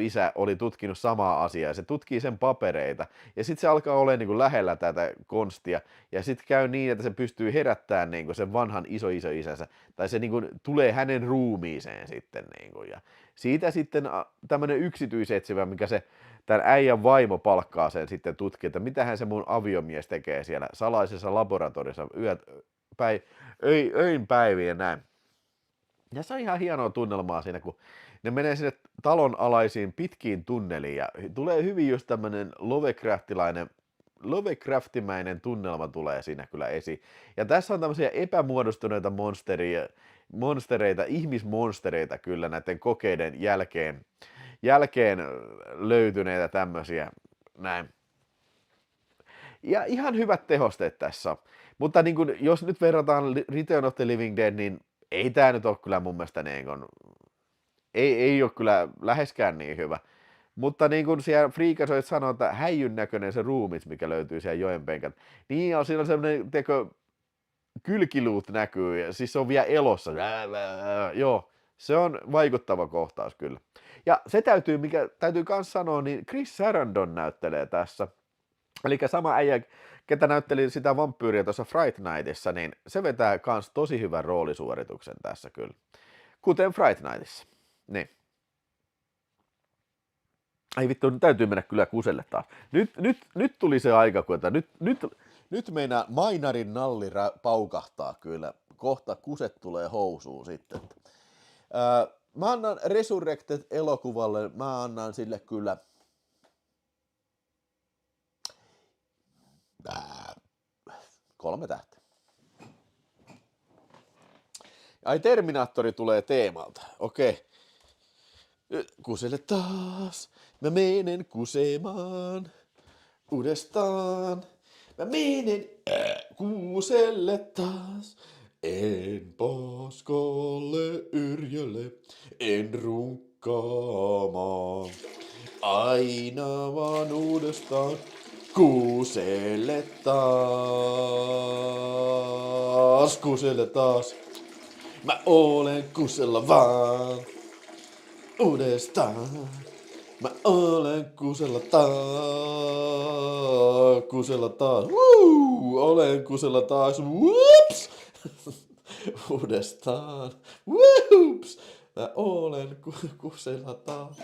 isä oli tutkinut samaa asiaa ja se tutkii sen papereita. Ja sitten se alkaa olemaan niin kuin lähellä tätä konstia ja sitten käy niin, että se pystyy herättämään niin kuin sen vanhan iso isänsä. Tai se niin kuin tulee hänen ruumiiseen sitten. Niin kuin. Ja siitä sitten tämmöinen yksityisetsivä, mikä se tämän äijän vaimo palkkaa sen sitten tutkia, että mitähän se mun aviomies tekee siellä salaisessa laboratoriossa öin päiviin ja näin. Ja se on ihan hienoa tunnelmaa siinä, kun ne menee sinne talon alaisiin pitkiin tunneliin ja tulee hyvin just tämmönen Lovecraftimäinen tunnelma tulee siinä kyllä esiin. Ja tässä on tämmöisiä epämuodostuneita monstereita, ihmismonstereita kyllä näiden kokeiden jälkeen löytyneitä tämmöisiä näin. Ja ihan hyvät tehosteet tässä. Mutta niin kun, jos nyt verrataan Return of the Living Dead, niin ei tää nyt ole kyllä mun mielestä niin kun, ei ole kyllä läheskään niin hyvä. Mutta niin kuin siellä Freakazoid sanoo, että häijyn näköinen se ruumis, mikä löytyy siellä joen penkät. Niin on siinä semmoinen, kylkiluut näkyy, ja siis se on vielä elossa. Joo, se on vaikuttava kohtaus kyllä. Ja se mikä täytyy myös sanoa, niin Chris Sarandon näyttelee tässä. Eli sama äijä, ketä näytteli sitä vampyyriä tuossa Fright Nightissa, niin se vetää myös tosi hyvän roolisuorituksen tässä kyllä. Kuten Fright Nightissa. Niin. Ai vittu, nyt täytyy mennä kyllä kuselle taas. Nyt tuli se aika, kun nyt meinaa Mainarin nalli paukahtaa kyllä. Kohta kuset tulee housuun sitten. Mä annan Resurrected-elokuvalle, mä annan sille kyllä 3 tähteä. Ai Terminaattori tulee teemalta, okei. Kuselle taas, mä menen kusemaan uudestaan. Mä menen kuuselle taas, en paskalle yrjölle, en runkkaamaan. Aina vaan uudestaan, kuuselle taas, kuselle taas. Mä olen kusella vaan, uudestaan. Mä olen kusella taas, olen kusella taas, whoops! Uudestaan, whoops! Mä olen kusella taas.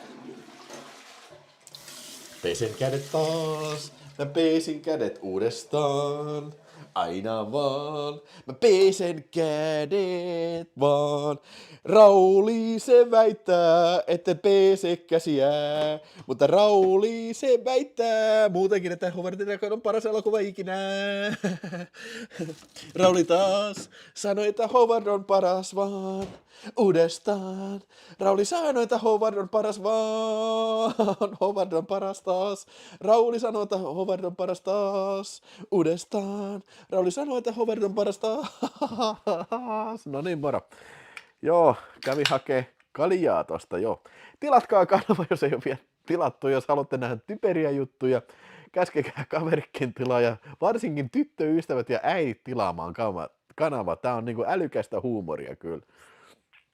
Pesen kädet taas, mä pesin kädet uudestaan. Aina vaan, mä pesen kädet vaan. Rauli se väittää, että pese käsiä, mutta Rauli se väittää muutenkin, että Howard on paras elokuva ikinä. Rauli taas sanoi, että Howard on paras vaan uudestaan. Rauli sanoi, että Howard on paras vaan. Howard on paras taas. Rauli sanoi, että Howard on paras taas uudestaan. Rauli sanoi, että Howard on paras taas. No niin, moro. Joo, kävi hakee kaljaa tosta, joo. Tilatkaa kanava, jos ei ole vielä tilattu, jos haluatte nähdä typeriä juttuja. käskekää kaverikin tilaa ja varsinkin tyttöystävät ja äidit tilaamaan kanava. Tää on niinku älykästä huumoria kyllä.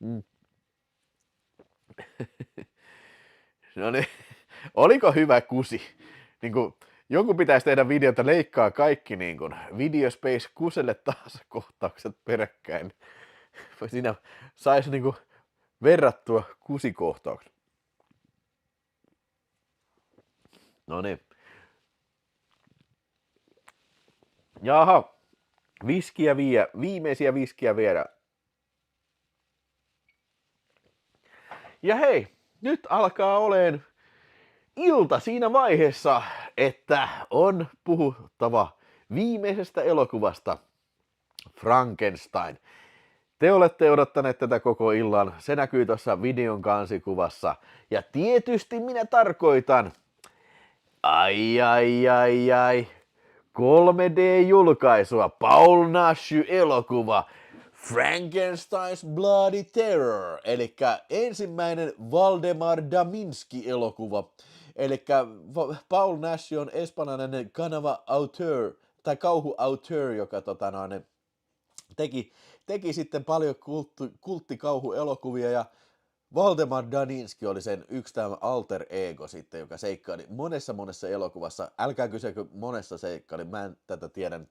Mm. No niin, oliko hyvä kusi? Niinku, jonkun pitäisi tehdä videota leikkaa kaikki niinku Videospace kuselle taas kohtaukset peräkkäin. Siinä saisi niinku verrattua kusikohtaukset. No niin. Jaha, viimeisiä viskiä viedä. Ja hei, nyt alkaa oleen ilta siinä vaiheessa, että on puhuttava viimeisestä elokuvasta, Frankenstein. Te olette odottaneet tätä koko illan, se näkyy tuossa videon kansikuvassa. Ja tietysti minä tarkoitan, ai, 3D-julkaisua, Paul Nash-elokuva, Frankenstein's Bloody Terror, eli ensimmäinen Waldemar Daminski-elokuva. Eli Paul Nash on espanjalainen kanava-auteur, tai kauhu-auteur, joka teki sitten paljon kulttikauhuelokuvia, ja Waldemar Daninski oli sen yksi tämä alter ego sitten, joka seikkaili monessa elokuvassa. Älkää kysykö monessa seikkaili, mä en tätä tiedä nyt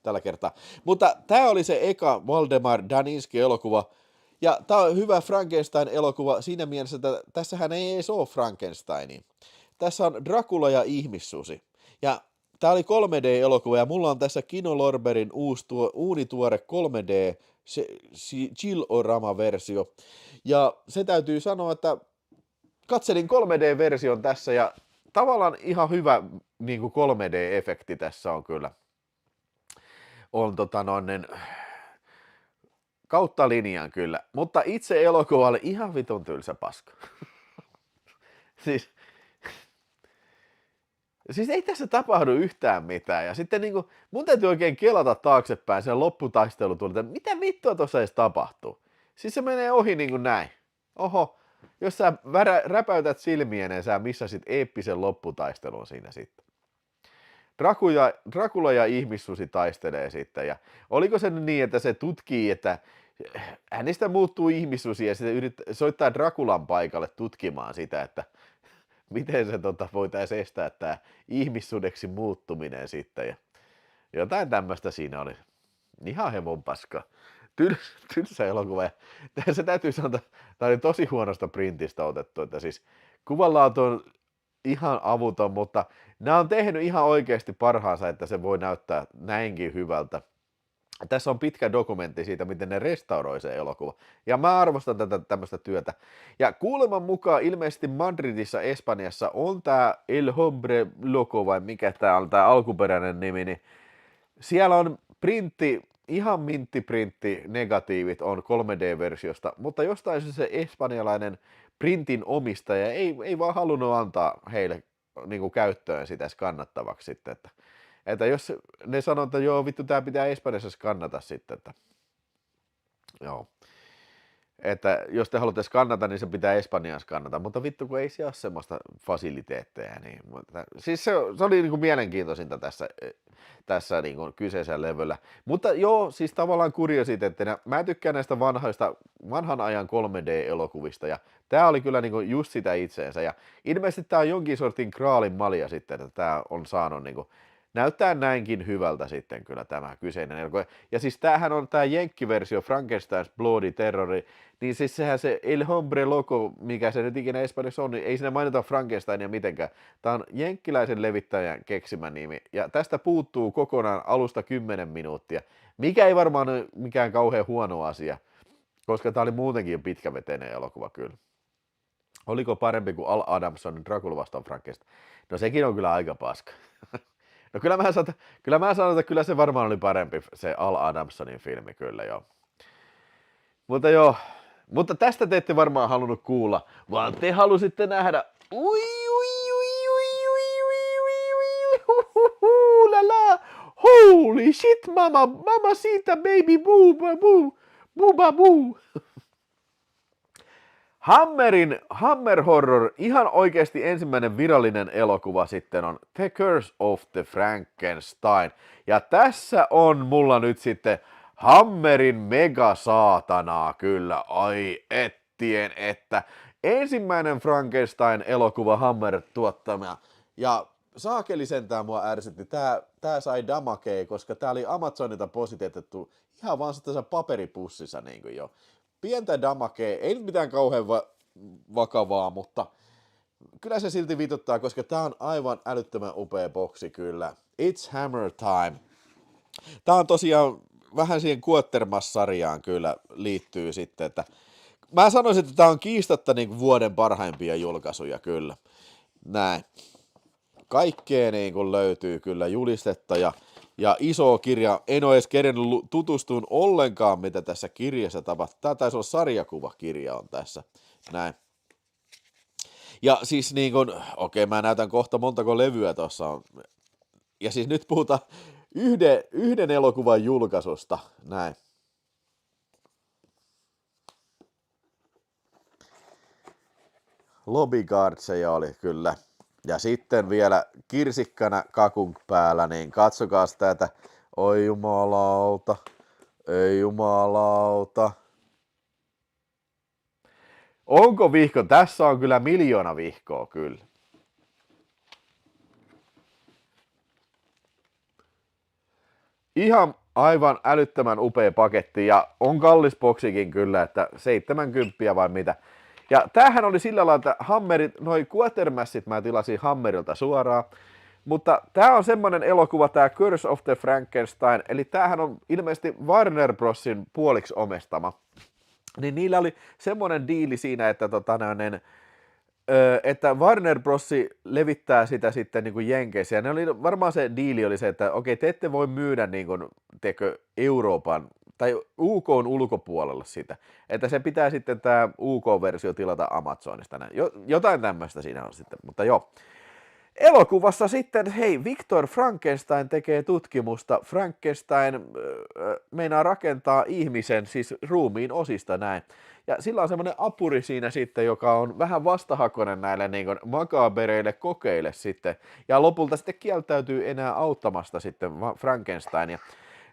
tällä kertaa. Mutta tämä oli se eka Waldemar Daninski elokuva. Ja tämä on hyvä Frankenstein-elokuva siinä mielessä, että tässähän ei edes ole Frankensteinia. Tässä on Dracula ja ihmissusi. Ja tämä oli 3D-elokuva ja mulla on tässä Kino Lorberin uunituore 3D Chill-O-Rama-versio. Ja se täytyy sanoa, että katselin 3D-version tässä ja tavallaan ihan hyvä niin kuin 3D-efekti tässä on kyllä. On kautta linjan kyllä, mutta itse elokuva oli ihan vitun tylsä paska. Siis ei tässä tapahdu yhtään mitään. Ja sitten niinku, mun täytyy oikein kelata taaksepäin sen lopputaistelu tuli, että mitä vittua tuossa edes tapahtuu. Siis se menee ohi niinku näin. Oho, jos sä räpäytät silmiä, niin sä missasit eeppisen lopputaistelun siinä sitten. Dracula ja ihmissusi taistelee sitten. Ja oliko se niin, että se tutkii, että hänestä muuttuu ihmissusi ja sitten soittaa Draculan paikalle tutkimaan sitä, että miten se voitaisiin estää tämä ihmissudeksi muuttuminen sitten. Ja jotain tämmöistä siinä oli. Ihan hemon paskaa. Tylsä elokuva. Ja se täytyy sanoa, että tämä oli tosi huonosta printistä otettu. Että siis kuvanlaatu on ihan avuton, mutta nämä on tehnyt ihan oikeasti parhaansa, että se voi näyttää näinkin hyvältä. Tässä on pitkä dokumentti siitä, miten ne restauroi se elokuva. Ja mä arvostan tätä tämmöistä työtä. Ja kuuleman mukaan ilmeisesti Madridissa, Espanjassa on tää El Hombre Loco, vai mikä tää on, tää alkuperäinen nimi, niin siellä on printti, ihan minttiprintti, negatiivit on 3D-versiosta, mutta jostain se espanjalainen printin omistaja ei vaan halunnut antaa heille niin kuin käyttöön sitä kannattavaksi sitten, että jos ne sanoo, että joo, vittu, tää pitää Espanjassa skannata sitten, että joo. Että jos te haluatte skannata, niin se pitää Espanjaan skannata, mutta vittu, kun ei se ole semmoista fasiliteetteja, niin siis se oli niin kuin mielenkiintoisinta tässä niin kuin kyseisellä levyllä. Mutta joo, siis tavallaan kuriositeettina, mä tykkään näistä vanhan ajan 3D-elokuvista, ja tää oli kyllä niin kuin just sitä itseensä, ja ilmeisesti tää on jonkin sortin kraalin malja sitten, että tää on saanut niin kuin näyttää näinkin hyvältä sitten kyllä tämä kyseinen elokuva. Ja siis tämähän on tämä jenkkiversio Frankenstein's Bloody Terror, niin siis sehän se El Hombre Loco, mikä se nyt ikinä Espanjassa on, niin ei siinä mainita Frankensteinia mitenkään. Tämä on jenkkiläisen levittäjän keksimä nimi, ja tästä puuttuu kokonaan alusta 10 minuuttia, mikä ei varmaan ole mikään kauhean huono asia, koska tämä oli muutenkin jo pitkäveteinen elokuva kyllä. Oliko parempi kuin Al Adamsonin Dracula vastaan Frankenstein? No sekin on kyllä aika paska. No kyllä mä sanon, että kyllä se varmaan oli parempi, se Al Adamsonin filmi kyllä joo. Mutta tästä te ette varmaan halunnut kuulla, vaan te halusitte nähdä holy shit mama siitä baby boo boo boo boo boo. Hammer Horror, ihan oikeasti ensimmäinen virallinen elokuva sitten on The Curse of the Frankenstein. Ja tässä on mulla nyt sitten Hammerin megasaatanaa kyllä, ai ettien, että ensimmäinen Frankenstein-elokuva Hammer tuottama. Ja saakeli sentään mua ärsytti, tää sai damakea, koska tää oli Amazonilta positetettu ihan vaan tässä paperipussissa niin jo. Pientä damakea, ei nyt mitään kauhean vakavaa, mutta kyllä se silti vituttaa, koska tää on aivan älyttömän upea boksi kyllä. It's Hammer Time. Tää on tosiaan vähän siihen Quatermass-sarjaan kyllä liittyy sitten, että mä sanoisin, että tää on kiistatta niin vuoden parhaimpia julkaisuja kyllä. Näin. Kaikkea niin kuin löytyy kyllä julistetta ja iso kirja. En ole edes kerennyt tutustua ollenkaan, mitä tässä kirjassa tapahtuu. Tää taisi olla sarjakuvakirja on tässä. Näin. Ja siis niin kuin, okei, mä näytän kohta montako levyä tuossa on. Ja siis nyt puhutaan yhden elokuvan julkaisusta. Näin. Lobbyguardseja oli kyllä. Ja sitten vielä kirsikkana kakun päällä, niin katsokaa tätä. Oi jumalauta, ei jumalauta. Onko vihko? Tässä on kyllä 1,000,000 vihkoa kyllä. Ihan aivan älyttömän upea paketti ja on kallis boksikin kyllä, että 70 vai mitä. Ja tämähän oli sillä lailla, että Hammerit, noi Quatermassit mä tilasin Hammerilta suoraan, mutta tää on semmonen elokuva, tää Curse of the Frankenstein, eli tämähän on ilmeisesti Warner Brosin puoliksi omestama. Niin niillä oli semmonen diili siinä, että että Warner Bros. Levittää sitä sitten niin kuin Jenkeissä, ja ne oli, varmaan se diili oli se, että okei, te ette voi myydä niin kuin, Euroopan tai UK:n ulkopuolella sitä, että se pitää sitten tämä UK-versio tilata Amazonista, jotain tämmöistä siinä on sitten, mutta joo. Elokuvassa sitten, hei, Victor Frankenstein tekee tutkimusta. Frankenstein meinaa rakentaa ihmisen, siis ruumiin osista näin. Ja sillä on semmoinen apuri siinä sitten, joka on vähän vastahakoinen näille niin kuin makabereille kokeille sitten. Ja lopulta sitten kieltäytyy enää auttamasta sitten Frankensteinia.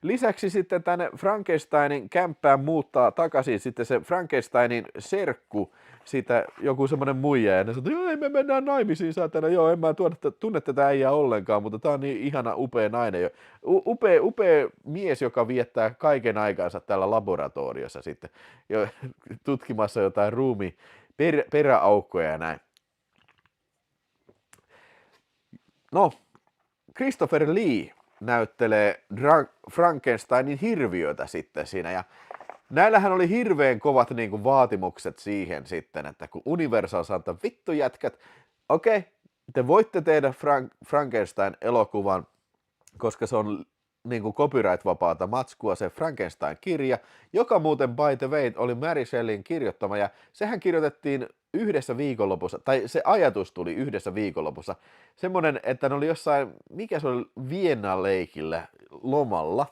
Lisäksi sitten tänne Frankensteinin kämppään muuttaa takaisin sitten se Frankensteinin serkku, siitä joku semmoinen muija, ja ne sanoo, että ei me mennään naimisiin, saatana, joo, en mä tunne tätä äijää ollenkaan, mutta tää on niin ihana, upea nainen, upea mies, joka viettää kaiken aikansa täällä laboratoriossa sitten, jo, tutkimassa jotain peräaukkoja ja näin. No, Christopher Lee näyttelee Frankensteinin hirviötä sitten siinä, ja näillähän oli hirveän kovat niin kuin, vaatimukset siihen sitten, että kun Universal sanoi, että vittu jätkät, okei, te voitte tehdä Frankenstein-elokuvan, koska se on niin kuin copyright-vapaata matskua, se Frankenstein-kirja, joka muuten by the way oli Mary Shelleyn kirjoittama, ja sehän kirjoitettiin yhdessä viikonlopussa, tai se ajatus tuli yhdessä viikonlopussa, semmoinen, että ne oli jossain, mikä se oli, Vienna-leikillä lomalla,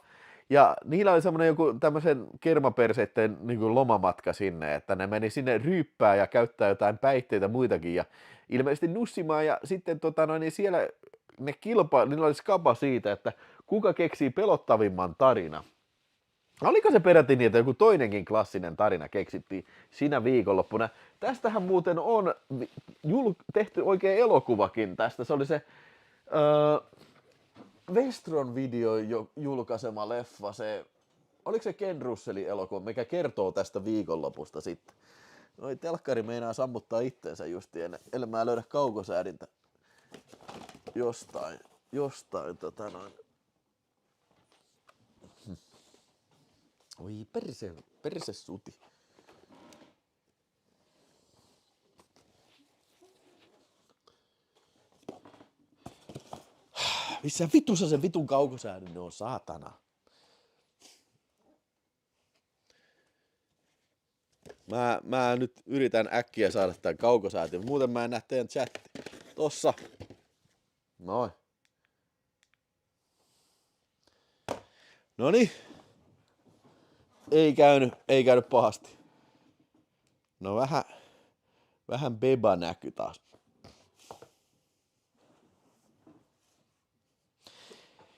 ja niillä oli semmoinen joku tämmöisen kermaperseitten niin kuin lomamatka sinne, että ne meni sinne ryyppää ja käyttää jotain päihteitä muitakin ja ilmeisesti nussimaan ja sitten niin siellä niillä oli skaba siitä, että kuka keksii pelottavimman tarina. Oliko se peräti niin, että joku toinenkin klassinen tarina keksittiin siinä viikonloppuna? Tästähän muuten on tehty oikein elokuvakin tästä. Se oli se Vestron video julkaisema leffa, oliko se Ken Russellin elokuva, mikä kertoo tästä viikonlopusta sitten. Noi telkkari meinaa sammuttaa itteensä justiin, ellei mä löydä kaukosäädintä jostain Oi perse suti. Missä vitussa se vitun kaukosäädin on, saatana? Mä nyt yritän äkkiä saada tän kaukosäätin, muuten mä en näe teidän chatti. Tossa. Noin. Noniin. Ei käynyt pahasti. No vähän Vähän beba näky taas.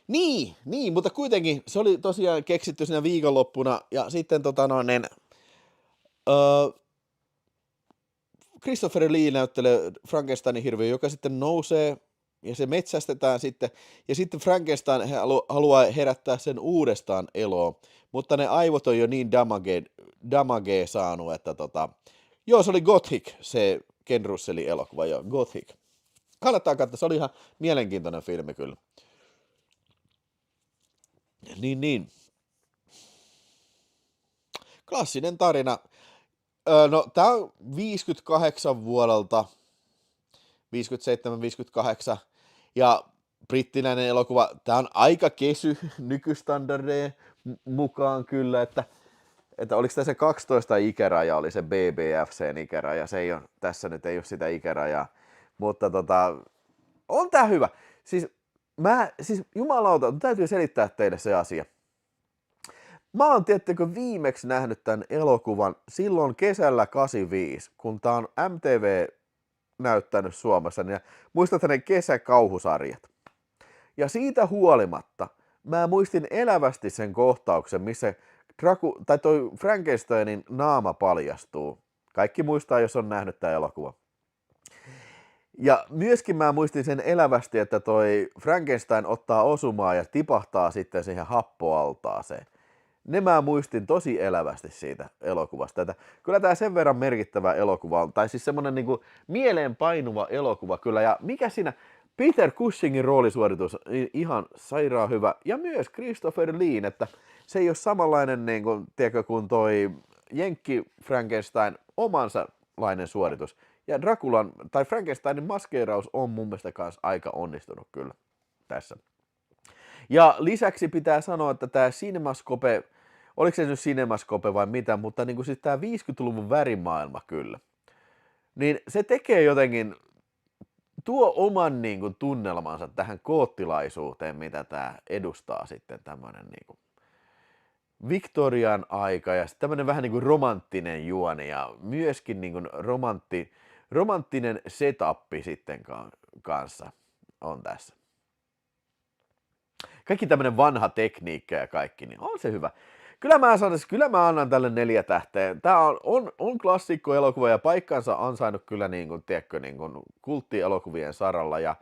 Niin, mutta kuitenkin se oli tosiaan keksitty siinä viikonloppuna, ja sitten Christopher Lee näyttelee Frankensteinin hirviö, joka sitten nousee, ja se metsästetään sitten, ja sitten Frankenstein haluaa herättää sen uudestaan eloon, mutta ne aivot on jo niin damagea saanut, että joo, se oli Gothic, se Ken Russellin elokuva, joo, Gothic. Kannattaa katsoa, se oli ihan mielenkiintoinen filmi kyllä. Niin. Klassinen tarina. No, tää on 58 vuodelta, 57-58, ja brittiläinen elokuva, tää on aika kesy nykystandardeja mukaan kyllä, että oliko tässä 12 ikäraja, oli se BBFCn ikäraja, se ei ole, tässä nyt ei ole sitä ikärajaa, mutta on tää hyvä. Siis jumalauta, täytyy selittää teille se asia. Mä oon tiettäkö viimeksi nähnyt tämän elokuvan silloin kesällä 85, kun tää on MTV näyttänyt Suomessa, niin muistatko ne kesäkauhusarjat? Ja siitä huolimatta mä muistin elävästi sen kohtauksen, missä toi Frankensteinin naama paljastuu. Kaikki muistaa, jos on nähnyt tämän elokuvan. Ja myöskin mä muistin sen elävästi, että toi Frankenstein ottaa osumaa ja tipahtaa sitten siihen happoaltaaseen. Ne mä muistin tosi elävästi siitä elokuvasta. Että kyllä tää sen verran merkittävä elokuva on, tai siis semmonen niinku mieleenpainuva elokuva kyllä. Ja mikä siinä, Peter Cushingin roolisuoritus ihan sairaan hyvä. Ja myös Christopher Lee, että se ei ole samanlainen niinku, tiedätkö, kuin toi Jenkki Frankenstein omansa-lainen suoritus. Ja Draculan, tai Frankensteinin maskeeraus on mun mielestä kanssa aika onnistunut kyllä tässä. Ja lisäksi pitää sanoa, että tämä Cinemascope, oliko se nyt Cinemascope vai mitä, mutta niin kuin siis tämä 50-luvun värimaailma kyllä, niin se tekee jotenkin, tuo oman niin kuin tunnelmansa tähän koottilaisuuteen, mitä tämä edustaa sitten tämmöinen niin kuin Victorian aika ja tämmöinen vähän niin kuin romanttinen juoni ja myöskin niin kuin romanttinen setappi sitten kanssa on tässä. Kaikki tämmöinen vanha tekniikka ja kaikki, niin on se hyvä. Kyllä mä annan tälle 4 tähteä. Tää on klassikkoelokuva ja paikkansa ansainnut kyllä niin kuin, tiedätkö, niin kuin kulttielokuvien saralla. Ja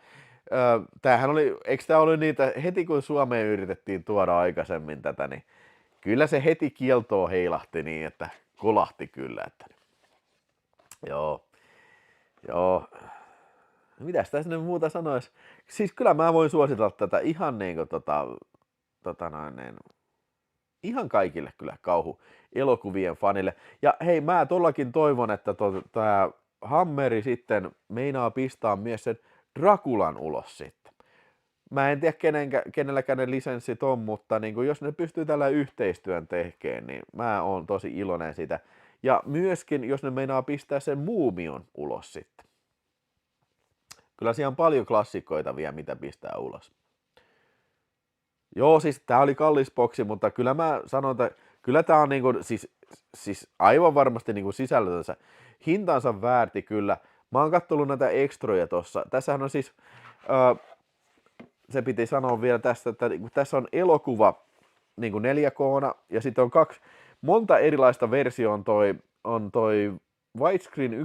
tämähän oli, eikö tää ollut niitä, heti kun Suomeen yritettiin tuoda aikaisemmin tätä, niin kyllä se heti kieltoon heilahti niin, että kolahti kyllä. Että, joo. Mitäs tässä nyt muuta sanoisi? Siis kyllä mä voin suositella tätä ihan niin kuin ihan kaikille kyllä kauhuelokuvien fanille. Ja hei, mä tollakin toivon, että tää Hammeri sitten meinaa pistää myös sen Draculan ulos sitten. Mä en tiedä kenelläkään ne lisenssit on, mutta niin kuin jos ne pystyy tällä yhteistyön tekemään, niin mä oon tosi iloinen siitä. Ja myöskin, jos ne meinaa pistää sen Muumion ulos sitten. Kyllä siellä on paljon klassikoita vielä, mitä pistää ulos. Joo, siis tää oli kallis boksi, mutta kyllä mä sanon, että kyllä tää on niinku, siis aivan varmasti niinku sisällönsä hintansa väärti kyllä. Mä oon kattonut näitä ekstroja tossa. Tässähän on siis, se piti sanoa vielä tästä, että tässä on elokuva niinku 4K:na ja sitten on monta erilaista versioon on toi widescreen 1.66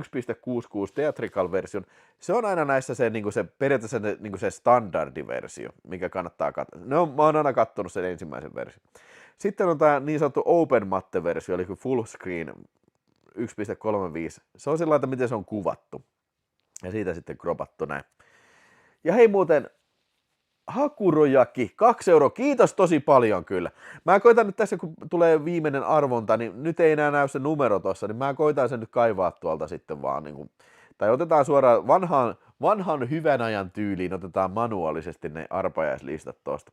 theatrical version. Se on aina näissä se, niin se periaatteessa niin se standardiversio, mikä kannattaa katsoa. Mä oon aina katsonut sen ensimmäisen version. Sitten on tämä niin sanottu open matte-versio, eli full screen 1.35. Se on sellainen, miten se on kuvattu. Ja siitä sitten kropattu näin. Ja hei muuten, Hakurojaki, 2 €. Kiitos tosi paljon kyllä. Mä koitan nyt tässä, kun tulee viimeinen arvonta, niin nyt ei enää näy se numero tossa, niin mä koitan sen nyt kaivaa tuolta sitten vaan. Niin kuin, tai otetaan suoraan vanhan hyvän ajan tyyliin, otetaan manuaalisesti ne arpajaislistat tosta.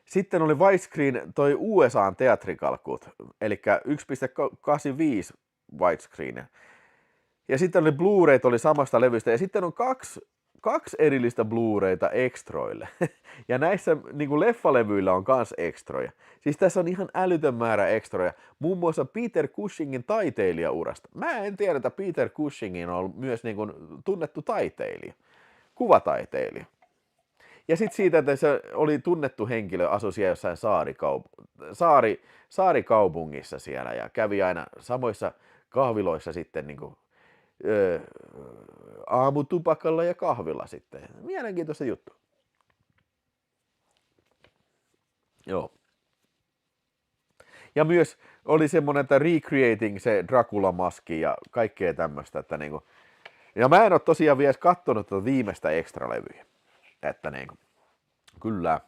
Sitten oli widescreen toi USA:n theatrical cut, eli 1.85 widescreen. Ja sitten oli Blu-rayt oli samasta levystä, ja sitten on 2 2 erillistä Blu-rayta ekstroille. Ja näissä niin kuin leffalevyillä on kans ekstroja. Siis tässä on ihan älytön määrä ekstroja. Muun muassa Peter Cushingin taiteilijaurasta. Mä en tiedä, että Peter Cushingin on myös niin kuin tunnettu taiteilija. Kuvataiteilija. Ja sitten siitä, että se oli tunnettu henkilö, asui siellä jossain saarikaupungissa siellä ja kävi aina samoissa kahviloissa sitten niin kuin, aamutupakalla ja kahvilla sitten. Mielenkiintoista juttu. Joo. Ja myös oli semmoinen, että recreating se Dracula-maski ja kaikkea tämmöistä, että niinku. Ja mä en ole tosiaan vielä kattonut tuota viimeistä ekstralevyä. Että niinku, kyllä.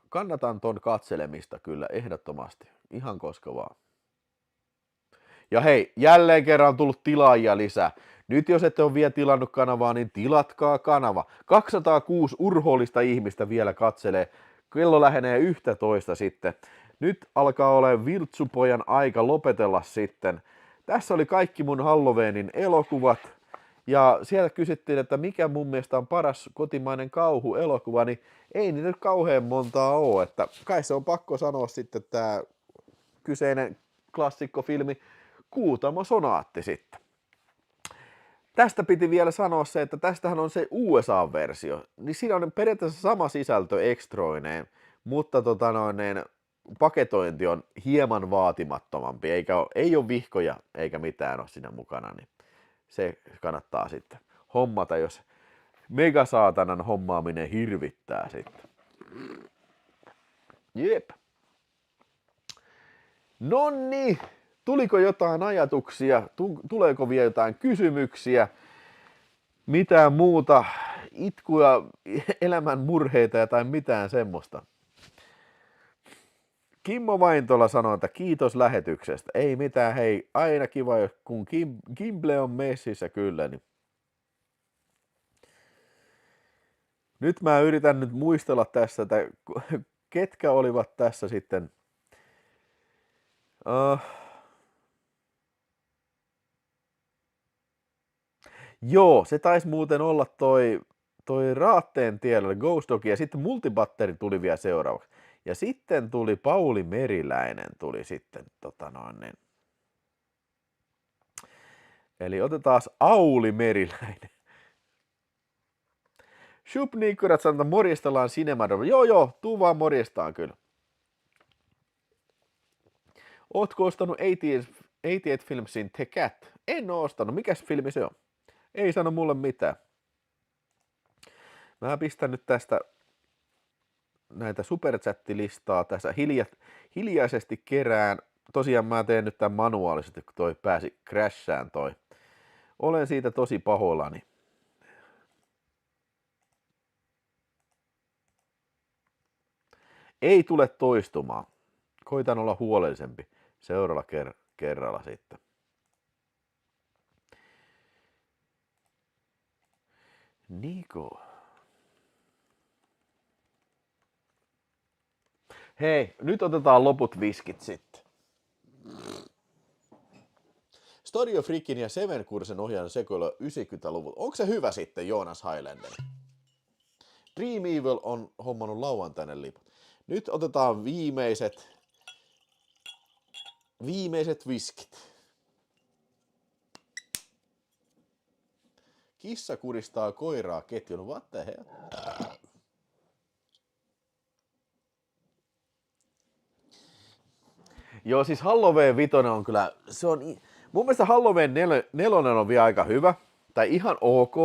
Kannatan ton katselemista kyllä ehdottomasti. Ihan koska vaan. Ja hei, jälleen kerran on tullut tilaajia lisää. Nyt jos ette ole vielä tilannut kanavaa, niin tilatkaa kanava. 206 urhoollista ihmistä vielä katselee. Kello lähenee 11 sitten. Nyt alkaa olla Viltsupojan aika lopetella sitten. Tässä oli kaikki mun Halloweenin elokuvat. Ja siellä kysyttiin, että mikä mun mielestä on paras kotimainen kauhuelokuva, niin ei niitä nyt kauhean montaa ole. Että kai se on pakko sanoa sitten tämä kyseinen klassikkofilmi Kuutamo-sonaatti sitten. Tästä piti vielä sanoa se, että tästähän on se USA-versio. Niin siinä on periaatteessa sama sisältö ekstroineen, mutta paketointi on hieman vaatimattomampi. Ei ole vihkoja eikä mitään ole siinä mukana, niin se kannattaa sitten hommata, jos megasaatanan hommaaminen hirvittää sitten. Jep. Nonni, tuliko jotain ajatuksia? Tuleeko vielä jotain kysymyksiä? Mitään muuta? Itkuja, elämän murheita tai mitään semmoista? Kimmo Vaintola sanoi, että kiitos lähetyksestä. Ei mitään, hei, aina kiva, kun Kimble on messissä kyllä. Niin. Nyt mä yritän nyt muistella tässä, että ketkä olivat tässä sitten. Joo, se taisi muuten olla toi Raatteen tiellä, Ghost Dog, ja sitten Multibatteri tuli vielä seuraavaksi. Ja sitten tuli Pauli Meriläinen, tuli sitten niin. Eli otetaan Auli Meriläinen. Shup Nikkurat sanoo, että morjestellaan Cinemador. Joo, tuu vaan morjestaan kyllä. Ootko ostanut 88 Filmsin The Cat? En oo ostanut. Mikäs filmi se on? Ei sano mulle mitään. Mä pistän nyt tästä näitä superchat-listaa tässä hiljaisesti kerään. Tosiaan mä teen nyt tämän manuaalisesti, kun toi pääsi crashään toi. Olen siitä tosi pahoillani. Ei tule toistumaan. Koitan olla huolellisempi seuraavalla kerralla sitten. Niko. Hei, nyt otetaan loput viskit sitten. Story of Rickin ja Seven Kursen ohjaajan sekoilu 90-luvulta. Onko se hyvä sitten, Jonas Highlander? Dream Evil on hommannut lauantainen liput. Nyt otetaan viimeiset viskit. Kissa kuristaa koiraa ketjun. What the hell? Joo, siis Halloween 5 on kyllä, se on, mun mielestä Halloween 4 on vielä aika hyvä, tai ihan ok,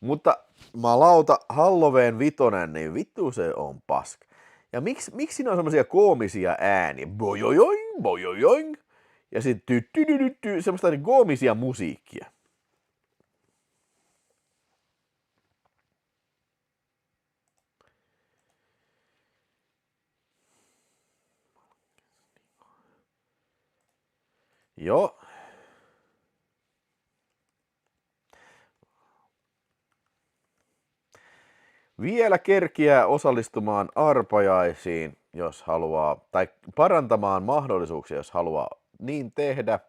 mutta malauta Halloween 5, niin vittu se on paska. Ja miksi siinä on semmoisia koomisia ääniä, bojojoing, bojojoing, ja sitten semmoista niin koomisia musiikkia. Joo. Vielä kerkiää osallistumaan arpajaisiin, jos haluaa, tai parantamaan mahdollisuuksia, jos haluaa niin tehdä.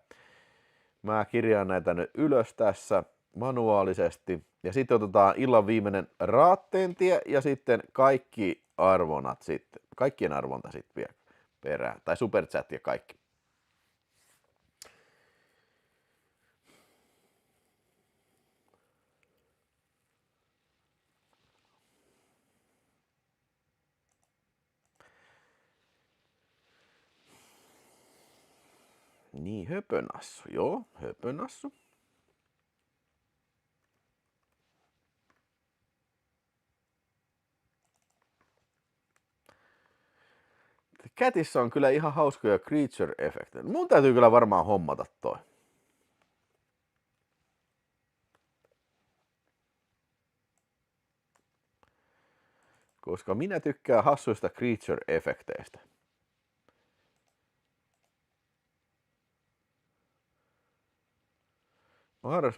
Mä kirjaan näitä nyt ylös tässä manuaalisesti. Ja sitten otetaan illan viimeinen raatteentie ja sitten kaikki arvonat sitten. Kaikkien arvonta sitten vielä perään. Tai superchat ja kaikki. Niin, höpönassu. Joo, höpönassu. Catissa on kyllä ihan hauskoja creature-efektejä. Mun täytyy kyllä varmaan hommata toi. Koska minä tykkään hassuista creature-efekteistä.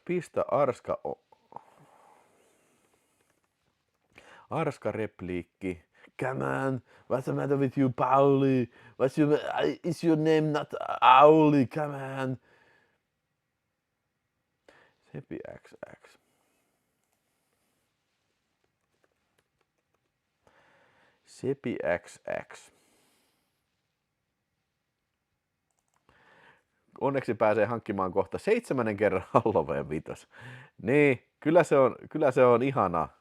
Pistä Arska repliikki. Come on, what's the matter with you, Pauli? Is your name not Auli? Come on. Sepi XX. Sepi XX. Onneksi pääsee hankkimaan kohta 7. kerran Halloween 5. Niin, kyllä se on ihanaa.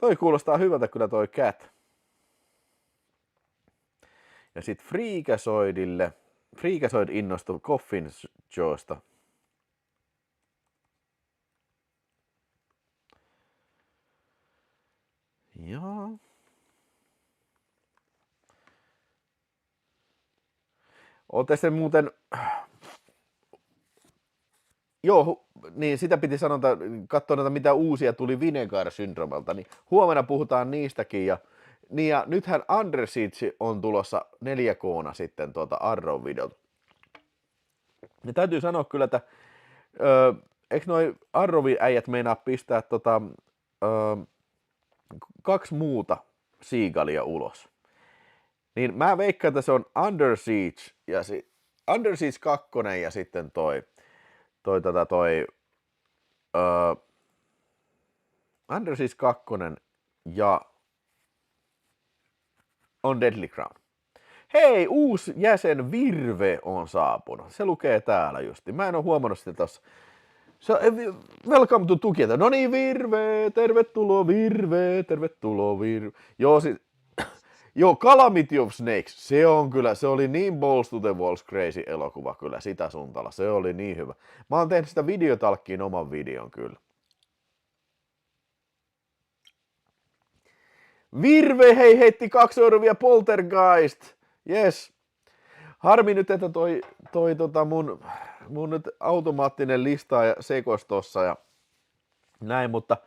Toi kuulostaa hyvältä kyllä toi Cat. Ja sit Freakazoid innostui Coffin Jawsta. Joo. Ootte se muuten... Joo, niin sitä piti katsoa näitä mitä uusia tuli Vinegar-syndromalta, niin huomenna puhutaan niistäkin. Ja nythän Under Siege on tulossa 4K:na sitten Arrow-videolta. Ja täytyy sanoa kyllä, että eikö noi Arrow-äijät meinaa pistää 2 muuta Seagalia ulos. Niin mä veikkaan, että se on Under Siege ja Under Siege 2 ja sitten Under Siege 2 ja on Deadly Crown. Hei, uusi jäsen Virve on saapunut. Se lukee täällä justi. Mä en oo huomannut sitä tossa. Welcome to Tukieta. No niin, Virve, tervetuloa Virve. Joo, Calamity of Snakes, se oli niin Balls to the Walls crazy elokuva kyllä, sitä suuntalla, se oli niin hyvä. Mä oon tehnyt sitä videotalkkiin oman videon kyllä. Virve hei heitti 2 € vielä Poltergeist, yes. Harmi nyt, että mun nyt automaattinen listaaja sekos tossa ja näin, mutta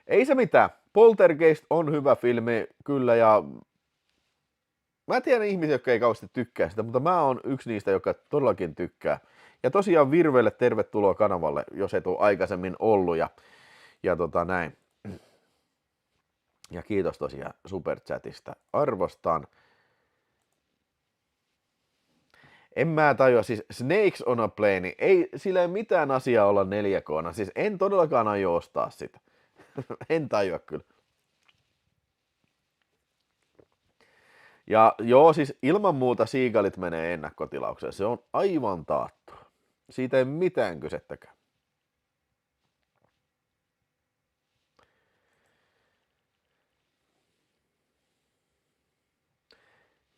ei se mitään. Poltergeist on hyvä filmi kyllä ja mä tiedän ihmisiä, jotka ei kauheasti tykkää sitä, mutta mä oon yksi niistä, joka todellakin tykkää. Ja tosiaan Virvelle tervetuloa kanavalle, jos et ole aikaisemmin ollut ja näin. Ja kiitos tosiaan superchatista. Arvostan. En mä tajua, siis Snakes on a Plane, ei sillä ei mitään asiaa olla 4K:na, siis en todellakaan aio ostaa sitä. En tajua kyllä. Ja joo, siis ilman muuta Seagalit menee ennakkotilaukseen, se on aivan taattu. Siitä ei mitään kysettäkään.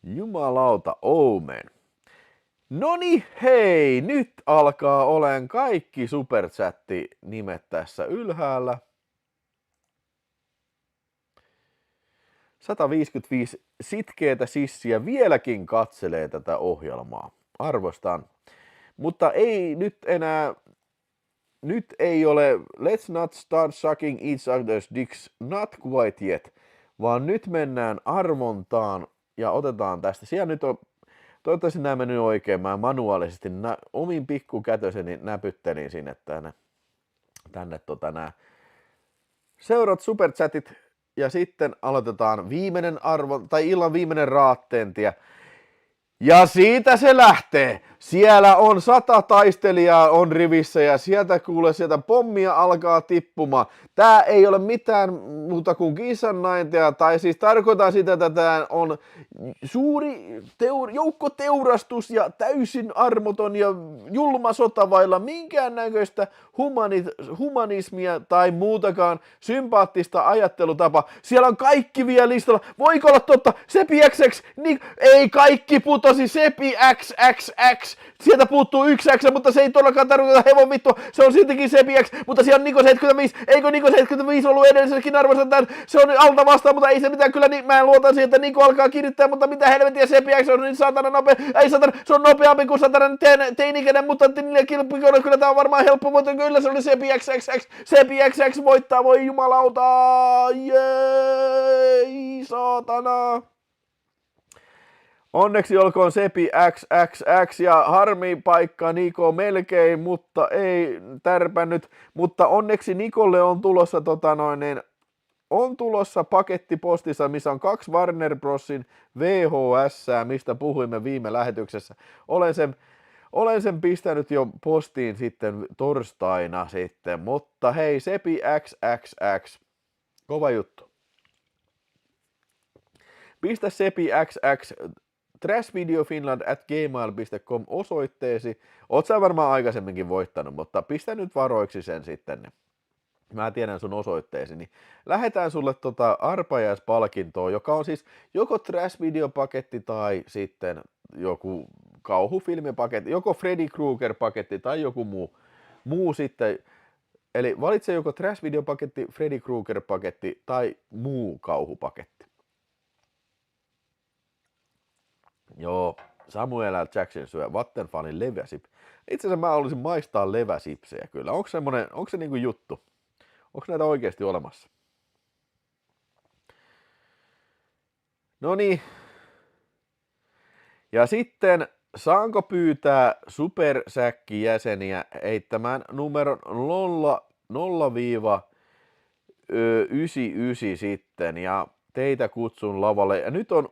Jumalauta, Omen. Noni hei, nyt alkaa olen kaikki superchatti-nimet tässä ylhäällä. 155 sitkeätä sissiä vieläkin katselee tätä ohjelmaa. Arvostan. Mutta ei nyt enää, nyt ei ole let's not start sucking each other's dicks, not quite yet, vaan nyt mennään arvontaan ja otetaan tästä. Siellä nyt on, toivottavasti nämä mennyt oikein, mä manuaalisesti omin pikkukätöseni näpyttelin sinne tänne nämä Seurat superchatit ja sitten aloitetaan viimeinen arvo, tai illan viimeinen raatteentien. Ja siitä se lähtee. Siellä on 100 taistelijaa on rivissä ja sieltä pommia alkaa tippumaan. Tää ei ole mitään muuta kuin kissannaintia, tai siis tarkoitan sitä, että tää on suuri joukkoteurastus ja täysin armoton ja julma sota vailla minkäännäköistä humanismia tai muutakaan sympaattista ajattelutapaa. Siellä on kaikki vielä listalla. Voiko olla totta? Sepi XX, niin ei kaikki putosi Sepi XXX. Sieltä puuttuu yksi X, mutta se ei todellakaan tarkoita hevon vittua. Se on siltikin Sepi X, mutta siellä on Niko 75. Eikö Niko 75 ollut edelliselläkin arvossa? Se on alta vastaan, mutta ei se mitään. Kyllä niin, mä luotan siihen, että Niko alkaa kirittää, mutta mitä helvettiä Sepi X on niin saatana nopea. Ei saatana, se on nopeampi kuin saatana teinikäinen, mutta niille kilpikoille kyllä tää on varmaan helppo, mutta kyllä se oli Sepi XXX. Sepi XX voittaa, voi jumalauta. Jei, saatana. Onneksi olkoon Sepi XXX ja harmi paikka Niko melkein, mutta ei tärpännyt. Mutta onneksi Nikolle on tulossa on tulossa paketti postissa, missä on 2 Warner Brosin VHS, mistä puhuimme viime lähetyksessä. Olen sen pistänyt jo postiin sitten torstaina sitten, mutta hei, Sepi XXX, kova juttu. Pistä Sepi XX trashvideofinland@gmail.com osoitteesi. Oot sä varmaan aikaisemminkin voittanut, mutta pistä nyt varoiksi sen sitten. Mä tiedän sun osoitteesi, niin lähetään sulle arpajaispalkintoa, joka on siis joko trash-videopaketti tai sitten joku kauhufilmipaketti, joko Freddy Krueger-paketti tai joku muu sitten. Eli valitse joko trash-videopaketti, Freddy Krueger-paketti tai muu kauhupaketti. Joo, Samuel L. Jackson syö Vattenfallin leväsip. Itse asiassa mä olisin maistaa leväsipsejä kyllä. Onko se niinku juttu? Onko näitä oikeasti olemassa? No niin. Ja sitten saanko pyytää supersäkkijäseniä heittämään numeron 0-99 sitten ja teitä kutsun lavalle. Ja nyt on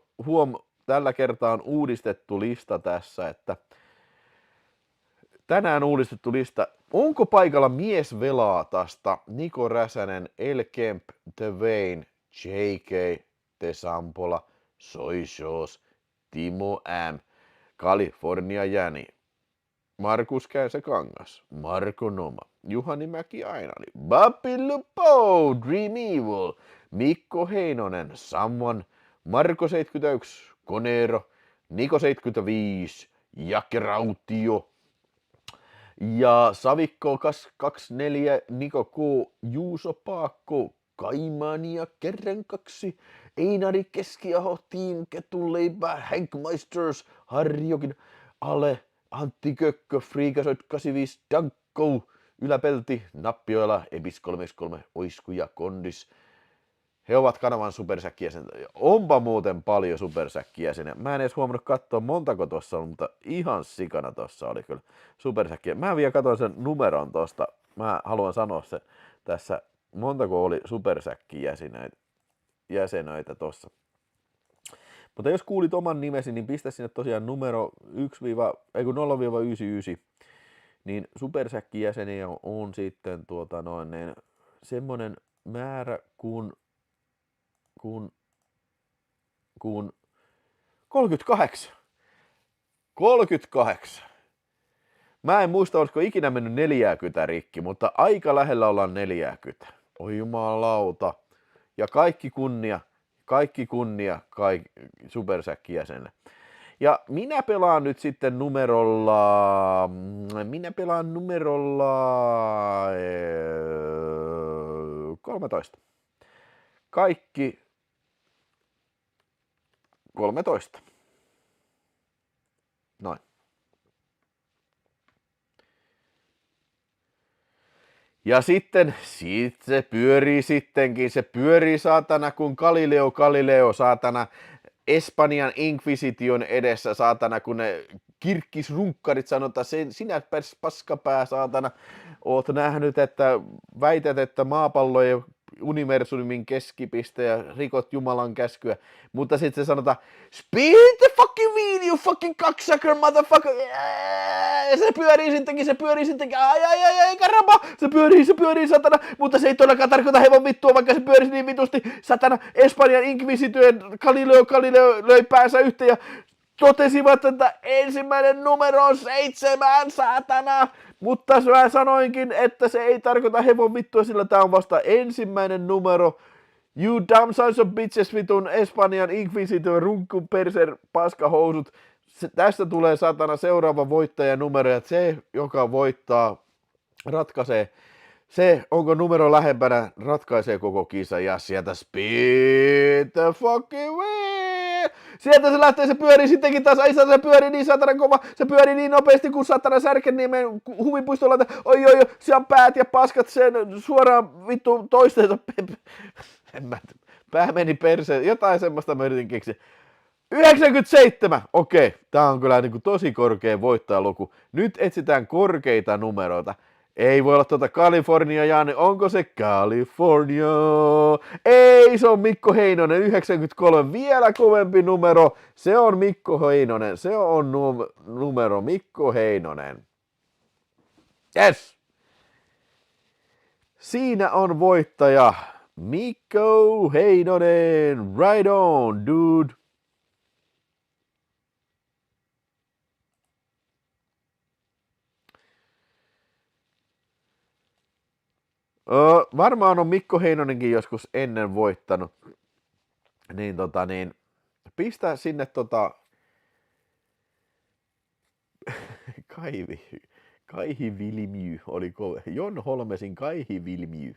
tällä kertaa on uudistettu lista tässä, että tänään uudistettu lista. Onko paikalla mies Velaatasta, Niko Räsänen, El Kemp, The Wayne, JK, Te Sampola, Soisos, Timo M, California Jäni, Markus Käysä-Kangas, Marko Noma, Juhani Mäki Ainali, Bapi Lupo, Dream Evil, Mikko Heinonen, Someone, Marko 71, Konero, Niko 75, Jake Rautio ja Savikko 24, Niko K, Juuso Paakko, Kaimania Kerren 2, Einari Keskiaho, Team Ketuleipä, Hank Meisters, Harjokin, Ale, Antti Kökkö, Friikasoit 85, Dankko, Yläpelti, Nappioila, Ebis 33, Oisku ja Kondis. He ovat kanavan supersäkkijäseniä. Onpa muuten paljon supersäkkijäseniä. Mä en edes huomannut katsoa montako tuossa on, mutta ihan sikana tuossa oli kyllä supersäkkiä. Mä vielä katsoin sen numeron tuosta. Mä haluan sanoa se tässä, montako oli supersäkkijäsenöitä tuossa. Mutta jos kuulit oman nimesi, niin pistä sinne tosiaan numero 0-99. Niin supersäkkijäseniä on sitten semmonen määrä kuin 38. 38. Mä en muista, olisiko ikinä mennyt 40 rikki, mutta aika lähellä ollaan 40. Oi jumalauta. Ja kaikki kunnia supersäkkijäsenelle. Ja minä pelaan nyt sitten numerolla 13. Kaikki 13. Noin. Ja sitten se pyörii sittenkin, se pyörii saatana kuin Galileo saatana Espanjan Inquisition edessä saatana, kun ne kirkkisrunkkarit sanotaan, sinä paskapää saatana, oot nähnyt, että väität, että maapallo ei universumin keskipiste ja rikot Jumalan käskyä, mutta sitten se sanotaan, spill the fucking wheel, you fucking cocksucker, motherfucker, ja se pyörii sittenkin, ai, karamba, se pyörii, satana, mutta se ei todellakaan tarkoita hevon vittua, vaikka se pyörisi niin vitusti, satana, Espanjan inkvisityön Galileo löi päänsä yhteen ja totesivat, että ensimmäinen numero on 7, saatana, mutta mä sanoinkin, että se ei tarkoita hevon vittua, sillä tää on vasta ensimmäinen numero. You dumb sons of bitches, vitun Espanjan Inquisitor, runkku, perser, paskahousut. Tästä tulee satana seuraava voittajanumero, ja se, joka voittaa, ratkaisee. Se, onko numero lähempänä, ratkaisee koko kisa, ja sieltä speed the fucking way. Sieltä se lähtee, se pyörii sittenkin taas, ei se pyörii niin satana kova, se pyörii niin nopeasti kuin satana Särkänniemen huvipuistolla, oi, siellä on päät ja paskat sen suoraan vittu toistensa, pää meni perseen, jotain semmoista mä yritin keksiä. 97, okei, tää on kyllä niin tosi korkea voittajaluku, nyt etsitään korkeita numeroita. Ei voi olla California, Janne. Onko se California? Ei, se on Mikko Heinonen, 93. Vielä kovempi numero. Se on Mikko Heinonen. Se on numero Mikko Heinonen. Yes! Siinä on voittaja. Mikko Heinonen. Right on, dude. Varmaan on Mikko Heinonenkin joskus ennen voittanut. Niin, pistä sinne Kaihivilmiy, oliko Jon Holmesin Kaihivilmiy.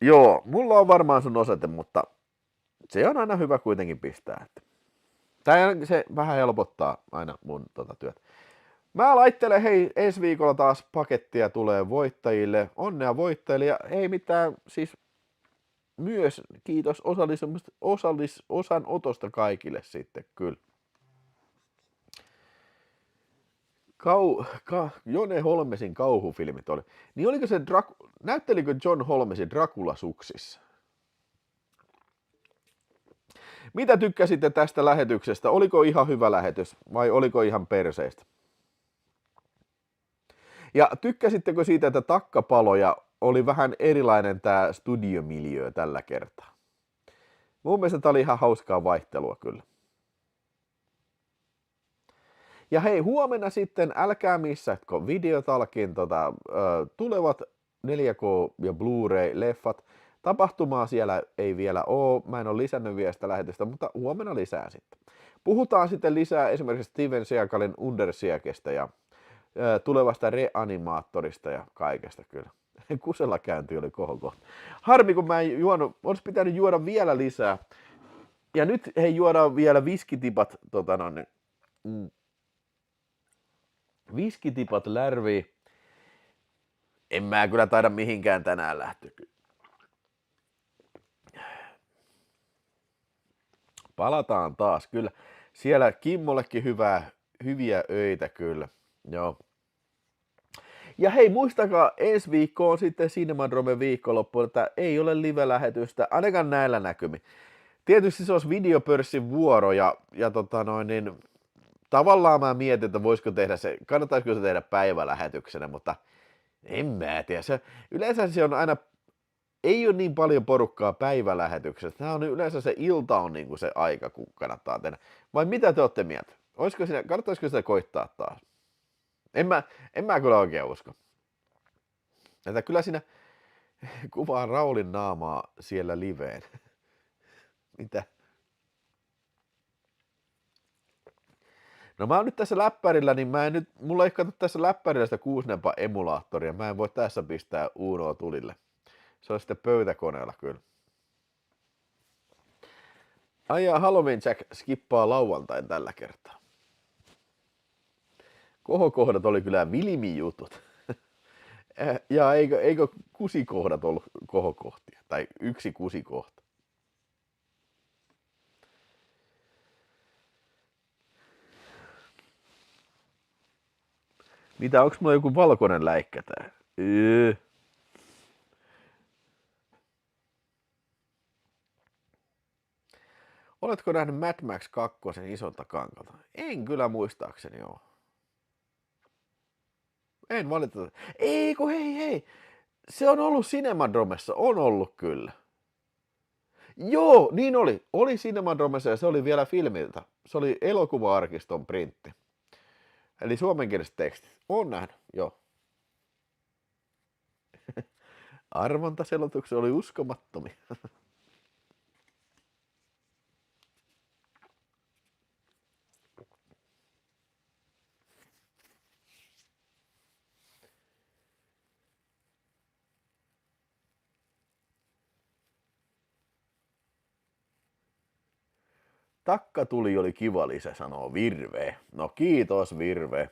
Joo, mulla on varmaan sun osoite, mutta se on aina hyvä kuitenkin pistää. Se vähän helpottaa aina mun työtä. Mä laittelen, hei, ensi viikolla taas pakettia tulee voittajille. Onnea voittajille ja ei mitään, siis myös kiitos osanotosta kaikille sitten, kyllä. Jone Holmesin kauhufilmit oli. Niin oliko se, näyttelikö John Holmesin Dracula suksissa? Mitä tykkäsitte tästä lähetyksestä? Oliko ihan hyvä lähetys vai oliko ihan perseistä? Ja tykkäsittekö siitä, että takkapaloja oli vähän erilainen tämä studiomiljöö tällä kertaa? Mun mielestä tämä oli ihan hauskaa vaihtelua kyllä. Ja hei, huomenna sitten älkää missätkö videotalkin tulevat 4K ja Blu-ray-leffat. Tapahtumaa siellä ei vielä ole, mä en ole lisännyt vielä sitä lähetystä, mutta huomenna lisää sitten. Puhutaan sitten lisää esimerkiksi Steven Seagalin Undersiakestä ja tulevasta reanimaattorista ja kaikesta kyllä. Kusella käynti oli kohokohta. Harmi, kun mä en juonut, olisi pitänyt juoda vielä lisää. Ja nyt hei, juodaan vielä viskitipat, viskitipat lärviin. En mä kyllä taida mihinkään tänään lähteä. Palataan taas, kyllä. Siellä Kimmollekin hyviä öitä, kyllä. Joo. Ja hei, muistakaa, ensi viikko on sitten Cinemadrome viikonloppu, että ei ole live-lähetystä, ainakaan näillä näkymin. Tietysti se olisi videopörssin vuoro, ja tavallaan mä mietin, että voisiko tehdä se, kannattaisiko se tehdä päivälähetyksenä, mutta en mä tiedä. Yleensä se on aina, ei ole niin paljon porukkaa päivälähetyksessä. Tämä on yleensä se ilta on niin kuin se aika, kun kannattaa tehdä. Vai mitä te olette mieltä? Kannattaisiko sitä koittaa taas? En mä kyllä oikein usko. Että kyllä siinä kuvaa Raulin naamaa siellä liveen. Mitä? No mä oon nyt tässä läppärillä, niin mulla ei kato tässä läppärillä sitä 6-emulaattoria. Mä en voi tässä pistää Unoa tulille. Se on sitten pöytäkoneella kyllä. Aijaa, Halloween Jack skippaa lauantain tällä kertaa. Kohokohdat oli kyllä vilmijutut. Ja eikö kusikohdat ollut kohokohtia? Tai yksi kusikohta. Mitä, onks mulla joku valkoinen läikkä tää? Yy. Oletko nähnyt Mad Max 2 isolta kankalta? En kyllä muistaakseni oo. En valitettavasti. Ei kun hei. Se on ollut Cinemadromessa. On ollut kyllä. Joo, niin oli. Oli Cinemadromessa ja se oli vielä filmiltä. Se oli elokuva-arkiston printti. Eli suomenkieliset tekstit. On nähnyt, joo. Arvontaselotukset oli uskomattomia. Takkatuli oli kiva lisä, sanoo Virve. No kiitos Virve.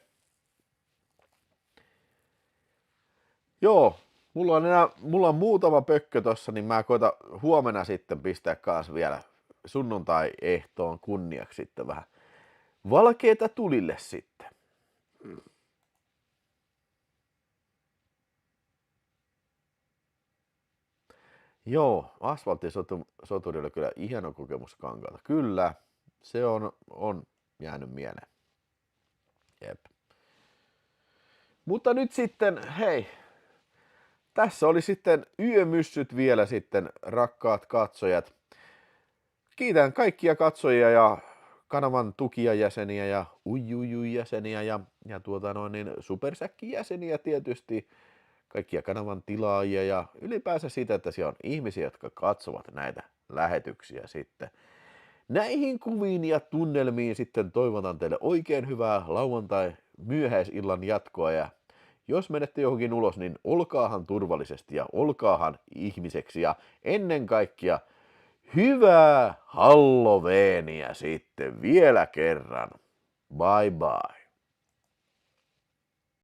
Joo, mulla on muutama pökkö tossa, niin mä koitan huomenna sitten pistää kaas vielä sunnuntai-ehtoon kunniaksi sitten vähän valkeeta tulille sitten. Joo, asfalttisoturi oli kyllä ihana kokemus kankaalta. Kyllä, se on jäänyt mieleen. Jep. Mutta nyt sitten, hei, tässä oli sitten yömyssyt vielä sitten, rakkaat katsojat. Kiitän kaikkia katsojia ja kanavan tukijajäseniä ja jäseniä ja supersäkkijäseniä tietysti. Kaikkia kanavan tilaajia ja ylipäänsä sitä, että siellä on ihmisiä, jotka katsovat näitä lähetyksiä sitten. Näihin kuviin ja tunnelmiin sitten toivotan teille oikein hyvää lauantai myöhäisillan jatkoa ja jos menette johonkin ulos, niin olkaahan turvallisesti ja olkaahan ihmiseksi ja ennen kaikkea hyvää Halloweenia sitten vielä kerran. Bye bye.